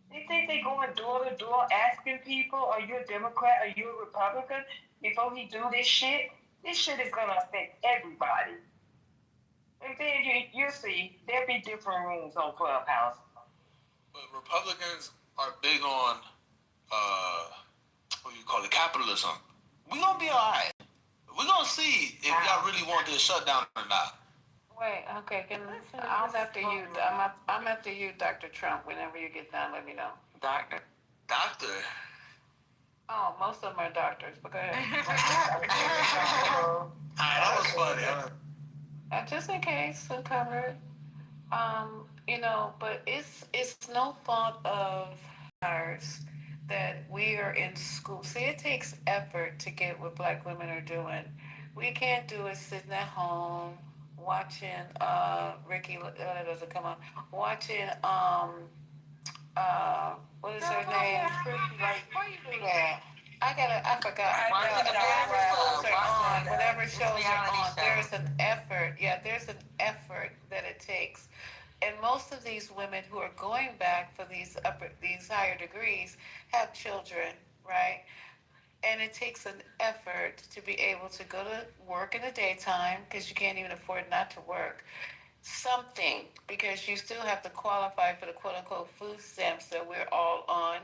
They think they're going door to door asking people, are you a Democrat, are you a Republican, before he do this shit? This shit is going to affect everybody. And then you'll see, there'll be different rooms on Clubhouse. But Republicans are big on, what do you call it, capitalism. We're going to be all right. We're going to see if y'all really want this shutdown or not. Wait, okay, I'm after you. I'm after you, Dr. Trump. Whenever you get done, let me know. Doctor? Oh, most of them are doctors, but go ahead. That was funny. Just in case, to cover it. You know, but it's no fault of ours that we are in school. See, it takes effort to get what Black women are doing. We can't do it sitting at home watching Ricky doesn't come on. Watching what is her name? Why you do that? I forgot. Whatever shows are on. There's an effort. Yeah, there's an effort that it takes. And most of these women who are going back for these higher degrees have children, right? And it takes an effort to be able to go to work in the daytime because you can't even afford not to work. Something, because you still have to qualify for the quote unquote food stamps that we're all on,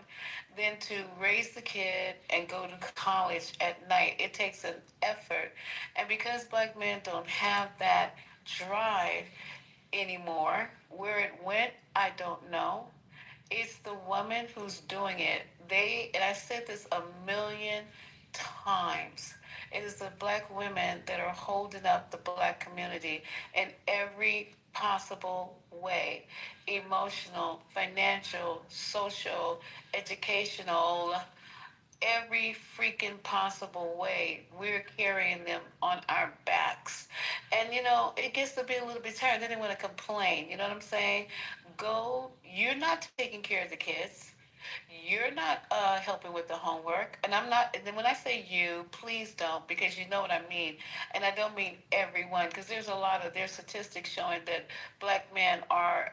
then to raise the kid and go to college at night. It takes an effort. And because black men don't have that drive anymore, where it went, I don't know. It's the woman who's doing it. And I said this a million times. It is the black women that are holding up the black community in every possible way: emotional, financial, social, educational, every freaking possible way. We're carrying them on our backs. And it gets to be a little bit tired. Then they want to complain. You know what I'm saying? You're not taking care of the kids. You're not helping with the homework. And I'm not, and then when I say you, please don't, because you know what I mean. And I don't mean everyone, because there's statistics showing that black men are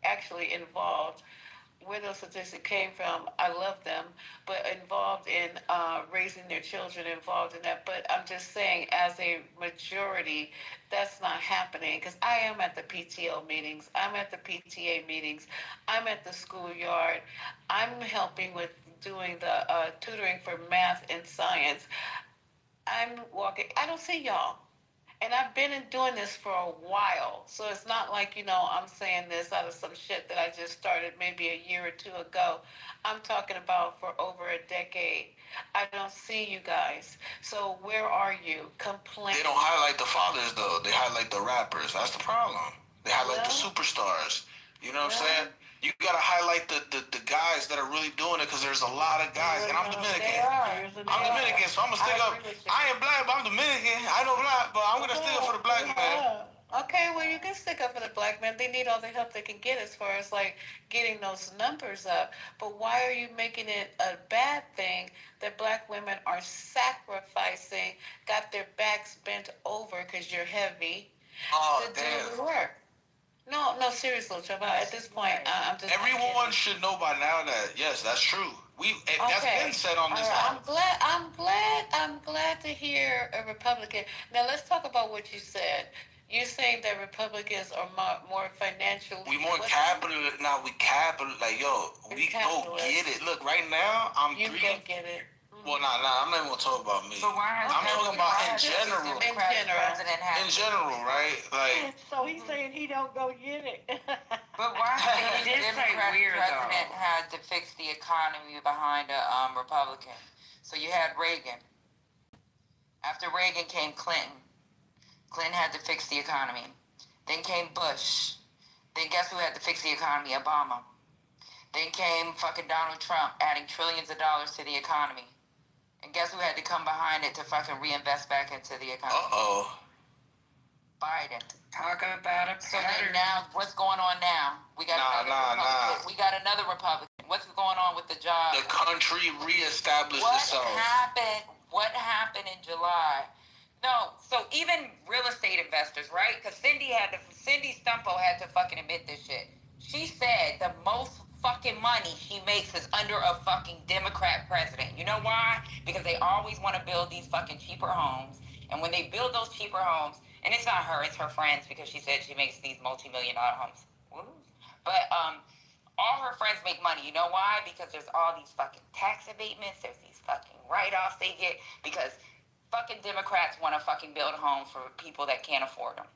actually involved. Where those statistics came from, I love them, but involved in raising their children, involved in that. But I'm just saying, as a majority, that's not happening. Because I am at the PTO meetings, I'm at the PTA meetings, I'm at the schoolyard, I'm helping with doing the tutoring for math and science. I'm walking, I don't see y'all. And I've been doing this for a while. So it's not like, I'm saying this out of some shit that I just started maybe a year or two ago. I'm talking about for over a decade. I don't see you guys. So where are you? Complaining. They don't highlight the fathers, though. They highlight the rappers. That's the problem. They highlight the superstars. You know what I'm saying? You gotta highlight the guys that are really doing it, because there's a lot of guys. And I'm Dominican. I'm Dominican, so I'm gonna stick up. I ain't black, but I'm Dominican. I know black, but I'm gonna stick up for the black man. Okay, well, you can stick up for the black man. They need all the help they can get as far as like getting those numbers up. But why are you making it a bad thing that black women are sacrificing, got their backs bent over because you're heavy, to do the work? No, seriously, Trevor. At this point, I'm just. Everyone should know by now that yes, that's true. That's been said on this line. I'm glad to hear a Republican. Now let's talk about what you said. You're saying that Republicans are more financially. We more capital now. We capital like we go get it. Look, right now You go get it. Well, I'm not even gonna talk about me. So why has I'm talking about in general. In general, right? Like. So he's saying he don't go get it. But why has the Democratic president had to fix the economy behind a Republican? So you had Reagan. After Reagan came Clinton. Clinton had to fix the economy. Then came Bush. Then guess who had to fix the economy? Obama. Then came fucking Donald Trump, adding trillions of dollars to the economy. And guess who had to come behind it to fucking reinvest back into the economy? Biden. Talk about it. So then now, what's going on now? We got We got another Republican. What's going on with the job? The country reestablished itself. What happened in July? No, so even real estate investors, right? Because Cindy Stumpo had to fucking admit this shit. She said the most fucking money she makes is under a fucking Democrat president. You know why? Because they always want to build these fucking cheaper homes. And when they build those cheaper homes, and it's not her, it's her friends, because she said she makes these multi-million-dollar homes. But all her friends make money. You know why? Because there's all these fucking tax abatements. There's these fucking write-offs they get. Because fucking Democrats want to fucking build homes for people that can't afford them.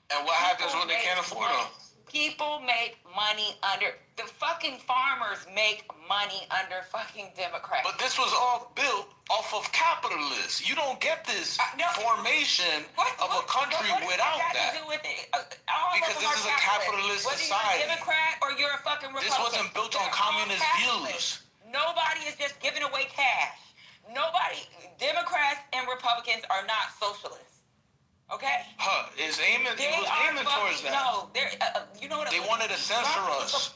And what happens when they can't afford them? People make money under, the fucking farmers make money under fucking Democrats. But this was all built off of capitalists. You don't get this formation of a country without that. Because this is a capitalist society. Whether you're a Democrat or you're a fucking Republican. This wasn't built on communist views. Nobody is just giving away cash. Democrats and Republicans are not socialists. Okay? It was aiming towards that. No, you know what? They wanted to censor us.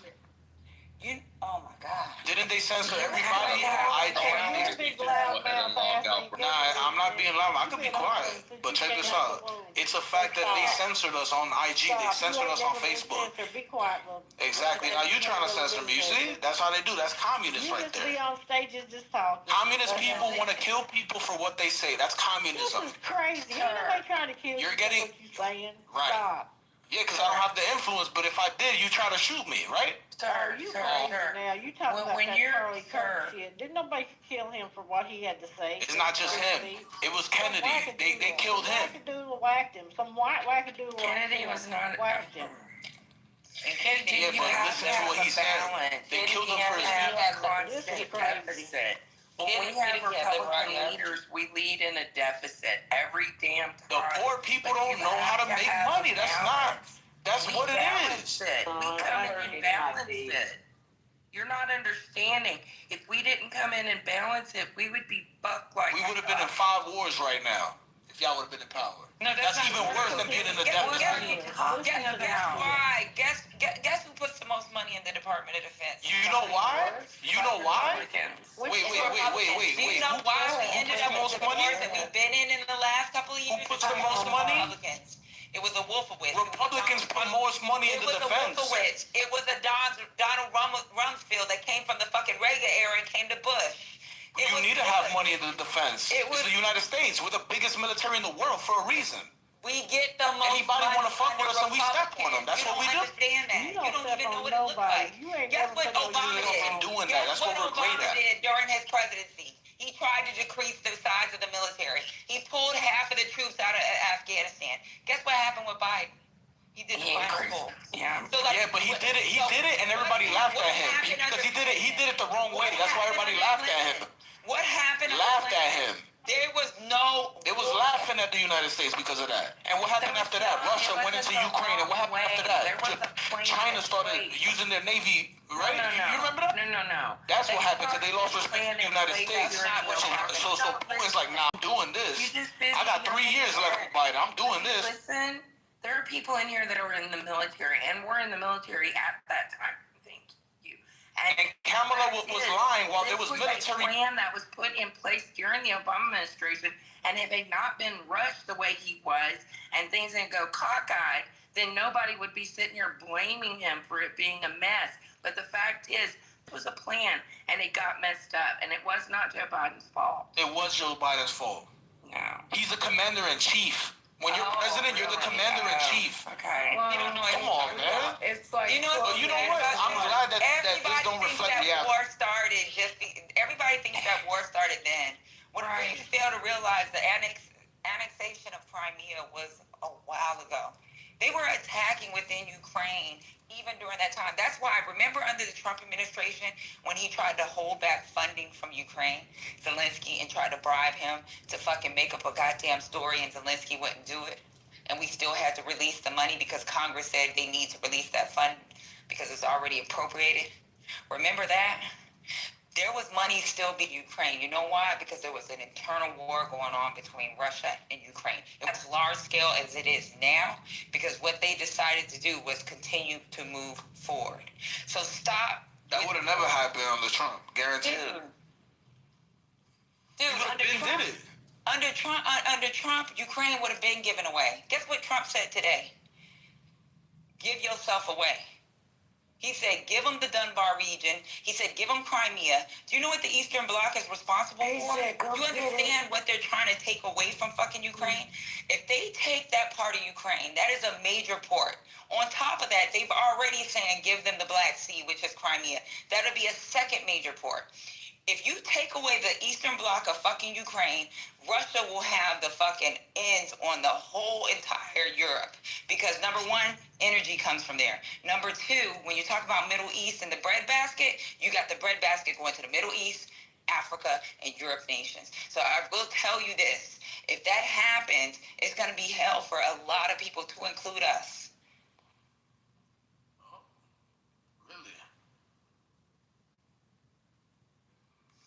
Oh my God. Didn't they censor everybody on IG? You're a big loud mouth ass. Nah, I'm not being loud. I could be quiet. But check this out. It's a fact that they censored us on IG. They censored us on Facebook. Be quiet, little. Exactly. Now you trying to censor me. You see? That's how they do. That's communists right there. You just be on stages just talking. Communist people want to kill people for what they say. That's communism. This is crazy. Ain't nobody trying to kill you. You're getting... What you saying? Right. Stop. Yeah, because I don't have the influence, but if I did, you try to shoot me, right? Sir, you crazy now. You talking about that Charlie Kirk shit. Didn't nobody kill him for what he had to say? It's not just him. It was Kennedy. They killed him. Wackadoodle whacked him. Some white wackadoodle Kennedy was not whacked him. And Kennedy, yeah, but listen to what he said. They killed him for his... deficit. When we have Republican leaders, we lead in a deficit every damn time. The poor people don't know how to make money. That's not. That's what it is. We come in and balance it. You're not understanding. If we didn't come in and balance it, we would be bucked like. We would have been in 5 wars right now if y'all would have been in power. No, that's even worse than being in the deficit. Why? Guess who puts the most money in the Department of Defense? You know why? You know why? Wait. Do you know why we ended up with the wars that we've been in the last couple of years? Who puts the most money? Republicans. It was a Wolfowitz. Republicans put most money into defense. It was a Wolfowitz. It was a Donald Rumsfeld that came from the fucking Reagan era and came to Bush. You need to have money in the defense. It's the United States. We're the biggest military in the world for a reason. We get the most. Anybody want to fuck with us and we step on them. That's what we do. Understand that. You don't even know what it looks like. Guess what Obama did? Doing that. That's what we're great at. Did during his presidency? He tried to decrease the size of the military. He pulled half of the troops out of Afghanistan. Guess what happened with Biden? He did the final. Yeah. So like, yeah, but he did it. He did it, and everybody laughed at him because he did it. He did it the wrong way. That's why everybody laughed at him. What happened? Laughed at him. There was no. It was laughing at the United States because of that. And what happened after that? Russia went into Ukraine, and what happened after that? China started using their navy, right? You remember that? No. That's what happened because they lost respect for the United States. So Putin's like, nah, I'm doing this. I got 3 years left with Biden. I'm doing this. Listen, there are people in here that are in the military, and were in the military at that time. And Kamala was lying while there was military. A plan that was put in place during the Obama administration, and if it had not been rushed the way he was, and things didn't go cockeyed, then nobody would be sitting here blaming him for it being a mess. But the fact is, it was a plan, and it got messed up, and it was not Joe Biden's fault. It was Joe Biden's fault. No. He's the commander-in-chief. When you're president, you're the commander-in-chief. Okay. Well, come on, man. It's like you know what? I'm glad that this don't reflect the that war started. Everybody thinks that war started then. What you fail to realize, the annexation of Crimea was a while ago. They were attacking within Ukraine even during that time. That's why, remember under the Trump administration when he tried to hold back funding from Ukraine, Zelensky, and tried to bribe him to fucking make up a goddamn story, and Zelensky wouldn't do it. And we still had to release the money because Congress said they need to release that fund because it's already appropriated. Remember that? There was money still being Ukraine. You know why? Because there was an internal war going on between Russia and Ukraine. It was large scale as it is now because what they decided to do was continue to move forward. So stop. That would have never happened under Trump. Guaranteed. Dude, under Trump, Ukraine would have been given away. Guess what Trump said today? Give yourself away. He said, give them the Donbas region. He said, give them Crimea. Do you know what the Eastern Bloc is responsible for? You understand what they're trying to take away from fucking Ukraine? If they take that part of Ukraine, that is a major port. On top of that, they've already saying give them the Black Sea, which is Crimea. That'll be a second major port. If you take away the Eastern Bloc of fucking Ukraine, Russia will have the fucking ends on the whole entire Europe. Because number one, energy comes from there. Number two, when you talk about Middle East and the breadbasket, you got the breadbasket going to the Middle East, Africa, and Europe nations. So I will tell you this. If that happens, it's going to be hell for a lot of people, to include us.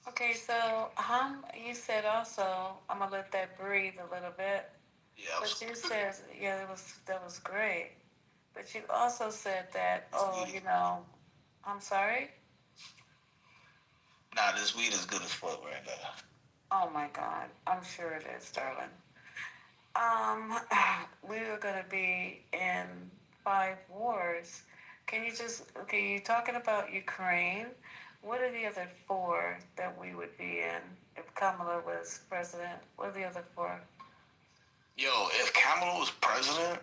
Okay, so you said also, I'm gonna let that breathe a little bit. Yeah. But you said, that was great. But you also said that, I'm sorry. Nah, this weed is good as fuck right now. Oh my God, I'm sure it is, darling. We are gonna be in 5 wars. Okay, you talking about Ukraine? What are the other 4 that we would be in if Kamala was president? What are the other 4? Yo, if Kamala was president,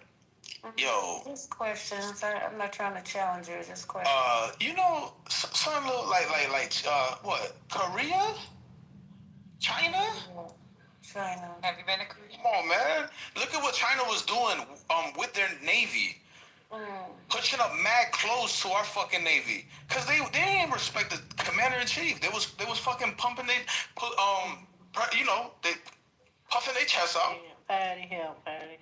yo. Just questions. I'm not trying to challenge you. Just questions. You know, something little like what? Korea? China? China. Have you been to Korea? Come on, man. Look at what China was doing with their navy. Pushing up mad close to our fucking navy. Cause they didn't respect the commander in chief. They was fucking pumping they they puffing their chests out. Patty.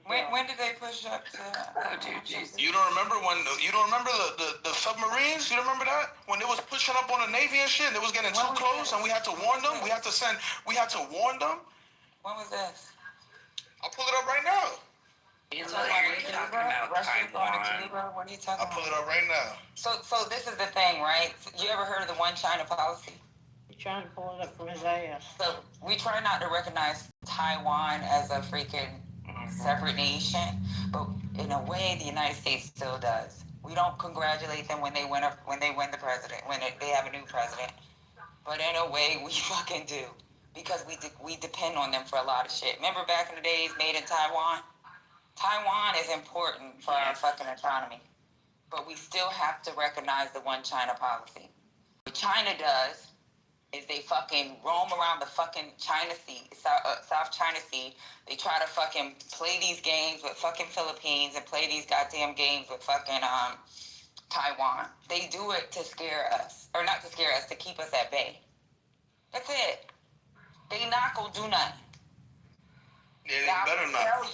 When did they push up to? Oh, dude, Jesus. You don't remember the submarines? You remember that when they was pushing up on the navy and shit? And they was getting too close, and we had to warn them. We had to warn them. When was this? I'll pull it up right now. You're talking about Taiwan. What are you talking about? I'll pull it up right now. So this is the thing, right? You ever heard of the one China policy? He's trying to pull it up from his ass. So we try not to recognize Taiwan as a freaking separate nation, but in a way, the United States still does. We don't congratulate them when they win the president, when they have a new president. But in a way, we fucking do, because we depend on them for a lot of shit. Remember back in the days, made in Taiwan? Taiwan is important for our fucking economy, but we still have to recognize the one China policy. What China does is they fucking roam around the fucking China Sea, South China Sea. They try to fucking play these games with fucking Philippines and play these goddamn games with fucking Taiwan. They do it to scare us, or not to scare us, to keep us at bay. That's it. They not gonna do nothing. Yeah, they better not.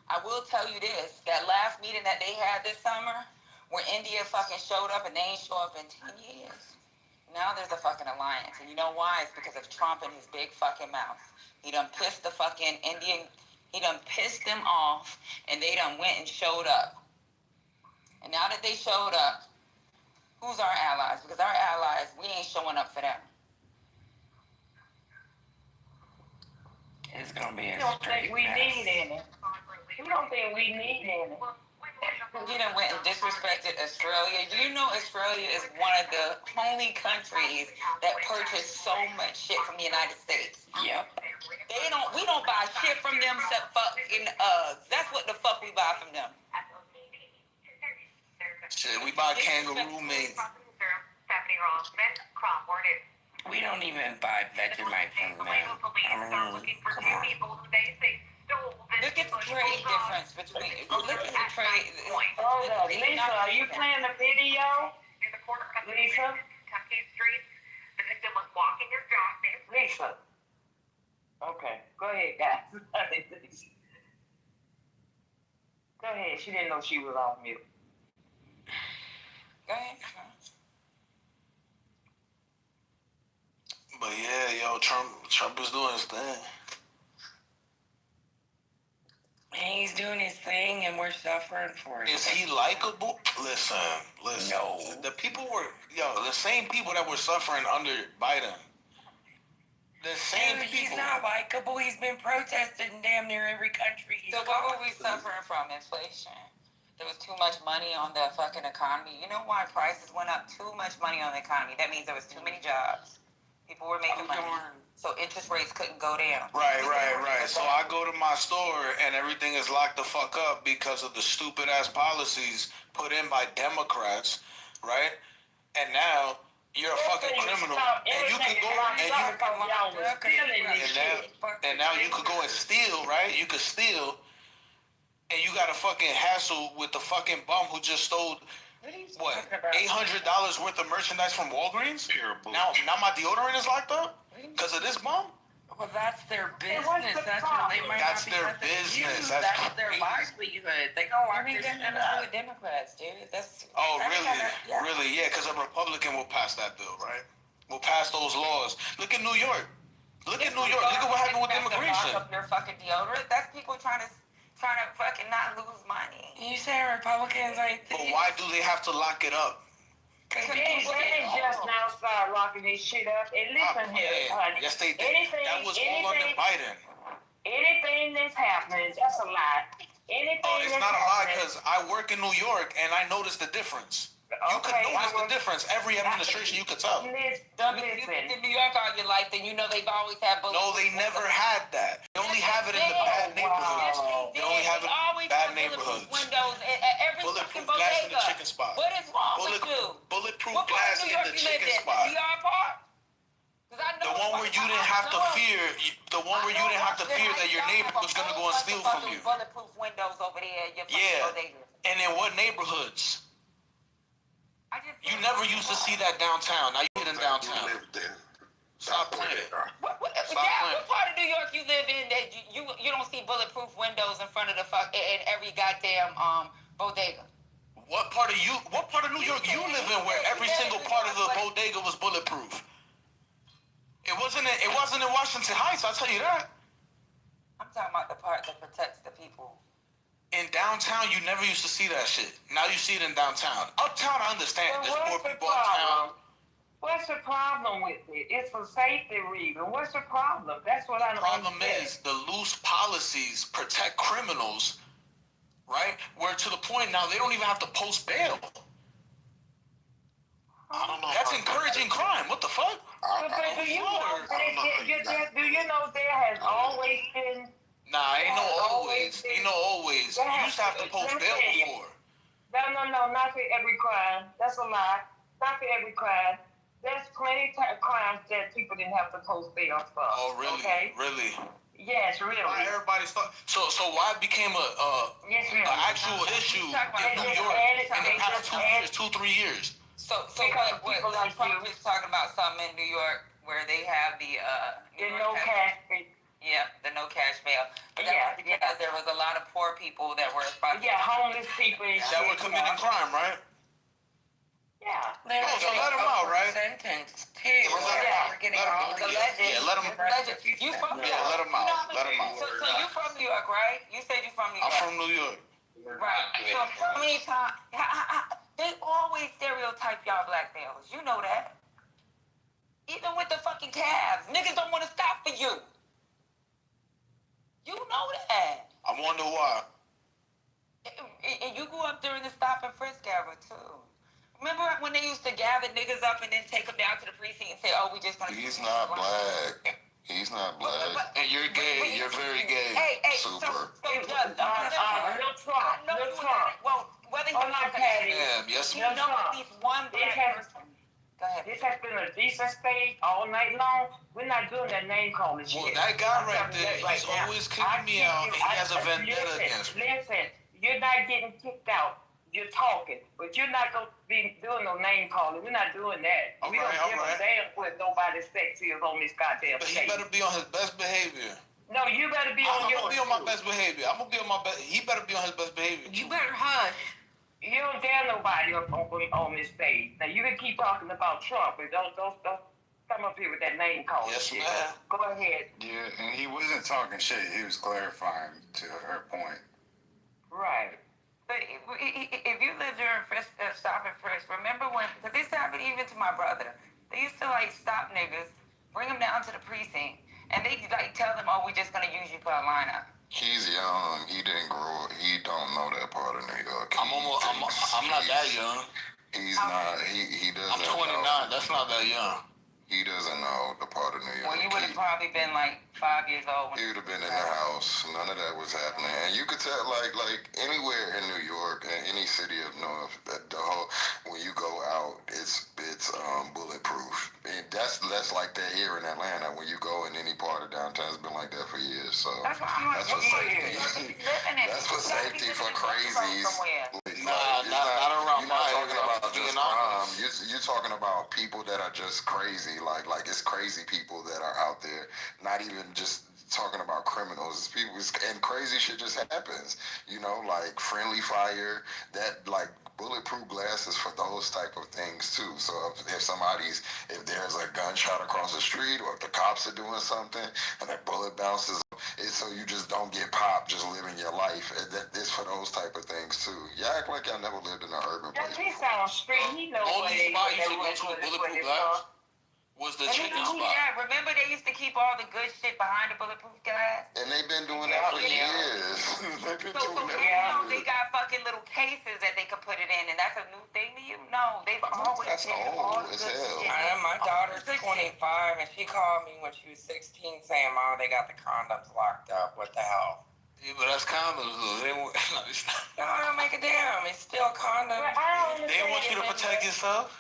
I will tell you this, that last meeting that they had this summer, where India fucking showed up and they ain't show up in 10 years. Now there's a fucking alliance. And you know why? It's because of Trump and his big fucking mouth. He done pissed the fucking he done pissed them off, and they done went and showed up. And now that they showed up, who's our allies? Because our allies, we ain't showing up for them. It's gonna be a We don't straight think we mess. need any. We don't think we need any. You done went and disrespected Australia. You know Australia is one of the only countries that purchase so much shit from the United States. Yep. We don't buy shit from them except fucking Uggs. That's what the fuck we buy from them. Shit, we buy kangaroo meat. We don't even buy Vegemite from them. Come on. Look at the trade difference between. Look at the trade. Hold up, Lisa, are you playing the video? Lisa? Lisa. Okay, go ahead, guys. Go ahead. She didn't know she was on mute. Go ahead. But yeah, yo, Trump is doing his thing. He's doing his thing, and we're suffering for it. Is he likable? Listen. No. The people the same people that were suffering under Biden. The same people. He's not likable. He's been protested in damn near every country. So what were we suffering from? Inflation. There was too much money on the fucking economy. You know why prices went up? Too much money on the economy. That means there was too many jobs. People were making money. So interest rates couldn't go down. Right. So I go to my store and everything is locked the fuck up because of the stupid ass policies put in by Democrats, right? And now you're a fucking criminal, and you can go and now you could go and steal, right? You could steal, and you got a fucking hassle with the fucking bum who just stole what, $800 worth of merchandise from Walgreens? Now my deodorant is locked up because of this bum. Well, that's their business. That's what they might That's not be their able to business. use. That's their crazy. livelihood. They gonna lock this shit up. With Democrats, dude. Really? Yeah, because a Republican will pass that bill, right? Will pass those laws. Look at New York. Look at what happened with immigration. Lock up your fucking deodorant. That's people trying to fucking not lose money. You say Republicans ain't. But why do they have to lock it up? They just now start locking this shit up. And listen here, honey. Yes, they did. Anything, That was all under Biden. Anything that's happening, that's a lie. Anything It's not a lie because I work in New York and I noticed the difference. You could notice the difference. Every administration, you could tell. Listen. In New York all your life, then you know they've always had bullets. No, they never had that. They only have it in the bad neighborhoods. They only have it in bad neighborhoods. Windows at every Bulletproof fucking glass in the bodega. chicken spot. What is wrong with you? Bulletproof What part glass of New in York the you live chicken in? spot. The DR part? The one where you didn't have to fear. The one where you didn't have to fear that your neighbor was gonna go and steal from you. Bulletproof windows over there. Your bodega. And in what neighborhoods? You never used to see that downtown. Now you live in downtown. Stop playing. What part of New York you live in that you don't see bulletproof windows in front of the in every goddamn bodega? What part of New York you live in where every single part of the bodega was bulletproof? It wasn't in Washington Heights, I'll tell you that. I'm talking about the part that protects the people. In downtown, you never used to see that shit. Now you see it in downtown. Uptown, I understand. There's more people uptown. What's the problem with it? It's for safety reasons. What's the problem? That's what I don't understand. The problem is the loose policies protect criminals, right? Where to the point now they don't even have to post bail. I don't know. That's encouraging crime. What the fuck? Do you know there has always been... Nah, ain't no always. You used to have to post bail before. No, not for every crime. That's a lie. Not for every crime. There's plenty of crimes that people didn't have to post bail for. Oh, really? Okay? Really? Yes, really. Why everybody start? So why it became an actual issue in New York in the past 2 years? So what Trump is talking about something in New York where they have the no cash. Yeah, the no cash bail. But because there was a lot of poor people that were homeless people that were committing crime, right? Yeah. So let them out, right? Sentenced too. Let them out. You from New York? Yeah, let them out. Let them out. So you from New York, right? You said you from New York. I'm from New York. Right. So how many times? They always stereotype y'all black males. You know that. Even with the fucking cabs, niggas don't want to stop for you. You know that. I wonder why. And you grew up during the stop and frisk era too. Remember when they used to gather niggas up and then take them down to the precinct and say, "Oh, we just gonna." He's not black. He's not black. And you're gay. You're very gay. Hey, super. Lil Trump. Well, whether you yes, you know at least one black person. Go ahead. This has been a decent state all night long. We're not doing that name calling shit. Well, that guy right there, he's always kicking me out, and he has a vendetta against me. Listen, you're not getting kicked out. You're talking, but you're not going to be doing no name calling. We're not doing that. We don't give a damn what nobody's sex is on this goddamn state. But he better be on his best behavior. No, you better be on yours. I'm going to be on my best behavior. I'm going to be on my best. He better be on his best behavior. You better hush. You don't dare nobody on this stage. Now, you can keep talking about Trump, but don't come up here with that name calling shit. Ma'am. Go ahead. Yeah, and he wasn't talking shit. He was clarifying to her point. Right. But if you lived during stop and frisk, remember when, because this happened even to my brother, they used to like stop niggas, bring them down to the precinct, and they like tell them, "Oh, we're just gonna use you for a lineup." He's young. He didn't grow up. He don't know that part of New York. I'm not that young. He's not. He doesn't. I'm 29. Know. That's not that young. He doesn't know the part of New York. Well, you would have probably been like 5 years old. He would have been in the house. None of that was happening. And you could tell, like anywhere in New York, in any city up north, that the whole when you go out, it's bulletproof. And that's like that here in Atlanta. When you go in any part of downtown, it's been like that for years. So that's for safety. That's for safety for crazies. Not around my area. You're not talking about just crime. You're talking about people that are just crazy. Like it's crazy people that are out there. Not even just talking about criminals. It's people, and crazy shit just happens. You know, like friendly fire. That like bulletproof glasses for those type of things too. So if there's a gunshot across the street, or if the cops are doing something and that bullet bounces, it's so you just don't get popped just living your life. It's for those type of things too. Y'all act like y'all never lived in an urban place. He sounds street. He knows what Only spot you should go to a bulletproof glass. was the And chicken then, spot. yeah, remember they used to keep all the good shit behind the bulletproof glass? And they've been doing that for years. They've been So doing that now for they years. got fucking little cases that they could put it in, and that's a new thing to you? No, they've always That's been all old the as good hell. shit. My daughter's 25, and she called me when she was 16 saying, Mom, they got the condoms locked up. What the hell? Yeah, but that's condoms, though. They don't, No, I don't make a damn. It's still condoms. But I don't they don't want you to understand. protect yourself.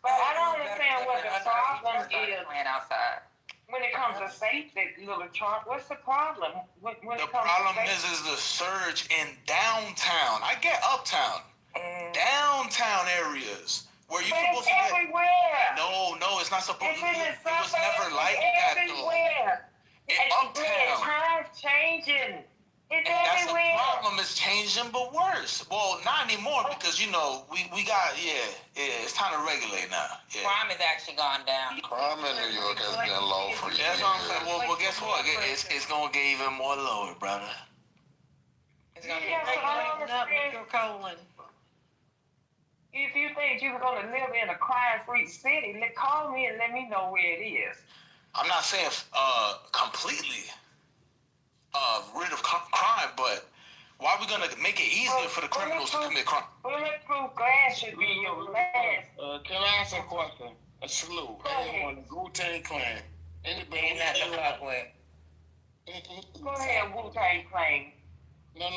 But I don't understand what the problem is Playing outside. when it comes to safety, little Trump. What's the problem? When The it comes problem to safety? is the surge in downtown. I get uptown. Downtown areas where you're But supposed it's to get. everywhere. No, it's not supposed It's to in be. the It was suburbs. never like It's that, though. everywhere. In And uptown. time's changing. It's And that's the everywhere. problem. It's changing, but worse. Well, not anymore because we got it's time to regulate now. Yeah. Crime has actually gone down. Crime in New York has been low for years. That's what I'm saying. Well, guess what? It's gonna get even more lower, brother. It's gonna Yeah, get but I don't Up with understand. your colon. If you think you're gonna live in a crime-free city, call me and let me know where it is. I'm not saying completely rid of crime, but why are we gonna make it easier for the criminals to commit crime? Bulletproof glass should be your last. Can I ask a question? A salute. Anyone, Wu-Tang Clan. Anybody? Ain't nothing to fuck with. Go ahead, Wu-Tang Clan. No.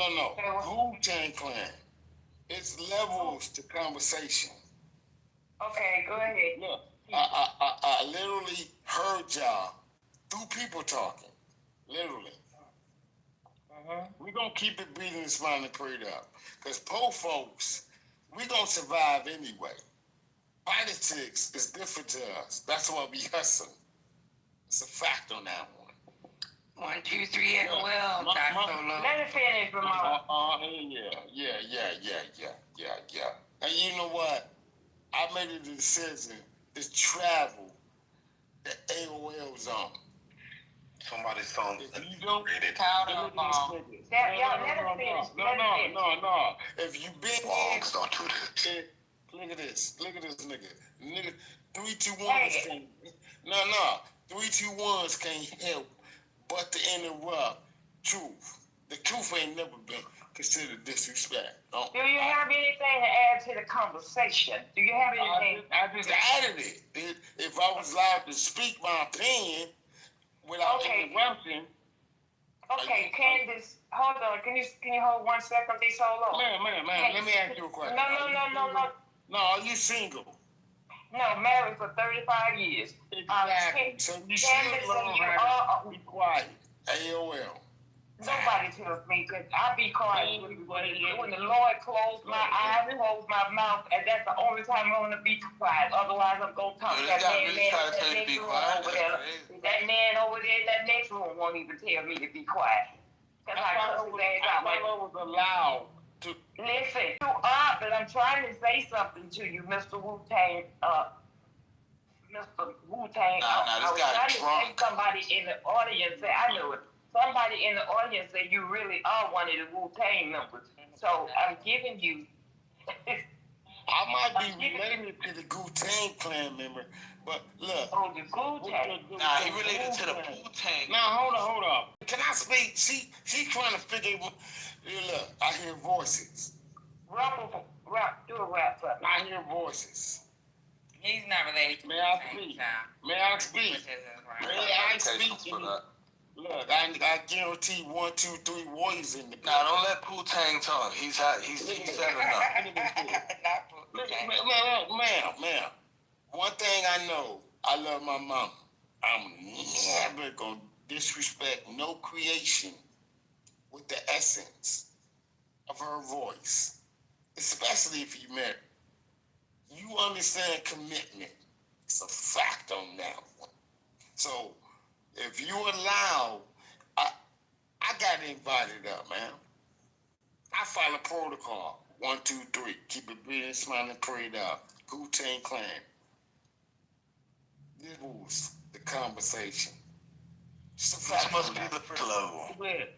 Wu-Tang Clan. It's levels to conversation. Okay, go ahead. Look, I literally heard y'all through people talking. Literally. We're going to keep it breathing and smiling and prayed up. Because poor folks, we're going to survive anyway. Politics is different to us. That's why we hustle. It's a fact on that one. 1, 2, 3, and well, Dr. Solo. Let it finish, Ramon. Yeah. And you know what? I made a decision to travel the AOL zone. Somebody's phone. If you don't, Powder bomb. no. If you been Blogs don't do this. look at this, nigga. Nigga, 321s can't. No. 321s can't help but to interrupt truth. The truth ain't never been considered disrespect. Do you have anything to add to the conversation? Do you have anything? I just added it. If I was allowed to speak my opinion without interruption. Okay, Candace, hold on. Can you hold 1 second? This hold on. Man, let me ask you a question. No. No, are you single? No, married for 35 years. Exactly. So you should learn how to be quiet. AOL. Nobody tells me, because I be quiet when the Lord closed my eyes, closed my mouth, and that's the only time I'm going to be quiet. Otherwise, I'm going to talk to that man in that next room over there. That man over there in that next room won't even tell me to be quiet. Because I cuss his ass out. I was allowed to. Listen, you are, but I'm trying to say something to you, Mr. Wu-Tang. Mr. Wu-Tang. I was trying to say somebody in the audience say, I know it. Somebody in the audience said you really are one of the Wu-Tang members. So I'm giving you. I might be related to the Wu-Tang Clan member, but look. Oh, the Wu-Tang. Nah, he related to the Wu-Tang. Now, hold on. Can I speak? She trying to figure out. Look, I hear voices. Do a rap for me. I hear voices. He's not related to May I speak? May I speak? Look, I guarantee 1, 2, 3 warriors in the. Nah, don't let Wu-Tang talk. He's said enough. Ma'am. One thing I know, I love my mama. I'm never gonna disrespect no creation with the essence of her voice, especially if you married. You understand commitment. It's a fact on that one. So, if you allow, I got invited up, man. I follow protocol. 1, 2, 3. Keep it breathing, smiling, prayed out. Wu-Tang Clan. This was the conversation. This must be the first level. Look.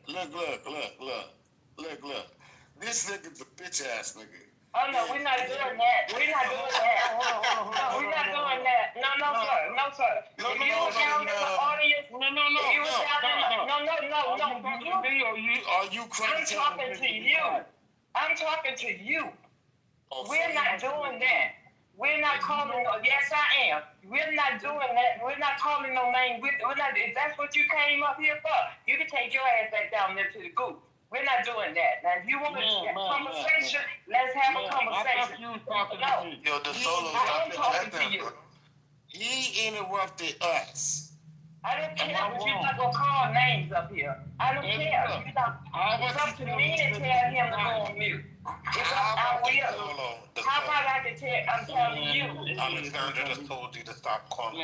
This nigga's a bitch ass nigga. Oh no, we're not doing that. We're not doing that. No, we're not doing that. No, sir. No, I'm sorry. No, If you was down in the audience, no. if you was down in the, no. Are you talking to me or you I'm talking to you. I'm talking to you. We're not doing that. We're not calling no, yes I am. We're not doing that. We're not calling no name. We're not, if that's what you came up here for, you can take your ass back down there to the goop. We're not doing that. Now if you want to have a conversation, let's have a conversation. I thought you was talking to me. Yo, the solo, I am talking to you. He interrupted us. I don't care, but you're not gonna call names up here. I don't care. It's up to me to tell him to go on mute. It's up, I will. How about I can tell, I'm telling you. Alexander just told you to stop calling.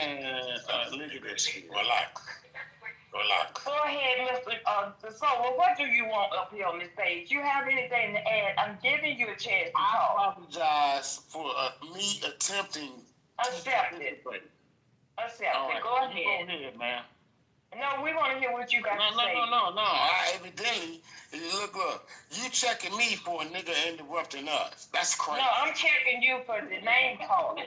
Relax. Go ahead, Mr. So, what do you want up here on this page? You have anything to add? I'm giving you a chance to talk. I apologize for me attempting. Accept it. Accept it. Go ahead. Go ahead, man. No, we want to hear what you got to say. No. Evidently, look. You checking me for a nigga interrupting us. That's crazy. No, I'm checking you for the name calling.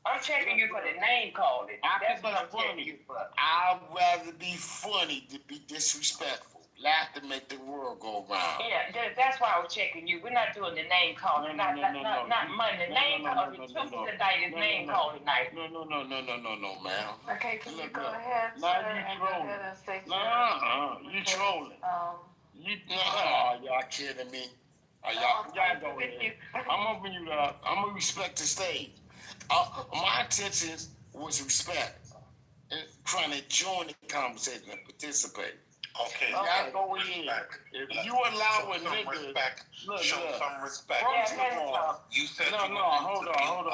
I'm checking you for the name calling. That's what I'm checking you for. I'd rather be funny than be disrespectful. Laugh to make the world go round. Yeah, that's why I was checking you. We're not doing the name calling. Not Monday. Name calling. Tuesday night is name calling night. No, man. Okay, can you go ahead, sir, and go ahead and say You trolling. Y'all kidding me? Y'all go ahead. I'm opening you up. I'm gonna respect the stage. My intentions was respect and trying to join the conversation and participate. Okay. Y'all go ahead. If you allow a nigga, show some respect. First of all, you said hold on. hold on. Hold on.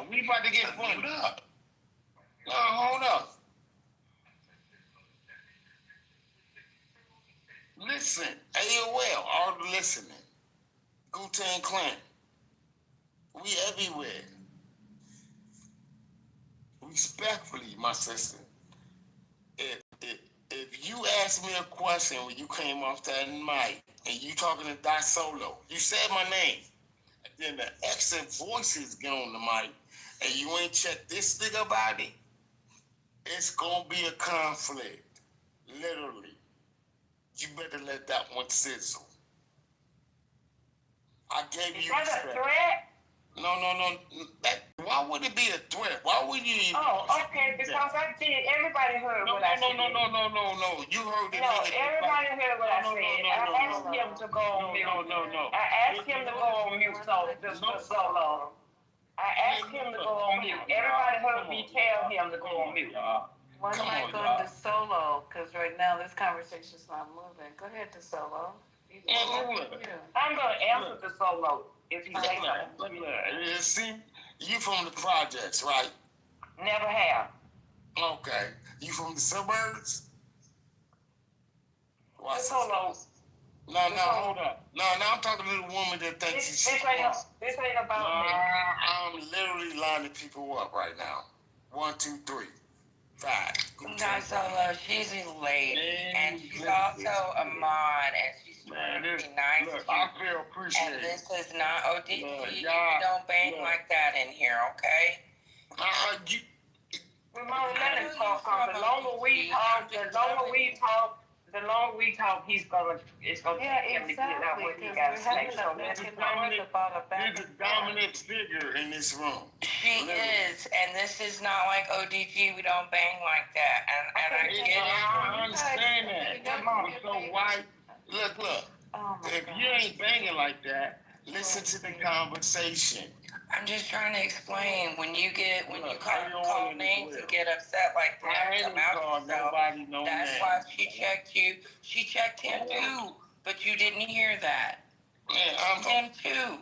We about to get funny. No, hold up. Listen, AOL, all the listening. Wu-Tang Clan. We everywhere. Respectfully, my sister, if you asked me a question when you came off that mic and you talking to Doc Solo, you said my name, and then the extra voices get on the mic and you ain't checked this nigga about it, it's gonna be a conflict. Literally. You better let that one sizzle. I gave you respect. Is that a threat? No. Why would it be a threat? Why would you even? Oh, okay, because I did. Everybody heard what I said. No. You heard it. No, everybody heard what I said. I asked him to go on mute. No. I asked him to go on mute so long. I asked him to go on mute. Everybody heard me tell him to go on mute. One mic on the solo, because right now this conversation's not moving. Go ahead to solo. I'm going to answer the solo if he say something. See, you from the projects, right? Never have. Okay. You from the suburbs? Solo. No, hold up. No, I'm talking to the woman that thinks she's smart. This ain't about me. I'm literally lining people up right now. 1, 2, 3, 5. Not Solo, she's late, and she's also a mod, and she's trying to be nice. Look, I feel appreciated. And this is not ODG. You don't bang like that in here, okay? Ramon, let him talk. The longer we talk, it's gonna get him to get out what he got to say. So let him talk. He's a dominant figure in this room. She is, and this is not like ODG. We don't bang like that, and I get it. I understand that. So why? Look. If you ain't banging like that, listen to the conversation. I'm just trying to explain. When you call names and get upset like that, come out yourself. That's why she checked you. She checked him too, but you didn't hear that. Yeah, him too.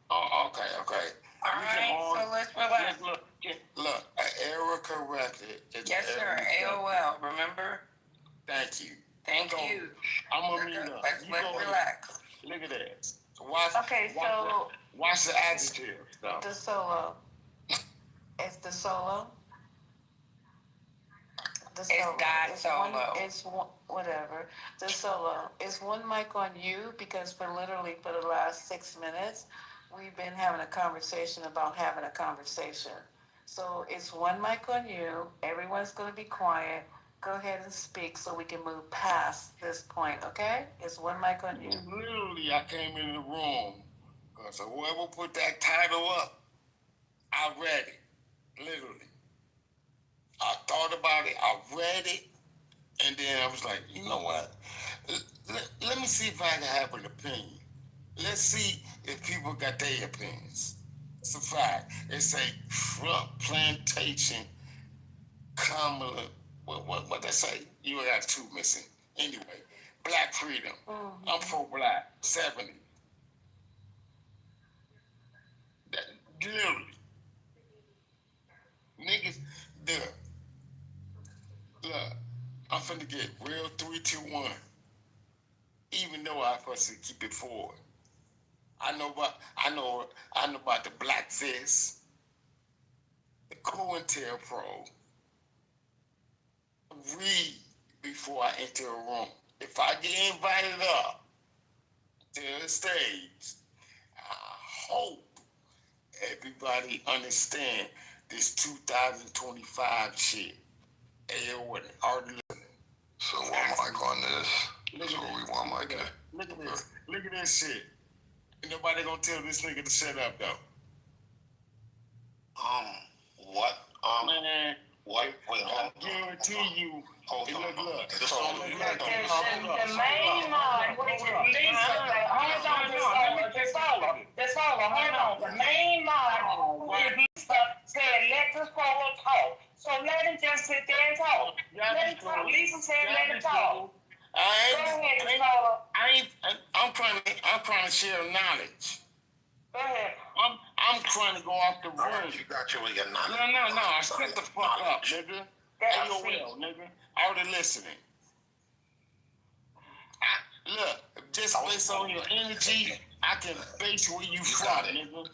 Oh, okay. All right, so let's relax. Look, error corrected. Yes, sir. AOL. Remember? Thank you. Thank you. I'm gonna mute up. Let's relax. Look at that. Watch the adjective stuff. The solo. It's the solo. It's God solo. whatever. The solo. Is one mic on you? Because for the last 6 minutes, we've been having a conversation about having a conversation. So it's one mic on you. Everyone's going to be quiet. Go ahead and speak so we can move past this point, okay? It's one mic on you. Literally, I came in the room because whoever put that title up, I read it. Literally. I thought about it, I read it, and then I was like, you know what? Let me see if I can have an opinion. Let's see if people got their opinions. It's a fact. They say Trump plantation, Kamala, what they say? You got two missing. Anyway, black freedom. I'm pro-black, 70. That, literally. Niggas, look, I'm finna get real 3, 2, 1. Even though I supposed to keep it forward. I know about the Black Fist, the COINTELPRO. Read before I enter a room. If I get invited up to the stage, I hope everybody understand this 2025 shit. Hey, what already listening. So one mic on this. So we one mic in. Look at this. Look at this shit. Ain't nobody gonna tell this nigga to shut up though. What? Man, What? Wait, I guarantee you. Hold on. Look. This all The main mod, which is Lisa, hold on, just hold on. The main mod, who is Lisa, said, let the solo talk. So let him just sit there and talk. Let him talk. Lisa said, let him talk. I'm trying to share knowledge. Go ahead. I'm trying to go off the room. You got your knowledge. No. Shut the fuck up, nigga. Nigga. Already listening. Look, just based on your energy, I can base where you from, nigga.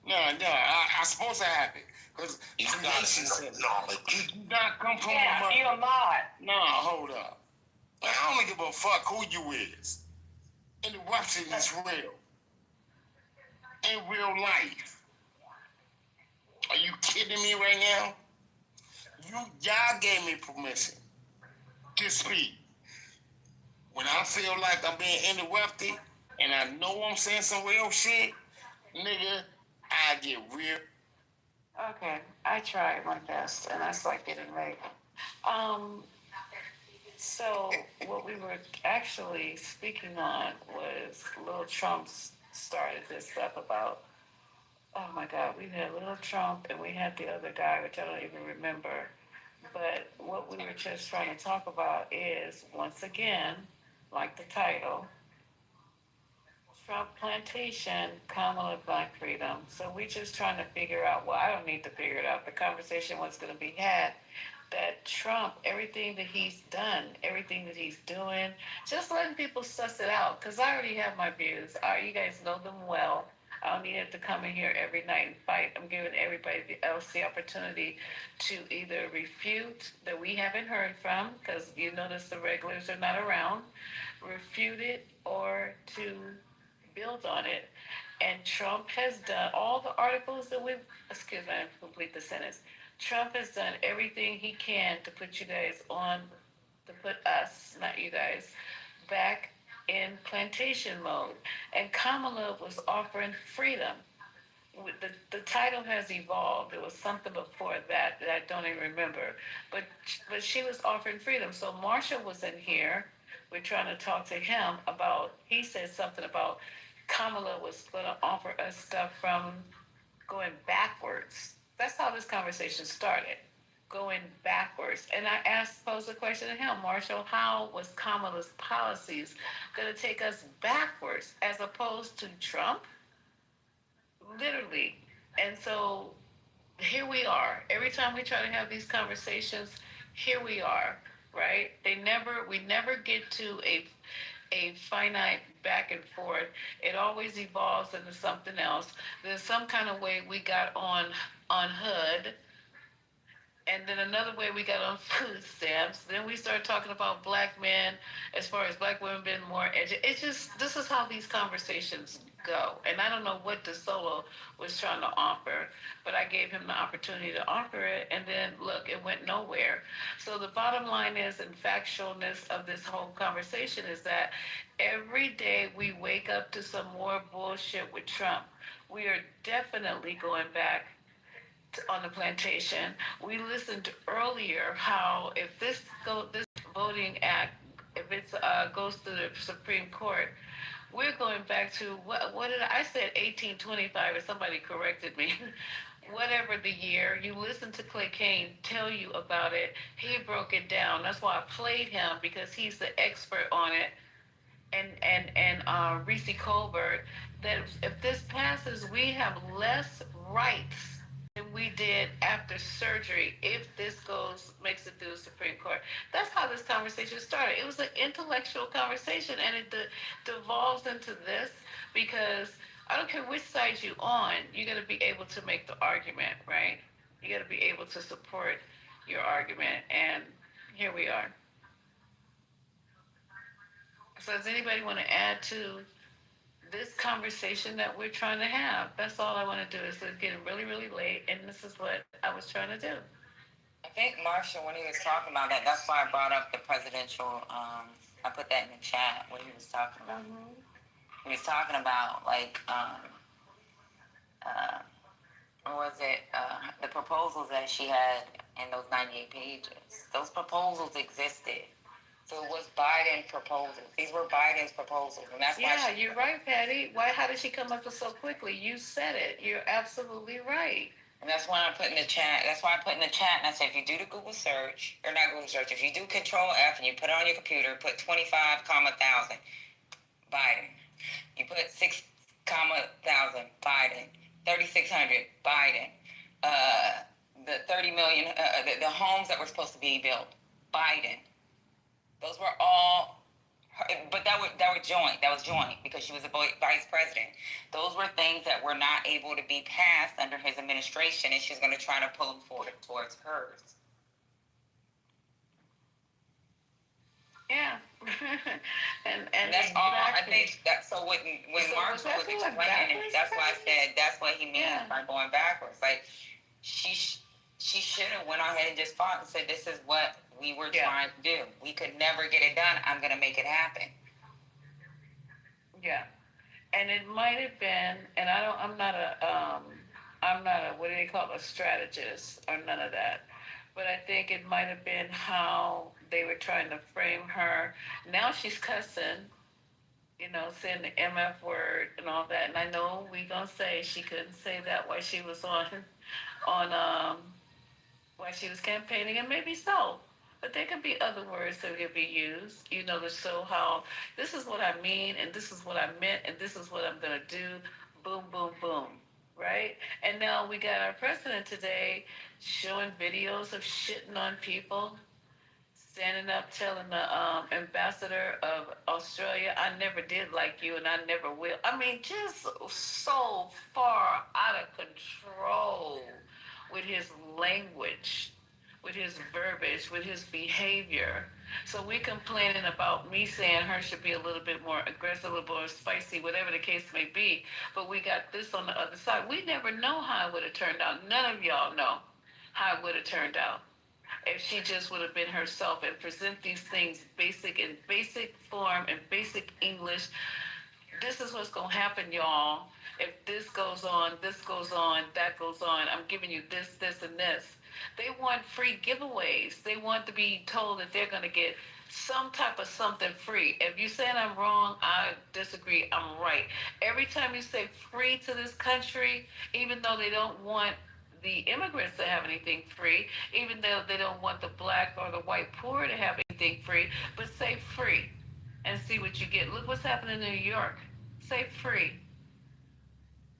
No, I'm supposed to have it. Because creation said you do not come from a mother. You're not. No, hold up. I don't give a fuck who you is. Interruption is real. In real life. Are you kidding me right now? Y'all gave me permission to speak. When I feel like I'm being interrupted and I know I'm saying some real shit, nigga, I get real. Okay, I tried my best, and that's like getting late. So what we were actually speaking on was Lil Trump's started this stuff about, oh my God, we had Lil Trump and we had the other guy, which I don't even remember. But what we were just trying to talk about is, once again, like the title, Trump plantation, Kamala Black freedom. So we're just trying to figure out, well, I don't need to figure it out. The conversation was going to be had that Trump, everything that he's done, everything that he's doing, just letting people suss it out. Because I already have my views. You guys know them well. I don't need to come in here every night and fight. I'm giving everybody else the opportunity to either refute that we haven't heard from, because you notice the regulars are not around, refute it, or to build on it. And Trump has done all the articles that we've, excuse me, I complete the sentence. Trump has done everything he can to put you guys on, to put us, not you guys, back in plantation mode. And Kamala was offering freedom. The title has evolved. There was something before that I don't even remember. But she was offering freedom. So Marshall was in here. We're trying to talk to him about, he said something about Kamala was going to offer us stuff from going backwards. That's how this conversation started, going backwards. And I posed a question to him, Marshall, how was Kamala's policies going to take us backwards as opposed to Trump? Literally. And so here we are. Every time we try to have these conversations, here we are, right? We never get to a finite back and forth. It always evolves into something else. There's some kind of way we got on HUD, And then another way we got on food stamps. Then we started talking about black men, as far as black women being more educated. It's just, this is how these conversations go. And I don't know what DeSolo was trying to offer, but I gave him the opportunity to offer it. And then look, it went nowhere. So the bottom line is, and factualness of this whole conversation is that every day we wake up to some more bullshit with Trump. We are definitely going back on the plantation. We listened earlier how if this voting act, if it goes to the Supreme Court, we're going back to what did I said 1825, and somebody corrected me. Whatever the year, you listen to Clay Kane tell you about it. He broke it down. That's why I played him, because he's the expert on it. And Reese Colbert, that if this passes, we have less rights than we did after surgery if this makes it through the Supreme Court. That's how this conversation started. It was an intellectual conversation, and it devolves into this, because I don't care which side you on, you got to be able to make the argument, right? You got to be able to support your argument, and here we are. So does anybody want to add to this conversation that we're trying to have? That's all I want to do. Is it's getting really, really late, and this is what I was trying to do. I think Marshall, when he was talking about that, that's why I brought up the presidential. I put that in the chat when he was talking about. Mm-hmm. He was talking about what was it? The proposals that she had in those 98 pages. Those proposals existed. So it was Biden's proposals. These were Biden's proposals, and that's why. Yeah, you're right, Patty. Why? How did she come up with so quickly? You said it. You're absolutely right. And that's why I put in the chat. That's why I put in the chat, and I said, if you do the Google search, or not Google search, if you do Control F and you put it on your computer, put 25,000 Biden. You put 6,000 Biden. 3,600 Biden. The 30 million, the homes that were supposed to be built, Biden. Those were all, but that was joint. That was joint because she was a vice president. Those were things that were not able to be passed under his administration, and she's going to try to pull them forward towards hers. Yeah, and that's exactly all. I think that. So when Mark was explaining it, that's why I said that's what he means by going backwards. Like she should have went ahead and just fought and said, "This is what we were trying to do. We could never get it done. I'm going to make it happen." Yeah, and it might have been, and I'm not a what do they call it, a strategist or none of that. But I think it might have been how they were trying to frame her. Now she's cussing, saying the MF word and all that. And I know we gonna say she couldn't say that while she was while she was campaigning, and maybe so. But there could be other words that could be used, to show how this is what I mean, and this is what I meant, and this is what I'm gonna do. Boom, boom, boom. Right? And now we got our president today showing videos of shitting on people, standing up telling the ambassador of Australia, I never did like you and I never will. I mean, just so far out of control with his language, with his verbiage, with his behavior. So we complaining about me saying her should be a little bit more aggressive, a little more spicy, whatever the case may be. But we got this on the other side. We never know how it would have turned out. None of y'all know how it would have turned out if she just would have been herself and present these things in basic form and basic English. This is what's going to happen, y'all. If this goes on, that goes on. I'm giving you this, and this. They want free giveaways. They want to be told that they're going to get some type of something free. If you're saying I'm wrong, I disagree. I'm right. Every time you say free to this country, even though they don't want the immigrants to have anything free, even though they don't want the black or the white poor to have anything free, but say free and see what you get. Look what's happening in New York. Say free.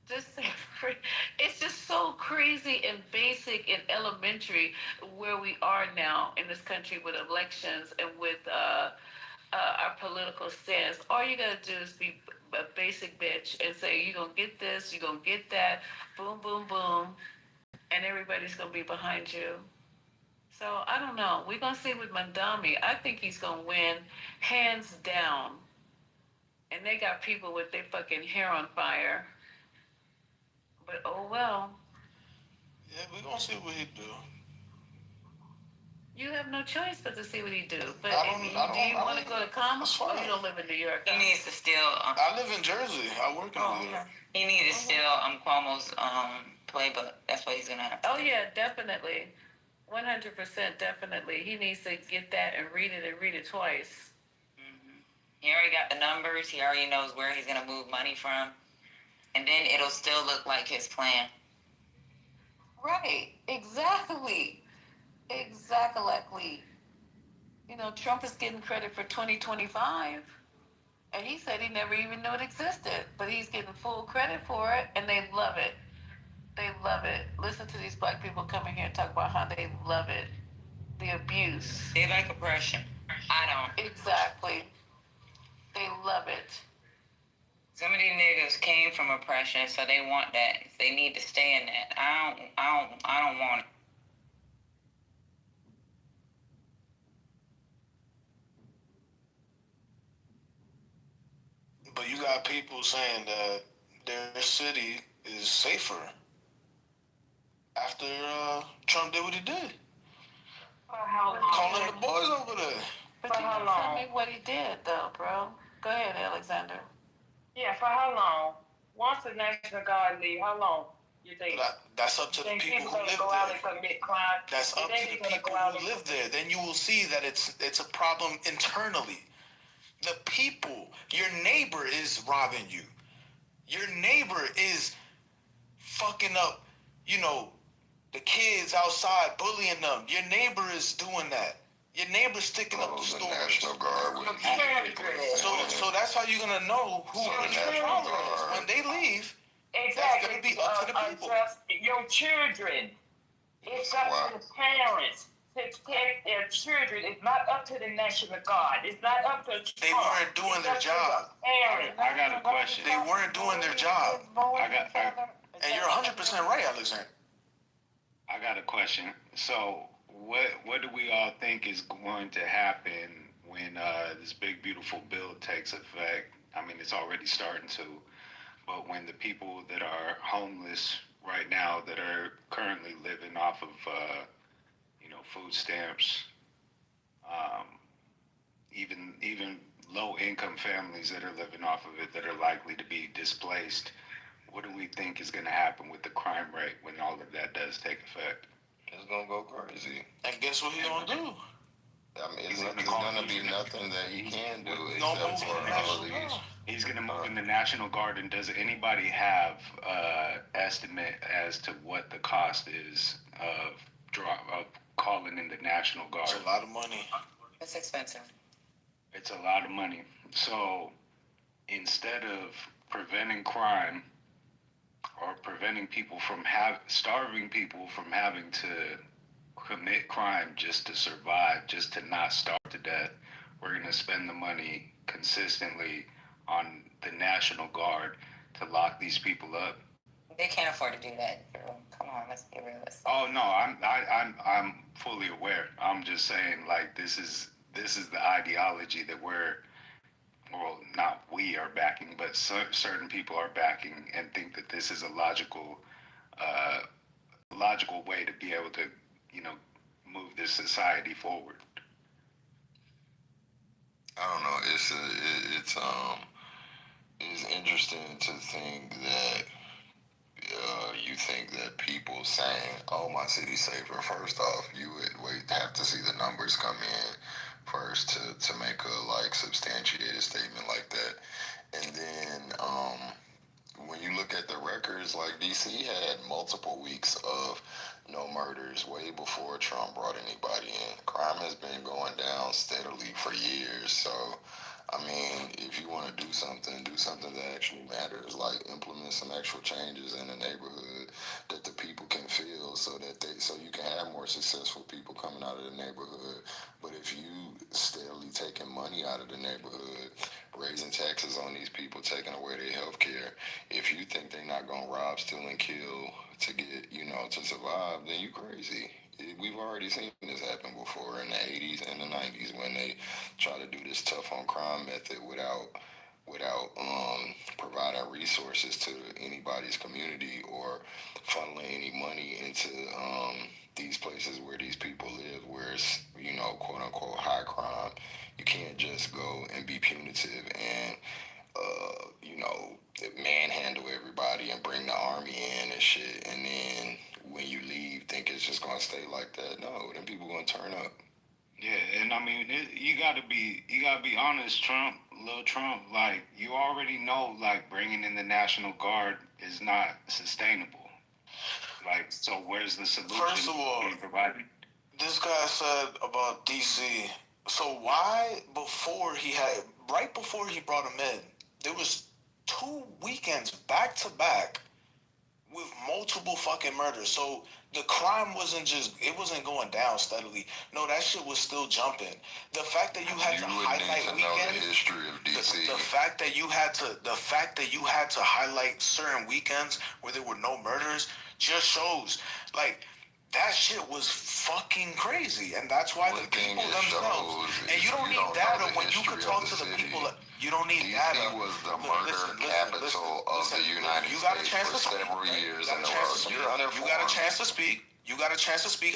Just say free. It's just so crazy and basic and elementary where we are now in this country with elections and with our political stance. All you gotta do is be a basic bitch and say you're gonna get this, you're gonna get that, boom, boom, boom, and everybody's gonna be behind you. So I don't know. We're gonna see with Mandami. I think he's gonna win, hands down. And they got people with their fucking hair on fire. But oh well. Yeah, we're gonna see what he do. You have no choice but to see what he do. But do you want to go to Commerce? Or you don't live in New York? He needs to steal. I live in Jersey. I work in New York. He needs to steal Cuomo's playbook. That's what he's gonna have to do. Yeah, definitely. 100% definitely. He needs to get that and read it twice. Mm-hmm. He already got the numbers. He already knows where he's gonna move money from, and then it'll still look like his plan. Right. Exactly. Exactly. You know, Trump is getting credit for 2025, and he said he never even knew it existed, but he's getting full credit for it, and they love it. They love it. Listen to these black people coming here and talk about how they love it. The abuse. They like oppression. I don't. Exactly. They love it. Some of these niggas came from oppression, so they want that. They need to stay in that. I don't want it. But you got people saying that their city is safer after Trump did what he did. Calling the boys over there. But you didn't tell me what he did, though, bro. Go ahead, Alexander. Yeah, for how long? Once the National Guard leave, how long you think? That's up to the people who live go out there. and commit crime? That's up to the people who live there. Then you will see that it's a problem internally. The people, your neighbor is robbing you. Your neighbor is fucking up, the kids outside, bullying them. Your neighbor is doing that. Your neighbor's sticking up the stores. National Guard wouldn't So that's how you're gonna know who the problem is. When they leave, exactly. That's gonna be up to the people. Your children. It's up to the parents to protect their children. It's not up to the National Guard. It's not up to Trump. They weren't doing their job. I got a question. They weren't doing their job. And you're 100% right, Alexander. I got a question. So, what do we all think is going to happen when this big beautiful bill takes effect? I mean, it's already starting to, but when the people that are homeless right now, that are currently living off of, food stamps, even low income families that are living off of it, that are likely to be displaced, what do we think is going to happen with the crime rate when all of that does take effect? It's gonna go crazy. And guess what he's gonna do? I mean, it's gonna be nothing that he can do except for all of these. He's gonna move in the National Guard, and does anybody have estimate as to what the cost is of calling in the National Guard? It's a lot of money. It's expensive. It's a lot of money. So instead of preventing crime or preventing people from starving people from having to commit crime just to survive, just to not starve to death, we're going to spend the money consistently on the National Guard to lock these people up. They can't afford to do that, girl. Come on, let's be realistic. Oh no, I'm fully aware. I'm just saying, like, this is the ideology that not we are backing, but certain people are backing and think that this is a logical way to be able to, move this society forward. I don't know. It's interesting to think that you think that people saying, "Oh, my city's safer." First off, you would have to see the numbers come in first to make a substantiated statement like that, and then when you look at the records, DC had multiple weeks of no murders way before Trump brought anybody in. Crime has been going down steadily for years. So, I mean, if you want to do something that actually matters, like implement some actual changes in the neighborhood that the people can feel, so you can have more successful people coming out of the neighborhood. But if you steadily taking money out of the neighborhood, raising taxes on these people, taking away their health care, if you think they're not gonna rob, steal, and kill to get, to survive, then you crazy. We've already seen this happen before in the 80s and the 90s when they try to do this tough on crime method without providing resources to anybody's community or funneling any money into these places where these people live, where it's, you know, quote unquote high crime. You can't just go and be punitive and you know, manhandle everybody and bring the army in and shit, and then when you leave, think it's just gonna stay like that. No, then people gonna turn up. Yeah, and I mean, you gotta be honest, Lil Trump. Like, you already know, like, bringing in the National Guard is not sustainable. Like, so where's the solution? First of all, this guy said about DC. So why right before he brought him in, there was 2 weekends back to back with multiple fucking murders. So the crime wasn't going down steadily. No, that shit was still jumping. The fact that you had to highlight weekends, the history of DC. The fact that you had to highlight certain weekends where there were no murders just shows, like, that shit was fucking crazy, and that's why the people themselves. And you don't need data when you could talk to the people. You don't need data. DC was the murder capital of the United States for several years in a row. You're uninformed. You got a chance to speak.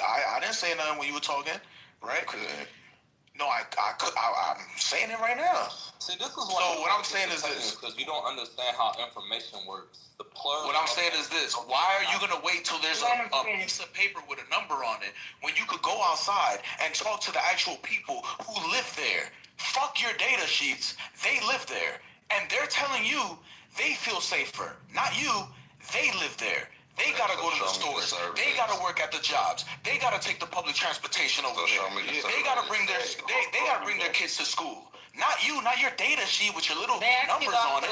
I didn't say nothing when you were talking, right? No, I'm saying it right now. See, this is so what I'm saying is this. Because you don't understand how information works. What I'm saying is this. Why are you going to wait till there's a piece of paper with a number on it when you could go outside and talk to the actual people who live there? Fuck your data sheets. They live there. And they're telling you they feel safer. Not you. They live there. They gotta go to the stores. They gotta work at the jobs. They gotta take the public transportation over there. They gotta bring their kids to school. Not you, not your data sheet with your little numbers on it.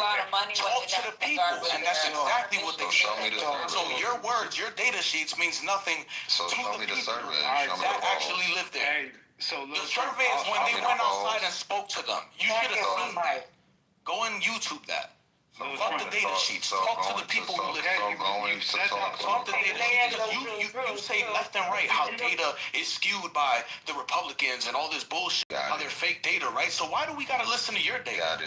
Talk to the people, and that's exactly what they say. So your words, your data sheets means nothing to the people that actually live there. The survey is when they went outside and spoke to them. You should have seen that. Go and YouTube that. Fuck the data sheets. Talk to the people who live there. Talk to data sheets. Because you say left and right how data is skewed by the Republicans and all this bullshit. How they're fake data, right? So why do we gotta listen to your data?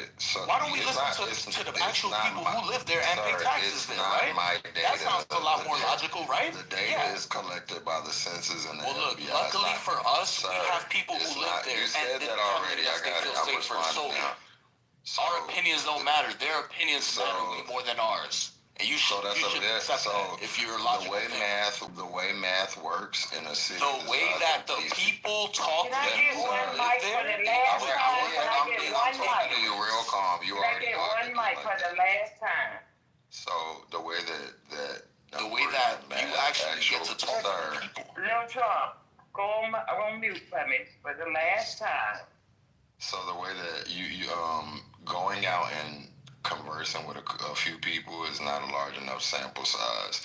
Why don't we listen to the actual people who live there and pay taxes there, right? That sounds a lot more logical, right? The data is collected by the census and the look, luckily for us, we have people who live there. You said that already. I got it. I'm responding now. Our opinions don't matter. Their opinions matter way more than ours. And you should accept that if you're logical. The way math works in a city. The way that the people talk to them who live there. I'm talking to you real calm. You already get one mic for the last time. So the way that you actually get to talk to people. Lil Trump, go on mute for me for the last time. So the way that you going out and conversing with a few people is not a large enough sample size.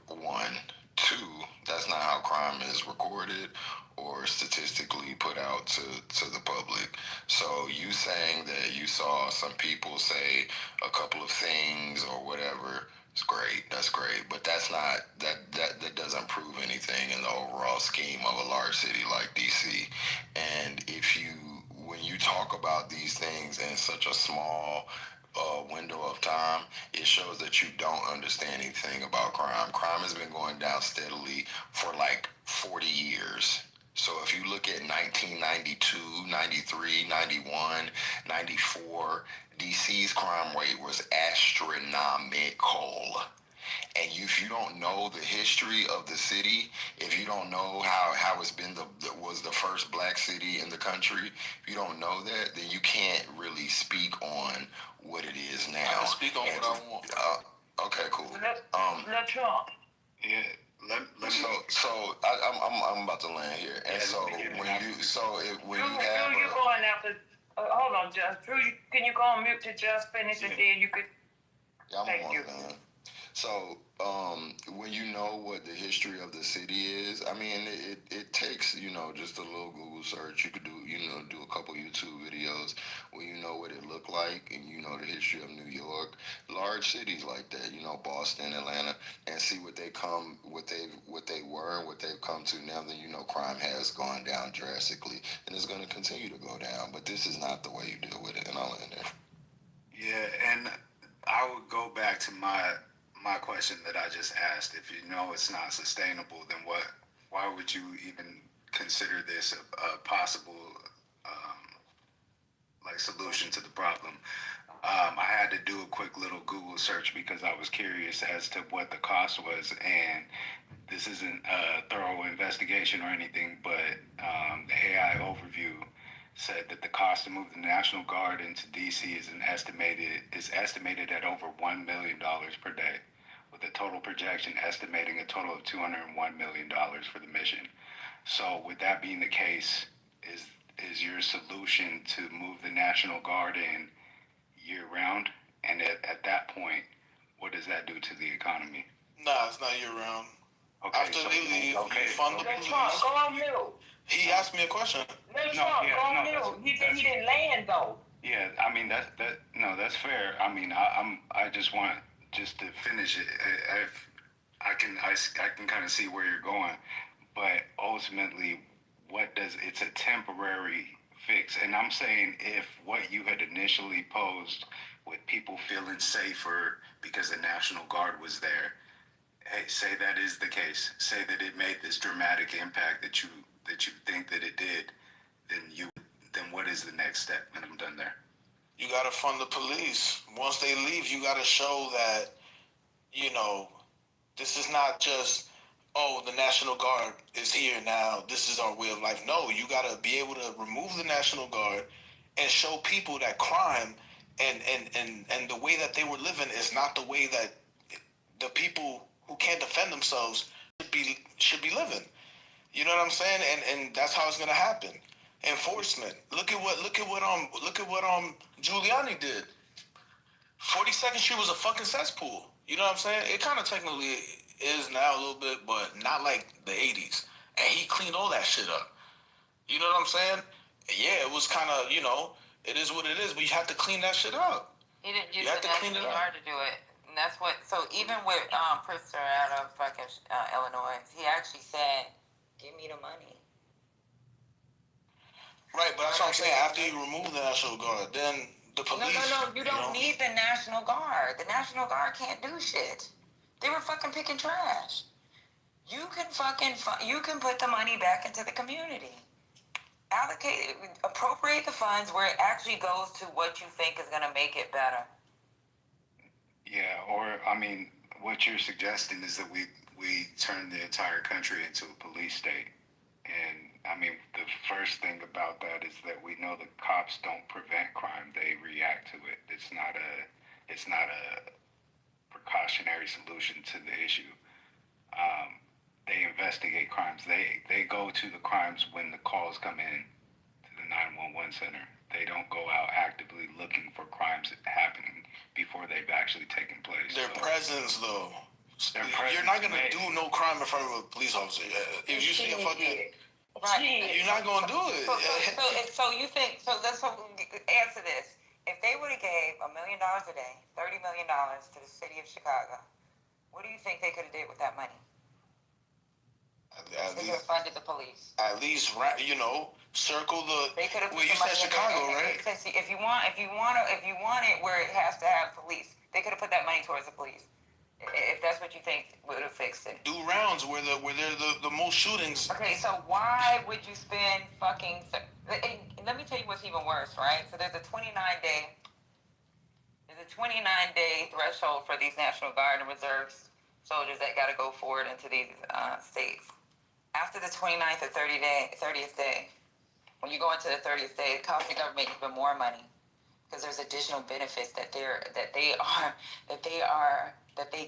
One. Two, that's not how crime is recorded or statistically put out to the public. So you saying that you saw some people say a couple of things or whatever, it's great. That's great. But that's not, that doesn't prove anything in the overall scheme of a large city like DC. And when you talk about these things in such a small window of time, it shows that you don't understand anything about crime. Crime has been going down steadily for like 40 years. So if you look at 1992, 93, 91, 94, DC's crime rate was astronomical. And if you don't know the history of the city, if you don't know how it's been was the first black city in the country, if you don't know that, then you can't really speak on what it is now. I can speak on what I want. Okay, cool. Lil Trump. Yeah. I'm about to land here. And so when you have you going after? Hold on, Just. Drew, can you go on mute to just finish and then you could? Yeah, Thank you. So when you know what the history of the city is, I mean, it takes, just a little Google search. You could do a couple YouTube videos when you know what it looked like and you know the history of New York, large cities like that, Boston, Atlanta, and see what they were and what they've come to now. Then crime has gone down drastically and it's going to continue to go down. But this is not the way you deal with it, and I'll end there. Yeah, and I would go back to my question that I just asked. If you know it's not sustainable, then why would you even consider this a possible solution to the problem? I had to do a quick little Google search because I was curious as to what the cost was, and this isn't a thorough investigation or anything, but the AI overview said that the cost to move the National Guard into DC is estimated at over $1 million per day, with a total projection estimating a total of $201 million for the mission. So with that being the case, is your solution to move the National Guard in year round? And at that point, what does that do to the economy? Nah, it's not year round. Okay, After they leave, you fund the police. Trump, go on mute. He asked me a question. Let Trump go on mute. He didn't land though. Yeah, I mean that's fair. I mean I just want to finish it. I can kind of see where you're going, but ultimately, it's a temporary fix. And I'm saying if what you had initially posed with people feeling safer because the National Guard was there, hey, say that is the case. Say that it made this dramatic impact that you think that it did, then what is the next step? And I'm done there. You gotta fund the police. Once they leave, you gotta show that, this is not just, the National Guard is here now, this is our way of life. No, you gotta be able to remove the National Guard and show people that crime and the way that they were living is not the way that the people who can't defend themselves should be living. You know what I'm saying? And that's how it's gonna happen. Enforcement. Look at what Giuliani did. 42nd Street was a fucking cesspool. You know what I'm saying? It kind of technically is now a little bit, but not like the 80s. And he cleaned all that shit up. You know what I'm saying? Yeah, it was kind of, it is what it is, but you have to clean that shit up. He didn't use the National Guard to do it. And that's what, so even with Pritzker out of fucking Illinois, he actually said, give me the money. Right, but that's what I'm saying. After you remove the National Guard, then the police... No, you don't need the National Guard. The National Guard can't do shit. They were fucking picking trash. You can put the money back into the community. Appropriate the funds where it actually goes to what you think is going to make it better. Yeah, or, I mean, what you're suggesting is that we turn the entire country into a police state. And, I mean, the first thing about that is that we know the cops don't prevent crime, they react to it. It's not a precautionary solution to the issue. They investigate crimes. They go to the crimes when the calls come in to the 911 center. They don't go out actively looking for crimes happening before they've actually taken place. Their presence, though. You're You're not going to do no crime in front of a police officer. If you see a fucking... Right. You're not going to do it. So you think... So let's answer this. If they would have gave $1 million a day, $30 million to the city of Chicago, what do you think they could have did with that money? They could have funded the police. At least, circle the... They could have. Well, you said Chicago, right? If you want it where it has to have police, they could have put that money towards the police. If that's what you think would have fixed it. Do rounds where there's the most shootings. Okay, so why would you spend fucking... Let me tell you what's even worse, right? So there's a 29-day threshold for these National Guard and Reserve soldiers that got to go forward into these states. After the 29th or 30th day, when you go into the 30th day, it costs the government even more money because there's additional benefits that they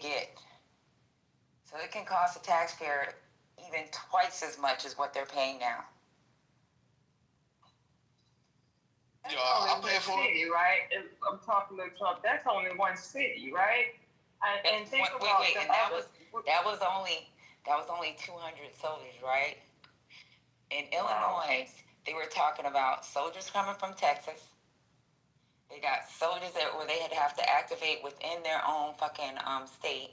get. So it can cost the taxpayer even twice as much as what they're paying now. I'll pay for it. Right? I'm talking to Trump. That's only one city, right? And think wait, about wait, the and that other. was only 200 soldiers, right? In Illinois, they were talking about soldiers coming from Texas. They got soldiers where they had to have to activate within their own fucking state.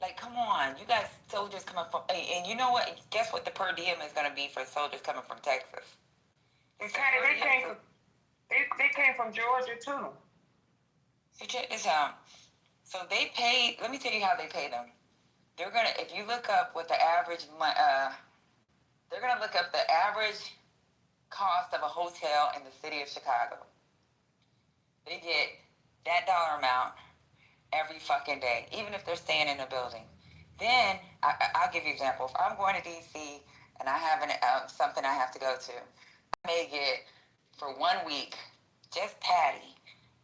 Like, come on, you got soldiers coming from, and you know what? Guess what the per diem is going to be for soldiers coming from Texas? They came from Georgia too. So check this out. So they pay. Let me tell you how they pay them. They're gonna, if you look up what the average, they're gonna look up the average cost of a hotel in the city of Chicago. They get that dollar amount every fucking day, even if they're staying in a building. Then I'll give you an example. If I'm going to DC and I have something I have to go to, I may get for 1 week just Patty.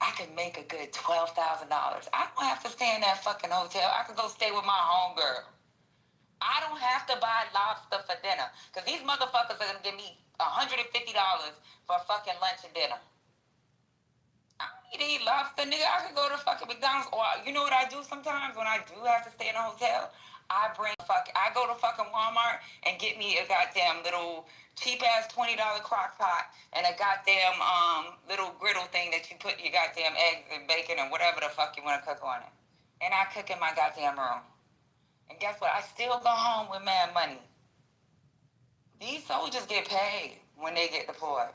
I could make a good $12,000. I don't have to stay in that fucking hotel. I could go stay with my homegirl. I don't have to buy lobster for dinner because these motherfuckers are gonna give me $150 for fucking lunch and dinner. I don't need to eat lobster, nigga. I could go to fucking McDonald's. Or you know what I do sometimes when I do have to stay in a hotel? I go to fucking Walmart and get me a goddamn little cheap ass $20 crock pot and a goddamn little griddle thing that you put your goddamn eggs and bacon and whatever the fuck you want to cook on it. And I cook in my goddamn room. And guess what? I still go home with mad money. These soldiers get paid when they get deployed.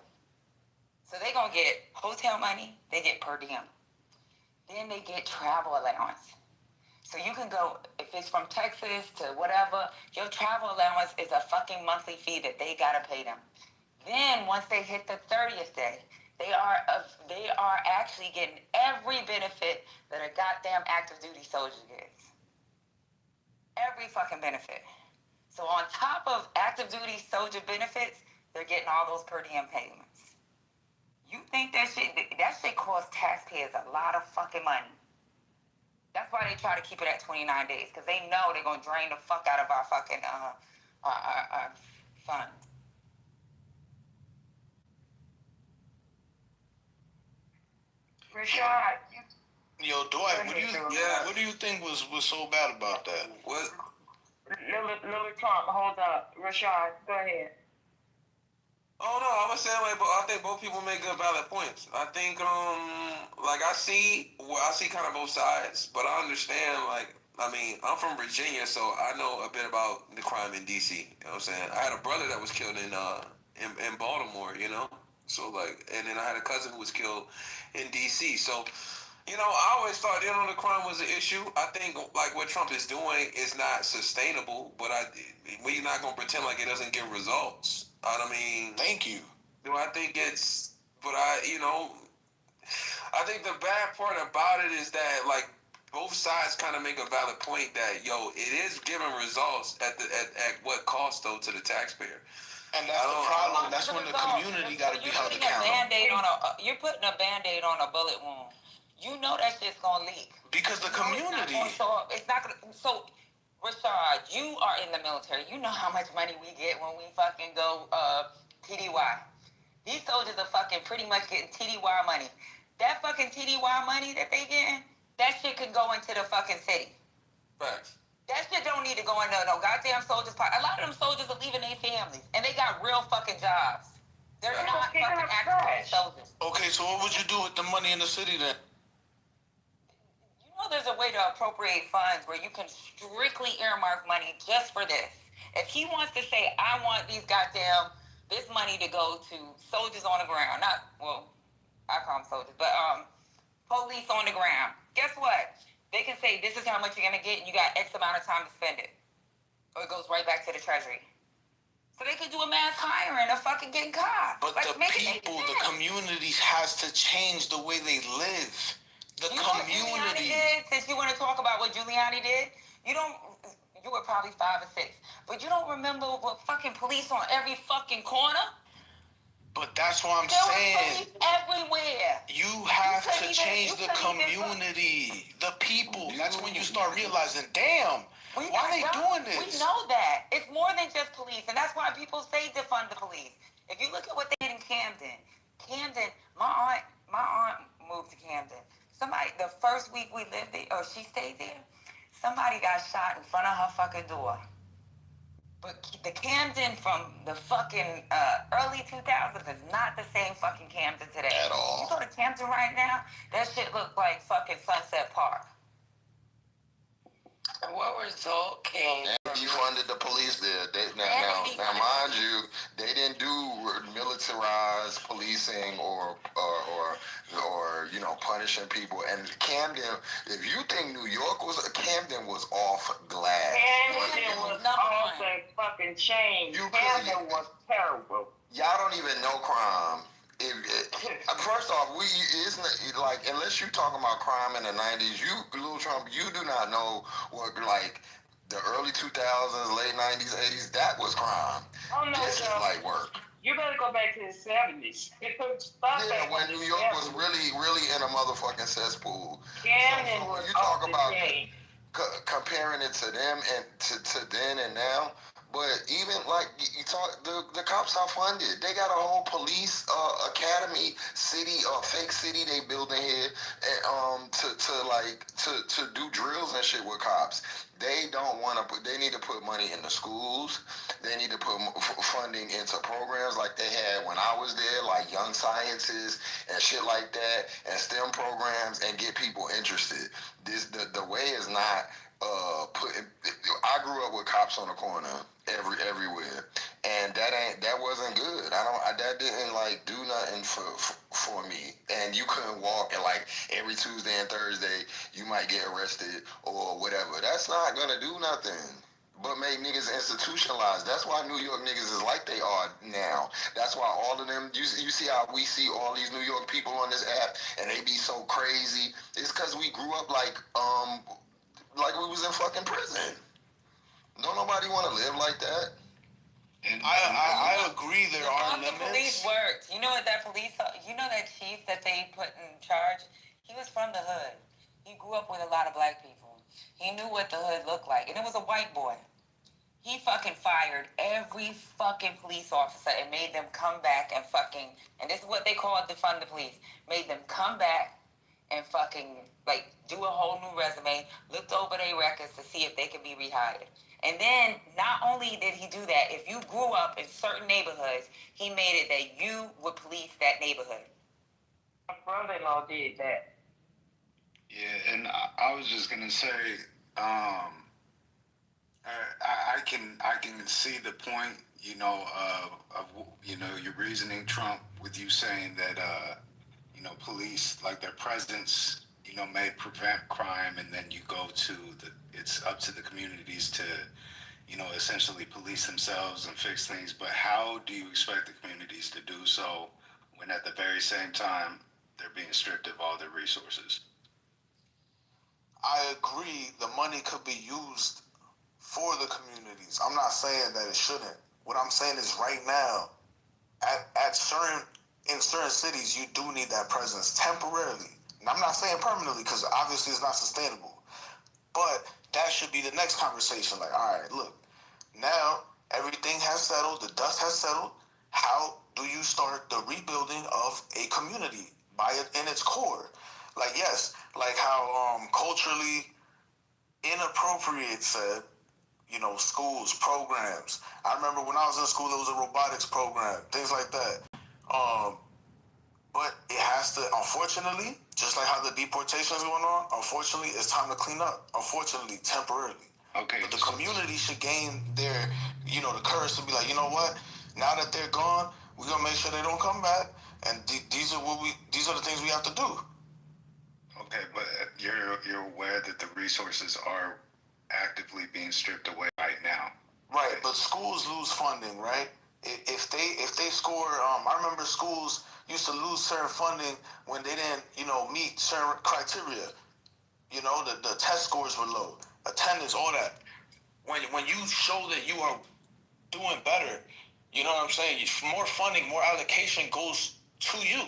So they gonna get hotel money, they get per diem. Then they get travel allowance. So you can go, if it's from Texas to whatever, your travel allowance is a fucking monthly fee that they gotta pay them. Then once they hit the 30th day, they are actually getting every benefit that a goddamn active duty soldier gets. Every fucking benefit. So on top of active duty soldier benefits, they're getting all those per diem payments. You think that shit costs taxpayers a lot of fucking money. That's why they try to keep it at 29 days, because they know they're going to drain the fuck out of our fucking our funds. Rashad, Yo, Dwight, what do you think was so bad about that? What? Lily Trump, hold up. Rashad, go ahead. Oh no, I was saying but I think both people make good valid points. I think I see kind of both sides, but I understand I'm from Virginia, so I know a bit about the crime in DC. You know what I'm saying? I had a brother that was killed in Baltimore, you know? So and then I had a cousin who was killed in DC. So, I always thought, the crime was an issue. I think what Trump is doing is not sustainable, but we're not gonna pretend like it doesn't give results. Thank you. I think I think the bad part about it is that both sides kind of make a valid point that it is giving results at what cost though to the taxpayer. And that's the problem. That's when the community got to be held accountable. You're putting a Band-Aid on a bullet wound. You know that shit's gonna leak. Because the community. It's not gonna. So, Rashad, you are in the military. You know how much money we get when we fucking go TDY. These soldiers are fucking pretty much getting TDY money. That fucking TDY money that they getting, that shit could go into the fucking city. Facts. That shit don't need to go into no goddamn soldiers' pocket. A lot of them soldiers are leaving their families, and they got real fucking jobs. They're not fucking active soldiers. Okay, so what would you do with the money in the city then? You know there's a way to appropriate funds where you can strictly earmark money just for this. If he wants to say, I want this money to go to soldiers on the ground, I call them soldiers, but police on the ground. Guess what? They can say, this is how much you're going to get, and you got X amount of time to spend it. Or it goes right back to the treasury. So they could do a mass hiring of fucking getting cops. But the people, the communities has to change the way they live. The community. Know what Giuliani did, since you want to talk about what Giuliani did? You were probably 5 or 6. But you don't remember what fucking police on every fucking corner? But that's what I'm saying. There was police everywhere. You have to change the community, the people. That's when you start realizing, damn, why are they doing this? We know that. It's more than just police, and that's why people say defund the police. If you look at what they did in Camden, my aunt moved to Camden. Somebody, the first week we lived there, or she stayed there, somebody got shot in front of her fucking door. But the Camden from the fucking early 2000s is not the same fucking Camden today. At all. You go to Camden right now, that shit look like fucking Sunset Park. What result came? And defunded the police there. Now, mind you, they didn't do militarized policing or punishing people. And Camden, if you think New York Camden was off glass. Camden was off the fucking chain. Camden was terrible. Y'all don't even know crime. First off, unless you talking about crime in the 90s, Lil Trump, you do not know what the early 2000s, late 90s, 80s. That was crime. Oh no, this is light work. You better go back to the 70s. When New York was really, really in a motherfucking cesspool. Camden was you talk about chain. Comparing it to them and to then and now. But even you talk, the cops are funded. They got a whole police academy city, fake city they building here, to do drills and shit with cops. They don't want to put. They need to put money in the schools. They need to put funding into programs like they had when I was there, like Young Sciences and shit like that, and STEM programs, and get people interested. The way is not. I grew up with cops on the corner everywhere, and that wasn't good. That didn't do nothing for me. And you couldn't walk, and every Tuesday and Thursday you might get arrested or whatever. That's not gonna do nothing but make niggas institutionalized. That's why New York niggas is like they are now. That's why all of them, you see how we see all these New York people on this app and they be so crazy. It's because we grew up like we was in fucking prison. Don't nobody want to live like that. And I agree there are limits. The police worked. You know that chief that they put in charge? He was from the hood. He grew up with a lot of black people. He knew what the hood looked like. And it was a white boy. He fucking fired every fucking police officer and made them come back and and this is what they call defund the police. Made them come back and do a whole new resume, looked over their records to see if they could be rehired. And then, not only did he do that, if you grew up in certain neighborhoods, he made it that you would police that neighborhood. My brother-in-law did that. Yeah, and I was just gonna say, I can see the point, of your reasoning, Trump, with you saying that police, their presence, may prevent crime, and then you go to it's up to the communities to, essentially police themselves and fix things. But how do you expect the communities to do so when at the very same time they're being stripped of all their resources? I agree the money could be used for the communities. I'm not saying that it shouldn't. What I'm saying is right now, in certain cities, you do need that presence temporarily. And I'm not saying permanently, because obviously it's not sustainable. But that should be the next conversation. All right, look, now everything has settled, the dust has settled. How do you start the rebuilding of a community in its core? Yes, how culturally inappropriate said, schools, programs. I remember when I was in school, there was a robotics program, things like that. But it has to, unfortunately, just like how the deportation is going on, unfortunately, it's time to clean up. Unfortunately, temporarily. Okay. But the community should gain their, the courage to be like, you know what? Now that they're gone, we're gonna make sure they don't come back. And these are the things we have to do. Okay, but you're aware that the resources are actively being stripped away right now. Right, but schools lose funding, right? If they score, I remember schools used to lose certain funding when they didn't, meet certain criteria. The test scores were low, attendance, all that. When you show that you are doing better, you know what I'm saying? More funding, more allocation goes to you.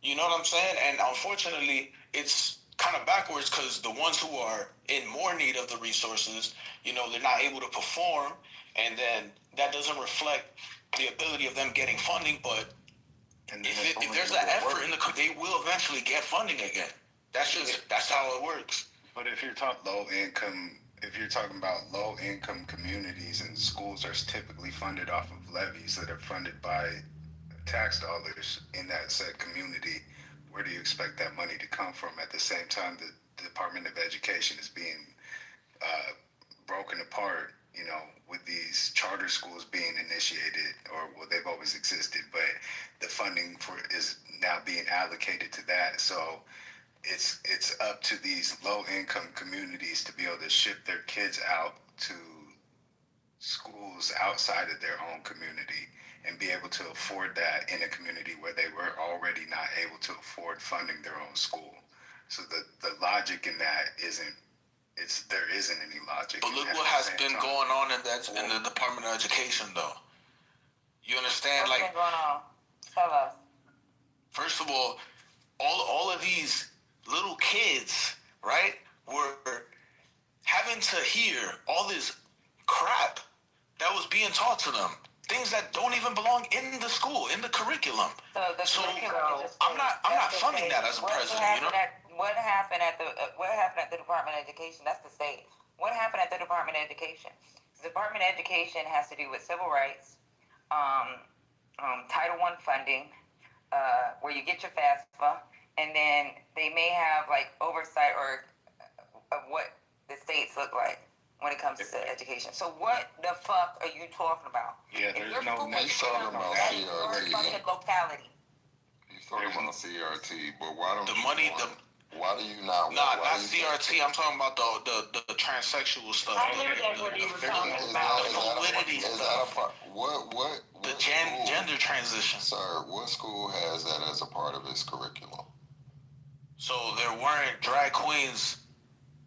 You know what I'm saying? And unfortunately, it's kind of backwards because the ones who are in more need of the resources, they're not able to perform, and then that doesn't reflect the ability of them getting funding. But if there's an effort they will eventually get funding again. That's how it works. But if you're talking about low income communities, and schools are typically funded off of levies that are funded by tax dollars in that said community, where do you expect that money to come from? At the same time, the Department of Education is being broken apart, with these charter schools being initiated, well, they've always existed, but the funding is now being allocated to that. So it's up to these low income communities to be able to ship their kids out to schools outside of their own community and be able to afford that in a community where they were already not able to afford funding their own school. So the logic in that there isn't any logic. But look what has been going on in the Department of Education, though. You understand? What's been going on? Tell us. First of all of these little kids, right, were having to hear all this crap that was being taught to them. Things that don't even belong in the school, in the curriculum. So I'm not funding that as a president, What happened at the Department of Education? That's the state. What happened at the Department of Education? The Department of Education has to do with civil rights, Title I funding, where you get your FAFSA, and then they may have like oversight of what the states look like when it comes to education. So what the fuck are you talking about? Yeah, there's no talking about CRT. Fucking locality. He's talking about CRT, but why don't why do you not? Nah, not CRT. I'm talking about the transsexual stuff. I knew that's what he was talking about. The fluidity stuff. What? The gender transition. Sir, what school has that as a part of its curriculum? So there weren't drag queens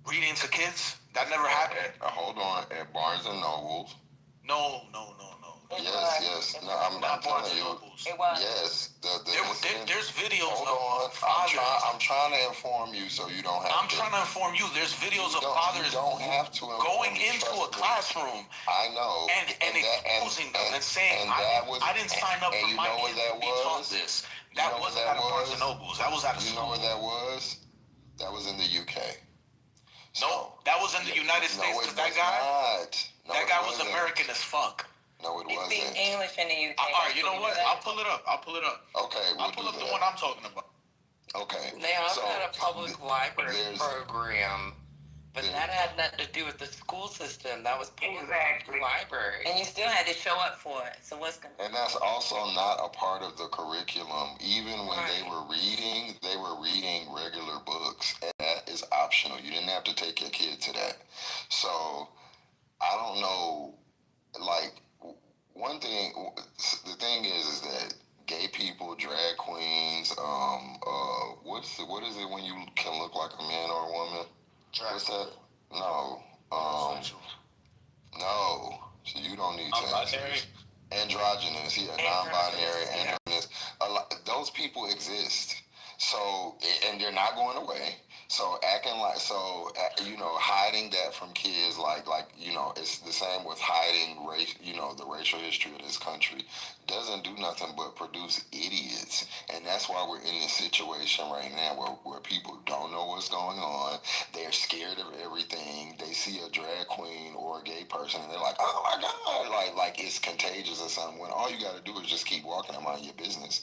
reading to kids? That never happened? Hold on. At Barnes and Nobles? No. Yes. No, I'm telling you. It was. Yes. There's videos of fathers. I'm trying to inform you so you don't have I'm trying to inform you. There's videos of fathers going into a classroom. I know. And exposing them and saying, I didn't sign up for my kids to be taught this. That wasn't at Barnes and Nobles. That was at a school. You know where that was? That was in the UK. No, that was in the United States. No, that guy was American as fuck. No, it wasn't. He speaks English in the UK. All right, you know what? I'll pull it up. Okay, I'll pull up the one I'm talking about. Okay. They also had a public library program, but that had nothing to do with the school system. That was public library. And you still had to show up for it. So what's going on? And that's also not a part of the curriculum. Even when they were reading regular books, and that is optional. You didn't have to take your kid to that. So I don't know, like, one thing, the thing is that gay people, drag queens, what is it when you can look like a man or a woman? What's that? No. No. So you don't need to. Androgynous, non-binary, androgynous. Those people exist. So, and they're not going away. So hiding that from kids, it's the same with hiding race, the racial history of this country doesn't do nothing but produce idiots. And that's why we're in this situation right now where people don't know what's going on. They're scared of everything. They see a drag queen or a gay person and they're like, oh my God, like it's contagious or something, when all you got to do is just keep walking and mind your business.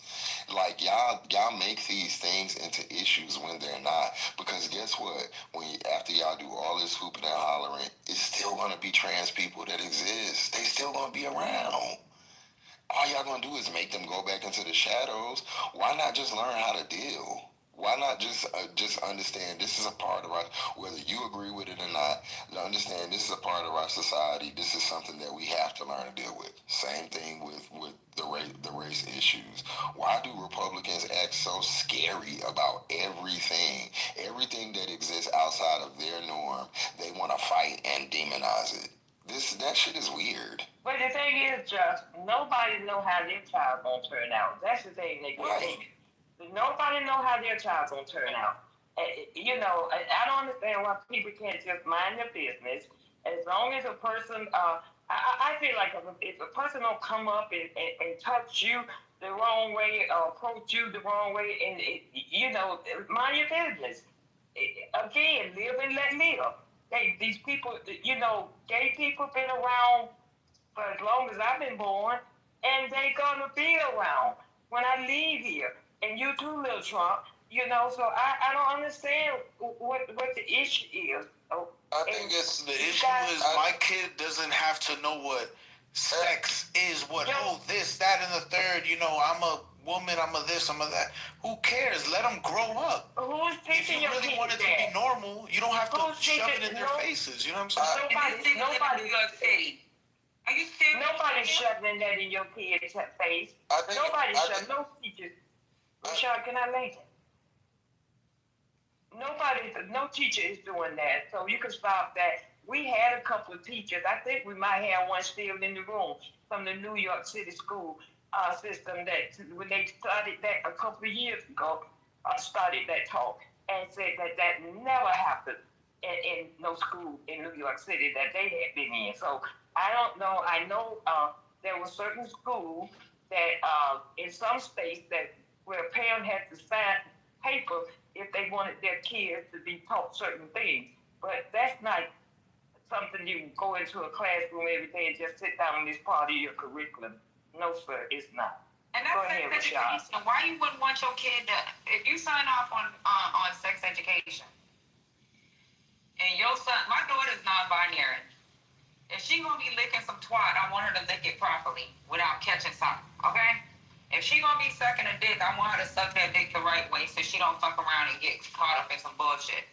Like y'all make these things into issues when they're not, because guess what? After y'all do all this hooping and hollering, it's still gonna be trans people that exist. They still gonna be around. All y'all gonna do is make them go back into the shadows. Why not just learn how to deal? Why not just understand this is a part of our, whether you agree with it or not, understand this is a part of our society. This is something that we have to learn to deal with. Same thing with the race issues. Why do Republicans act so scary about everything? Everything that exists outside of their norm, they want to fight and demonize it. That shit is weird. But the thing is, just nobody know how their child gonna turn out. That's the thing they get. Right. Nobody know how their child's gonna turn out. I don't understand why people can't just mind their business. As long as a person, I feel like if a person don't come up and touch you the wrong way or approach you the wrong way, and mind your business. again, live and let live. These people, gay people been around for as long as I've been born, and they gonna be around when I leave here. And you too, little Trump. So I don't understand what the issue is. I think it's the issue is my kid doesn't have to know what sex is, this, that, and the third. I'm a woman, I'm a this, I'm a that. Who cares? Let them grow up. Who's teaching If you really want it to be normal, you don't have to shove it in their faces. You know what I'm saying? Nobody. New York City. Are you serious? Nobody's shoving that in your kid's face. Nobody's shoving. No teachers. Rashad, can I make it? No teacher is doing that. So you can stop that. We had a couple of teachers. I think we might have one still in the room from the New York City school system that when they started that a couple of years ago, started that talk and said that never happened in no school in New York City that they had been in. So I don't know. I know there were certain schools that in some states that where a parent had to sign paper if they wanted their kids to be taught certain things. But that's not something you can go into a classroom every day and just sit down and it's part of your curriculum. No, sir, it's not. And that's sex education. Why you wouldn't want your kid to, if you sign off on sex education, and your son, my daughter's non-binary, if she gonna be licking some twat, I want her to lick it properly without catching something, okay? If she gonna be sucking a dick, I want her to suck that dick the right way so she don't fuck around and get caught up in some bullshit.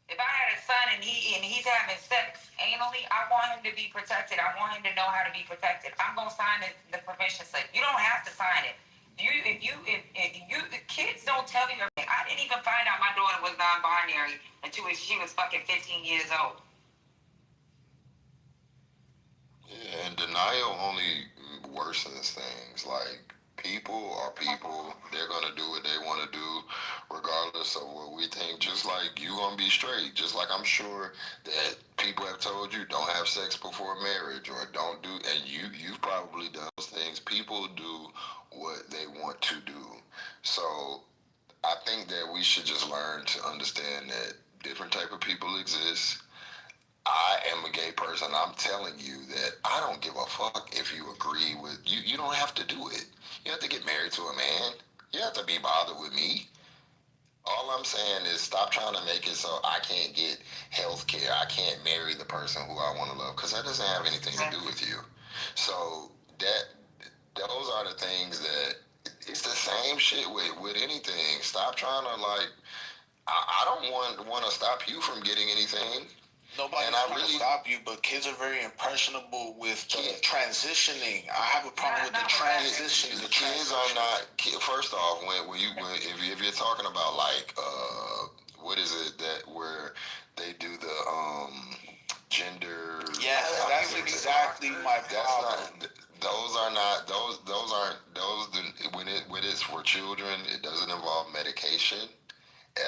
If I had a son and he's having sex anally, I want him to be protected. I want him to know how to be protected. I'm gonna sign the permission slip. You don't have to sign it. The kids don't tell you everything. I didn't even find out my daughter was non-binary until she was fucking 15 years old. Yeah, and denial only worsens things. Like, people are people. They're going to do what they want to do regardless of what we think. Just like you going to be straight. Just like I'm sure that people have told you don't have sex before marriage or don't do, and you've probably done those things. People do what they want to do. So I think that we should just learn to understand that different type of people exist. I am a gay person. I'm telling you that I don't give a fuck if you agree with you. You don't have to do it. You have to get married to a man. You have to be bothered with me. All I'm saying is stop trying to make it so I can't get health care. I can't marry the person who I want to love because that doesn't have anything to do with you. So those are the things that it's the same shit with anything. Stop trying to I don't want to stop you from getting anything. Nobody's trying to stop you, but kids are very impressionable with transitioning. I have a problem with the transition. The kids are not. First off, if you're talking about what is it that where they do the gender? Yeah, that's exactly my problem. Those aren't when it's for children. It doesn't involve medication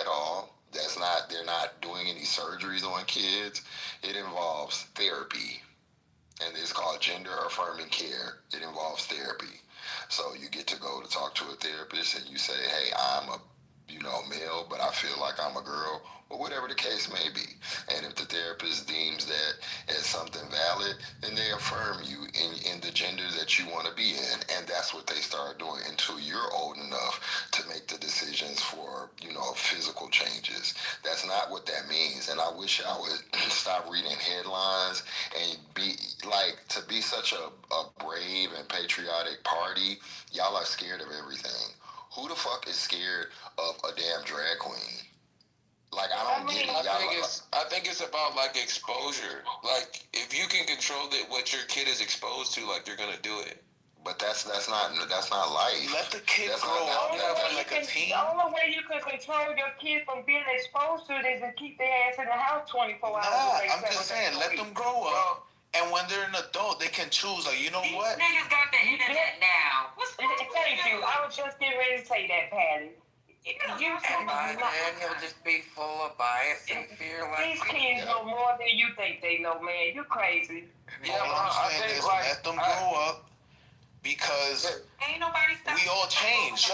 at all. They're not doing any surgeries on kids. It involves therapy. And it's called gender affirming care. It involves therapy. So you get to go to talk to a therapist and you say, hey, I'm a male, but I feel like I'm a girl, or whatever the case may be. And if the therapist deems that as something valid, then they affirm you in the gender that you want to be in. And that's what they start doing until you're old enough to make the decisions for, physical changes. That's not what that means. And I wish I would stop reading headlines and to be such a brave and patriotic party. Y'all are scared of everything. Who the fuck is scared of a damn drag queen? I don't get it. I think it's about exposure. If you can control what your kid is exposed to, you're gonna do it. But that's not life. Let the kid grow up like a teen. The only way you can control your kid from being exposed to it is to keep their ass in the house 24 hours a day. I'm just saying, let them grow up. And when they're an adult, they can choose. What? These niggas got the internet now. Thank you. I was just getting ready to say that, Patty. Man, he'll just be full of bias and fear. These kids know more than you think they know, man. You crazy. All I'm saying is let them grow up because ain't nobody we all change.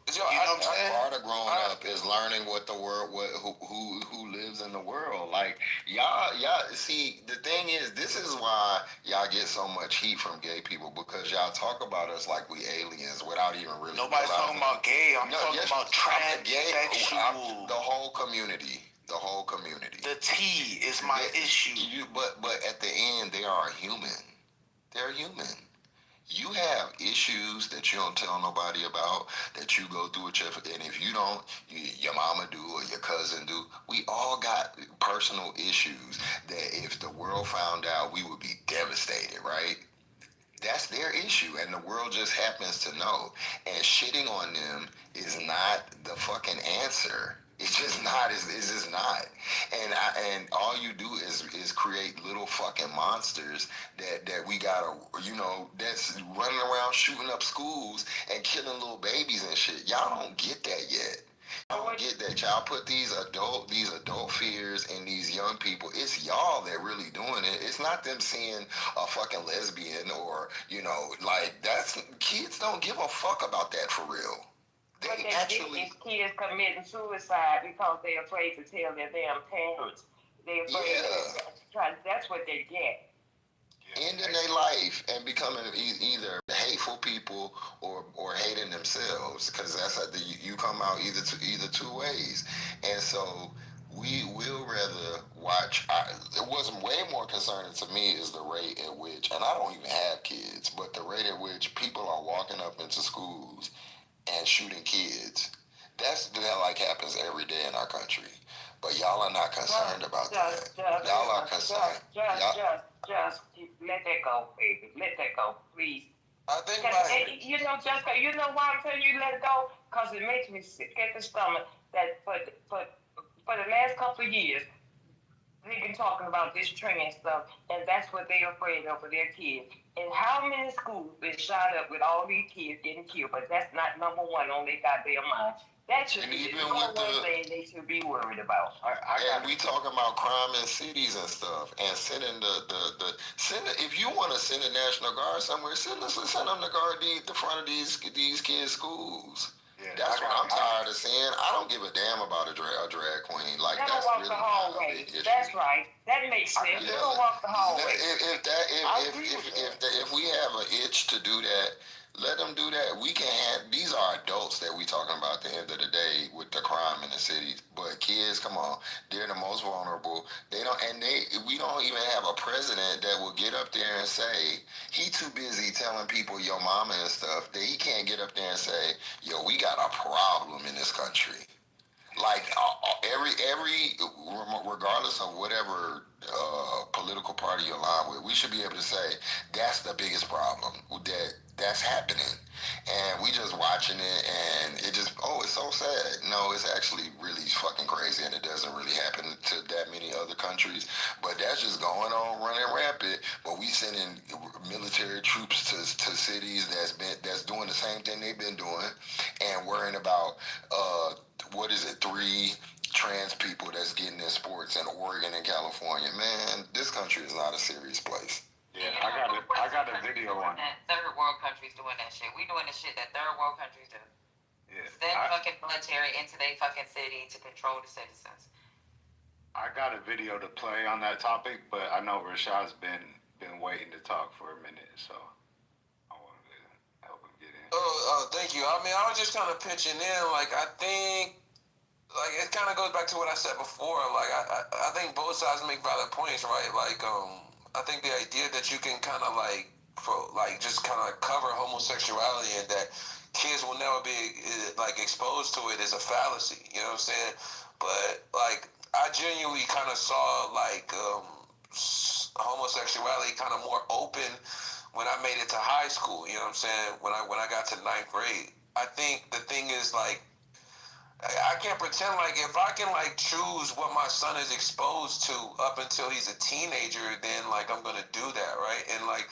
It's But yo, You know what I'm saying? Part of I- growing up is learning what the world, who lives in the world. Like y'all. See, the thing is, this is why y'all get so much heat from gay people, because y'all talk about us like we aliens without even really. Nobody's talking about gay. I'm talking about transsexual. The whole community. The whole community. The T is my issue. But at the end, they are human. They're human. You have issues that you don't tell nobody about, that you go through with and if you don't, your mama do or your cousin do. We all got personal issues that if the world found out, we would be devastated, right? That's their issue, and the world just happens to know. And shitting on them is not the fucking answer. It's just not. It's just not. And all you do is create little fucking monsters that we gotta, that's running around shooting up schools and killing little babies and shit. Y'all don't get that yet. I don't get that. Y'all put these adult fears in these young people. It's y'all that really doing it. It's not them seeing a fucking lesbian or, that's, kids don't give a fuck about that for real. But they actually, these kids committing suicide because they're afraid to tell their damn parents. They're afraid that's what they get. Ending their life and becoming either hateful people or hating themselves, because that's how you come out either two ways. And so we will rather watch. What's way more concerning to me is the rate at which, and I don't even have kids, but the rate at which people are walking up into schools and shooting kids. That happens every day in our country. But y'all are not concerned about that. Y'all are concerned. Just let that go, baby. Let that go, please. I think Jessica, you know why I'm telling you let it go? Because it makes me sick at the stomach that for the last couple of years, they've been talking about this trans stuff, and that's what they're afraid of for their kids. And how many schools been shot up with all these kids getting killed? But that's not number one on their goddamn mind. That should be the number one thing they should be worried about. And we talking about crime in cities and stuff, and sending if you want to send the National Guard somewhere, send them to guard the front of these kids' schools. Yeah, that's what I'm tired of seeing. I don't give a damn about a drag queen. Like, never that's walk really the hallway. That's right. That makes sense. Never walk the hallway. If we have an itch to do that, let them do that. We can have, these are adults that we talking about at the end of the day with the crime in the cities. But kids, come on, they're the most vulnerable. We don't even have a president that will get up there and say, he too busy telling people your mama and stuff, that he can't get up there and say, yo, we got a problem in this country. Like regardless of whatever political party you align with, we should be able to say that's the biggest problem that's happening, and we just watching it, and it just it's so sad. No, it's actually really fucking crazy, and it doesn't really happen to that many other countries. But that's just going on, running rampant. But we sending military troops to cities that's doing the same thing they've been doing, and worrying about 3 trans people that's getting in sports in Oregon and California. Man, this country is not a serious place. Yeah, I got a video on that. Third world countries doing that shit. We doing the shit that third world countries do. Yeah. Send fucking military into their fucking city to control the citizens. I got a video to play on that topic, but I know Rashad's been waiting to talk for a minute, so I wanted to help him get in. Thank you. I mean, I was just kind of pitching in. Like, I think, like, it kind of goes back to what I said before. Like, I think both sides make valid points, right? Like, I think the idea that you can kind of just kind of cover homosexuality and that kids will never be like exposed to it is a fallacy. You know what I'm saying? But like, I genuinely kind of saw like homosexuality kind of more open when I made it to high school. You know what I'm saying? When I got to 9th grade, I think the thing is like, I can't pretend like if I can like choose what my son is exposed to up until he's a teenager, then like I'm gonna do that, right? And like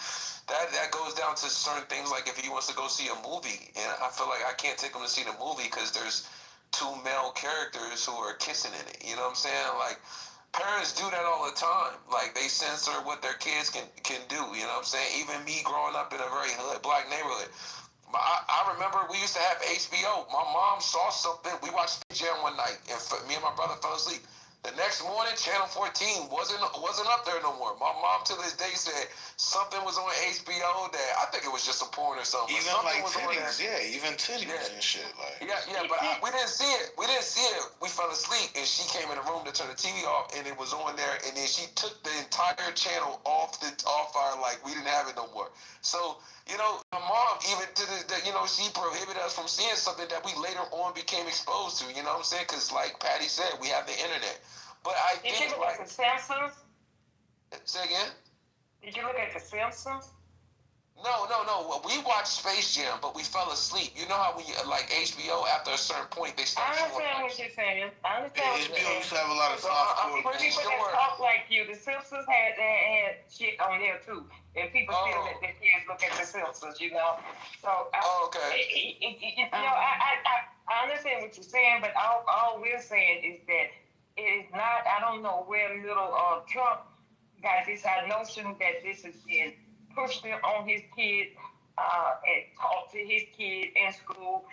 that goes down to certain things, like if he wants to go see a movie, and I feel like I can't take him to see the movie because there's 2 male characters who are kissing in it. You know what I'm saying? Like, parents do that all the time. Like, they censor what their kids can do. You know what I'm saying? Even me growing up in a very hood black neighborhood, I remember we used to have HBO. My mom saw something. We watched Space Jam one night, and me and my brother fell asleep. The next morning, Channel 14 wasn't up there no more. My mom to this day said something was on HBO that I think it was just a porn or something. Even like titties, even titties and shit. Like but we didn't see it. We didn't see it. We fell asleep, and she came in the room to turn the TV off, and it was on there. And then she took the entire channel off our we didn't have it no more. So my mom even to this day, she prohibited us from seeing something that we later on became exposed to. You know what I'm saying? Because like Patty said, we have the internet. But I Did you look at The Simpsons? Say again? Did you look at The Simpsons? No. We watched Space Jam, but we fell asleep. You know how when you like HBO, after a certain point, they start. I understand what you're saying. HBO used to have a lot of softcore. For people that talk like you, The Simpsons had shit on there too, and people still let their kids look at The Simpsons. So okay. I understand what you're saying, but all we're saying is that it is not. I don't know where little Trump got this notion that this is being pushed on his kids and talk to his kids in school.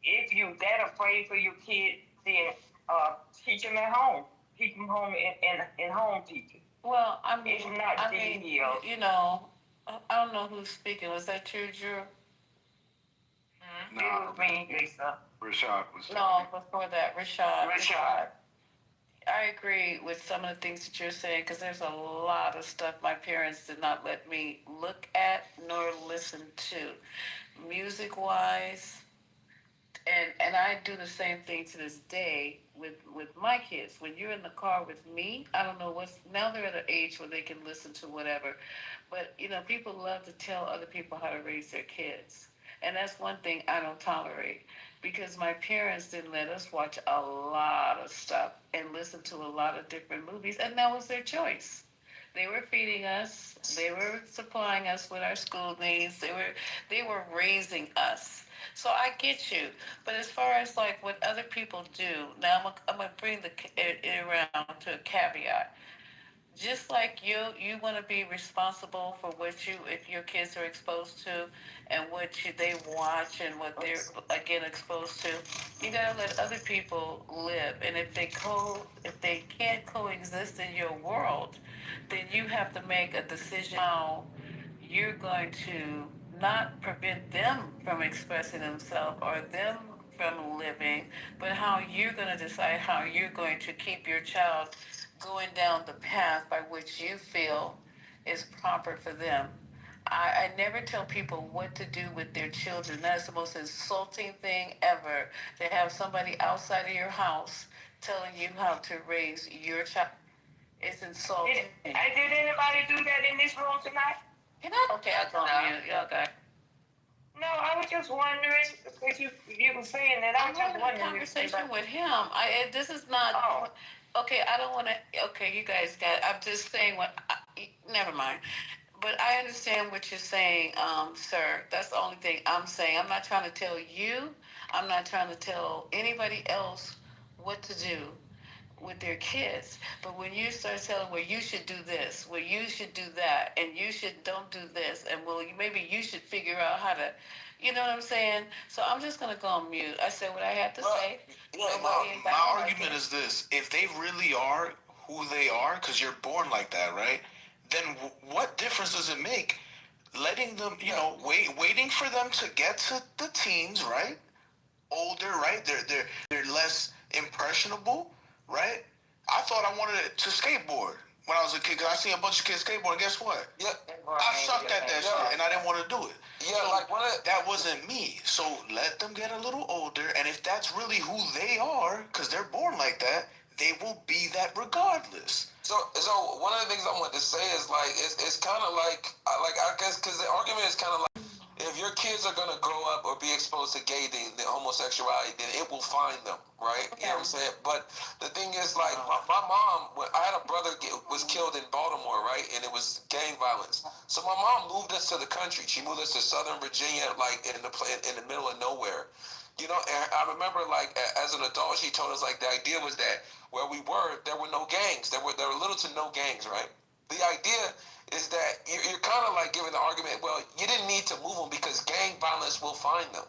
If you're that afraid for your kid, then teach them at home. Teach them home in home teaching. Well, I mean, it's not I don't know who's speaking. Was that you, Drew? No, it was me, Lisa. Rashad was. No, before that, Rashad. I agree with some of the things that you're saying because there's a lot of stuff my parents did not let me look at nor listen to, music-wise. And I do the same thing to this day with my kids. When you're in the car with me, I don't know now they're at an age where they can listen to whatever. But, people love to tell other people how to raise their kids. And that's one thing I don't tolerate because my parents didn't let us watch a lot of stuff and listen to a lot of different movies, and that was their choice. They were feeding us. They were supplying us with our school needs. They were raising us. So I get you. But as far as what other people do, now I'm gonna bring it around to a caveat. Just like you want to be responsible for if your kids are exposed to and what they watch and what they're again exposed to, you gotta let other people live. And if they can't coexist in your world, then you have to make a decision how you're going to not prevent them from expressing themselves or them from living, but how you're going to decide how you're going to keep your child going down the path by which you feel is proper for them. I never tell people what to do with their children. That's the most insulting thing ever, to have somebody outside of your house telling you how to raise your child. It's insulting. Did anybody do that in this room tonight? Okay, I'll go on mute. Y'all got. No, I was just wondering because you were saying that. I was just wondering. A conversation with him. This is not. Oh. Okay, I don't want to. Okay, you guys got. I'm just saying what. Never mind. But I understand what you're saying, sir. That's the only thing I'm saying. I'm not trying to tell you. I'm not trying to tell anybody else what to do with their kids. But when you start telling, well, you should do this, well, you should do that, and you don't do this, and maybe you should figure out how to, you know what I'm saying? So I'm just going to go on mute. I said what I had to say. My argument is this. If they really are who they are, because you're born like that, right? Then what difference does it make letting them, waiting for them to get to the teens, right? Older, right? They're less impressionable, right? I thought I wanted to skateboard when I was a kid because I seen a bunch of kids skateboard. And guess what? Yeah, I sucked at that shit, and I didn't want to do it. Yeah, so that wasn't me. So let them get a little older, and if that's really who they are, because they're born like that, they will be that regardless. So one of the things I want to say is it's kind of I guess because the argument is kind of like, if your kids are going to grow up or be exposed to gay, the homosexuality, then it will find them, right? You know what I'm saying? But the thing is, my mom, I had a brother was killed in Baltimore, right? And it was gang violence. So my mom moved us to the country. She moved us to Southern Virginia, in the middle of nowhere. And I remember, as an adult, she told us, the idea was that where we were, there were no gangs. There were little to no gangs, right? the idea is that you're kind of like giving the argument, well, you didn't need to move them because gang violence will find them.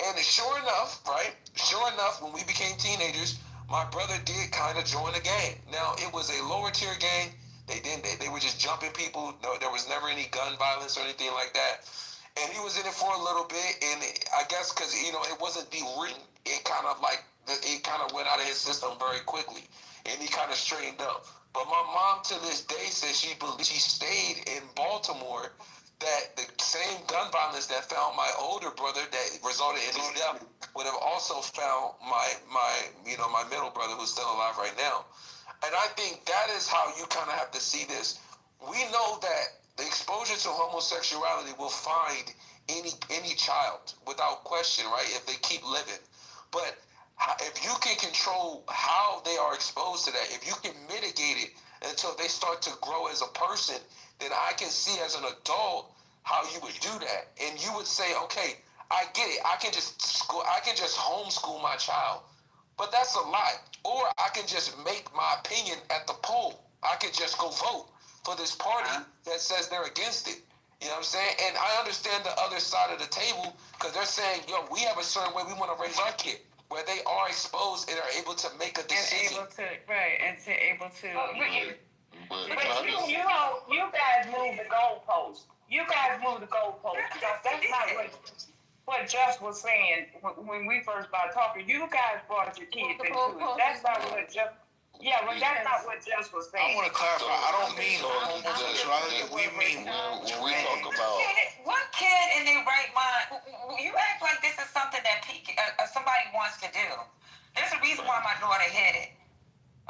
And sure enough, right? Sure enough, when we became teenagers, my brother did kind of join a gang. Now, it was a lower tier gang. They were just jumping people. No, there was never any gun violence or anything like that. And he was in it for a little bit, and I guess because, it wasn't written, it kind of went out of his system very quickly, and he kind of straightened up. But my mom to this day says she believes she stayed in Baltimore, that the same gun violence that found my older brother that resulted in his death would have also found my middle brother, who's still alive right now. And I think that is how you kind of have to see this. We know that the exposure to homosexuality will find any child without question, right? If they keep living. But if you can control how they are exposed to that, if you can mitigate it until they start to grow as a person, then I can see as an adult how you would do that. And you would say, okay, I get it. I can just homeschool my child. But that's a lot. Or I can just make my opinion at the poll. I could just go vote for this party that says they're against it. You know what I'm saying? And I understand the other side of the table because they're saying, yo, we have a certain way we want to raise our kid, where they are exposed and are able to make a decision. You guys move the goalposts. You guys move the goalposts. That's not what Just was saying when we first started talking. You guys brought your kids into it. That's not what Just. Yeah, but that's not what Just was saying. I want to clarify. I don't mean homosexuality. We mean when we talk about. What kid in their right mind? You act like this is something that somebody wants to do. There's a reason why my daughter hid it.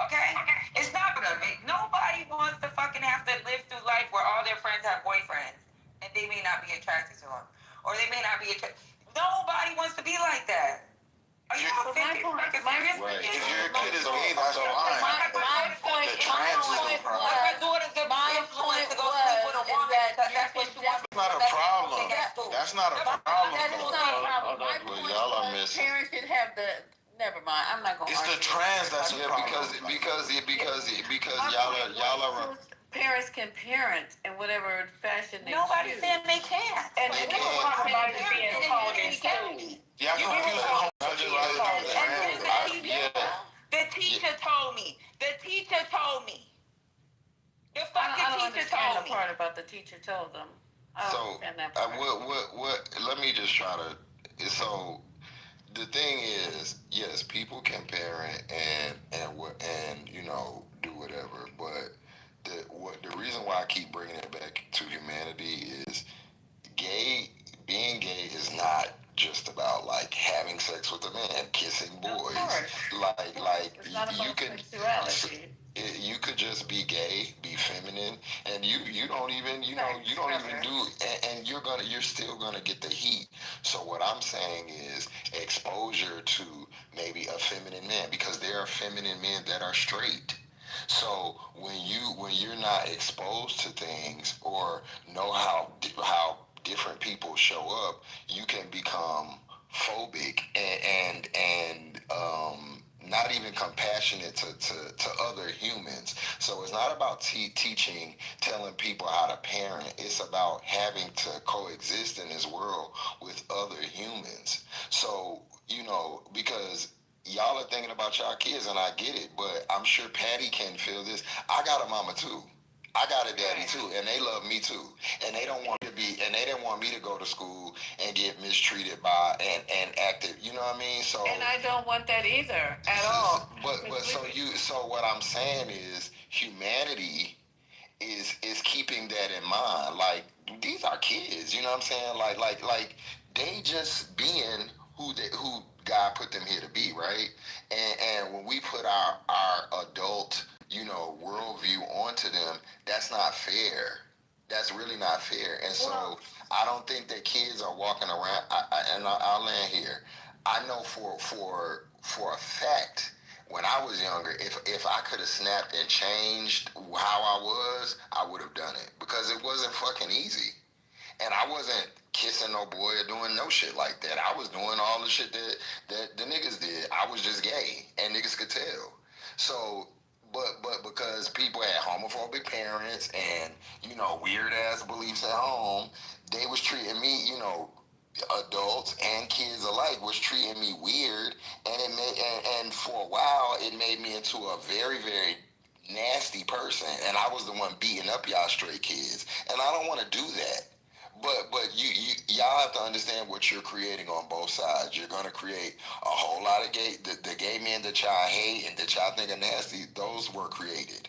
Okay? It's not gonna make nobody wants to fucking have to live through life where all their friends have boyfriends and they may not be attracted to them. Or they may not be attracted. Nobody wants to be like that. Are you serious? Right. If your kid is gay, that's fine. The trans is the problem. My daughter's the influence to go sleep with a woman because that's what she wants. That's not a problem. That's not a problem. That is not a problem. My point y'all are was missing. parents should have the. Never mind. I'm not gonna. It's the trans that's the problem. Because y'all are. Parents can parent in whatever fashion they Nobody choose. saying they can't. And we don't talk about it being taught in school. Yeah, The teacher told me. The teacher told me. The fucking teacher told me. The part about the teacher told them. So what? Let me just try to. So the thing is, yes, people can parent and do whatever, but the reason why I keep bringing it back to humanity is being gay is not just about like having sex with a man, kissing boys. You could just be gay, be feminine, and you don't even do, and you're still gonna get the heat. So what I'm saying is exposure to maybe a feminine man, because there are feminine men that are straight. So when you're not exposed to things or know how different people show up, you can become phobic and not even compassionate to other humans. So it's not about telling people how to parent. It's about having to coexist in this world with other humans. So, because y'all are thinking about y'all kids, and I get it, but I'm sure Patty can feel this. I got a mama too. I got a daddy too, and they love me too, and they don't want they didn't want me to go to school and get mistreated by and acted. You know what I mean? So. And I don't want that either at all. So what I'm saying is humanity is keeping that in mind. Like, these are kids. You know what I'm saying? Like they just being who God put them here to be, right? And when we put our adult, worldview onto them, that's not fair. That's really not fair. And so I don't think that kids are walking around. I'll land here. I know for a fact, when I was younger, if I could have snapped and changed how I was, I would have done it, because it wasn't fucking easy. And I wasn't kissing no boy or doing no shit like that. I was doing all the shit that the niggas did. I was just gay, and niggas could tell. So, but because people had homophobic parents and, you know, weird ass beliefs at home, they was treating me, you know, adults and kids alike was treating me weird, and it made and for a while it made me into a very, very nasty person, and I was the one beating up y'all stray kids, and I don't want to do that. But y'all have to understand what you're creating on both sides. You're gonna create a whole lot of the gay men that y'all hate and that y'all think are nasty. Those were created.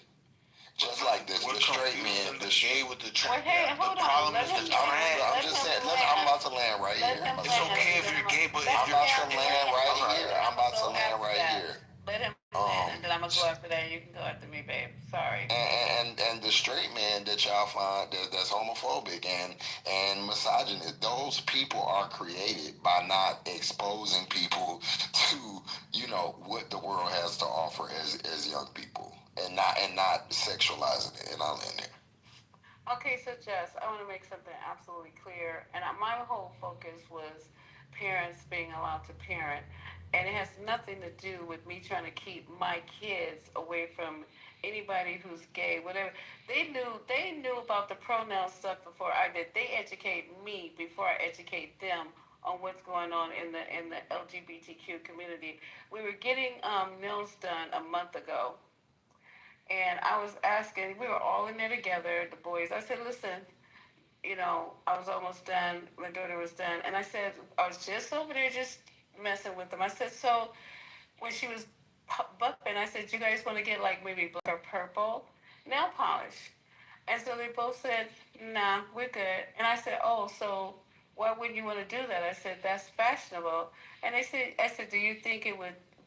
Just like this, the straight men, the gay with the trans. The problem is the trans. I'm just saying. I'm about to land right here. It's okay if you're gay, but I'm about to land right here. I'm about to land right here. Let him land, and then I'm gonna go after that. You can go after me, babe. Sorry. And the straight man that y'all find that's homophobic and misogynist, those people are created by not exposing people to, you know, what the world has to offer as young people, and not sexualizing it. And I'll end there. Okay, so Jess, I want to make something absolutely clear, and my whole focus was parents being allowed to parent, and it has nothing to do with me trying to keep my kids away from anybody who's gay, whatever. They knew about the pronoun stuff before I did. They educate me before I educate them on what's going on in the LGBTQ community. We were getting nails done a month ago. And I was asking, we were all in there together, the boys. I said, listen, you know, I was almost done. My daughter was done. And I said, I was just over there just messing with them. I said, so when she was bumping, I said, you guys want to get like maybe black or purple nail polish? And so they both said, nah, we're good. And I said, oh, so why wouldn't you want to do that? I said, that's fashionable. And I said, do you think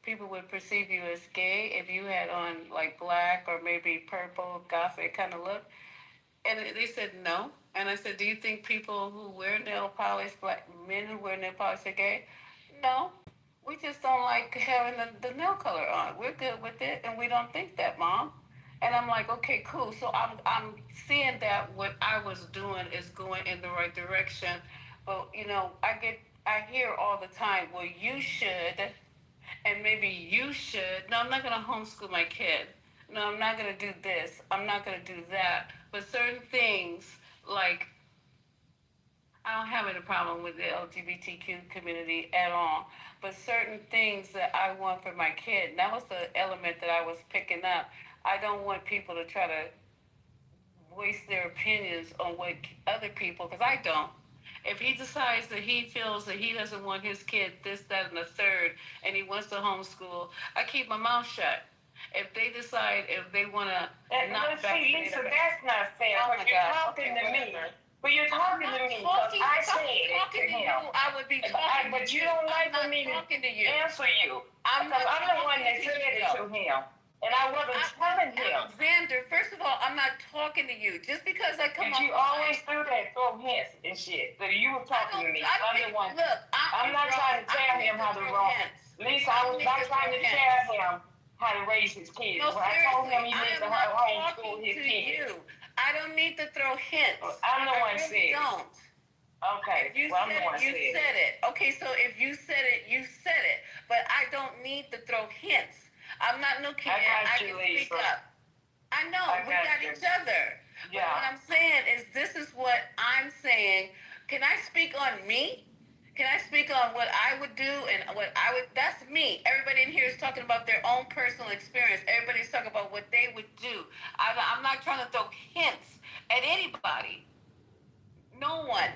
people would perceive you as gay if you had on like black or maybe purple, gothic kind of look? And they said no. And I said, do you think people who wear nail polish, black men who wear nail polish are gay? No. We just don't like having the nail color on. We're good with it, and we don't think that, Mom. And I'm like, okay, cool. So I'm seeing that what I was doing is going in the right direction. But you know, I hear all the time, well, you should, and maybe you should. No, I'm not going to homeschool my kid. No, I'm not going to do this. I'm not going to do that. But certain things, like, I don't have any problem with the LGBTQ community at all. But certain things that I want for my kid, and that was the element that I was picking up. I don't want people to try to voice their opinions on what other people, because I don't. If he decides that he feels that he doesn't want his kid this, that, and the third, and he wants to homeschool, I keep my mouth shut. If they decide if they want to not vaccinate, Lisa, that's not fair. Oh But my you're God. talking Okay, to me. whatever. But you're talking to me because I said it talking to him. you. I would be talking But to you you. don't like I'm for me to talking to you. answer you. I'm Because not I'm the one that talking said to it you. to him. And I wasn't telling him. Alexander, first of all, I'm not talking to you. Just because I come But you always do that, throw hints and shit. So you were talking to me. I'm the one. Look, I'm not trying to tell him how to roll. Lisa, I was not trying to tell him how to raise his kids. No, when I told him he needs to homeschool talking his to kids. you. I don't need to throw hints. I'm the one I said. don't. Okay, well, I'm the one You said. said it. Okay, so if you said it, you said it. But I don't need to throw hints. I'm not no kid. I can speak up. I know. We got each other. Yeah. But what I'm saying is this is what I'm saying. Can I speak on me? Can I speak on what I would do and what I would, that's me. Everybody in here is talking about their own personal experience. Everybody's talking about what they would do. I'm not trying to throw hints at anybody. No one.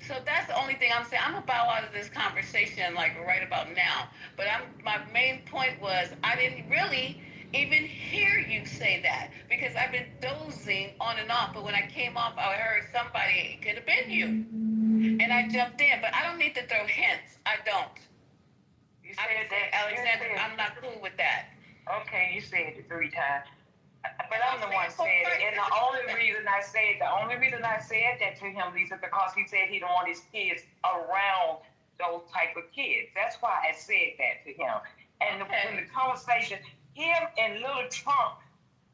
So that's the only thing I'm saying. I'm gonna bow out of this conversation like right about now. But my main point was I didn't really even hear you say that because I've been dozing on and off. But when I came off, I heard somebody, it could have been you. And I jumped in, but I don't need to throw hints. I don't. You said that, Alexander, I'm not cool with that. Okay, you said it 3 times. But I'm the one said it. And the only reason I said that to him, Lisa, because he said he don't want his kids around those type of kids. That's why I said that to him. And when the conversation, him and Little Trump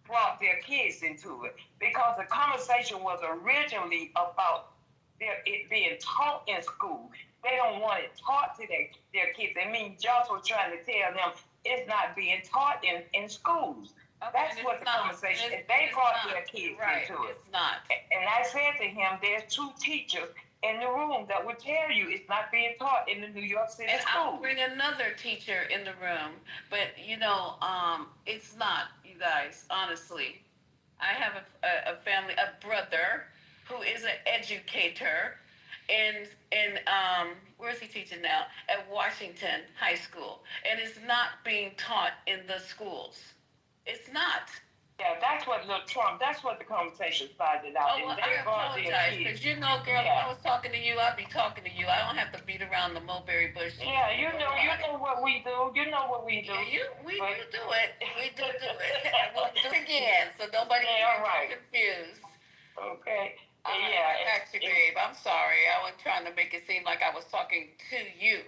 brought their kids into it because the conversation was originally about it being taught in school. They don't want it taught to their kids. I mean, Josh was trying to tell them it's not being taught in schools. That's what the conversation. They brought their kids into it. It's not. And I said to him, there's 2 teachers in the room that would tell you it's not being taught in the New York City And school. I'll bring another teacher in the room, but it's not, you guys, honestly. I have a family, a brother who is an educator where is he teaching now? At Washington High School. And it's not being taught in the schools. It's not. Yeah, that's what that's what the conversation started out. Oh, well, I apologize, because girl, if I was talking to you, I'd be talking to you. I don't have to beat around the mulberry bush. Yeah, you know what we do. You know what we do. Yeah, we do it. We do it. And we'll do it again, so nobody gets confused. Okay. I got you, babe. I'm sorry. I wasn't trying to make it seem like I was talking to you.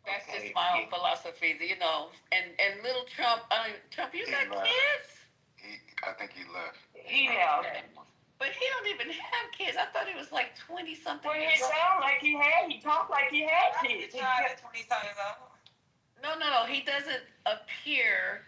That's just my own philosophy, And little Trump, Trump, you got kids? I think he left. He left. But he don't even have kids. I thought he was like 20-something. Well, he sounded like he talked like he had kids. He's 20 years old. No. He doesn't appear.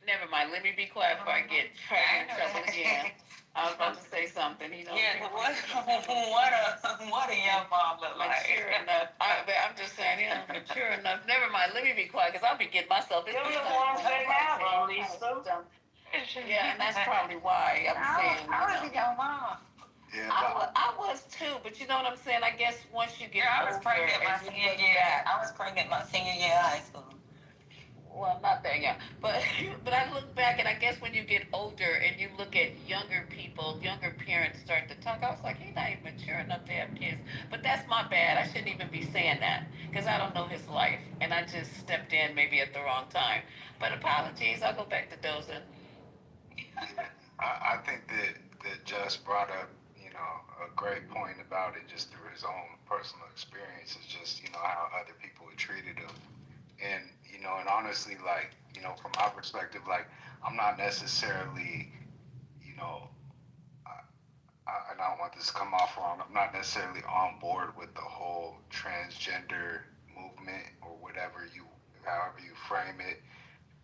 Never mind. Let me be quiet before I get in trouble again. I was about to say something. He don't. Yeah, what a young mom look like. Mature enough. I'm just saying, mature enough. Never mind. Let me be quiet, because I'll be getting myself. They're the ones that have them, Lisa. Yeah, and that's probably why I'm saying. I was a young mom. Yeah, I was too, but you know what I'm saying? I guess once you get I was pregnant my senior year. I was pregnant my senior year of high school. Well, not that young, but I look back, and I guess when you get older and you look at younger people, younger parents start to talk, I was like, he's not even mature enough to have kids. But that's my bad. I shouldn't even be saying that, because I don't know his life, and I just stepped in maybe at the wrong time. But apologies, I'll go back to dozing. I think that Just brought up, a great point about it, just through his own personal experiences, just, how other people had treated him. And, and honestly, from my perspective, I'm not necessarily, and I don't want this to come off wrong, I'm not necessarily on board with the whole transgender movement or however you frame it.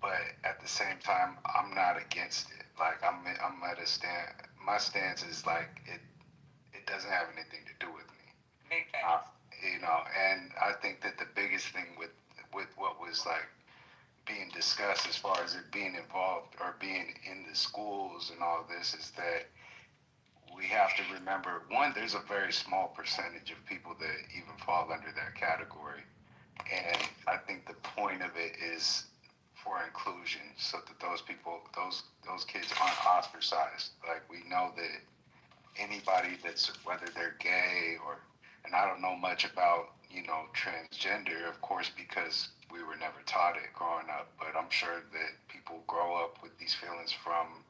But at the same time, I'm not against it. I'm at a stand. My stance is it doesn't have anything to do with me. And I think that the biggest thing with what was being discussed as far as it being involved or being in the schools and all this is that we have to remember, one, there's a very small percentage of people that even fall under that category. And I think the point of it is for inclusion, so that those kids aren't ostracized. We know that anybody that's, whether they're gay and I don't know much about, transgender, of course, because we were never taught it growing up, but I'm sure that people grow up with these feelings from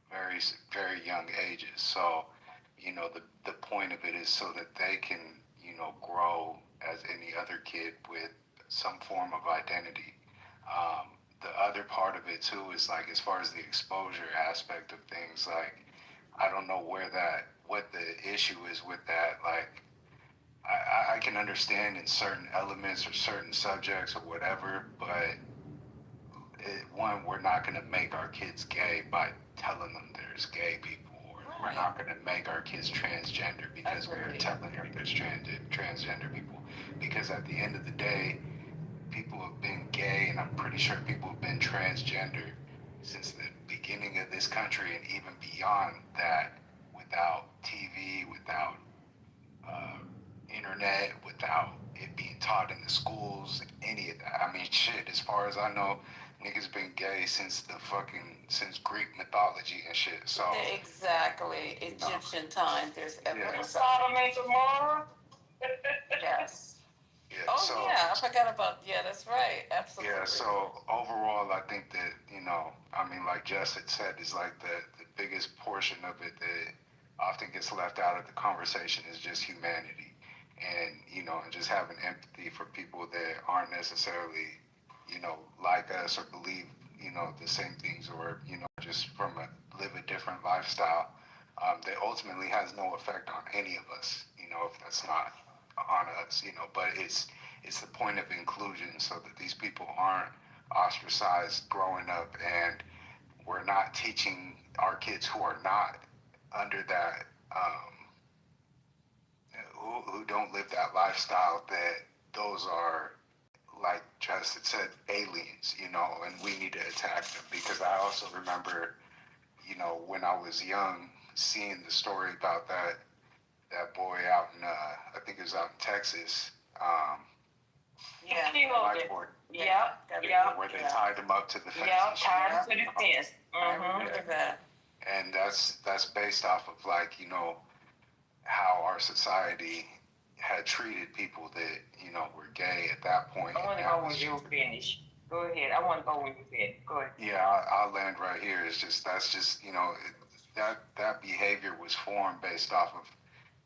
very, very young ages. So, the point of it is so that they can, grow as any other kid with some form of identity. The other part of it too is as far as the exposure aspect of things, I don't know what the issue is with that. I can understand in certain elements or certain subjects or whatever, but one, we're not going to make our kids gay by telling them there's gay people, or we're not going to make our kids transgender because we're telling them there's transgender people. Because at the end of the day, people have been gay, and I'm pretty sure people have been transgender since the beginning of this country, and even beyond that, without TV, without internet, without it being taught in the schools, any of that. I mean, shit, as far as I know, niggas been gay since Greek mythology and shit. So exactly, Egyptian time. There's evidence. Sodom and Gomorrah. Yes. Yeah, I forgot about. Yeah, that's right. Absolutely. Yeah. So overall, I think that like Jess had said, is the biggest portion of it that often gets left out of the conversation is just humanity, and and just having empathy for people that aren't necessarily like us or believe the same things, or just live a different lifestyle that ultimately has no effect on any of us, if that's not on us, but it's the point of inclusion, so that these people aren't ostracized growing up. And we're not teaching our kids who are not under that, who don't live that lifestyle, that those are, like Justin said, aliens, you know, and we need to attack them. Because I also remember, you know, when I was young, seeing the story about that boy out in, I think it was out in Texas, Blackboard, where they tied him up to the fence. Yeah, tied him to the fence. I remember that. And that's based off of, like, you know, how our society had treated people that, you know, were gay at that point. I want to go when you finish. Go ahead. I want to go when you finish. Go ahead. Yeah, I'll land right here. It's just, that's just, you know, that behavior was formed based off of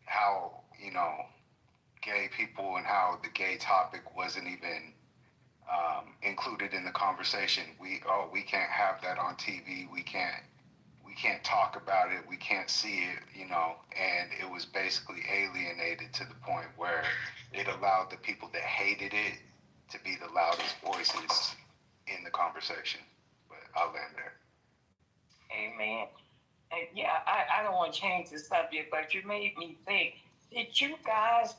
how, you know, gay people and how the gay topic wasn't even included in the conversation. We can't have that on TV. We can't talk about it. We can't see it, you know. And it was basically alienated to the point where it allowed the people that hated it to be the loudest voices in the conversation. But I'll land there. Amen. And yeah, I don't want to change the subject, but you made me think. Did you guys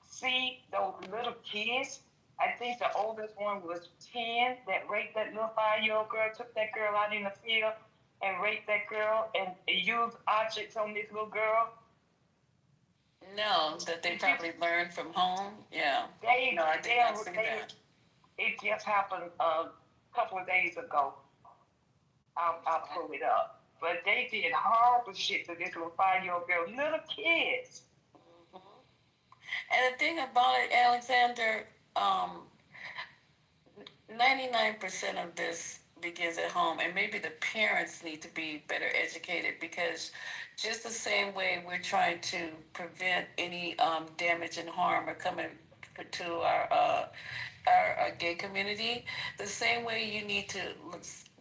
see those little kids? I think the oldest one was 10 that raped that little 5-year-old girl, took that girl out in the field and raped that girl and used objects on this little girl. No, that they probably learned from home. Yeah. No, I did not see that. It just happened a couple of days ago. I'll pull it up. But they did horrible shit to this little 5-year-old girl, little kids. And the thing about it, Alexander, 99% of this begins at home, and maybe the parents need to be better educated, because just the same way we're trying to prevent any damage and harm or coming to our gay community, the same way you need to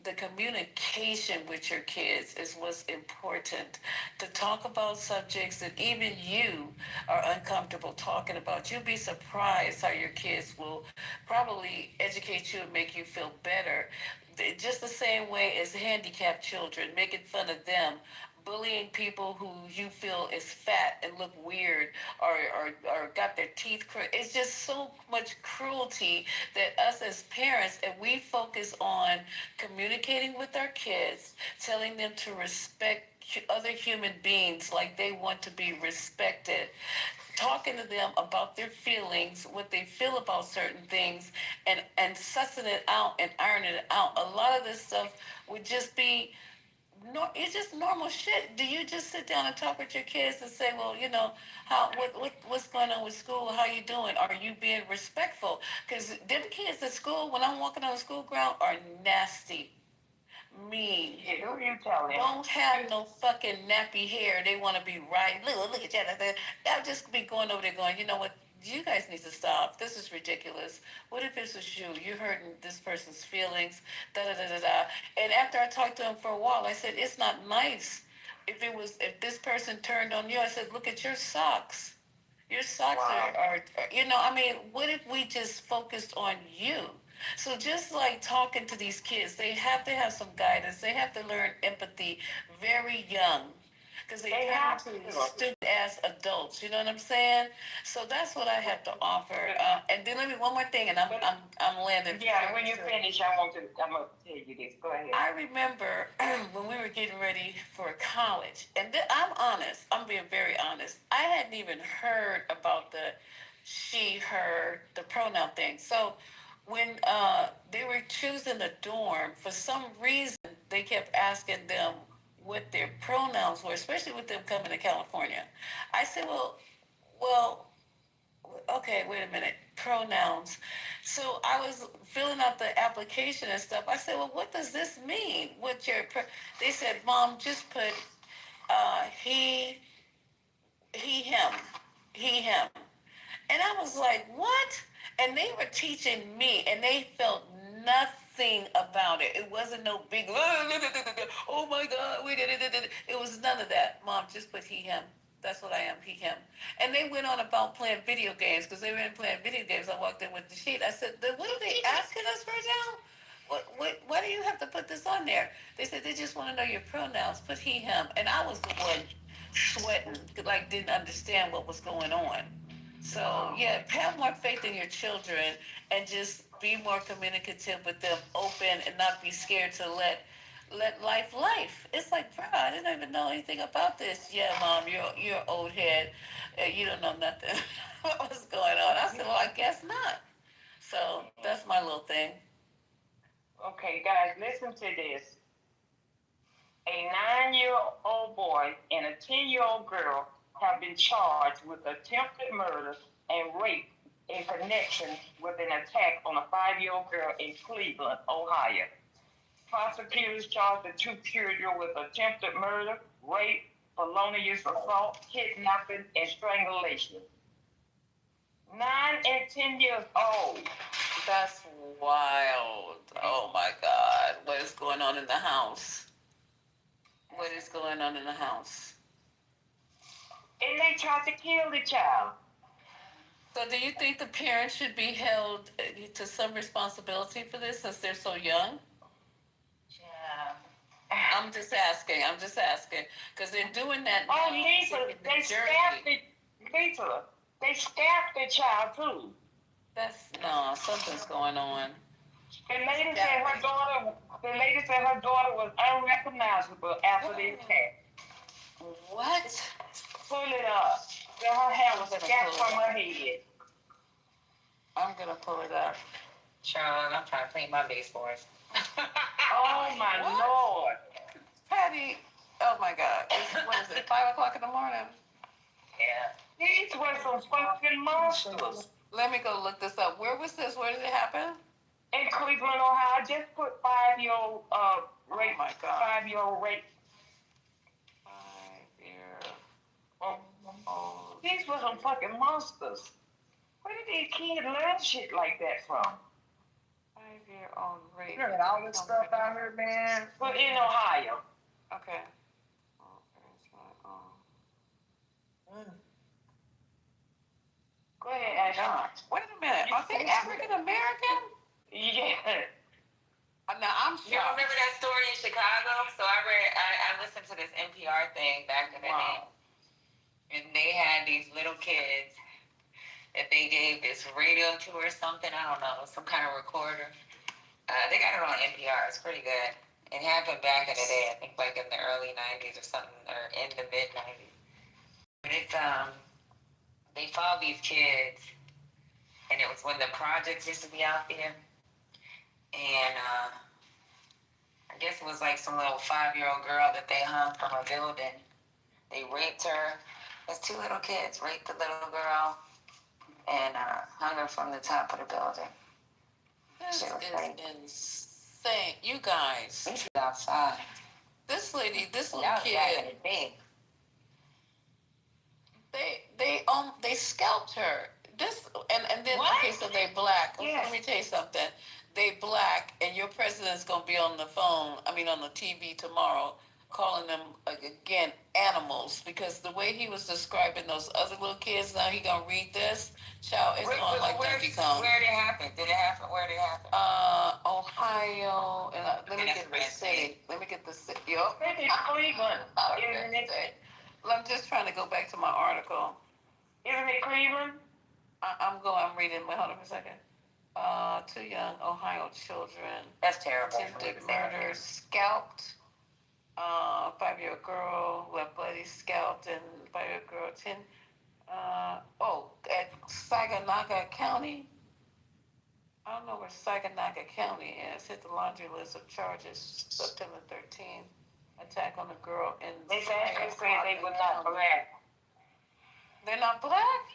the communication with your kids is what's important. To talk about subjects that even you are uncomfortable talking about. You'll be surprised how your kids will probably educate you and make you feel better. Just the same way as handicapped children, making fun of them, bullying people who you feel is fat and look weird or got their teeth crooked. It's just so much cruelty that us as parents, and we focus on communicating with our kids, telling them to respect other human beings like they want to be respected, talking to them about their feelings, what they feel about certain things, and sussing it out and ironing it out. A lot of this stuff would just be it's just normal shit. Do you just sit down and talk with your kids and say, well, you know, what's going on with school? How you doing? Are you being respectful? Because them kids at school, when I'm walking on the school ground, are nasty, mean. Yeah, who you telling? Don't have no fucking nappy hair. They want to be right. Look at that. I'll just be going over there going, you know what? You guys need to stop. This is ridiculous. What if this was you? You're hurting this person's feelings, da-da-da-da-da. And after I talked to him for a while, I said, it's not nice. If this person turned on you, I said, look at your socks. Your socks are, you know, I mean, what if we just focused on you? So just like talking to these kids, they have to have some guidance. They have to learn empathy very young. Because they turn into stupid-ass adults, you know what I'm saying? So that's what I have to offer. And then one more thing, and I'm landing. Yeah, when you finish, I'm gonna tell you this. Go ahead. I remember when we were getting ready for college, and I'm honest. I'm being very honest. I hadn't even heard about the she, her, the pronoun thing. So when they were choosing the dorm, for some reason, they kept asking them what their pronouns were, especially with them coming to California. I said, well, okay, wait a minute, pronouns. So I was filling out the application and stuff. I said, well, what does this mean? They said, Mom, just put he, him. And I was like, what? And they were teaching me, and they felt nothing about it. It wasn't no big, oh my God, it was none of that. Mom, just put he, him. That's what I am, he, him. And they went on about playing video games, because they were playing video games. I walked in with the sheet. I said, what are they asking us right now? Why do you have to put this on there? They said they just want to know your pronouns. Put he, him. And I was the one sweating, like didn't understand what was going on. So, yeah, have more faith in your children and just be more communicative with them, open, and not be scared to let life. It's like, bro, I didn't even know anything about this. Yeah, Mom, you're an old head. You don't know nothing. What was going on? I said, well, I guess not. So that's my little thing. Okay, guys, listen to this. A 9-year-old boy and a 10-year-old girl have been charged with attempted murder and rape in connection with an attack on a 5-year-old girl in Cleveland, Ohio. Prosecutors charged the two children with attempted murder, rape, felonious assault, kidnapping, and strangulation. 9 and 10 years old. That's wild. Oh my God. What is going on in the house? What is going on in the house? And they tried to kill the child. So do you think the parents should be held to some responsibility for this since they're so young? Yeah. I'm just asking. Because they're doing that now. Oh, Lisa, they stabbed the child too. No, something's going on. The lady said her daughter was unrecognizable after the attack. What? Pull it up. Her hair was scattered from her head. I'm gonna pull it up. Sean, I'm trying to clean my baseboards. Oh my Lord. Patty, oh my God. What is it, 5 o'clock in the morning? Yeah. These were some fucking monsters. Let me go look this up. Where was this? Where did it happen? In Cleveland, Ohio. I just put 5-year-old rape. Oh my God. 5-year-old rape. 5-year-old. These were some fucking monsters. Where did these kids learn shit like that from? 5-year-old rape. Look at all this stuff out here, man. But in Ohio. Okay. Go ahead, Ashley. Wait a minute. Are they African American? Yeah. Now I'm You shocked. remember that story in Chicago? So I listened to this NPR thing back in the day. And they had these little kids that they gave this radio to or something. I don't know, some kind of recorder. They got it on NPR. It's pretty good. It happened back in the day, I think like in the early 90s or something, or in the mid 90s. But it's, they followed these kids, and it was when the projects used to be out there. And I guess it was like some little 5-year-old girl that they hung from a building. They raped her. There's 2 little kids raped the little girl and hung her from the top of the building. This is insane. You guys. This is outside. This lady, this little That was back in kid. the day. They scalped her. This and then What? okay, so they black. Yes. Let me tell you something. They black, and your president's gonna be on the phone. I mean, on the TV tomorrow, calling them again animals because the way he was describing those other little kids. Now he gonna read this. Child, it's going like Donkey Kong. Where did it happen? Did it happen? Where did it happen? Ohio. And let me get the city. Let me get the city. Yup. I think it's Cleveland. I'm just trying to go back to my article. Isn't it Cleveland? I'm reading. Wait, hold on a second. 2 young Ohio children. That's terrible. Attempted murder, scalped. 5-year-old girl with bloody scalped, and 5-year-old girl 10. At Saginaw County. I don't know where Saginaw County is. Hit the laundry list of charges. September 13th. Attack on a girl in. They actually said they were not black. They're not black?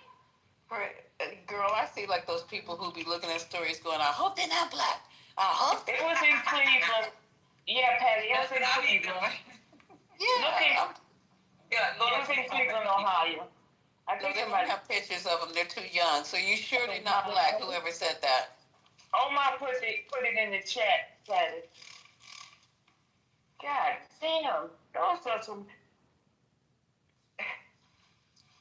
Girl, I see like those people who be looking at stories going, I hope they're not black. I hope. It was in Cleveland. Yeah, Patty, it was in Cleveland. Yeah. It was in Cleveland, Ohio. I No, think they don't somebody. have pictures of them. They're too young. So you sure they're not black, whoever said that? Omar put it in the chat, Patty. God damn. Those are some.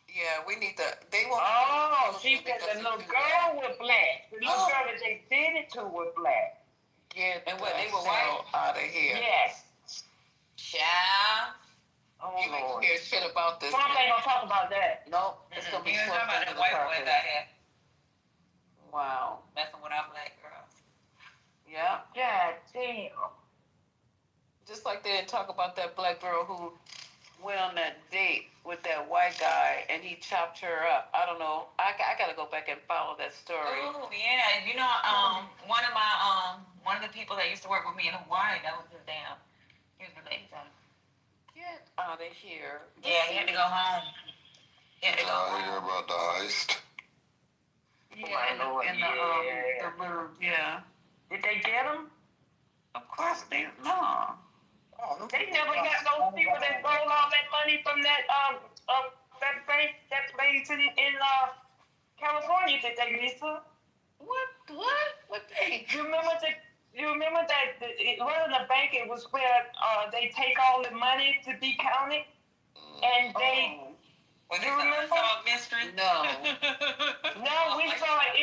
Yeah, we need to. They want. Oh, she said the little girl was black. The little girl that they did it to was black. Get And what, they were the hell out of here. Yes. Child. Oh, You ain't Lord. gonna hear shit about this. Trump ain't gonna talk about that. Nope. It's gonna be You swept talking about under them the white boys carpet. out here Wow. messing with our black girls. Yeah. God damn. Just like they didn't talk about that black girl who went on that date with that white guy and he chopped her up. I don't know. I gotta go back and follow that story. Oh yeah, you know, one of the people that used to work with me in Hawaii, that was his damn. He was related to him. Get out of here. Yeah, he had to go home. He had to Did go y'all hear home. about the heist? Yeah, in the blue, yeah. Did they get him? Of course they no. They never got those people that stole all that money from that bank, that place in California, did they, Lisa? What bank? You remember that it wasn't a bank, it was where they take all the money to be counted, and they. Was you this an remember? unsolved mystery? No. No, we saw it.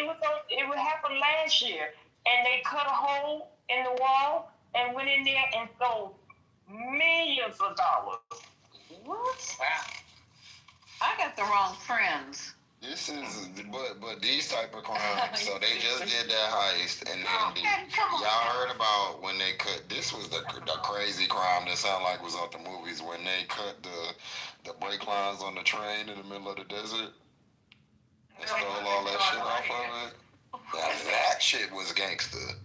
It would happen last year, and they cut a hole in the wall and went in there and stole millions of dollars. What? Wow. I got the wrong friends. This is, but these type of crimes. So they just did that heist, and then y'all heard about when they cut. This was the crazy crime that sounded like was out the movies when they cut the brake lines on the train in the middle of the desert and stole all that shit off of it. That shit was gangster.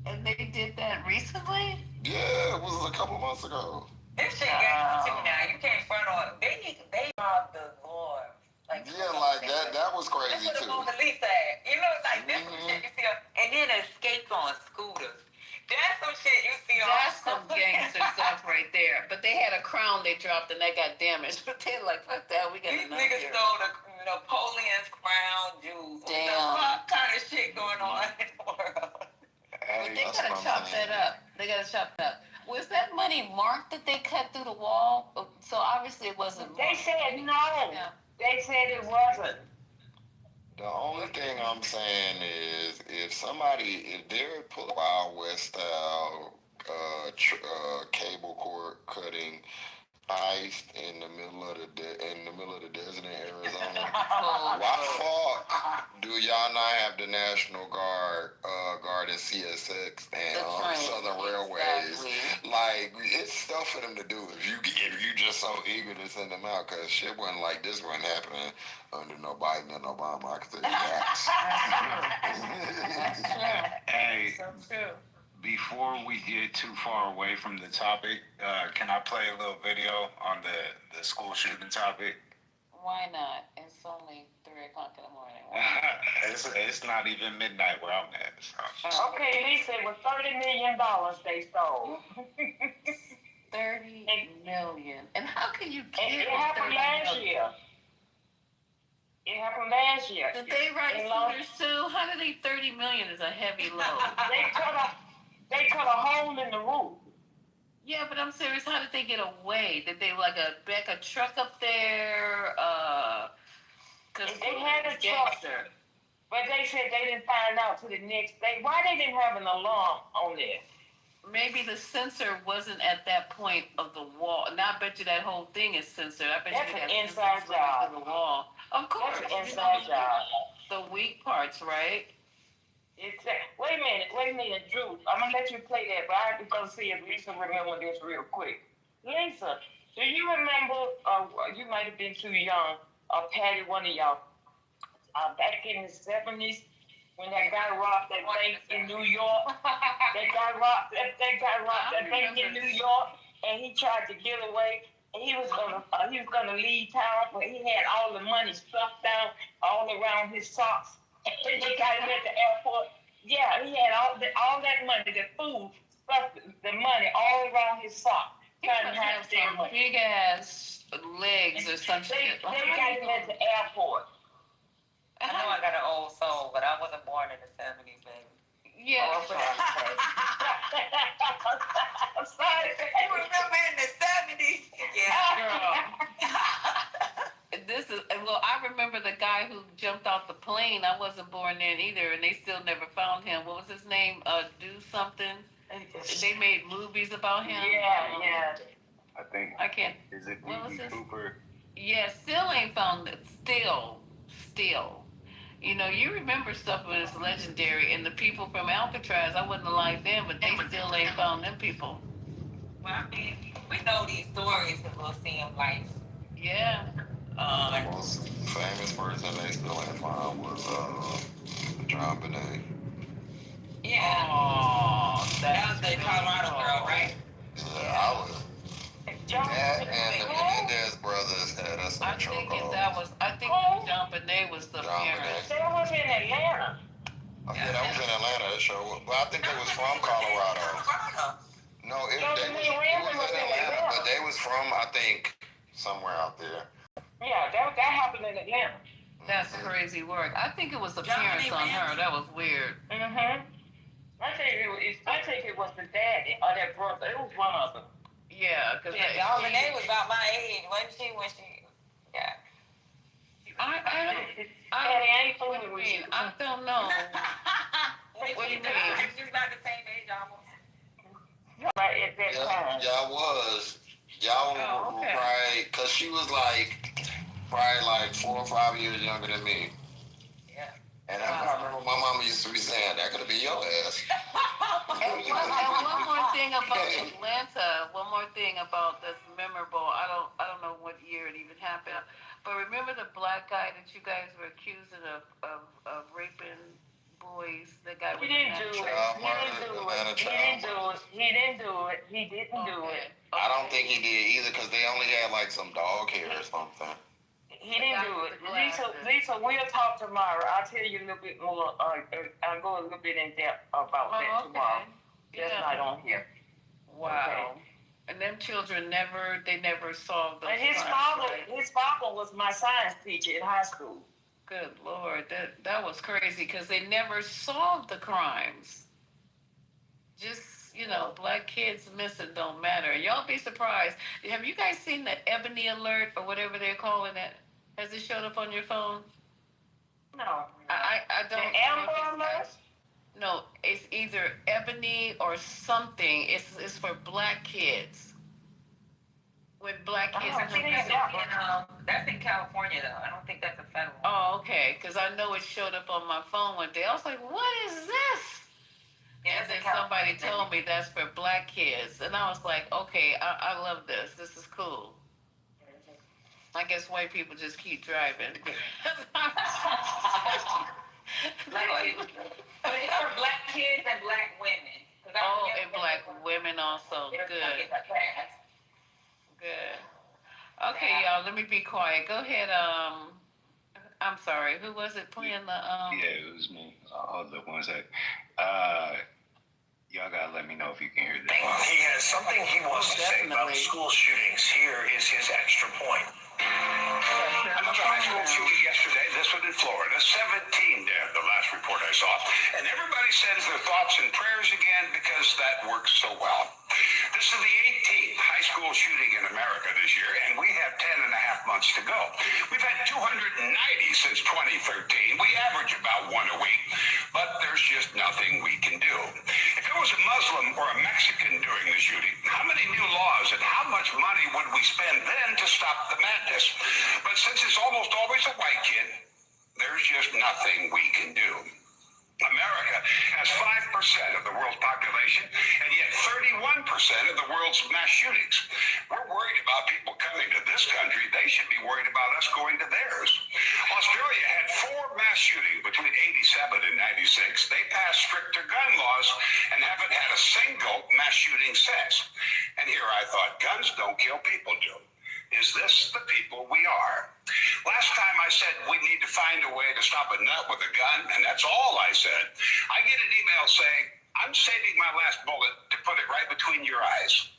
And they did that recently? Yeah, it was a couple months ago. This shit gangster too now. You can't front on. They are the Lord. Like, yeah, like that was crazy that's too. what the police said. You know, it's like this some shit you see, and then escape on scooters. That's some shit you see on. That's some gangster stuff right there. But they had a crown they dropped and that got damaged. But they're like, fuck that, we got These enough niggas here. stole the Napoleon's crown jewels. Damn. What kind of shit going on in the world? But they gotta chop that up. They gotta chop that up. Was that money marked that they cut through the wall? So obviously it wasn't marked. They said no. Yeah. They said it wasn't. The only thing I'm saying is if they're pulling Wild West style cable cord cutting heist in the middle of the desert in Arizona, why fuck do y'all not have the National Guard and CSX and Southern Railways? Exactly. Like, it's stuff for them to do if you just so eager to send them out, because shit wasn't like this wasn't happening under no Biden and Obama. I can tell you that. That's true. Hey, So true. before we get too far away from the topic, can I play a little video on the school shooting topic? Why not? It's only 3 o'clock in the morning. It's not even midnight where I'm at. So. Okay, Lisa, it was $30 million they stole. 30 million. And how can you kill it happened last year. It happened last year. Did they write shooters too? How do they 30 million is a heavy load? They cut a hole in the roof. Yeah, but I'm serious. How did they get away? Did they back a truck up there? Cause they had a truck, but they said they didn't find out till the next day. Why they didn't have an alarm on there? Maybe the sensor wasn't at that point of the wall. Now I bet you that whole thing is censored. I bet that's you an that inside job. To the wall. Of course. That's an inside job. The weak parts, right? Wait a minute, Drew. I'm gonna let you play that, but I have to go see if Lisa remember this real quick. Lisa, do you remember? You might have been too young. Patty, one of y'all, back in the 70s, when that guy robbed that bank in New York. That guy robbed that bank in New York, and he tried to get away. And he was gonna leave town, but he had all the money stuffed down all around his socks. And they got him at the airport. Yeah, he had all that money, the food, stuffed the money all around his sock. He must have some big ass legs or something. They got him at the airport. I know I got an old soul, but I wasn't born in the 70s, baby. Yeah. Oh, I'm sorry. You remember in the 70s? Yeah. Girl. I remember the guy guy who jumped off the plane. I wasn't born then either, and they still never found him. What was his name? Do something. They made movies about him. Yeah. I think. I can't. Is it What was D.B. his? Cooper? Yeah, still ain't found it. Still. You know, you remember stuff when it's legendary, and the people from Alcatraz, I wouldn't have liked them, but they still ain't found them people. Well, I mean, we know these stories because we'll see them like. Yeah. The most famous person they still ain't found was John Bonet. Yeah. Oh, that was the Colorado girl, right? Yeah, I was. That and the Menendez brothers had us in a chokehold. I think John Bonet was the parent. That was in Atlanta. Yeah, that was in Atlanta. That show. Well, I think they was from Colorado. No, it was in Atlanta, but they was from, I think, somewhere out there. Yeah, that happened in Atlanta. That's crazy work. I think it was the parents on her. That was weird. Mm-hmm. I think it was the daddy or that brother. It was one of them. Yeah, because Dawn Renee was about my age, wasn't she? When she, yeah. I don't know. What do you mean? She's about the same age almost. Right at that time. Y'all was. Y'all were probably, because she was probably like 4 or 5 years younger than me. Yeah. And I remember my mama used to be saying, that could have been your ass. And one more thing about Atlanta. One more thing about that's memorable. I don't know what year it even happened. But remember the black guy that you guys were accusing of raping boys? The guy He didn't do it. He didn't do it. I don't think he did either, because they only had like some dog hair or something. He didn't do it. Lisa, we'll talk tomorrow. I'll tell you a little bit more. I'll go a little bit in depth about that tomorrow. That's not on here. Wow. Okay. And them children never solved those. And his father was my science teacher in high school. Good Lord, that was crazy because they never solved the crimes. Just, black kids missing don't matter. Y'all be surprised. Have you guys seen the Ebony Alert or whatever they're calling it? Has it showed up on your phone? No. I don't. The Amber Alert? No, it's either Ebony or something. It's for black kids. When black kids that's in California though. I don't think that's a federal. Oh, okay. Because I know it showed up on my phone one day. I was like, "What is this?" Yeah, and then somebody told me that's for black kids, and I was like, "Okay, I love this. This is cool." I guess white people just keep driving. But it's for black kids and black women. And black women also. Good. Good. Okay, y'all, let me be quiet. Go ahead, I'm sorry, who was it playing the, Yeah, it was me. All the ones that, y'all gotta let me know if you can hear this. He has something he wants to say about school shootings. Here is his extra point. Another high school shooting yesterday, this one in Florida. 17 dead, the last report I saw. And everybody sends their thoughts and prayers again because that works so well. This is the 18th high school shooting in America this year, and we have 10 and a half months to go. We've had 290 since 2013. We average about one a week, but there's just nothing we can do. If it was a Muslim or a Mexican doing the shooting, how many new laws and how much money would we spend then to stop the madness? But since it's almost always a white kid, there's just nothing we can do. America has 5% of the world's population, and yet 31% of the world's mass shootings. We're worried about people coming to this country. They should be worried about us going to theirs. Australia had 4 mass shootings between 87 and 96. They passed stricter gun laws and haven't had a single mass shooting since. And here I thought, guns don't kill people, do. Is this the people we are? Last time I said we need to find a way to stop a nut with a gun, and that's all I said. I get an email saying, I'm saving my last bullet to put it right between your eyes.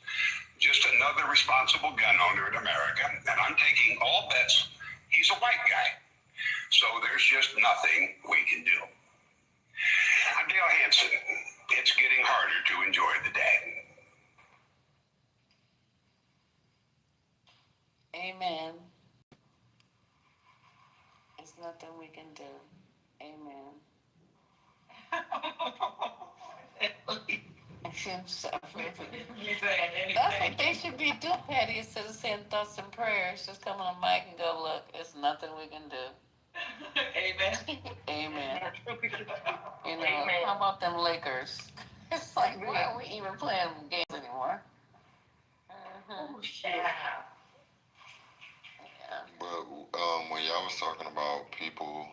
Just another responsible gun owner in America, and I'm taking all bets he's a white guy. So there's just nothing we can do. I'm Dale Hansen. It's getting harder to enjoy the day. Amen. It's nothing we can do. Amen. That's what they should be doing, Patty, instead of saying thoughts and prayers. Just come on the mic and go, look, it's nothing we can do. Amen. Amen. You know, Amen. How about them Lakers? It's like, why are we even playing games anymore? Mm-hmm. Yeah. But when y'all was talking about people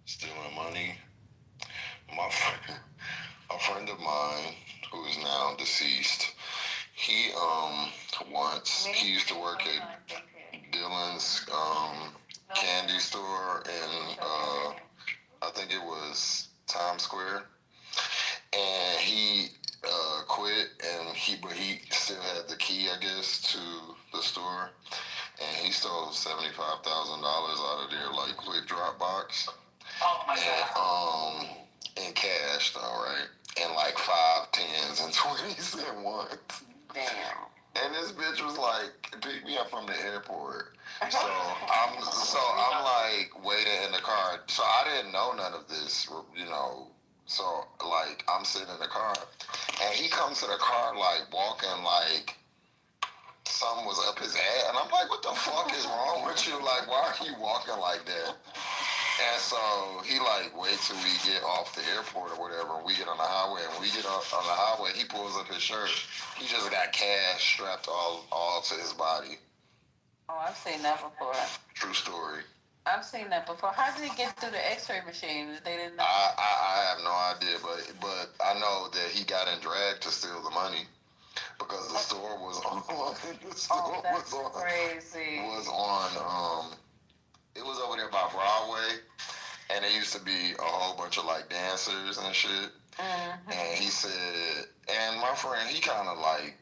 stealing money, my friend of mine who is now deceased, he he used to work at Dylan's candy store in I think it was Times Square, and he quit, and but he still had the key, I guess, to the store, and he stole $75,000 out of their like quick drop box. Oh my God. In cash, though, right? And like 5 10s and 20s at once. Damn. And this bitch was like, pick me up from the airport. So I'm like waiting in the car. So I didn't know none of this, you know. So like I'm sitting in the car, and he comes to the car like walking like something was up his ass, and I'm like, what the fuck is wrong with you? Like, why are you walking like that? And so he like wait till we get off the airport or whatever, and we get on the highway. And when we get on the highway, he pulls up his shirt. He just got cash strapped all to his body. Oh, I've seen that before. True story. I've seen that before. How did he get through the X-ray machine? They didn't know. I have no idea, but I know that he got in drag to steal the money because the store was on. The store was on. Crazy. Was on. It was over there by Broadway, and there used to be a whole bunch of like dancers and shit. Mm-hmm. And he said, and my friend, he kind of like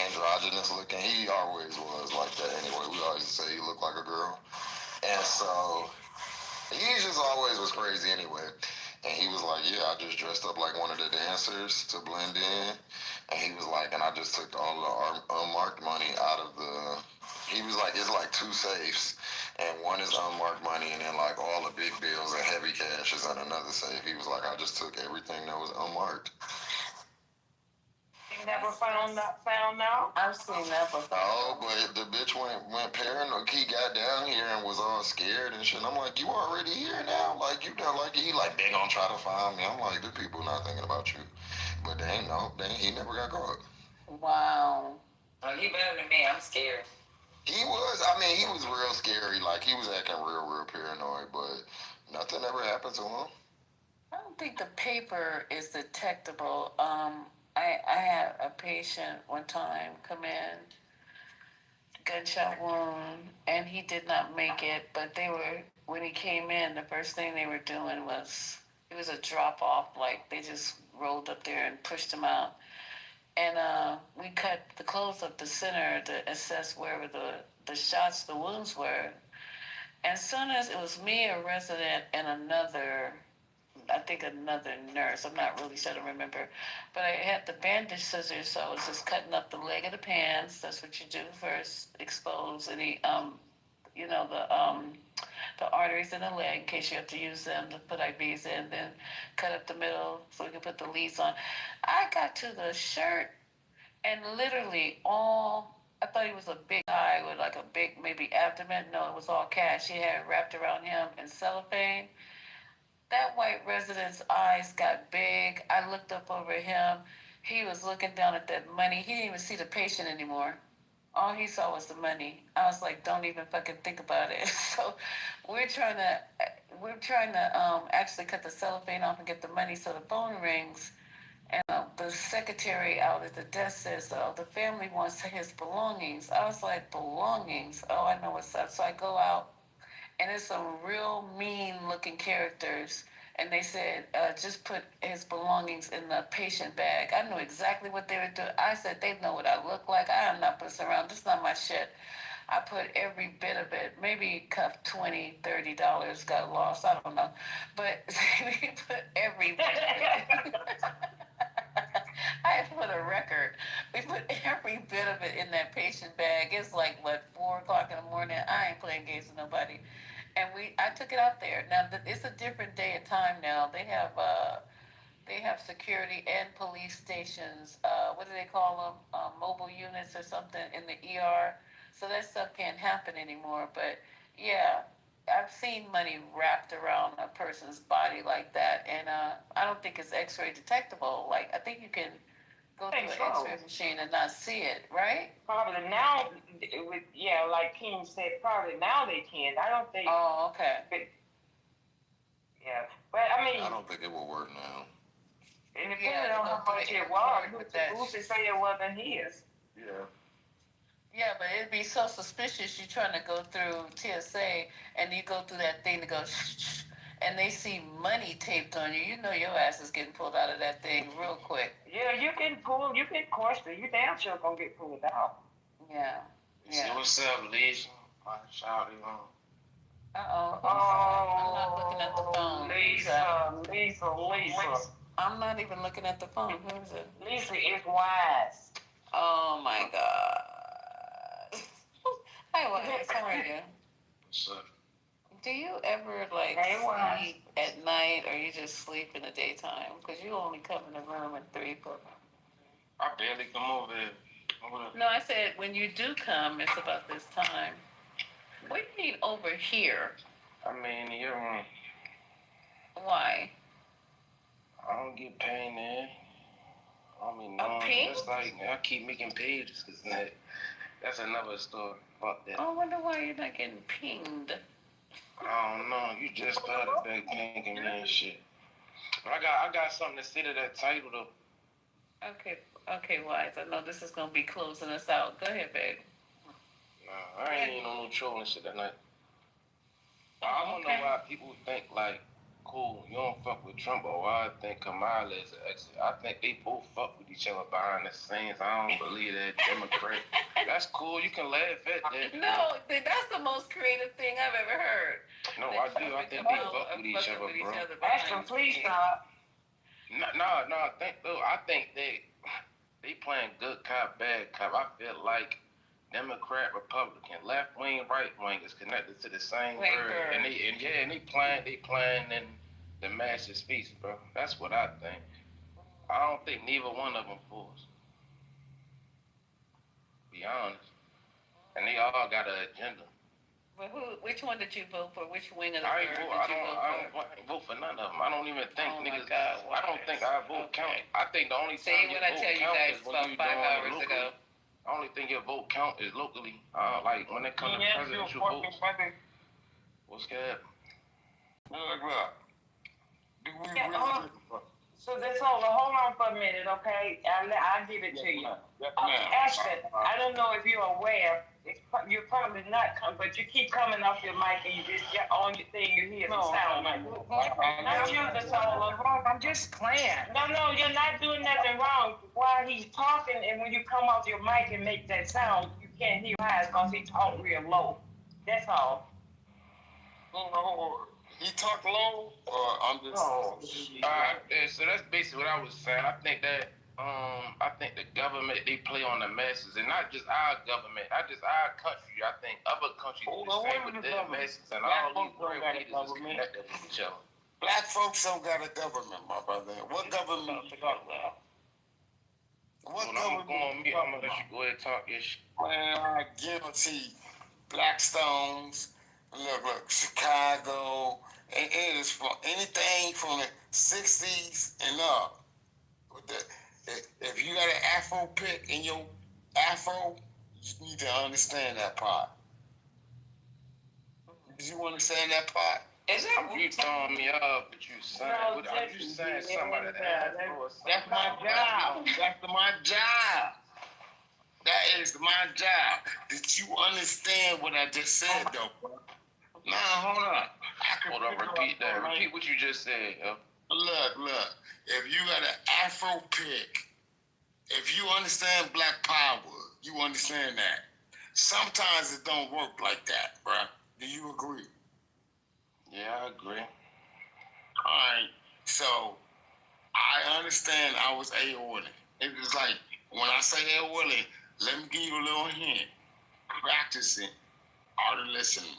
androgynous looking. He always was like that anyway. We always say he looked like a girl. And so he just always was crazy anyway. And he was like, yeah, I just dressed up like one of the dancers to blend in. And he was like, and I just took all the unmarked money out of the, he was like, it's like 2 safes. And one is unmarked money, and then like all the big bills and heavy cash is in another safe. He was like, I just took everything that was unmarked. You never found out? I've seen that before. Oh, but the bitch went paranoid. He got down here and was all scared and shit. I'm like, you already here now? Like, you done like, he like, they gonna try to find me. I'm like, the people not thinking about you. But he never got caught. Wow. Oh, he better than me. I'm scared. He was real scary. Like, he was acting real paranoid, but nothing ever happened to him. I don't think the paper is detectable. I had a patient one time come in, gunshot wound, and he did not make it, but when he came in, the first thing they were doing was, it was a drop off, like they just rolled up there and pushed him out. And we cut the clothes up the center to assess where the shots, the wounds were. And as soon as it was me, a resident, and another nurse, I'm not really sure, I don't remember. But I had the bandage scissors, so I was just cutting up the leg of the pants. That's what you do first, expose any, the arteries in the leg in case you have to use them to put IVs in, then cut up the middle so we can put the leads on. I got to the shirt, and literally I thought he was a big guy with like a big maybe abdomen. No, it was all cash. He had it wrapped around him in cellophane. That white resident's eyes got big. I looked up over him. He was looking down at that money. He didn't even see the patient anymore. All he saw was the money. I was like, don't even fucking think about it. So we're trying to actually cut the cellophane off and get the money so the phone rings. And the secretary out at the desk says, the family wants his belongings. I was like, belongings? Oh, I know what's up. So I go out, and it's some real mean-looking characters. And they said, just put his belongings in the patient bag. I knew exactly what they were doing. I said, they know what I look like. I am not pussing around. This is not my shit. I put every bit of it. Maybe cuff $20, $30 got lost. I don't know. But we put every bit of it. for the record, we put every bit of it in that patient bag. It's like, what, 4 o'clock in the morning? I ain't playing games with nobody. And I took it out there. Now, it's a different day and time now. They have security and police stations. What do they call them? Mobile units or something in the ER. So that stuff can't happen anymore. But yeah, I've seen money wrapped around a person's body like that, and I don't think it's X-ray detectable. Like, I think you can go through an X-ray machine and not see it, right? Probably now, like King said, probably now they can. I don't think. Oh, okay. Yeah, but I mean, I don't think it will work now. it depends on how much it was. Who's to say it wasn't his? Yeah. Yeah, but it'd be so suspicious. You're trying to go through TSA, and you go through that thing to go, shh, and they see money taped on you. You know your ass is getting pulled out of that thing real quick. Yeah, you can question. You damn sure gonna get pulled out. Yeah. See what's up, Lisa? Shout it on. Uh-oh. I'm not looking at the phone. Lisa. I'm not even looking at the phone. Who is it? Lisa is wise. Oh, my God. Hi, Wise. How are you? What's up? Do you ever, sleep at night, or you just sleep in the daytime? Because you only come in the room at 3 o'clock. I barely come over here. No, I said when you do come, it's about this time. What do you mean over here? I mean, your room. Why? I don't get paid there. I mean, no, that's like, I keep making pages, because that's another story. Fuck that. I wonder why you're not getting pinged. I don't know. You just started back pinging me and shit. But I got something to say to that title, though. Okay, Wise. I know this is going to be closing us out. Go ahead, babe. Nah, I ain't even on no trolling shit that night. I don't know why people think, cool, you don't fuck with Trump, or why I think Kamala is an exit. I think they both fuck with each other behind the scenes. I don't believe that Democrat. That's cool. You can laugh at that. No, that's the most creative thing I've ever heard. No, I do. I think they fuck with each other, bro. Ashton, please stop. No, I think they playing good cop, bad cop. I feel like Democrat, Republican, left wing, right wing is connected to the same bird, and they playing in the master speech, bro. That's what I think. I don't think neither one of them fools. Be honest, and they all got an agenda. But which one did you vote for? Which wing of the I bird don't did you vote for? vote for none of them. I don't even think niggas. God, I don't think our vote count. I think the only time your vote count is when you about 5 doing hours it ago. locally. I only think your vote count is locally. Like when it comes to presidential votes. What's good? Look. Do we So hold on for a minute, okay? I'll give it to you. Ashton, I don't know if you're aware. You're probably not but you keep coming off your mic and you just get on your thing. You hear the sound like not you, that's all wrong. I'm just playing. No, you're not doing nothing wrong. While he's talking, and when you come off your mic and make that sound, you can't hear Wise because he talk real low. That's all. He talk low, or I'm just. So that's basically what I was saying. I think that the government, they play on the masses, and not just our government, not just our country. I think other countries do the same with their masses, and all these great leaders is connected with each other. Black folks don't got a government, my brother. What government you talking about? I'm gonna let you go ahead and talk your shit. Man, I guarantee Blackstones, look, Chicago, and it is from anything from the 60s and up. If you got an afro pick in your afro, you need to understand that part. Did you understand that part? Is that you throwing me off, but you saying, I'm just saying somebody that That's my job. That's my job. That is my job. Did you understand what I just said, though? Nah, hold on. Repeat that. Repeat what you just said, yo. Look. If you got an afro pick, if you understand black power, you understand that. Sometimes it don't work like that, bruh. Do you agree? Yeah, I agree. All right. So, I understand I was aortic. It was like, when I say that, Willie, let me give you a little hint. Practicing art of listening.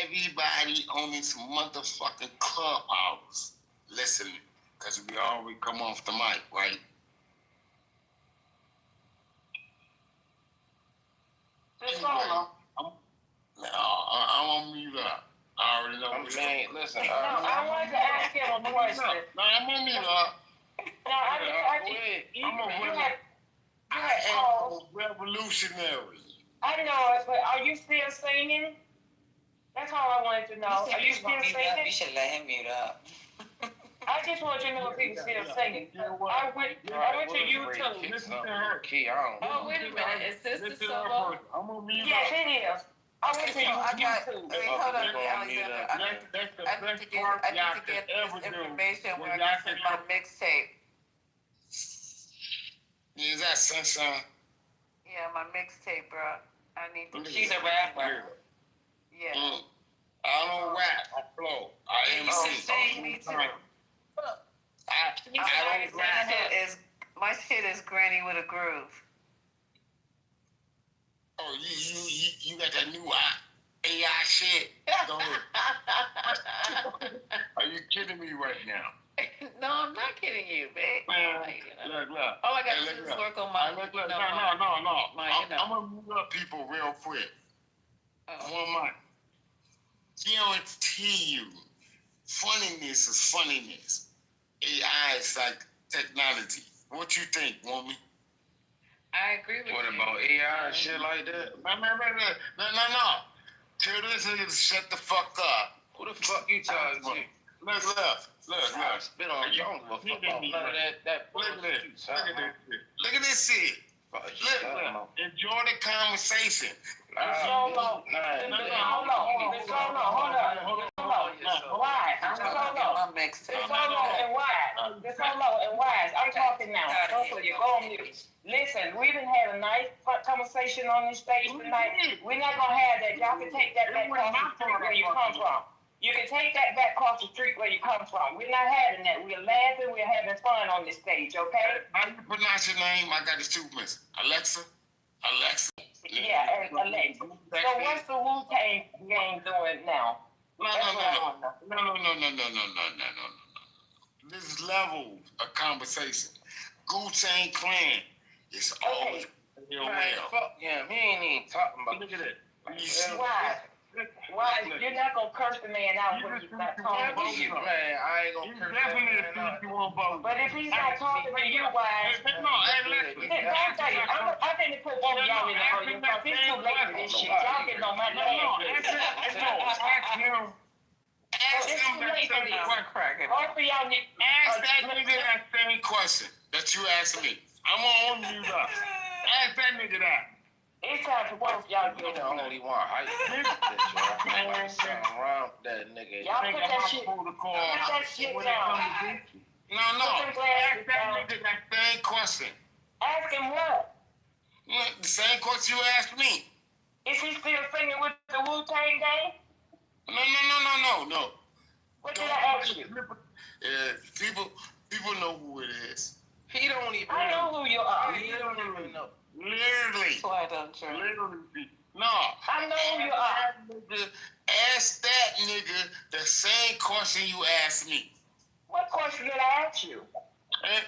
Everybody on this motherfucking clubhouse listening, because we already come off the mic, right? Anyway, I'm on mute up. I already know. Listen. No, I wanted to ask him a question. No, I'm on mute up. No, I am revolutionary. I know it, but are you still singing? That's all I wanted to know. Are you still singing? You should let him mute up. I just want you to know if he was still singing. I went to YouTube. Listen to her. Oh, wait a minute. Is this the solo? I'm on mute. Yes, it is. I went to YouTube. Wait, hold on, Alexander. I need to get this information where I can send my mixtape. Is that Sunshine? Yeah, my mixtape, bro. I need to. She's a rapper. Yeah. I don't rap. I flow. I MC. Sing me too. I don't rap. My shit is Granny with a Groove. Oh, you got that new AI shit? Are you kidding me right now? No, I'm not kidding you, babe. Look. All I got to do is work on my. No. I'm gonna move up people real quick. One mic. Guarantee you, funniness is funniness. AI is like technology. What you think, woman? I agree with you. What about AI and shit like that? No. Tell this nigga to shut the fuck up. Who the fuck you talking to? Look. Spit on you. Don't give a fuck about none of that. Look at this shit. Look. Enjoy the conversation. Hold on. Why? I'm talking now. Hopefully you go on mute. Listen, we done had a nice conversation on this stage tonight. We're not gonna have that. Y'all can take that back across the street where you come from. You can take that back across the street where you come from. We're not having that. We're laughing. We're having fun on this stage, okay? How you pronounce your name? I got the two miss. Alexa. Yeah, Alexa. So what's the Wu-Tang gang doing now? No. This is level of conversation. Wu-Tang Clan is always real well. Fuck him. He ain't even talking about. Look at it. Why? You're not gonna curse the man out when he's not talking to you. Man, I ain't gonna curse that man out. But if he's not talking to you, why? I'm gonna put one of y'all in the audience because it's too late for this shit. Y'all getting on my nerves. Ask him that same question that you asked me. I'm on mute up. Ask that nigga that. It's time to work, y'all. You the only one. How you think that, something wrong with that nigga? Y'all put that shit down. No. Ask that nigga that same question. Ask him what? The same question you asked me. Is he still singing with the Wu-Tang gang? No. What did I ask you? People know who it is. He don't even I know who you are. He don't even know. Literally. That's why I don't trust. No. I know who you are. Ask that nigga the same question you asked me. What question did I ask you?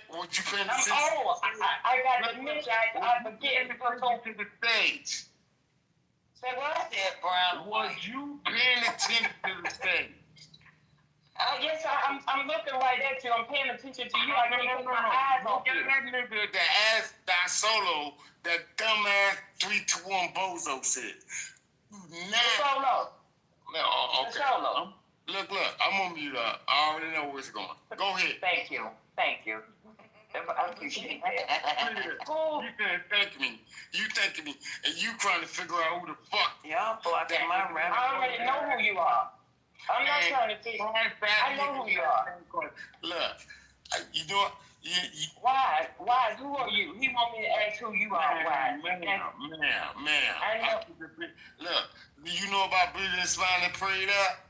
What you finna say? I got to admit, I forget to go to the stage. Say what? Was you paying attention to the stage? Yes, I'm looking right at you. I'm paying attention to you. I can't put my eyes on you. That nigga that asked that solo, that dumbass 3-2-1 bozo shit. Solo. No, okay. Solo. Look, I'm on mute up. I already know where it's going. Go ahead. Thank you. I appreciate that. You can't thank me. You thanking me, and you trying to figure out who the fuck. Y'all blocking my rap. I already know who you are. I'm not trying to figure. I know who you are. Look, you know what? Why? Who are you? He want me to ask who you are. Why? Ma'am. I know. Look, do you know about breathing and smiling and prayed up?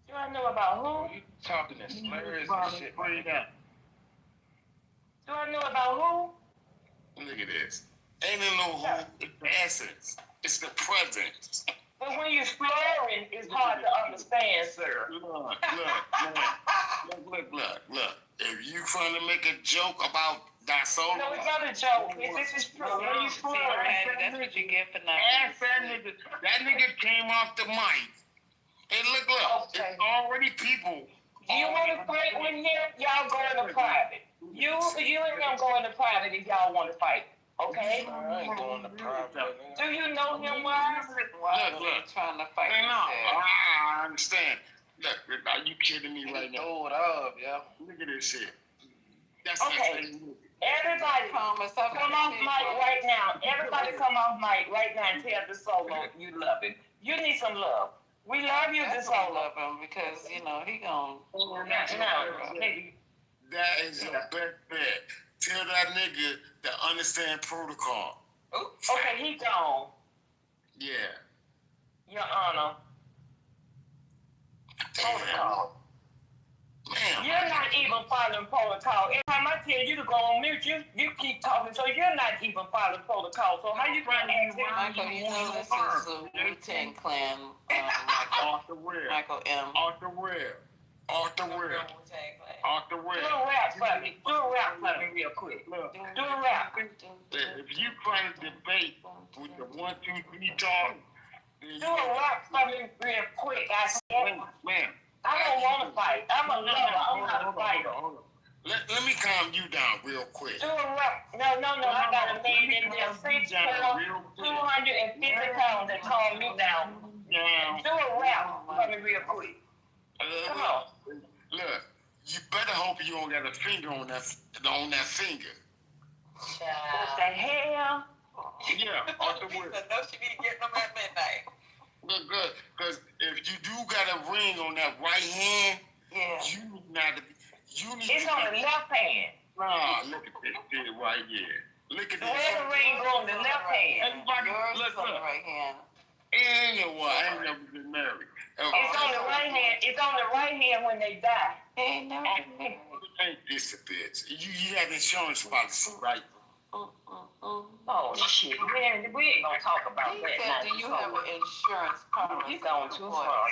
Do I know about who? You talking this slurs and shit. Prayed up. Do I know about who? Look at this. Ain't no who. It's the essence. It's the presence. But when you're slurring, it's hard to understand, sir. Look. If you trying to make a joke about that soul, no, it's not a joke. This is true. When you slurring, that's what you get for not. ask that nigga. That nigga came off the mic. And look, okay. It's already people. Do you want to fight with him? Y'all go into private. You and him go into private if y'all want to fight. Okay? I ain't going to private. Do you know him, Wise? Look. Trying to fight. I understand. Look, are you kidding me right now? Throw it up, yo. Look at this shit. That's okay. Everybody, come off mic right now. Everybody come off mic right now and tell DeSolo you love him. You need some love. We love you, DeSolo. Love him because, he gon' That is your best bet. Tell that nigga to understand protocol. Okay, he gone. Yeah. Your Honor. Protocol. Man, you're not even following protocol. Every time I tell you to go on mute, you keep talking, so you're not even following protocol. So how you trying to ask Michael, you know this is a Wu-Tang Clan, Arthur Ware. Michael M. Arthur Ware. Do a rap for me. Do a rap for me real quick. Do a rap. If you trying to debate with the 1, 2, 3 talk, do a rap for me real quick. I said, man. I don't want to fight. I'm a lover. I'm not a fighter. Let me calm you down real quick. Do a rap. No. I got a man in there 6 pounds, 250 pounds that calm me down. Do a rap for me real quick. Come on. Look, you better hope you don't got a finger on that finger. What the hell? Yeah, Arthur Ware. No, she be getting them at midnight. Look good, because if you do got a ring on that right hand, you need. It's on the left hand. Nah, look at this shit right here. Look at this. Where the ring go on the left hand? Everybody, Yours is on the right hand. Anyway, I ain't never been married. It's on the right hand. It's on the right hand when they die. Ain't no. Ain't this a bitch? You have insurance policy, right? Oh shit, man, we ain't gonna talk about He that. said, do you have an insurance policy? You going too far.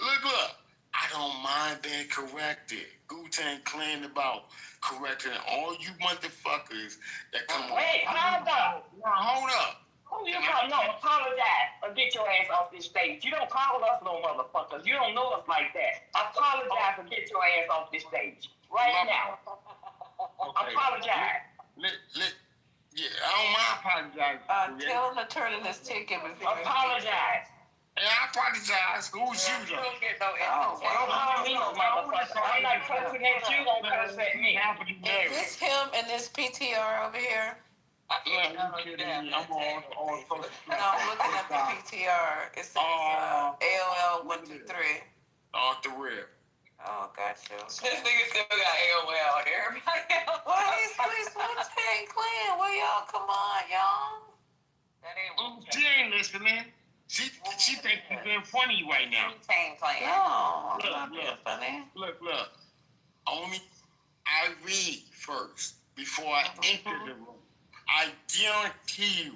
Look. I don't mind being corrected. Wu-Tang Clan about correcting all you motherfuckers that come on. Wait, hold up. Hold up. Who you call? No, apologize or get your ass off this stage. You don't call us no motherfuckers. You don't know us like that. Apologize or get your ass off this stage right now. Okay. Apologize. Yeah, I don't mind apologizing. Tell him to turn in his ticket before. Apologize. Yeah, I apologize. Who's you though? Don't get no Don't call me no motherfucker. I'm not cursing at you. Don't curse at me. Is this him in this PTR over here? I'm kidding me. I'm on social. No, I'm looking at the PTR. It says AOL 123. Arthur Ware. Oh, gotcha. This nigga still got AOL and everybody else. Please, Wu-Tang Clan. Well, y'all, come on, y'all. That ain't She ain't listening. She thinks she's being funny right now. Wu-Tang Clan. No, I'm not being funny. Look. I read first before I enter the room. I guarantee you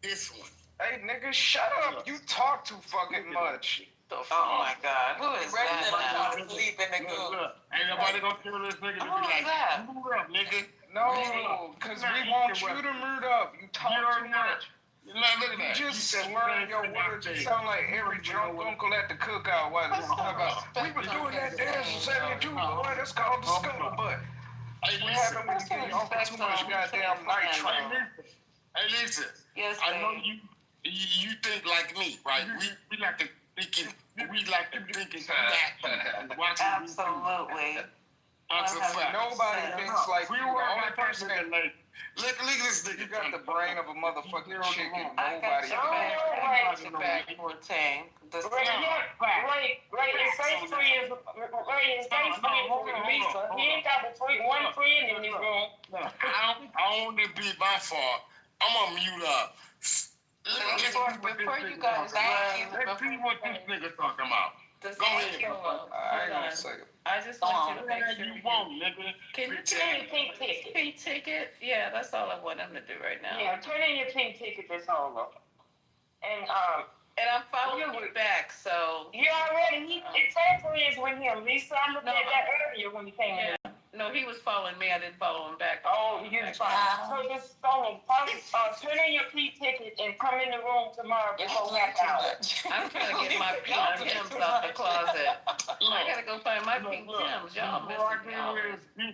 this one. Hey, nigga, shut up. You talk too fucking much. Oh my God. Who is that now? Sleep in the goo. Look. Ain't nobody gonna kill this nigga to be like, move up, nigga. No, because we want you to move up. You talk too much. Look at that. You just slurring your words. You sound like every drunk uncle at the cookout. We were doing that dance in 72, boy. That's called the scuttlebutt. What happened when you get offered too much goddamn night? Hey, listen. Yes, I know you think like me, right? We like to thinking. We like to thinking back. Absolutely. Nobody thinks like you. The only person that look at this nigga. You got the brain of a motherfucking chicken. I got your back, Wu-Tang. Ray is safe friends with Lisa. He ain't got one friend in this room. I don't want to be my fault. I'm gonna mute up. Before you guys, let's see what this nigga talking about. Go ahead. I ain't gonna say it. I just want you to make Whatever sure you want, nigga. Can you Turn in your pink ticket. pink ticket? Yeah, that's all I want him to do right now. Yeah, turn in your pink ticket. That's all. And I'm following you back, so. You already. It said friends with him. Lisa, I looked at that earlier when he came in. No, he was following me. I didn't follow him back. Oh, you didn't follow. So just follow. Turn in your pink ticket and come in the room tomorrow before half hour. I'm trying to get my pink Timbs out the closet. I gotta go find my pink Timbs. Y'all missing out.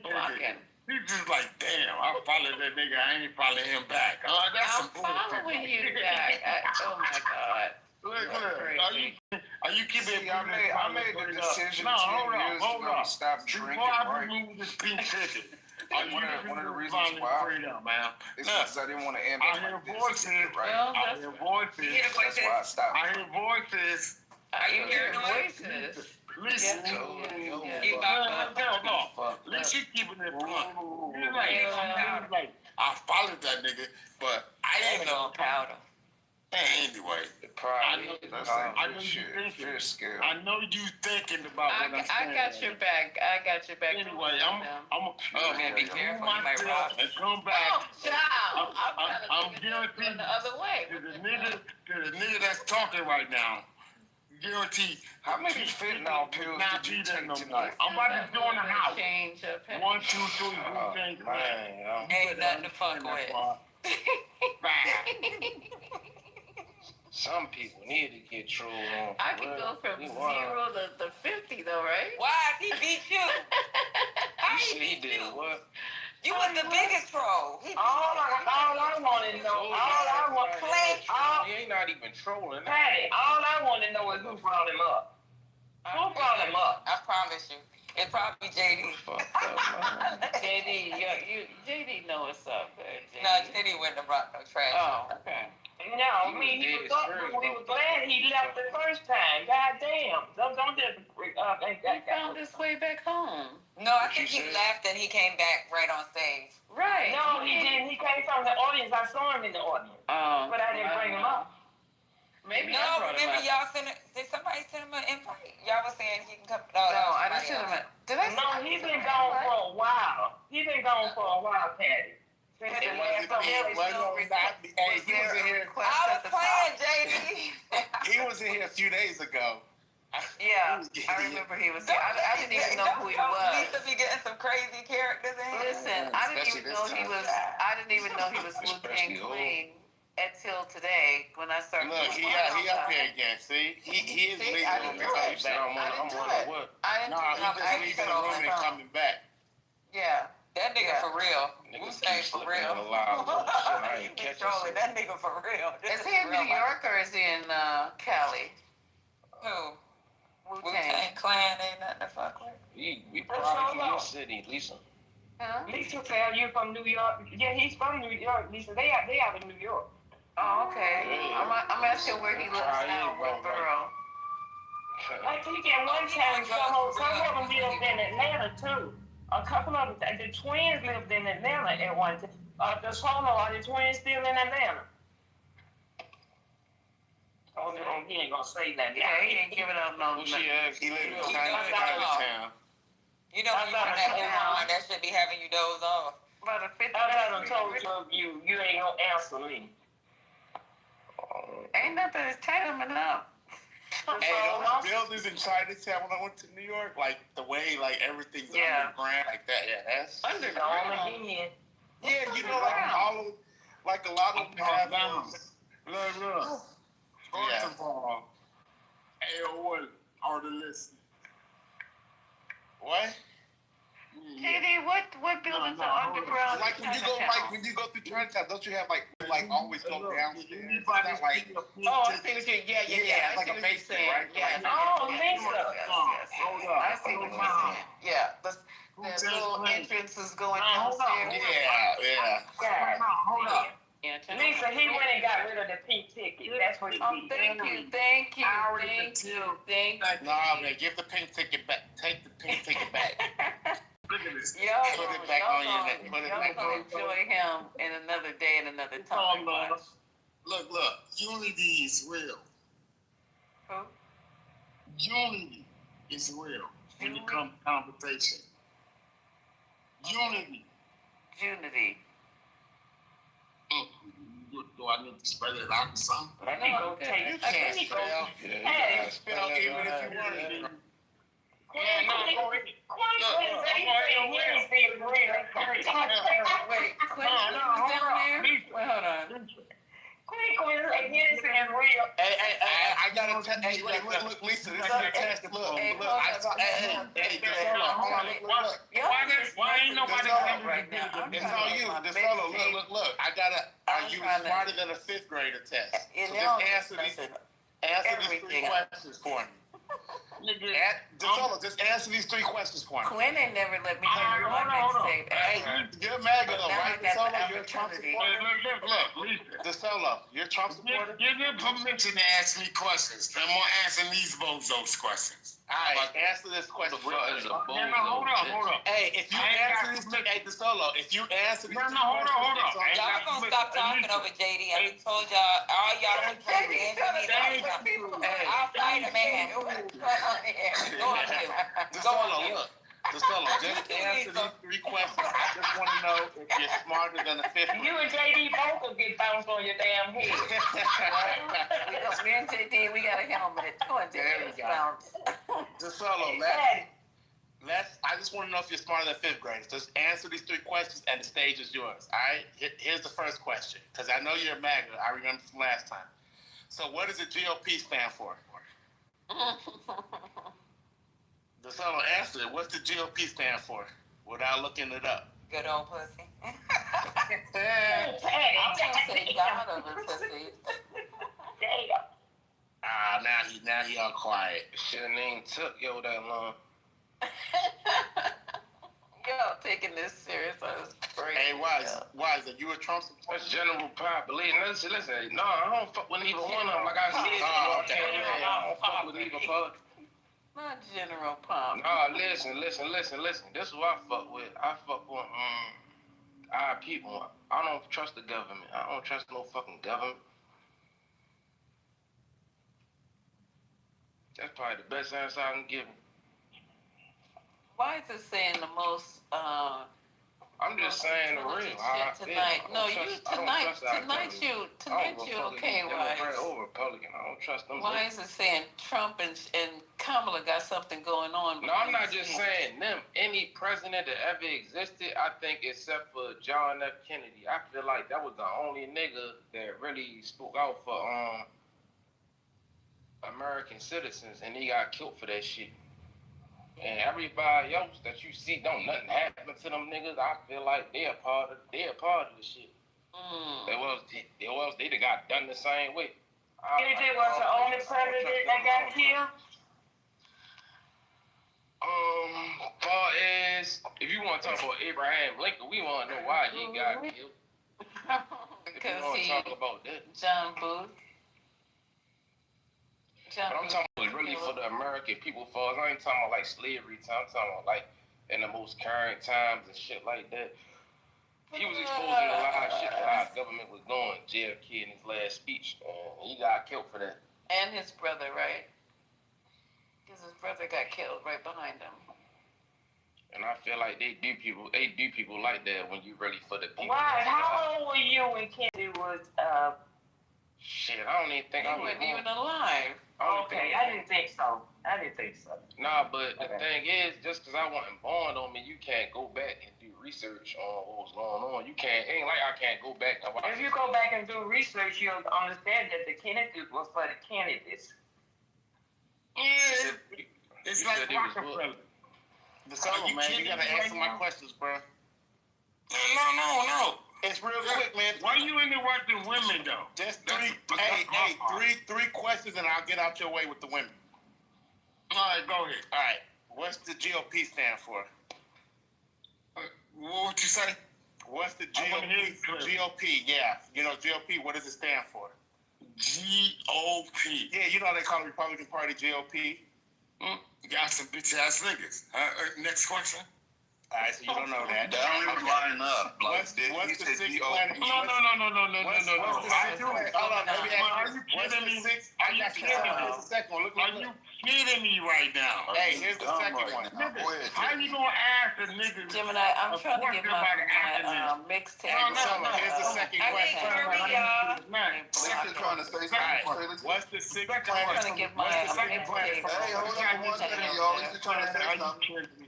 Blocking. He's just like, damn, I followed that nigga. I ain't following him back. That's I'm following you back. Oh my God. Look, are you keeping? See, I made the decision 10 years ago to stop drinking. Before I right? remove this pink ticket, one of the reasons why is because I didn't want to end up like this. Right? I hear voices. That's why I stopped. I hear voices. You hear voices. Listen. At least you keeping it blunt. I followed that nigga, but I ain't know powder. Anyway, I know you thinking. I know you thinking about what I'm saying. I got your back. I got your back. Anyway, I'm man, be careful. You might rob. and come back. Oh, child. I'm guaranteed the other way. to the nigga that's talking right now. Guaranteed. How many fentanyl pills did you take tonight? I'm about to join the house. Change up. 1, 2, 3, we change. Ain't nothing to fuck with. Some people need to get trolled on. I can go from 0 to 50 though, right? Why? He beat you. You said he did what? You was the biggest troll. All I want to know. He ain't not even trolling. Patty, all I want to know is who brought him up. Who brought him up? I promise you. It probably JD. JD, JD know what's up, man. No, JD wouldn't have brought no trash. Oh, okay. No, we were glad he left the first time. God damn. Don't just he found his way back home. No, I think he left and he came back right on stage. Right. No, he didn't. He came from the audience. I saw him in the audience. But I didn't bring him up. Maybe no, remember y'all sent it? Did somebody send him an invite? Y'all was saying he can come. No, I didn't send him. No, he's been gone for a while. He's been gone for a while, Patty. I was playing, JD. He was in here a few days ago. Yeah, I remember he was here. I didn't even know who he was. Lisa be getting some crazy characters in here. Listen, I didn't even know he was. I didn't even know he was Wu-Tang Clan until today when I started. Look, he up here again. See, he is leaving the room and coming back. I'm wondering what. I didn't he's just leaving the room and coming back. Yeah. That nigga for real. Wu-Tang for real. I ain't controlling that nigga for real. Is he in New York or is he in Cali? Who? Wu-Tang Clan ain't nothing to fuck with. We probably in your city, Lisa. Huh? Lisa said you from New York. Yeah, he's from New York. Lisa, they out in New York. Oh, okay. I'm asking where he lives now. What borough? I think at one time some of them lived in Atlanta too. A couple of them, the twins lived in Atlanta at one time. The twins still in Atlanta? Oh, no, he ain't gonna say that. Yeah, he ain't giving up no. He lived in Chinatown. You know when you from that line, that should be having you doze off. About a 50. I done told you ain't gonna answer me. Ain't nothing is coming up. Hey, those buildings in Chinatown when I went to New York, like the way everything's underground like that. Yeah, that's underground. Yeah, you know, like a lot of them have Look. First of all, AOL are the list. What? JD, what buildings are underground? Like when you go through Chinatown, don't you have always go downstairs? It's not I see what you. Yeah. It's like a basement, right? Yeah. Lisa. I see what you're saying. Yeah. The little entrance is going downstairs. Yeah. Hold up. Lisa, he went and got rid of the pink ticket. That's what he did. Thank you. Nah, man, give the pink ticket back. Take the pink ticket back. Look at this. Put it back on your neck. Y'all gonna enjoy him in another day and another time. Look. Unity is real. Who? Unity is real. when it comes to conversation. Unity. Unity. Do I need to spell it out or something? Let me go take You can't spell. Hey, Spell even if you wanted to. Wait, Quinn, down there? Wait, hold on. Hey, I gotta tell. Hey, look, Lisa, this is a test. Look, I saw. Hey, hold on, look. Why ain't nobody right now? It's on you. DeSolo, look. Are you smarter than a fifth grader test? So just answer these three questions for me. DeSolo, just answer these three questions for me. Quinn ain't never let me hear my mixtape. Hey, you're MAGA though, right, DeSolo? You're a Trump supporter? Look, Lisa. DeSolo, you're a Trump supporter? Give me permission to ask me questions. I'm going to answer these bozos questions. All right, answer this question. Hold on. Hey, if you answer this, hey, DeSolo, if you answer these questions, Y'all gonna stop talking over JD. I told y'all, all y'all don't try to answer me. I'll fight a man. Go on you. DeSolo, just answer these three questions. I just want to know if you're smarter than a fifth grader. You and JD both will get bounced on your damn head. Me and JD, we got a helmet. There we go. DeSolo, I just want to know if you're smarter than fifth graders. Just answer these three questions and the stage is yours. All right? Here's the first question, because I know you're a MAGA. I remember from last time. So what does the GOP stand for? DeSolo, answer it. What's the GOP stand for? Without looking it up. Good old pussy. I'm gonna say God over pussy. Now he all quiet. Shouldn't even took yo that long. Y'all taking this serious. Hey, Wise, are you a Trump supporter? That's general population. Listen. No, I don't fuck with neither one of them. Like I said, I don't fuck with neither party. Not general pop. No, listen. This is what I fuck with. I fuck with our people. I don't trust the government. I don't trust no fucking government. That's probably the best answer I can give. Why is it saying the most? I'm just saying the real. Tonight you okay, Wise? Over Republican. I don't trust them. Why is it saying Trump and Kamala got something going on? No, I'm not just saying them. Any president that ever existed, I think, except for John F. Kennedy. I feel like that was the only nigga that really spoke out for American citizens, and he got killed for that shit. And everybody else that you see, don't nothing happen to them niggas. I feel like they're part of the shit. They got done the same way. Kennedy was the only president that got killed. Far as if you want to talk about Abraham Lincoln, we want to know why he got killed. Because he talk about that. John Booth. But I'm talking about really for the American people. For I ain't talking about like slavery time. I'm talking about like in the most current times and shit like that. He was exposing a lot of shit that our government was doing. JFK in his last speech, and he got killed for that. And his brother, right? Because his brother got killed right behind him. And I feel like they do people like that when you really for the people. Why? How old were you when Kennedy was? Shit, I don't even think I was even alive. Okay, I didn't think so. Nah, but the thing is, just because I wasn't born don't mean you can't go back and do research on what was going on. You can't. It ain't like I can't go back and watch. If you go back and do research, you'll understand that the Kennedy was for the Kennedys. Yeah, it's like Rockford. DeSolo, man, you gotta answer my questions, bro. No. It's real quick, man. Why you into working women though? Just three questions, and I'll get out your way with the women. All right, go ahead. All right, what's the GOP stand for? What would you say? What's the GOP? Yeah, you know GOP. What does it stand for? GOP. Yeah, you know how they call the Republican Party GOP. Got some bitch ass niggas. Next question. All right, so you don't know that. That don't even line up. Like, What's the sixth No. planet? Hold on. Let me ask you. Are you What's kidding the me? sixth? Are you kidding me? Here's the second one. Look. Are you kidding me right now? Hey, here's the second one. Nigga, how you gonna ask a nigga? Gemini, I'm trying to get my mixtape. So here's the second question. Lisa trying to say something. What's the sixth planet? I'm trying to get my mixtape. Hey, hold on one second, y'all. Lisa trying to say something.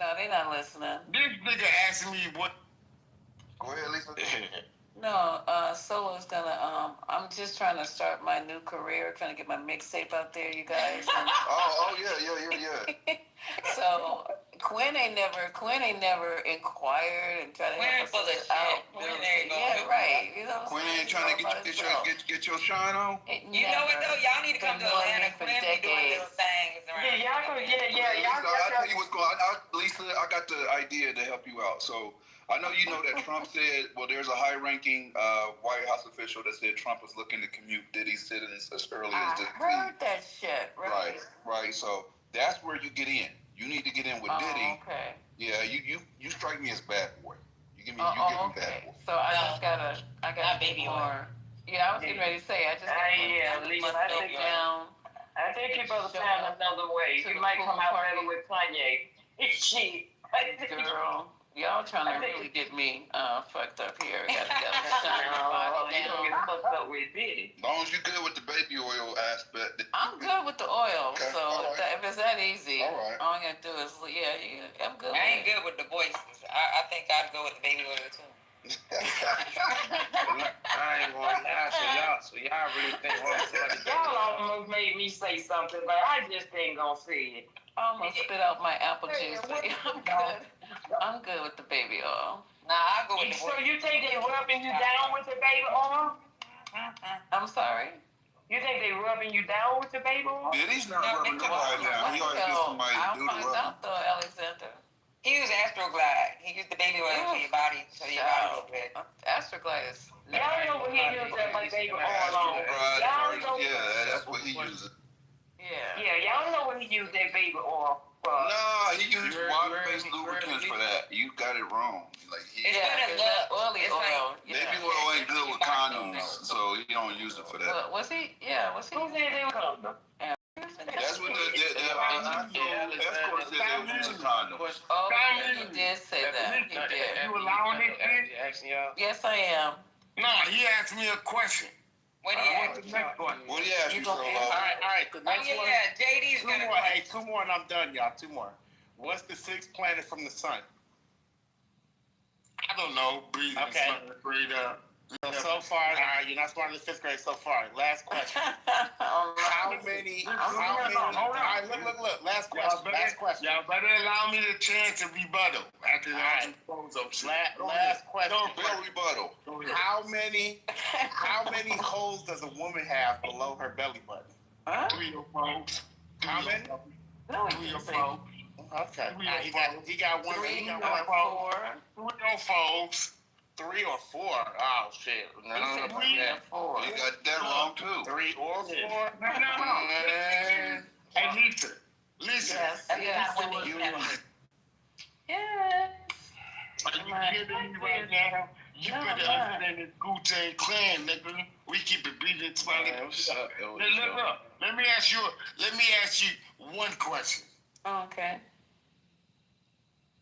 No, they not listening. This nigga asking me what. Go ahead, Lisa. No, Solo's gonna, I'm just trying to start my new career, trying to get my mixtape out there, you guys. And Oh, yeah. so Quinn ain't never inquired and tried to help us out. Yeah, right. You know what I'm Quinn saying? ain't trying to get your shine on. You know what though? Y'all need to come to Atlanta. Quinn be doing little things around. I'll tell you what's going on. Lisa, I got the idea to help you out. So I know you know that Trump said, well, there's a high-ranking White House official that said Trump was looking to commute Diddy's citizens as early as this week. I heard that shit, right? Right. So that's where you get in. You need to get in with Diddy. Okay. Yeah, you strike me as bad boy. You give me Okay. bad boy. So I got baby more. Yeah, I was getting ready to say, I just got Lisa, my dope down. I think you better find another way. You might come out better with Kanye. She. Girl, y'all trying to really get me fucked up here. Gotta get fucked up with Diddy. As long as you're good with the baby oil aspect. I'm good with the oil, Okay, so if it's that easy, all I gotta do is, I'm good. I ain't good with the voices. I think I'd go with the baby oil too. I ain't gonna lie, so y'all really think Y'all almost made me say something, but I just ain't gonna say it. I almost spit out my apple juice. I'm good. I'm good with the baby oil. Nah, I go with the So you think they rubbing you down with the baby oil? I'm sorry? You think they rubbing you down with the baby oil? Diddy's not rubbing nobody down. He always gets somebody to do the rubbing. I'll find out though, Alexander. He used Astroglide. He used the baby oil for your body, so your body look good. Astroglide is. Y'all know what he used that like baby oil on. Yeah, that's what he uses. Yeah, y'all know what he used that baby oil for. No, he used water-based lubricants for that. You got it wrong. Like it's oily oil. Baby oil ain't good with condoms, so he don't use it for that. Was he? Yeah, was he? Who said they were condom? That's what the escort said they was using condoms. Oh, he did say that. He did. You allowing this shit? Yes, I am. No, he asked me a question. What do you ask? What's the next one? What do you ask you, Solo? All right. The next one. JD's two more. Hey, 2 more and I'm done, y'all. 2 more. What's the sixth planet from the sun? I don't know. Breathe. Okay. Breathe up. So far, all right, you're not smart in the 5th grade so far. Last question. How many? All right, look. Last question. Y'all better allow me the chance to rebuttal after that. Last question. Bill rebuttal. How many holes does a woman have below her belly button? 3 or 4. How many? No, 3 or 4. Okay. He got one. 3 or 4. 3 or 4. 3 or 4? Oh shit! No. 3 or 4. You got that wrong too. 3 or 4? No. Hey, Lisa. Yes. Are you kidding me right now? You better understand this Wu-Tang Clan, nigga. We keep it breathing, smiling. Look. Let me ask you one question. Okay.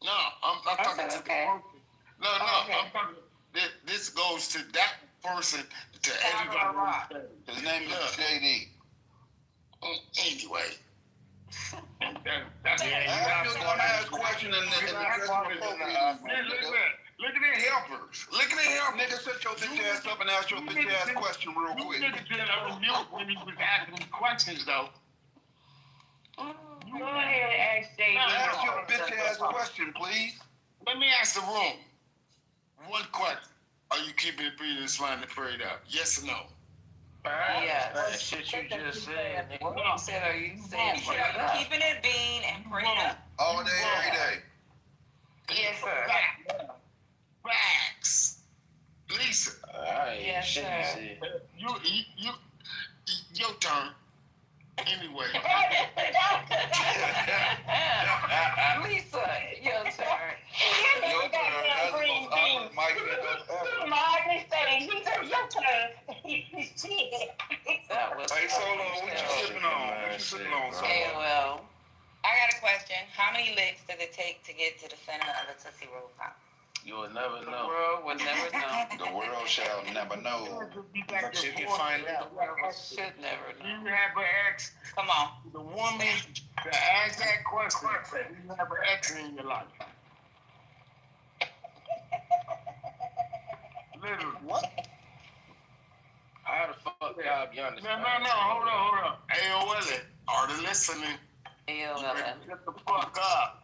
No, I'm talking to okay. No, I'm talking. This goes to that person, to everybody. His name is JD. Anyway. I'm just gonna ask a question and address Look at the helpers. Nigga, set your bitch ass up and ask your bitch ass question real quick. Nigga did a mute when he was asking me questions, though. Go ahead and ask JD. Ask your bitch ass question, please. Let me ask the room. One question. Are you keeping it breathing, smiling, prayed up? Yes or no? Yes. That shit you just said, nigga. What you said, are you saying? Keeping it bean and praying up. All day, every day. Yes, sir. Facts. Lisa. Yes, sir. You, your turn. Anyway. Lisa, your turn. he said your turn. Shit. That was. Hey, Solo, what you sipping on? What you sipping on, Solo? AOL. I got a question. How many licks does it take to get to the center of a Tootsie Roll Pop? You will never The know. world would never know. The world shall never know. But you can find out. The world should never know. You have an ex. Come on. The woman that asked that question, you have an ex in your life. Literally. What? How the fuck y'all be understanding? No, hold on. AOL, are they listening? AOL. Get the fuck up.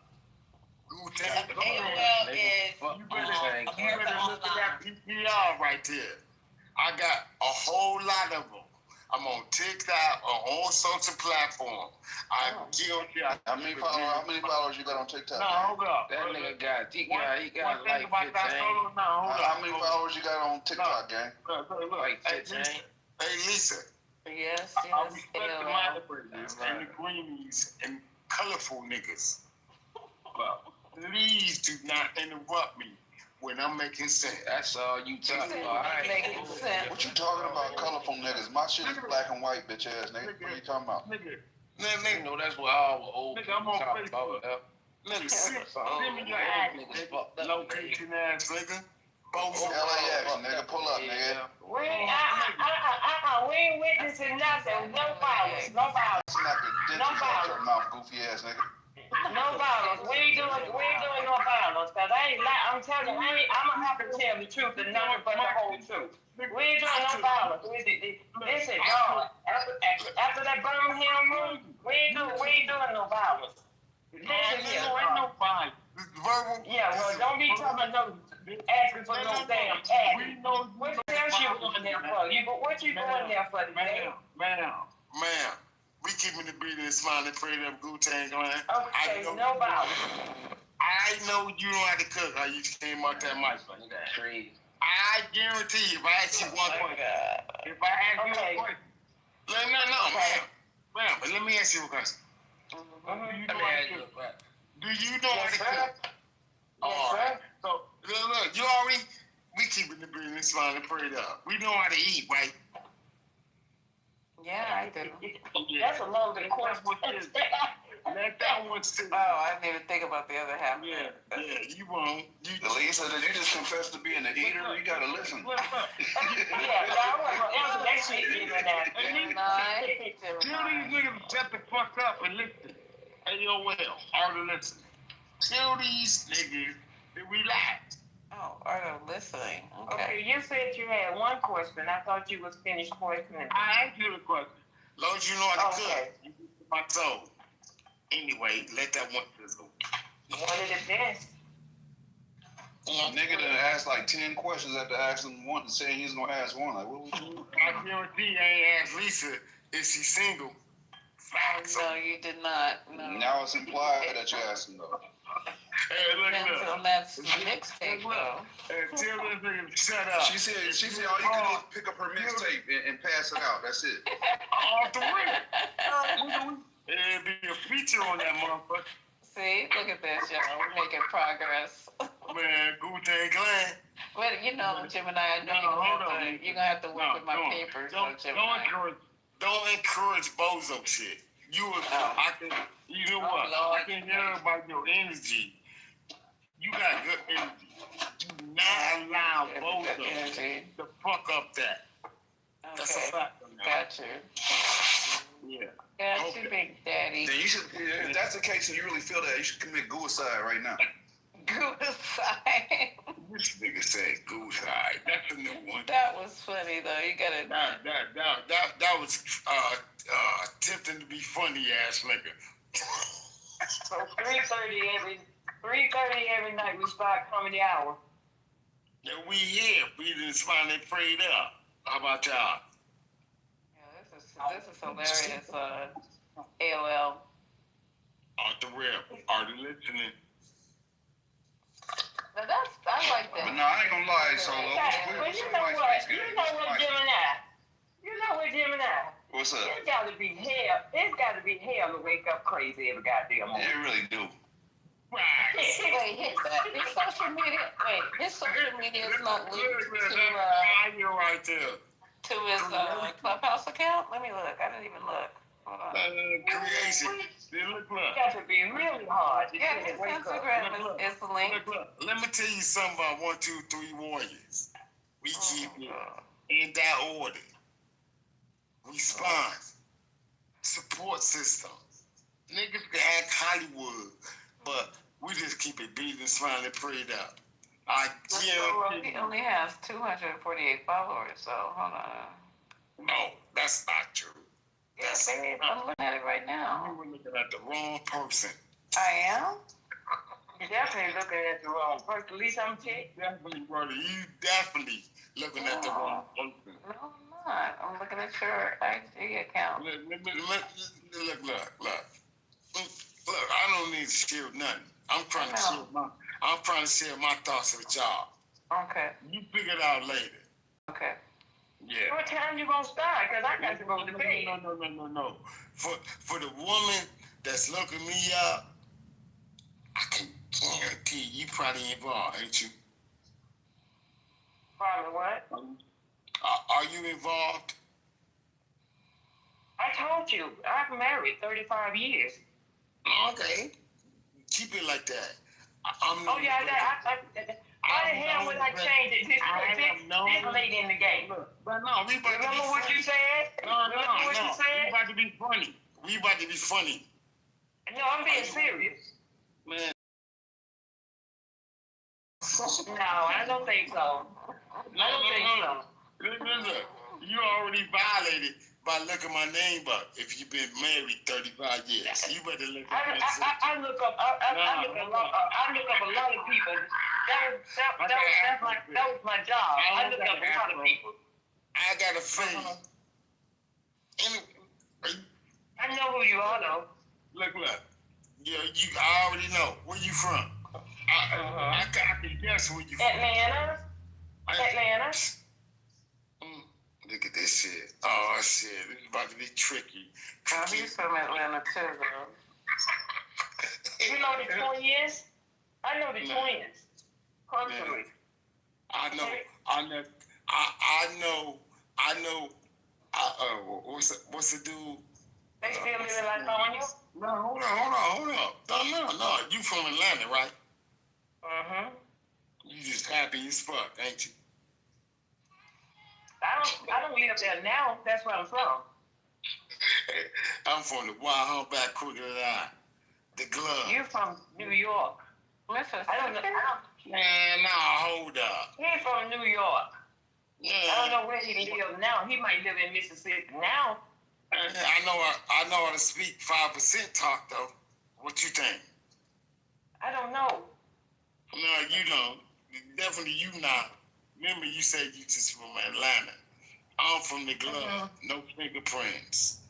AOL is You better America look at that Online. PPR right there. I got a whole lot of them. I'm on TikTok, on all social platforms. I'm guilty. How many followers you got on TikTok? No, hold up. That nigga got One thing like about that 15. solo, no, hold up. How many followers you got on TikTok, gang? Look. Like Hey, 15. Lisa. Yes, I respect the AOL. moderators and the greenies and colorful niggas. But please do not interrupt me when I'm making sense. That's all you talking about. Making sense. What you talking about, colorful niggas? My shit is black and white, bitch ass nigga. What are you talking about? Nigga, You know that's what all old Nigga, people I'm on talk Facebook. about. nigga, send me your Niggas ass, fucked up. location ass nigga. Both LAX, nigga, pull up, nigga. We ain't witnessing nothing. No violence. No violence. Smack the dentures out your mouth, goofy ass nigga. No violence. We ain't doing no violence. Cause I'm telling you, I'm gonna have to tell the truth and nothing but the whole truth. We ain't doing no violence. Listen, y'all. After that Birmingham room, we ain't doing no violence. Listen here. ain't no violence. Verbal. Yeah, well, don't be talking no asking for no damn ass. We know What else you going there for? What you going there for today? Ma'am, we keeping the beat and smiling, afraid of Wu-Tang Clan. Okay, no violence. I know you know how to cook. How you came out that mic like that. I guarantee you, if I ask you one question, if I ask you a question, ma'am, but let me ask you a question. Do you know how to cook? Yes, sir. So look, we keeping the beat and smiling, afraid of. We know how to eat, right? Yeah, I do. That's a loaded question. Let that one sit. Oh, I didn't even think about the other half. Yeah, you won't. Lisa, did you just confess to being an eater? You gotta listen. Yeah, I wasn't gonna answer that shit even that. Tell these niggas to shut the fuck up and listen. AOL, all the listening. Tell these niggas to relax. Oh, are they listening? Okay, you said you had one question. I thought you was finished questioning. I asked you the question. As long as you know how to Okay. cook, you get my soul. Anyway, let that one fizzle. One of the best. Nigga done asked like 10 questions after asking one, saying he's gonna ask one. Like, what was you? I guarantee I ain't asked Lisa if she's single. No, you did not. No. Now it's implied that you're asking though. Hey, look. And that's the mixtape, though. Hey, tell this nigga to shut up. She said all you can do is pick up her mixtape and pass it out. That's it. Off the rim. It'll be a feature on that motherfucker. See, look at this, y'all. We're making progress. Man, Wu-Tang Clan. Well, you know, Gemini, I know you're gonna have to work with my papers, Gemini. Don't encourage bozo shit. You know what? I can hear about your energy. You got good energy. Do not allow bozo to fuck up that. That's a fact. Got you. Yeah. Got you, Big Daddy. Then you should, if that's the case and you really feel that, you should commit suicide right now. Suicide. This nigga said suicide. That's a new one. That was funny though. You gotta. That was attempting to be funny ass nigga. So 3:30 every night we start comedy hour. Yeah, we here. We didn't smile and prayed up. How about y'all? This is hilarious. AOL. Off the rip. Are they listening? Now I like that. But no, I ain't gonna lie, Solo. Well, you know what, Gemini? What's up? It's gotta be hell to wake up crazy every goddamn morning. It really do. Right. Wait, his social media. His social media is not linked to. right there. To his Clubhouse account? Let me look. I didn't even look. Hold on. Creation. Look. It got to be really hard. Yeah, his Instagram is the link. Look. Let me tell you something about 1, 2, 3 Warriors. We keep it in that order. Response. Support system. Niggas can act Hollywood, but we just keep it beating, smiling, prayed up. I guarantee. He only has 248 followers, so hold on. No, that's not true. Yes, I'm looking at it right now. You were looking at the wrong person. I am? You're definitely looking at the wrong person. At least I'm taking. Definitely, brother. You definitely looking at the wrong person. No, I'm not. I'm looking at your IG account. Look. Look, I don't need to share nothing. I'm trying to share my thoughts with y'all. Okay. You figure it out later. Okay. Yeah. What time you gonna start? Cause I got to go to bed. No. For the woman that's looking me up, I can guarantee you probably involved, ain't you? Probably what? Are you involved? I told you, I've married 35 years. Okay. Keep it like that. Why the hell would I change it? This late in the game. But no, we about Remember to be what funny. you said? Remember what you said? We about to be funny. No, I'm being serious. Man. No, I don't think so. Look. You already violated by looking my name up. If you've been married 35 years, you better look up. I look up a lot of people. That was my job. I look up a lot of people. I got a friend. I know who you are, though. Look. I already know. Where you from? I can guess where you from. Atlanta. Look at this shit. Oh, shit. This is about to be tricky. He's from Atlanta, too, though. You know the twins? I know the twins. Personally. I know. What's the dude? They still live in California? No, hold on. No. You from Atlanta, right? Uh-huh. You just happy as fuck, ain't you? I don't live there now. That's where I'm from. I'm from the Wild Humpback Crooked Eye. The glove. You're from New York. Listen, I don't know. Man, nah, hold up. He's from New York. Yeah. I don't know where he lives now. He might live in Mississippi now. I know how to speak 5% talk though. What you think? I don't know. No, you don't. Definitely you not. Remember you said you just from Atlanta. I'm from the glove. No fingerprints.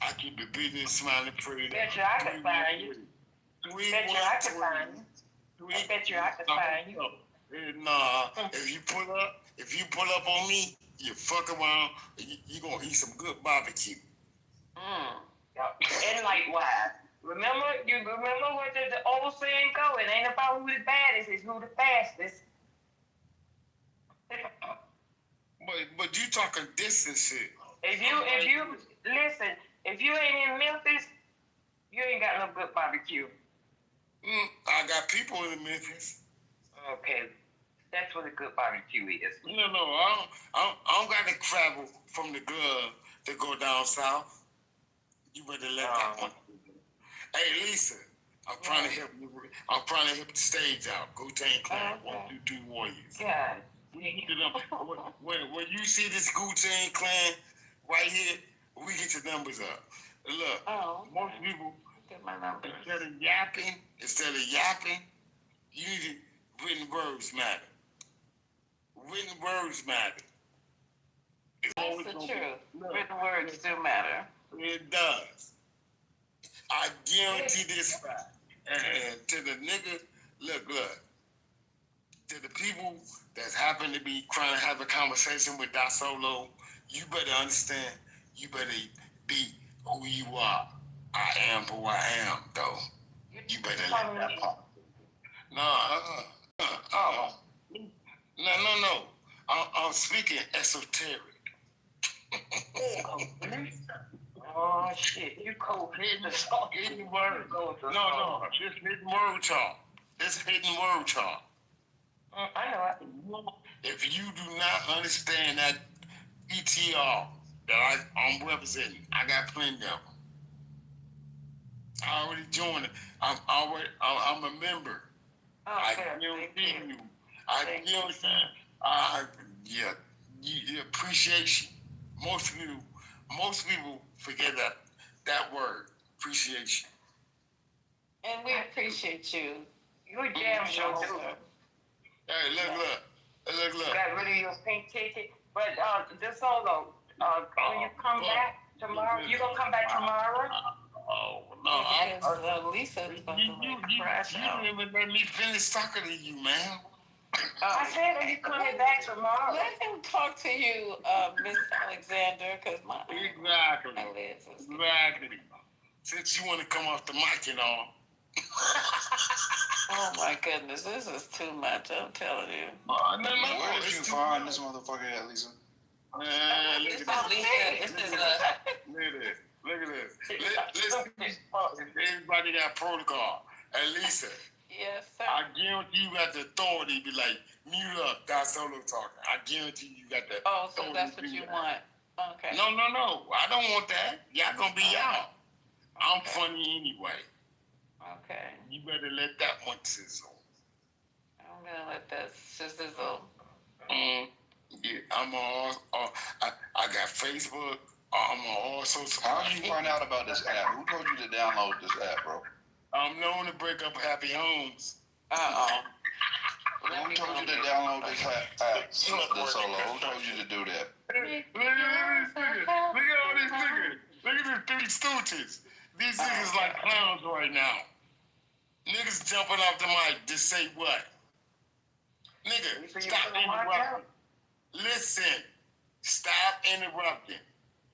I keep it business, smiling, pretty. Bet you I can find you. Bet you I can find you. I bet you I can find you. Nah, if you pull up on me, you fuck around, you gonna eat some good barbecue. And likewise. Remember what the old saying go? It ain't about who the baddest, it's who the fastest. But you talking distance shit. If you listen, if you ain't in Memphis, you ain't got no good barbecue. I got people in Memphis. Okay, that's what a good barbecue is. No, I don't got to travel from the glove to go down south. You better let that one. Hey, Lisa, I'm trying to help you. I'm trying to help the stage out. Wu-Tang Clan, 1, 2, 3 Warriors. Yeah. When you see this Wu-Tang Clan right here, we get your numbers up. Look, most people, instead of yapping, you need to, written words matter. Written words matter. That's the truth. Written words do matter. It does. I guarantee this fact. And to the nigga, look, to the people that happen to be trying to have a conversation with that Solo, you better understand, you better be who you are. I am who I am, though. You better let that pop. No. I'm speaking esoteric. Oh shit, you cold hidden talk. Hidden word. No, just hidden word talk. It's hidden word talk. I know it. If you do not understand that ETR that I'm representing, I got plenty of them. I already joined it. I'm a member. I guarantee you. I guarantee you appreciation. Most people forget that word, appreciation. And we appreciate you. You're damn sure do. Hey, look. Got rid of your pink ticket. But this solo, when you come back tomorrow, you gonna come back tomorrow? Oh no! Lisa's about to crash out. You didn't even let me finish talking to you, man. I said, are you coming back tomorrow? Let him talk to you, Miss Alexander, because my Exactly. Since you want to come off the mic and all. Oh my goodness, this is too much, I'm telling you. Where did you find this motherfucker at, Lisa? Look at this. Listen, everybody got protocol. And Lisa. Yes, sir. I guarantee you got the authority to be like, mute up, that's solo talking. I guarantee you got the authority. So that's what you want. Okay. No. I don't want that. Y'all gonna be y'all. I'm funny anyway. Okay. You better let that one sizzle. I'm gonna let that sizzle. Yeah, I'm on. I got Facebook. I'm on all social. How did you find out about this app? Who told you to download this app, bro? I'm known to break up happy homes. Who told you to download this app? This solo. Who told you to do that? Look at all these niggas. Look at the three stooges. These niggas like clowns right now. Niggas jumping off the mic to say what? Nigga, stop interrupting. Listen, stop interrupting.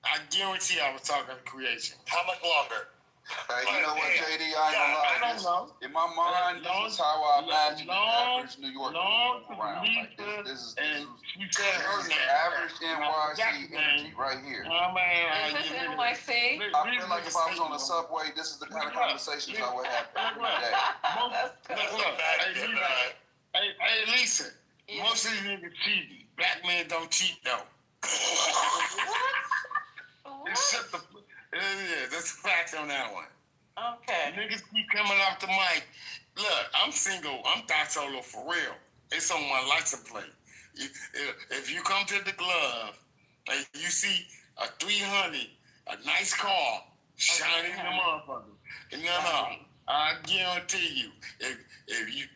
I guarantee I was talking to creation. How much longer? Hey, you know what, JD? I ain't gonna lie. I don't know. In my mind, this is how I imagine the average New Yorker around. Like this is the average NYC energy right here. Is this NYC? I feel like if I was on the subway, this is the kind of conversations I would have every day. Hey, Lisa. Yeah. Most of these niggas cheating. Black men don't cheat though. What? Yeah, that's a fact on that one. Okay. Niggas keep coming off the mic. Look, I'm single. I'm Thought Solo for real. It's on my license plate. If you come to the glove and you see a 300, a nice car, shining the motherfucker. No. I guarantee you, if you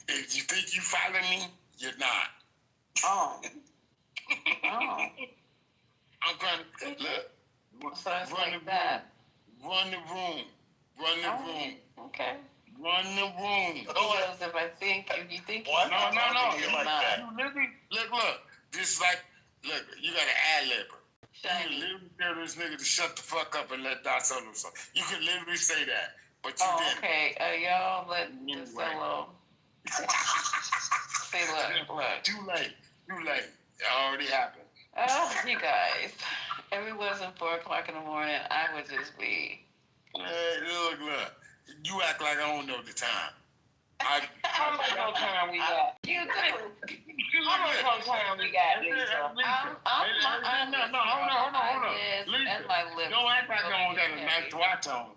think you follow me, you're not. Oh. I'm trying to look. So it's like that. Run the room. Okay. Run the room. Because if I think, if you think what? No. You're like that. Look. Just like, look, you got an ad-libber. You can literally tell this nigga to shut the fuck up and let Doc Solo talk. You can literally say that, but you didn't. Okay. Y'all let the solo. See, look. Too late. It already happened. Oh, you guys. If it wasn't 4 o'clock in the morning, I would just be. Hey, look. You act like I don't know the time. How much more time we got? You do. How much more time we got, Lisa? Hold on. Lisa, and my lips. don't act like I don't got a nice watch on.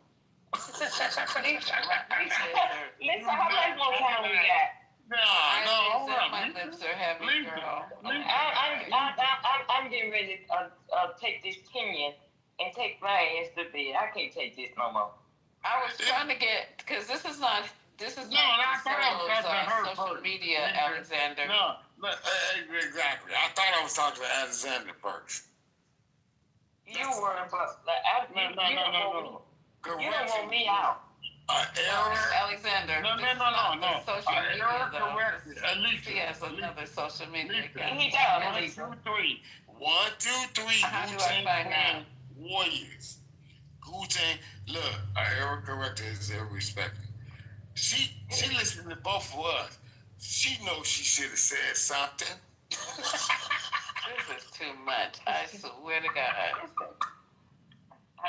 Lisa, how much more time we got? No, hold on. My lips are heavy, girl. I'm getting ready to take this Kenyan and take my ass to bed. I can't take this no more. I was trying to get, because this is not social media, Alexander. No, exactly. I thought I was talking to Alexander first. You were, but no. You don't want me out. Alexander. No. Social media, corrected. At least he has another social media account. He does. 1, 2, 3. 1, 2, 3. How do I find out? Warriors. Wu-Tang. Look, Eric corrected is respected. She listened to both of us. She knows she should have said something. This is too much. I swear to God. I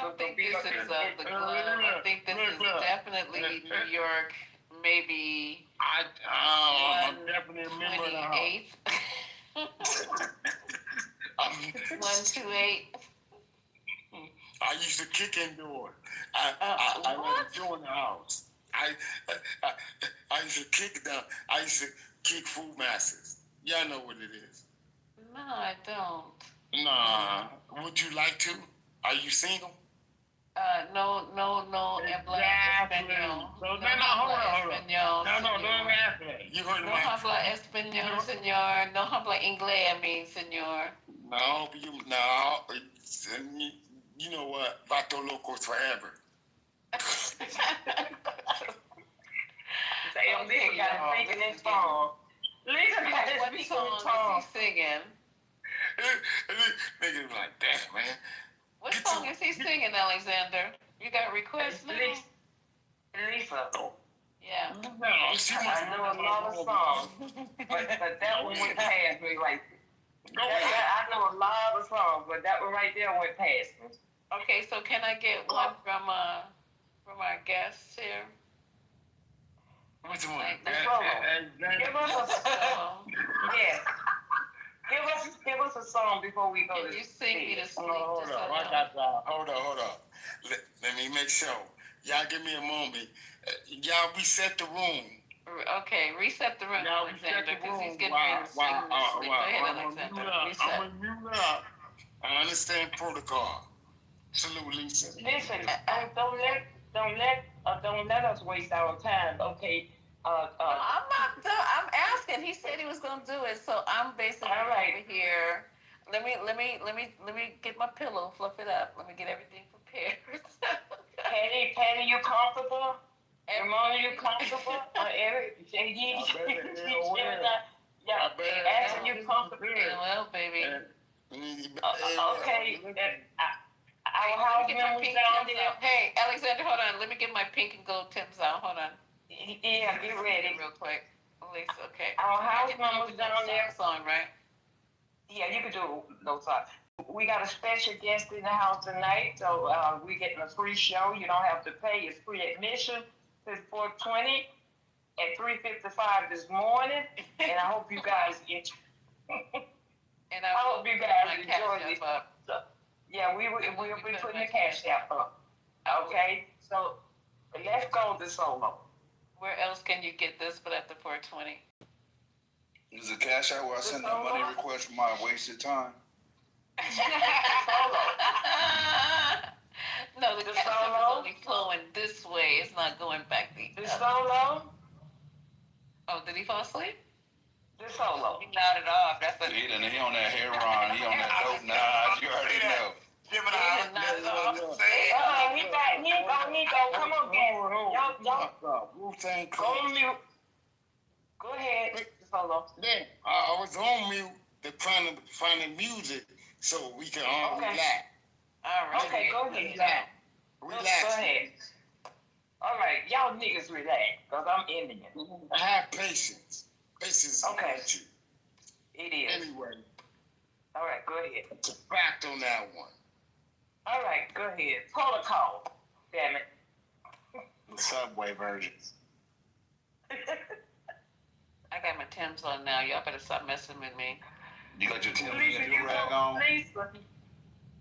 don't think this is the glove. I think this is definitely New York, maybe I'm definitely a member of the house. 128. I used to kick indoors. I let them do in the house. I used to kick down. I used to kick food masters. Y'all know what it is. No, I don't. Nah. Would you like to? Are you single? No. Exactly. So, hold on. Don't ask me. You heard no habla español, señor. No habla inglés, mi señor. No, you know what? Vato locos forever. Lisa got to speak in his phone. Lisa got to speak in his phone. Singing. Niggas like, damn, man. What song is he singing, Alexander? You got requests now? Lisa. Yeah. No, she must know a lot of songs, but that one went past me right there. I know a lot of songs, but that one right there went past me. Okay, so can I get one from our guests here? Which one? The solo. Give us a song. Yes. Give us a song before we go to you sing me to sleep. Hold on. Let me make sure. Y'all give me a moment. Y'all reset the room. Okay, reset the room, Alexander, because he's getting ready to sing me to sleep. Go ahead, Alexander. Reset. I'm gonna mute up. I understand protocol. Salute, Lisa. Listen, don't let us waste our time. Okay. I'm not done. I'm asking. He said he was gonna do it, so I'm basically over here. Let me get my pillow, fluff it up. Let me get everything prepared. Patty, you comfortable? Ramona, you comfortable? Eric, JD, Ashley, you comfortable? Well, baby. Okay. Our house members down there. Hey, Alexander, hold on. Let me get my pink and gold Tim's out. Hold on. Yeah, get ready. Real quick. Lisa, okay. Our house members down there. Song, right? Yeah, you can do those songs. We got a special guest in the house tonight, so we're getting a free show. You don't have to pay. It's free admission. It's 420 at 3:55 this morning, and I hope you guys enjoy. And I hope you guys enjoy this. Yeah, we'll be putting the cash app up. Okay, so let's go to solo. Where else can you get this but at the 420? Is it cash out where I send a money request for my wasted time? No, the cash app is only flowing this way. It's not going back the solo? Oh, did he fall asleep? The solo. He nodded off. That's He on that heroin. He on that dope nod. You already know. Give it out. He go. Come on, guys. Y'all. Go on mute. Go ahead. Solo. Then I was on mute to find the music so we can all relax. All right. Okay, go ahead. Relax. Go ahead. All right, y'all niggas relax, because I'm ending it. Have patience. Patience is okay. It is. Anyway. All right, go ahead. It's a fact on that one. All right, go ahead. Protocol. Damn it. The Subway versions. I got my Tim's on now. Y'all better stop messing with me. You got your Tim's and your rag on? Lisa.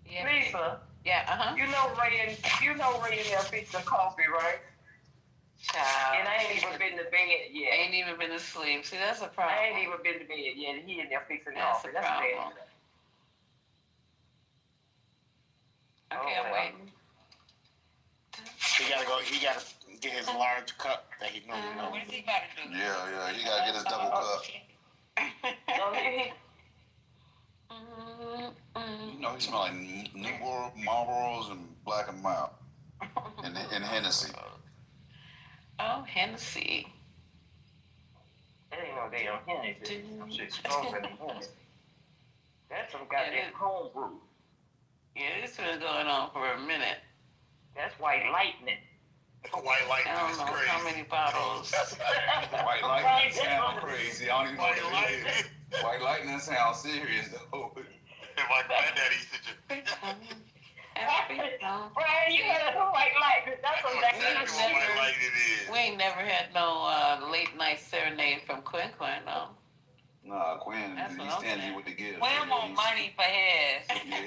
Yeah. Lisa. Yeah, You know Ray and them fix the coffee, right? Child. And I ain't even been to bed yet. Ain't even been to sleep. See, that's a problem. I ain't even been to bed yet. And he in there fixing coffee. That's a problem. Okay, I'm waiting. He gotta get his large cup that he normally knows. What is he about to do? Yeah, he gotta get his double cup. You know, he smell like Newport, Marlboros, and Black and Mild. And Hennessy. Oh, Hennessy. That ain't no damn Hennessy. Some shit stronger than Hennessy. That's some goddamn home brew. Yeah, this been going on for a minute. That's White Lightning. White Lightning I don't know how many bottles. White Lightning sound crazy. I don't even know what it is. White lightning sounds serious though. My granddaddy used to just. Brian, you had a white light. That's what that Exactly what white lightning is. We ain't never had no late night serenade from Quinn, no. Nah, Quinn, That's he's what I'm stingy saying. with the gifts. Quinn want money for his. Yeah,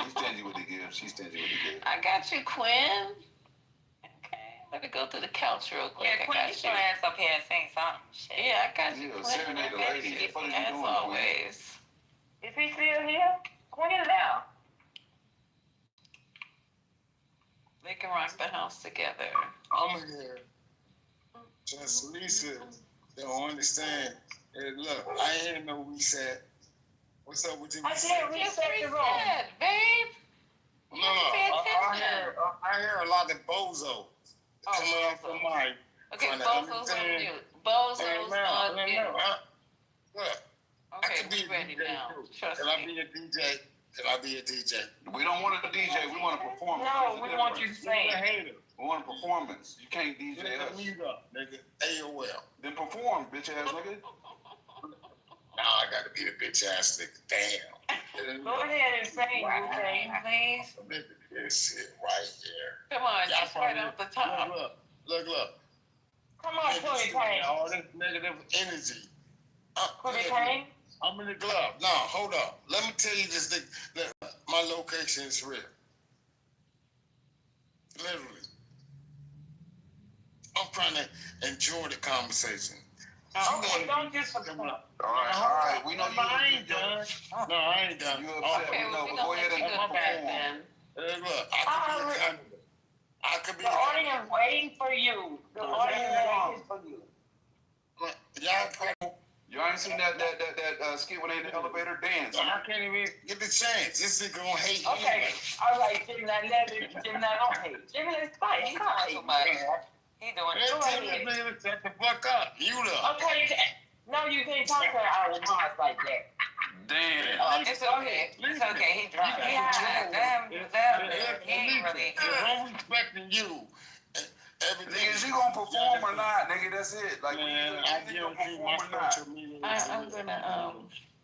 he's stingy with the gifts. She's stingy with the gifts. I got you, Quinn. Okay, let me go to the couch real quick. Yeah, Quinn, get your ass up here and sing something. Shit. Yeah, I got you, Yeah, Quinn. serenade the lady. What are you As doing, always. Is he still here? Quinn is out. They can rock the house together. I'm here. Just Lisa don't understand. Hey, look, I ain't hear no reset. What's up with you? I said reset the room. Babe. No, I hear a lot of bozo coming off the mic. Okay, Bozo's on mute. Bozo's on mute. Look, Okay, I could be we're ready a DJ now. too. Trust Can I me. be a DJ? Can I be a DJ? We don't want a DJ. We want a performance. No, we want you to sing. We want a performance. You can't DJ us. Mute up, nigga. AOL. Then perform, bitch ass nigga. Now I gotta be the bitch ass nigga. Damn. Go ahead and sing, okay, please. This shit right here. Come on, just right off the top. Look. Come on, Tony Kane. All this negative energy. Tony Kane? I'm in the glove. No, hold up. Let me tell you this thing. Look, my location is real. Literally. I'm trying to enjoy the conversation. Okay, don't disrespect. All right. We know you. I ain't done. No, I ain't done. You upset. Okay, We know, we but gonna go ahead let and you go back perform. then. Look, I could be The audience waiting for you. The audience waiting for you. You ain't seen that skit when they in the elevator dance. I can't even get the chance. This nigga gonna hate me. Okay, all right, Jimmy, don't hate. Jimmy, it's fine. He doing too much. He doing too Tell much. this nigga to shut the fuck up. You up. Okay, no, you can't talk to our minds like that. Damn. It's okay. It's okay. He drunk. Yeah, damn. He ain't really. If I'm respecting you, everything. Nigga, is you gonna perform or not, nigga? That's it. Like, Man, I guarantee my social media. I'm gonna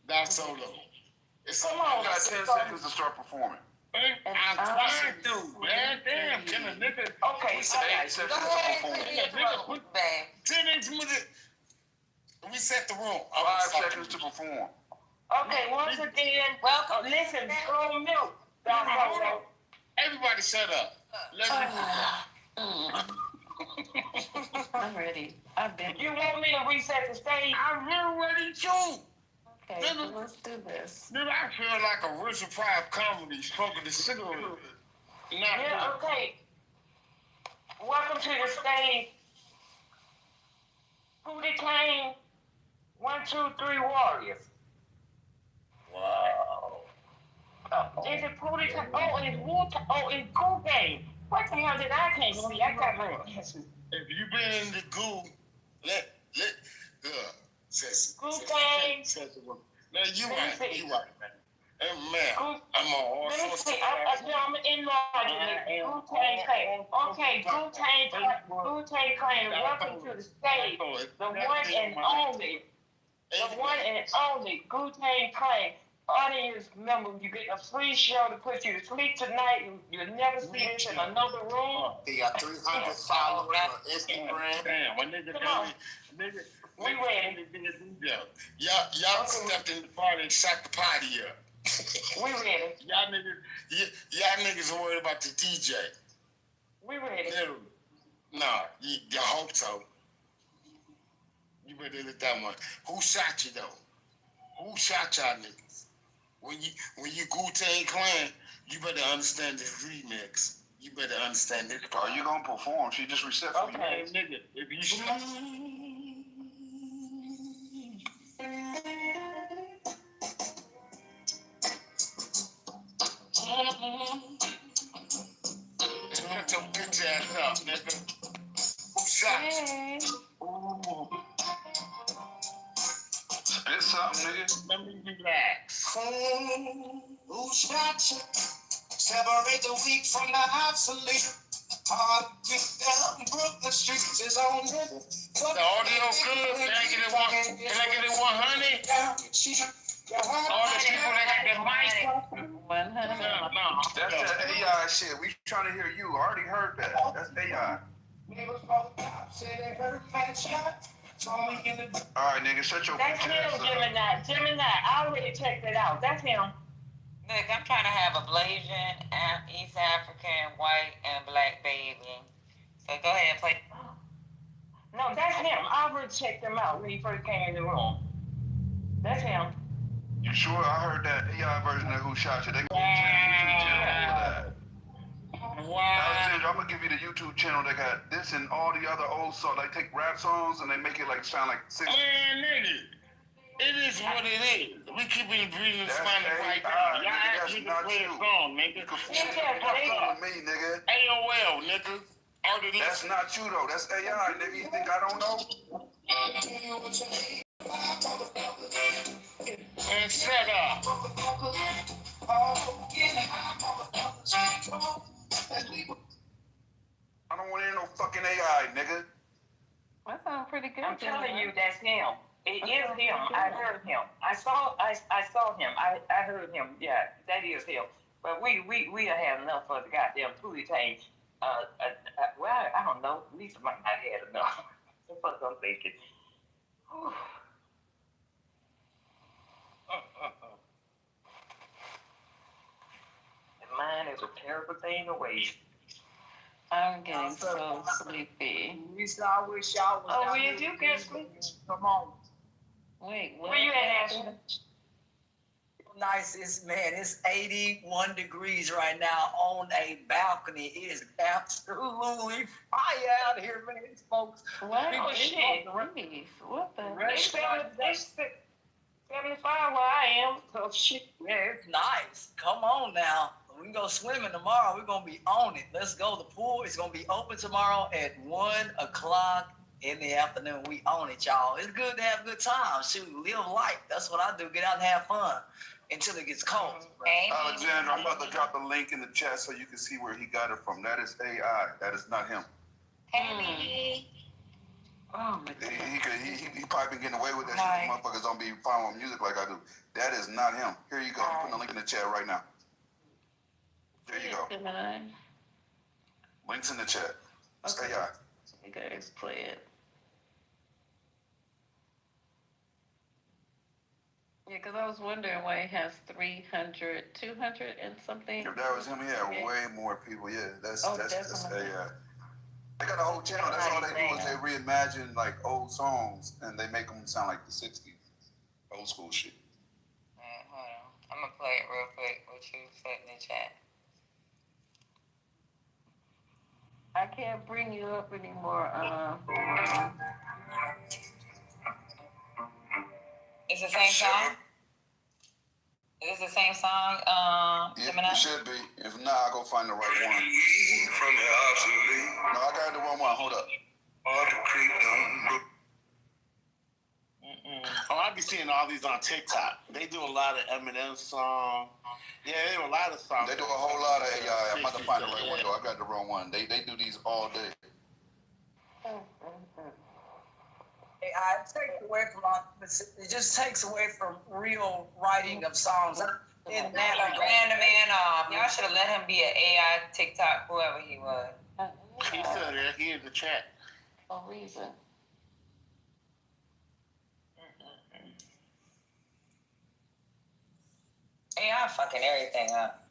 That's solo. Come on. You got 10 seconds to start performing. I'm trying to, man. Damn, can a nigga? Okay, We said 8 seconds to perform. 10 minutes. We set the room. 5 seconds to perform. Okay, once again, welcome. Listen, throw milk. Everybody shut up. I'm ready. I've been. You want me to reset the stage? I'm real ready too. Okay, so let's do this. Nigga, I feel like a Richard Pryor comedy smoking the cigarette. Yeah, okay. Welcome to the stage. Pootie Kane, 1, 2, 3 Warriors. Wow. Is it Pootie Kane? Oh, it's Wu-Tang. Oh, it's Cool Game. What the hell did I can't see? I got my. If you been in the goo, let Cecily. Cool Game. Man, you right, man. And man, I'm all Let me sorts see. of I'm enlarging. Wu-Tang Clan. Okay, Wu-Tang Clan. Welcome to the stage. The one and only. The one and only Wu-Tang Clan. Audience member, you get a free show to put you to sleep tonight. You'll never see this in another room. He got 300 followers on Instagram. Damn, my nigga, nigga. We ready. Y'all stepped in the party and shot the party up. We ready. Y'all niggas are worried about the DJ. We ready. Literally. Nah, you hope so. You better look that one. Who shot you though? Who shot y'all niggas? When you Wu-Tang Clan, you better understand this remix. You better understand this part. Are you gonna perform? She just reset for you. Okay, nigga. If you shot. Shut your bitch ass up, nigga. Who shot you? Ooh. Spit something, nigga. Let me relax. Who shot you? Separate the weak from the obsolete. Hard just down Brooklyn streets is on it. The audio good. Can I get it 100? All the people that got the mic. 100. No. That's that AI shit. We trying to hear you. I already heard that. That's AI. All right, nigga, shut your That's bitch him, ass up. Gemini. I already checked it out. That's him. Look, I'm trying to have a Blasian, East African, white, and black baby. So go ahead and play. No, that's him. I already checked him out when he first came in the room. That's him. You sure? I heard that AI version of Who Shot You. They got a YouTube channel for that. Wow. I'm gonna give you the YouTube channel that got this and all the other old songs. They take rap songs and they make it like sound like 60s. Man, nigga. It is what it is. We keep it breathing That's Spanish right now. Y'all asked me to play a song, nigga. Stop me, nigga. AOL, nigga. That's not you though. That's AI, nigga. You think I don't know? Man, shut up. I don't want to hear no fucking AI, nigga. That sounds pretty good. I'm telling you, that's him. It is him. I heard him. I saw him. I heard him. Yeah, that is him. But we have enough for the goddamn Pootie Tang. Well, I don't know. Lisa might not have had enough. That's what I'm thinking. Mine is a terrible thing to waste. I'm getting so sleepy. I wish y'all was. Oh, where you get sleep? Come on. Wait, what? Where you at, Ashley? Nice, it's 81 degrees right now on a balcony. It is absolutely fire out here, man, folks. What? Oh, shit. What the? It's 75 where I am. So shit. Yeah, it's nice. Come on now. We can go swimming tomorrow. We're going to be on it. Let's go. The pool is going to be open tomorrow at 1 o'clock in the afternoon. We own it, y'all. It's good to have a good time. Shoot, live life. That's what I do. Get out and have fun until it gets cold. Alexander, I'm about to drop the link in the chat so you can see where he got it from. That is AI. That is not him. Hey. Oh my God. He probably been getting away with that shit. Motherfuckers don't be following music like I do. That is not him. Here you go. I'm putting the link in the chat right now. There you go. Links in the chat. It's AI. You guys play it. Yeah, because I was wondering why it has 300, 200 and something. If that was him, he had way more people. Yeah, that's AI. They got a whole channel. That's all they do is they reimagine like old songs and they make them sound like the 60s. Old school shit. Hold on. I'm going to play it real quick. What you said in the chat. I can't bring you up anymore. It's the same song? Is this the same song, Gemini? It should be. If not, I'll go find the right one. From the obsolete. No, I got the wrong one. Hold up. Oh, I be seeing all these on TikTok. They do a lot of Eminem songs. Yeah, they do a lot of songs. They do a whole lot of AI. I'm about to find the right one though. I got the wrong one. They do these all day. It takes away from it just takes away from real writing of songs. Ran the man off. Y'all should have let him be an AI TikTok, whoever he was. He's still there. He in the chat. A reason. AI fucking everything up.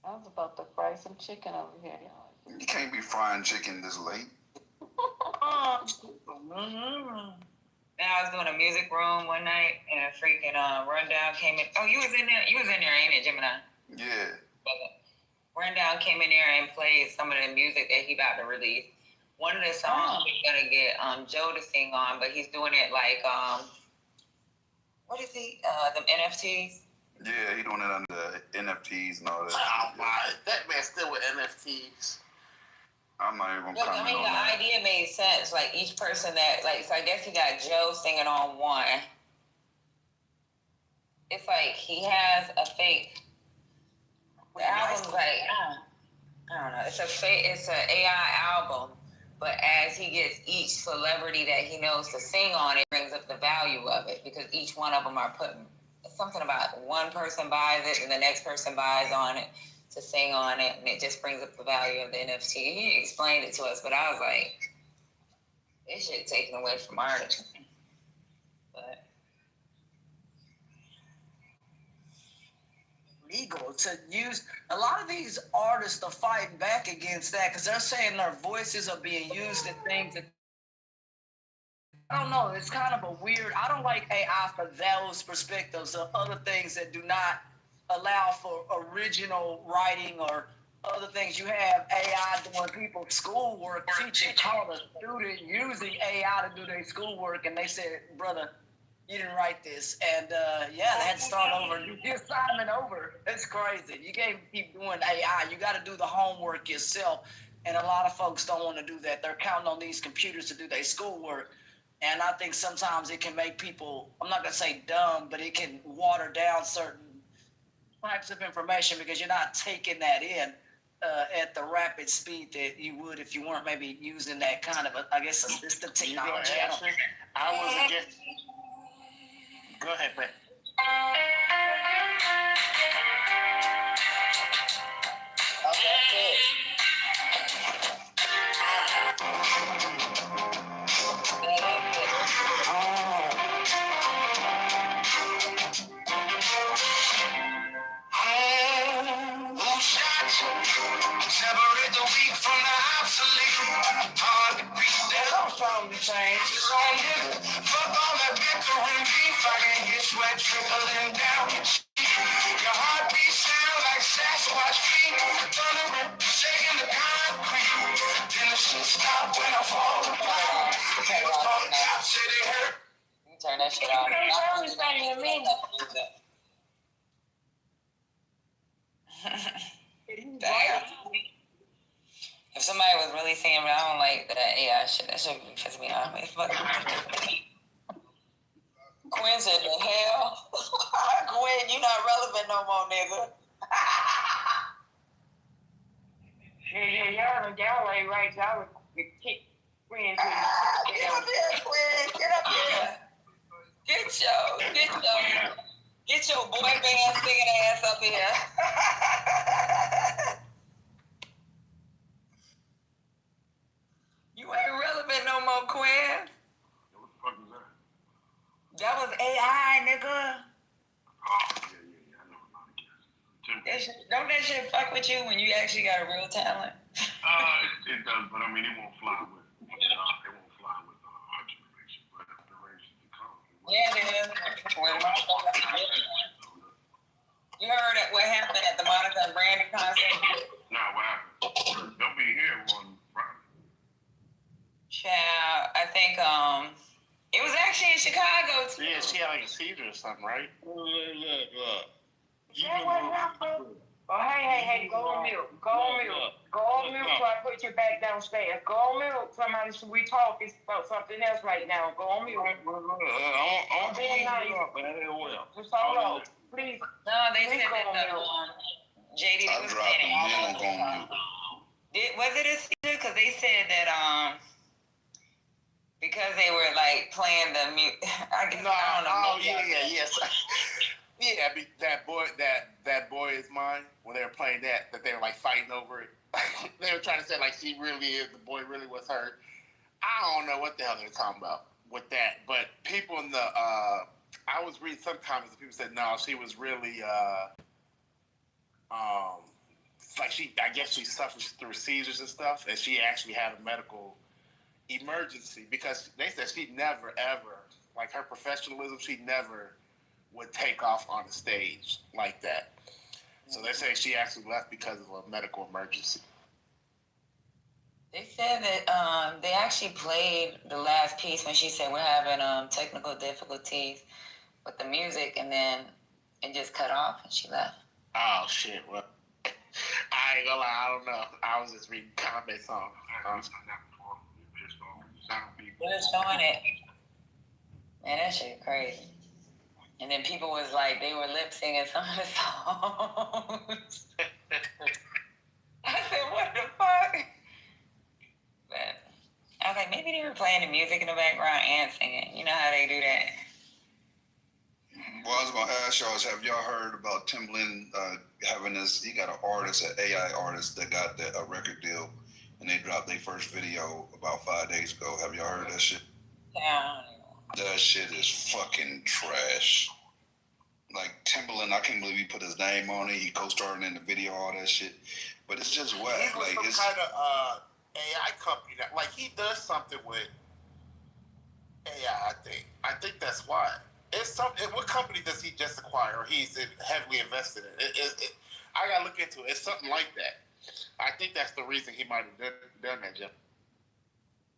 I was about to fry some chicken over here, y'all. You can't be frying chicken this late. And I was doing a music room one night, and a freaking Rundown came in. Oh, you was in there? You was in there, ain't it, Gemini? Yeah. Rundown came in there and played some of the music that he about to release. One of the songs he's gonna get Joe to sing on, but he's doing it like what is he? Them NFTs. Yeah, he doing it under NFTs and all that. Oh my, that man still with NFTs. I'm not even gonna Look, comment I mean, on the that. idea made sense. Like each person that, like, so I guess he got Joe singing on one. It's like he has a fake. The album's like, I don't know. It's a AI album, but as he gets each celebrity that he knows to sing on, it brings up the value of it because each one of them are putting something about one person buys it and the next person buys on it to sing on it, and it just brings up the value of the NFT. He explained it to us, but I was like, this shit taken away from artists. But legal to use. A lot of these artists are fighting back against that because they're saying their voices are being used in things that I don't know. It's kind of a weird. I don't like AI for those perspectives of other things that do not allow for original writing or other things. You have AI doing people's schoolwork. Teacher called a student using AI to do their schoolwork, and they said, "Brother, you didn't write this," and they had to start over, do the assignment over. It's crazy. You can't keep doing AI. You got to do the homework yourself, and a lot of folks don't want to do that. They're counting on these computers to do their schoolwork, and I think sometimes it can make people, I'm not gonna say dumb, but it can water down certain types of information because you're not taking that in at the rapid speed that you would if you weren't maybe using that kind of, assistive technology. I was against. Go ahead, Brett. Separate the weak from the obsolete. Hard to beat down. Changes on him. Fuck all that bickering beef. I can hear sweat trickling down your cheek. Your heartbeat sound like Sasquatch feet. Thundering, shaking the concrete. Then the shit stop when I fall apart. People on top say they hurt. turn that shit off. Damn. If somebody was really saying, I don't like that AI shit, that shit would piss me off. Quinn said, the hell? Quinn, you not relevant no more, nigga. Y'all ain't right. Y'all would kick Quinn to Get up here, Quinn. Get up here. Get your boy band singing ass up here. You ain't relevant no more, Quinn. What the fuck was that? That was AI, nigga. Oh, yeah, I know about it. Don't that shit fuck with you when you actually got a real talent? It does, but I mean, it won't fly with our generation, but the generation to come. Yeah, it is. You heard what happened at the Monica and Brandy concert? Nah, what happened? They'll be here on Friday. Child, I think it was actually in Chicago too. Yeah, she had like a seizure or something, right? Look. Oh, hey, go on mute. Go on mute so I put you back downstairs. Go on mute. Somebody should we talking about something else right now. Go on mute. I'm being nice. Just hold on. Please. No, they said that JD was saying it. Was it a seizure? Because they said that because they were like playing the music. I don't know. Oh yes. Yeah, that boy is mine. When they were playing that they were like fighting over it. They were trying to say like she really is, the boy really was hurt. I don't know what the hell they're talking about with that. But people in the I was reading some comments and people said no, she was really I guess she suffers through seizures and stuff, and she actually had a medical emergency because they said she never ever, like her professionalism, she never would take off on the stage like that. So they say she actually left because of a medical emergency. They said that they actually played the last piece when she said we're having technical difficulties with the music, and then it just cut off and she left. Oh shit! Well, I ain't gonna lie, I don't know. I was just reading comments on. They're showing it. Man, that shit crazy. And then people was like, they were lip singing some of the songs. I said, what Maybe they were playing the music in the background and singing. You know how they do that. Well, I was going to ask y'all, have y'all heard about Timbaland having this? He got an artist, an AI artist that got a record deal, and they dropped their first video about 5 days ago. Have y'all heard that shit? Yeah. That shit is fucking trash. Like Timbaland, I can't believe he put his name on it. He co-starred in the video, all that shit. But it's just whack. He was some kind of AI company that, like, he does something with AI. I think that's why. What company does he just acquire? Or he's heavily invested in? I gotta look into it. It's something like that. I think that's the reason he might have done that, Jim.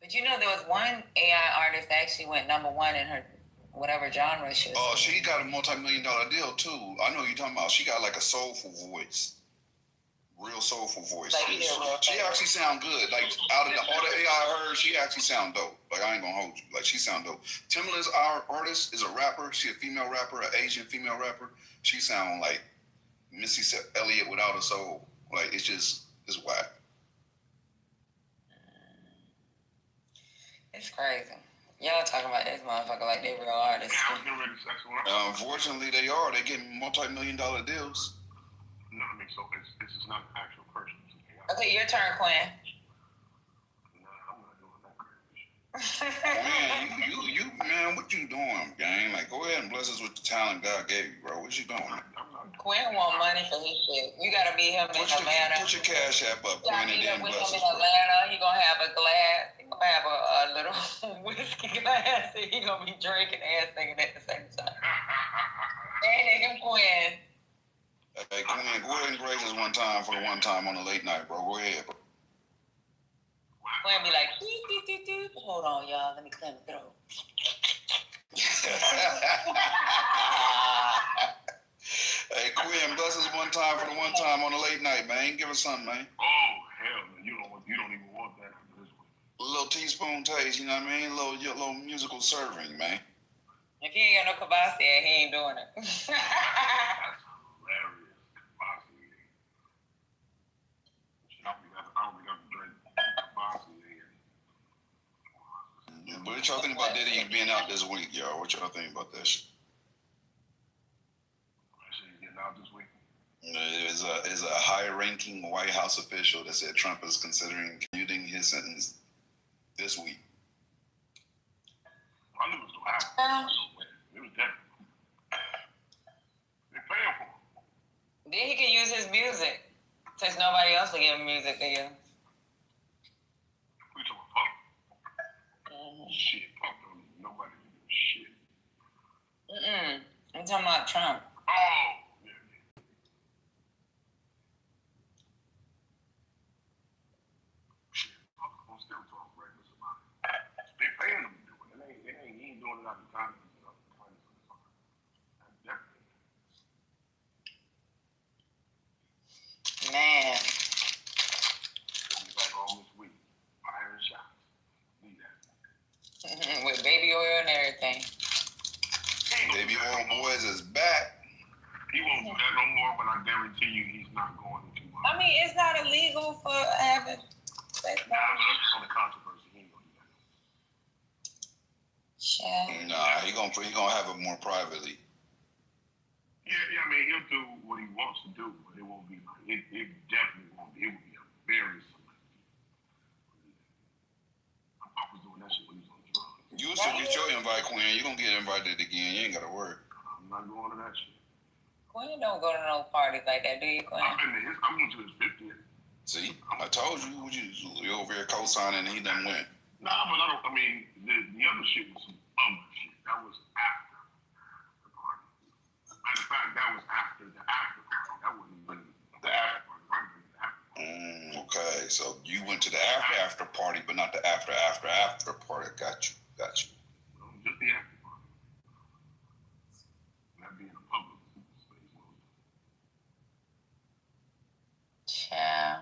But you know, there was one AI artist that actually went #1 in her whatever genre she was. Oh, she got a multi-million-dollar deal too. I know what you're talking about. She got like a soulful voice. Real soulful voice. Like, she actually sound good. Like out of all the AI I heard, she actually sound dope. Like I ain't gonna hold you. Like she sound dope. Timbaland's our artist is a rapper. She a female rapper, an Asian female rapper. She sound like Missy Elliott without a soul. Like it's whack. It's crazy. Y'all talking about this motherfucker like they real artists. Unfortunately, they are. They getting multi-million-dollar deals. No, I mean, so this is not an actual person. Okay, your turn, Quinn. No, I'm not doing that crazy shit. Man, what you doing, gang? Like, go ahead and bless us with the talent God gave you, bro. What you doing? Quinn want money for his shit. You gotta meet him in Atlanta. Put your cash app up, Quinn, and then bless us. In Atlanta, he gonna have a glass. He gonna have a little whiskey glass, and he gonna be drinking and singing at the same time. And him, Quinn. Hey, Quinn, go ahead and grace us one time for the one time on the late night, bro. Go ahead, bro. Quinn be like, doo. Hold on, y'all. Let me clear the throat. Hey, Quinn, bless us one time for the one time on the late night, man. Give us something, man. Oh, hell, man. You don't even want that after this one. A little teaspoon taste, you know what I mean? A little musical serving, man. If he ain't got no kibasi, he ain't doing it. That's hilarious. Kibasi. I don't think I can drink kibasi. What y'all think about Diddy being out this week, y'all? What y'all think about that shit? Out this week. There's a high-ranking White House official that said Trump is considering commuting his sentence this week. I knew it was going to happen. It was definitely. They're paying for it. Then he can use his music, since nobody else will give him music to use. We talking about shit. Punk don't need nobody to do shit. I'm talking about Trump. Oh. They paying him to do it. He ain't doing it out of time. Man. He'll be back home this week. Firing shots. Need that. With baby oil and everything. Baby oil boys is back. He won't do that no more, but I guarantee you he's not going to. I mean, it's not illegal for having sex. On the controversy, he ain't gonna do that. Nah, he gonna have it more privately. Yeah, I mean, he'll do what he wants to do, but it won't be like it definitely won't be. It will be a very selective. I was doing that shit when he was on drugs. You will still get your invite, Quinn. You gonna get invited again. You ain't gotta worry. I'm not going to that shit. Quinn don't go to no parties like that, do you, Quinn? I went to his 50th. See, I told you, you over here co-signing and he done went. Nah, but I mean, the other shit was some other shit. That was after the party. Matter of fact, that was after the after party. That wasn't even the after party. Okay, so you went to the after party, but not the after party. Got you. Just the after party. That being a public space. Yeah.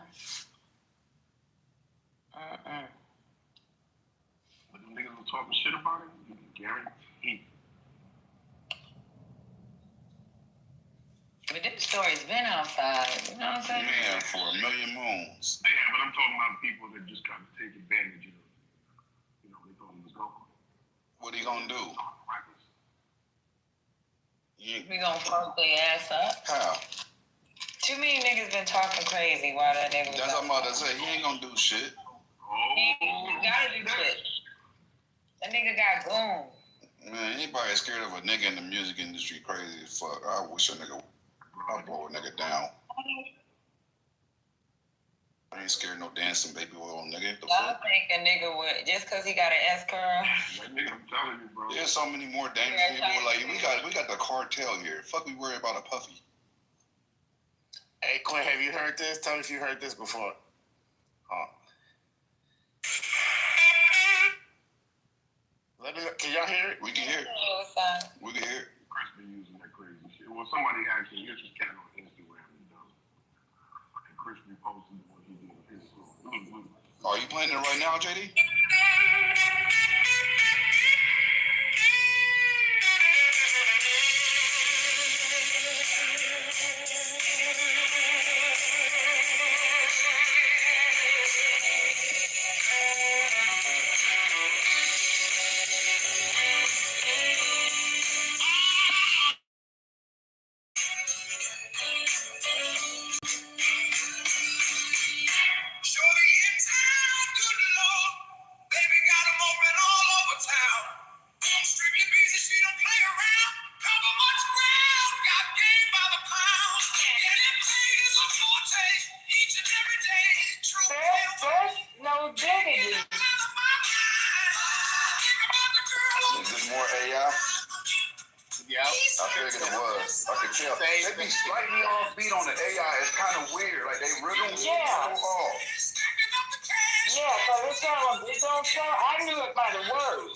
But the niggas were talking shit about it, you can guarantee. But this story's been outside, you know what I'm saying? Man, for a million moons. Yeah, but I'm talking about people that just kind of take advantage of, What he gonna do? We gonna fuck their ass up? How? Too many niggas been talking crazy while that nigga was That's what I'm about to say. He ain't gonna do shit. He gotta do shit. That nigga got goon. Man, anybody scared of a nigga in the music industry crazy as fuck. I wish a nigga, I'd blow a nigga down. I ain't scared of no dancing baby oil nigga. I think a nigga would, just cause he got an S curl. I'm telling you, bro. There's so many more dangerous people. Like we got the cartel here. Fuck, we worry about a puffy. Hey Quinn, have you heard this? Tell me if you heard this before. Let me know. Can y'all hear it? We can hear it. We can hear it. Chris been using that crazy shit. Well, somebody actually, here's his cat on Instagram and does it. And Chris reposted what he did with his song. Are you playing it right now, JD? Is this more AI? Yeah, I figured it was. I could tell. They be slightly off beat on the AI. It's kind of weird. Like they rhythm so off. Yeah, because it don't sound, I knew it by the words.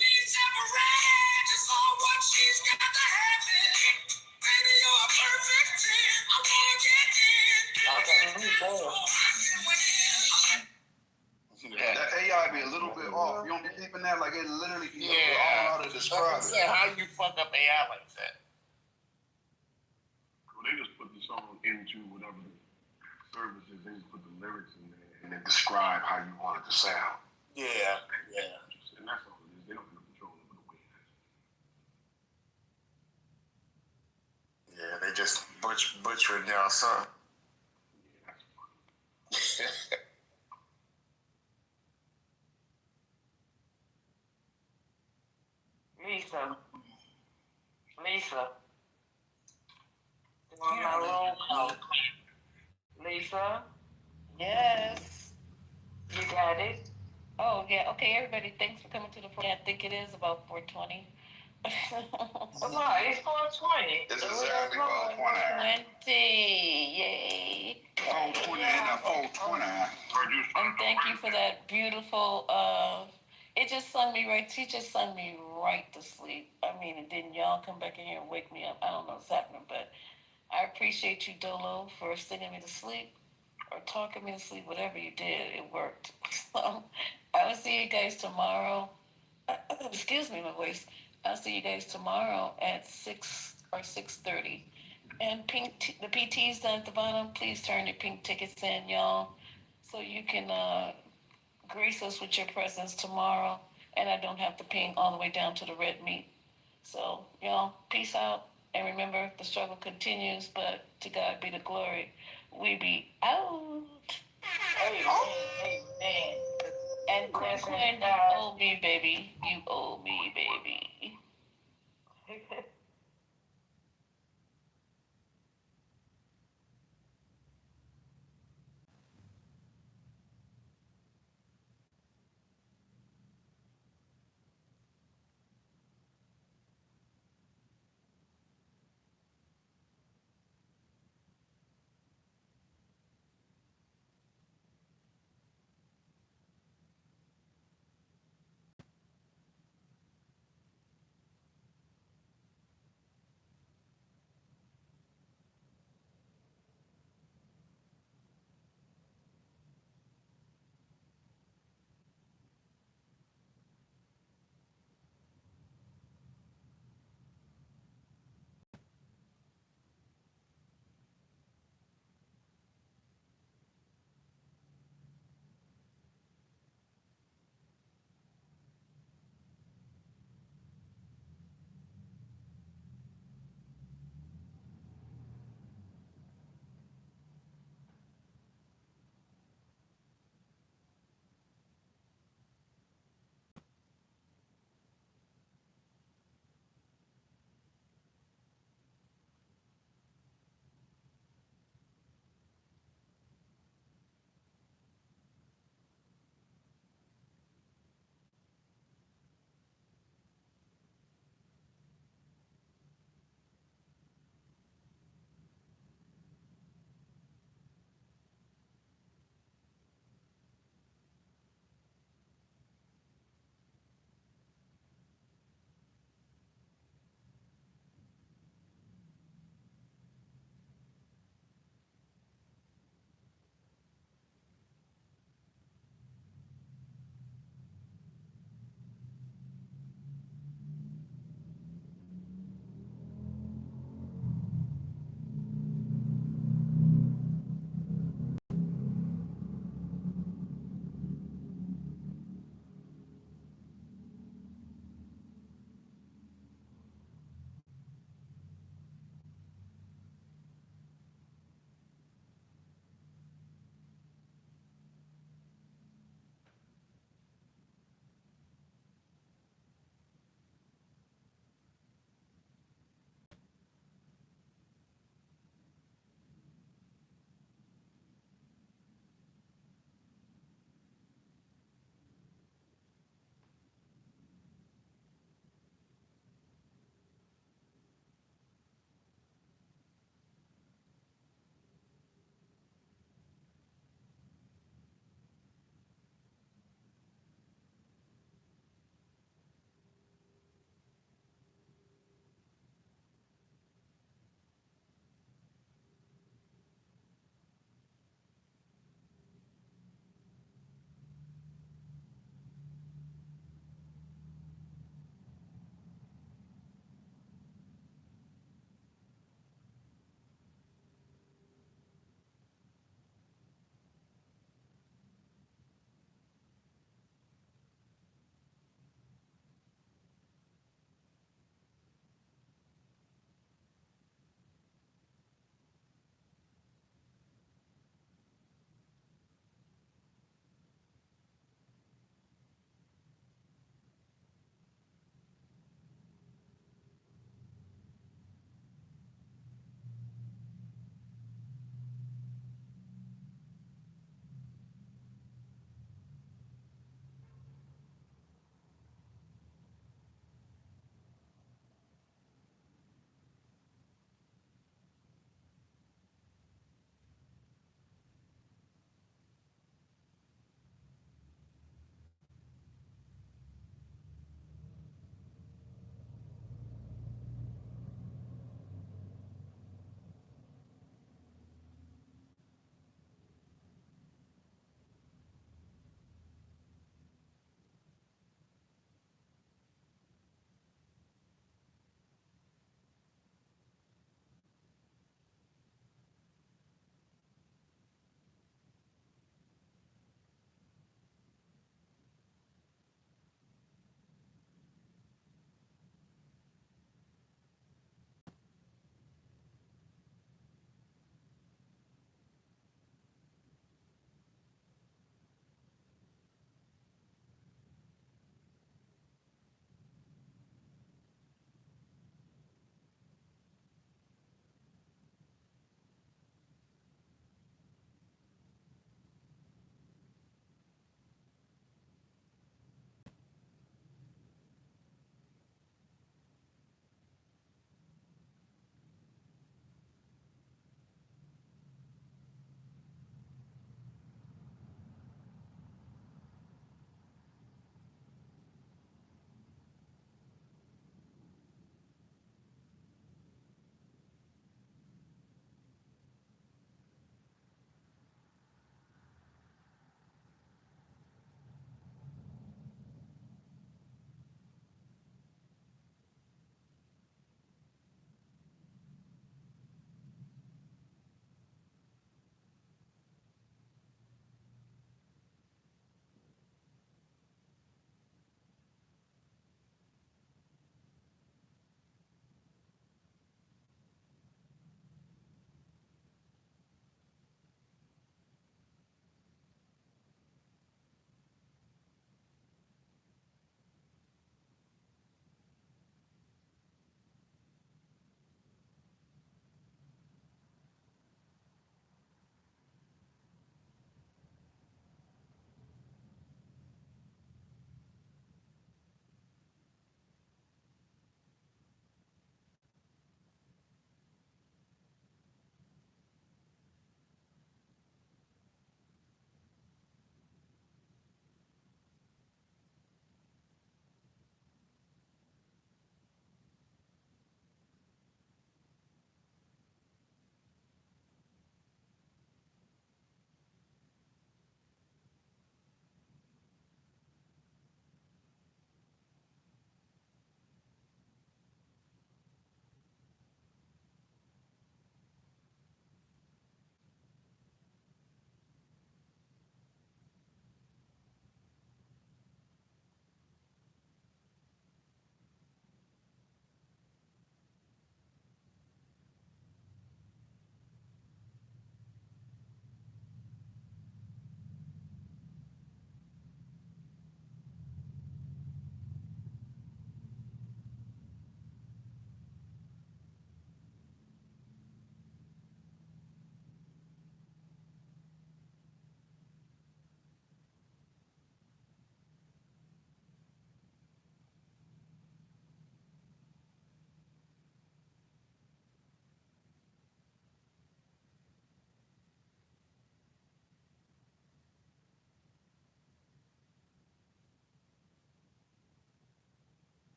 That AI be a little bit off. You don't be peeping that? Like it literally be I don't know how to describe it. How you fuck up AI like that? Well, they just put the song into whatever the service is. They just put the lyrics in there and then describe how you want it to sound. Yeah. And that's all it is. They don't have control over the way it is. Yeah, they just butchering their son. Lisa. You want my roll call? Lisa? Yes. You got it? Oh, yeah. Okay, everybody, thanks for coming to the I think it is about 4:20. Come on, it's 4:20. It's exactly 4:20. 20. Yay. 4:20 and 4:20. And thank you for that beautiful, it just sung me right, she just sung me right to sleep. I mean, and didn't y'all come back in here and wake me up? I don't know what's happening, but I appreciate you, Dolo, for singing me to sleep or talking me to sleep. Whatever you did, it worked. So I will see you guys tomorrow. Excuse me, my voice. I'll see you guys tomorrow at 6 or 6:30. And the PT's down at the bottom. Please turn your pink tickets in, y'all, so you can grace us with your presence tomorrow, and I don't have to ping all the way down to the red meat. So, y'all, peace out, and remember, the struggle continues, but to God be the glory. We be out. Amen. And Quinn, you owe me, baby. You owe me, baby.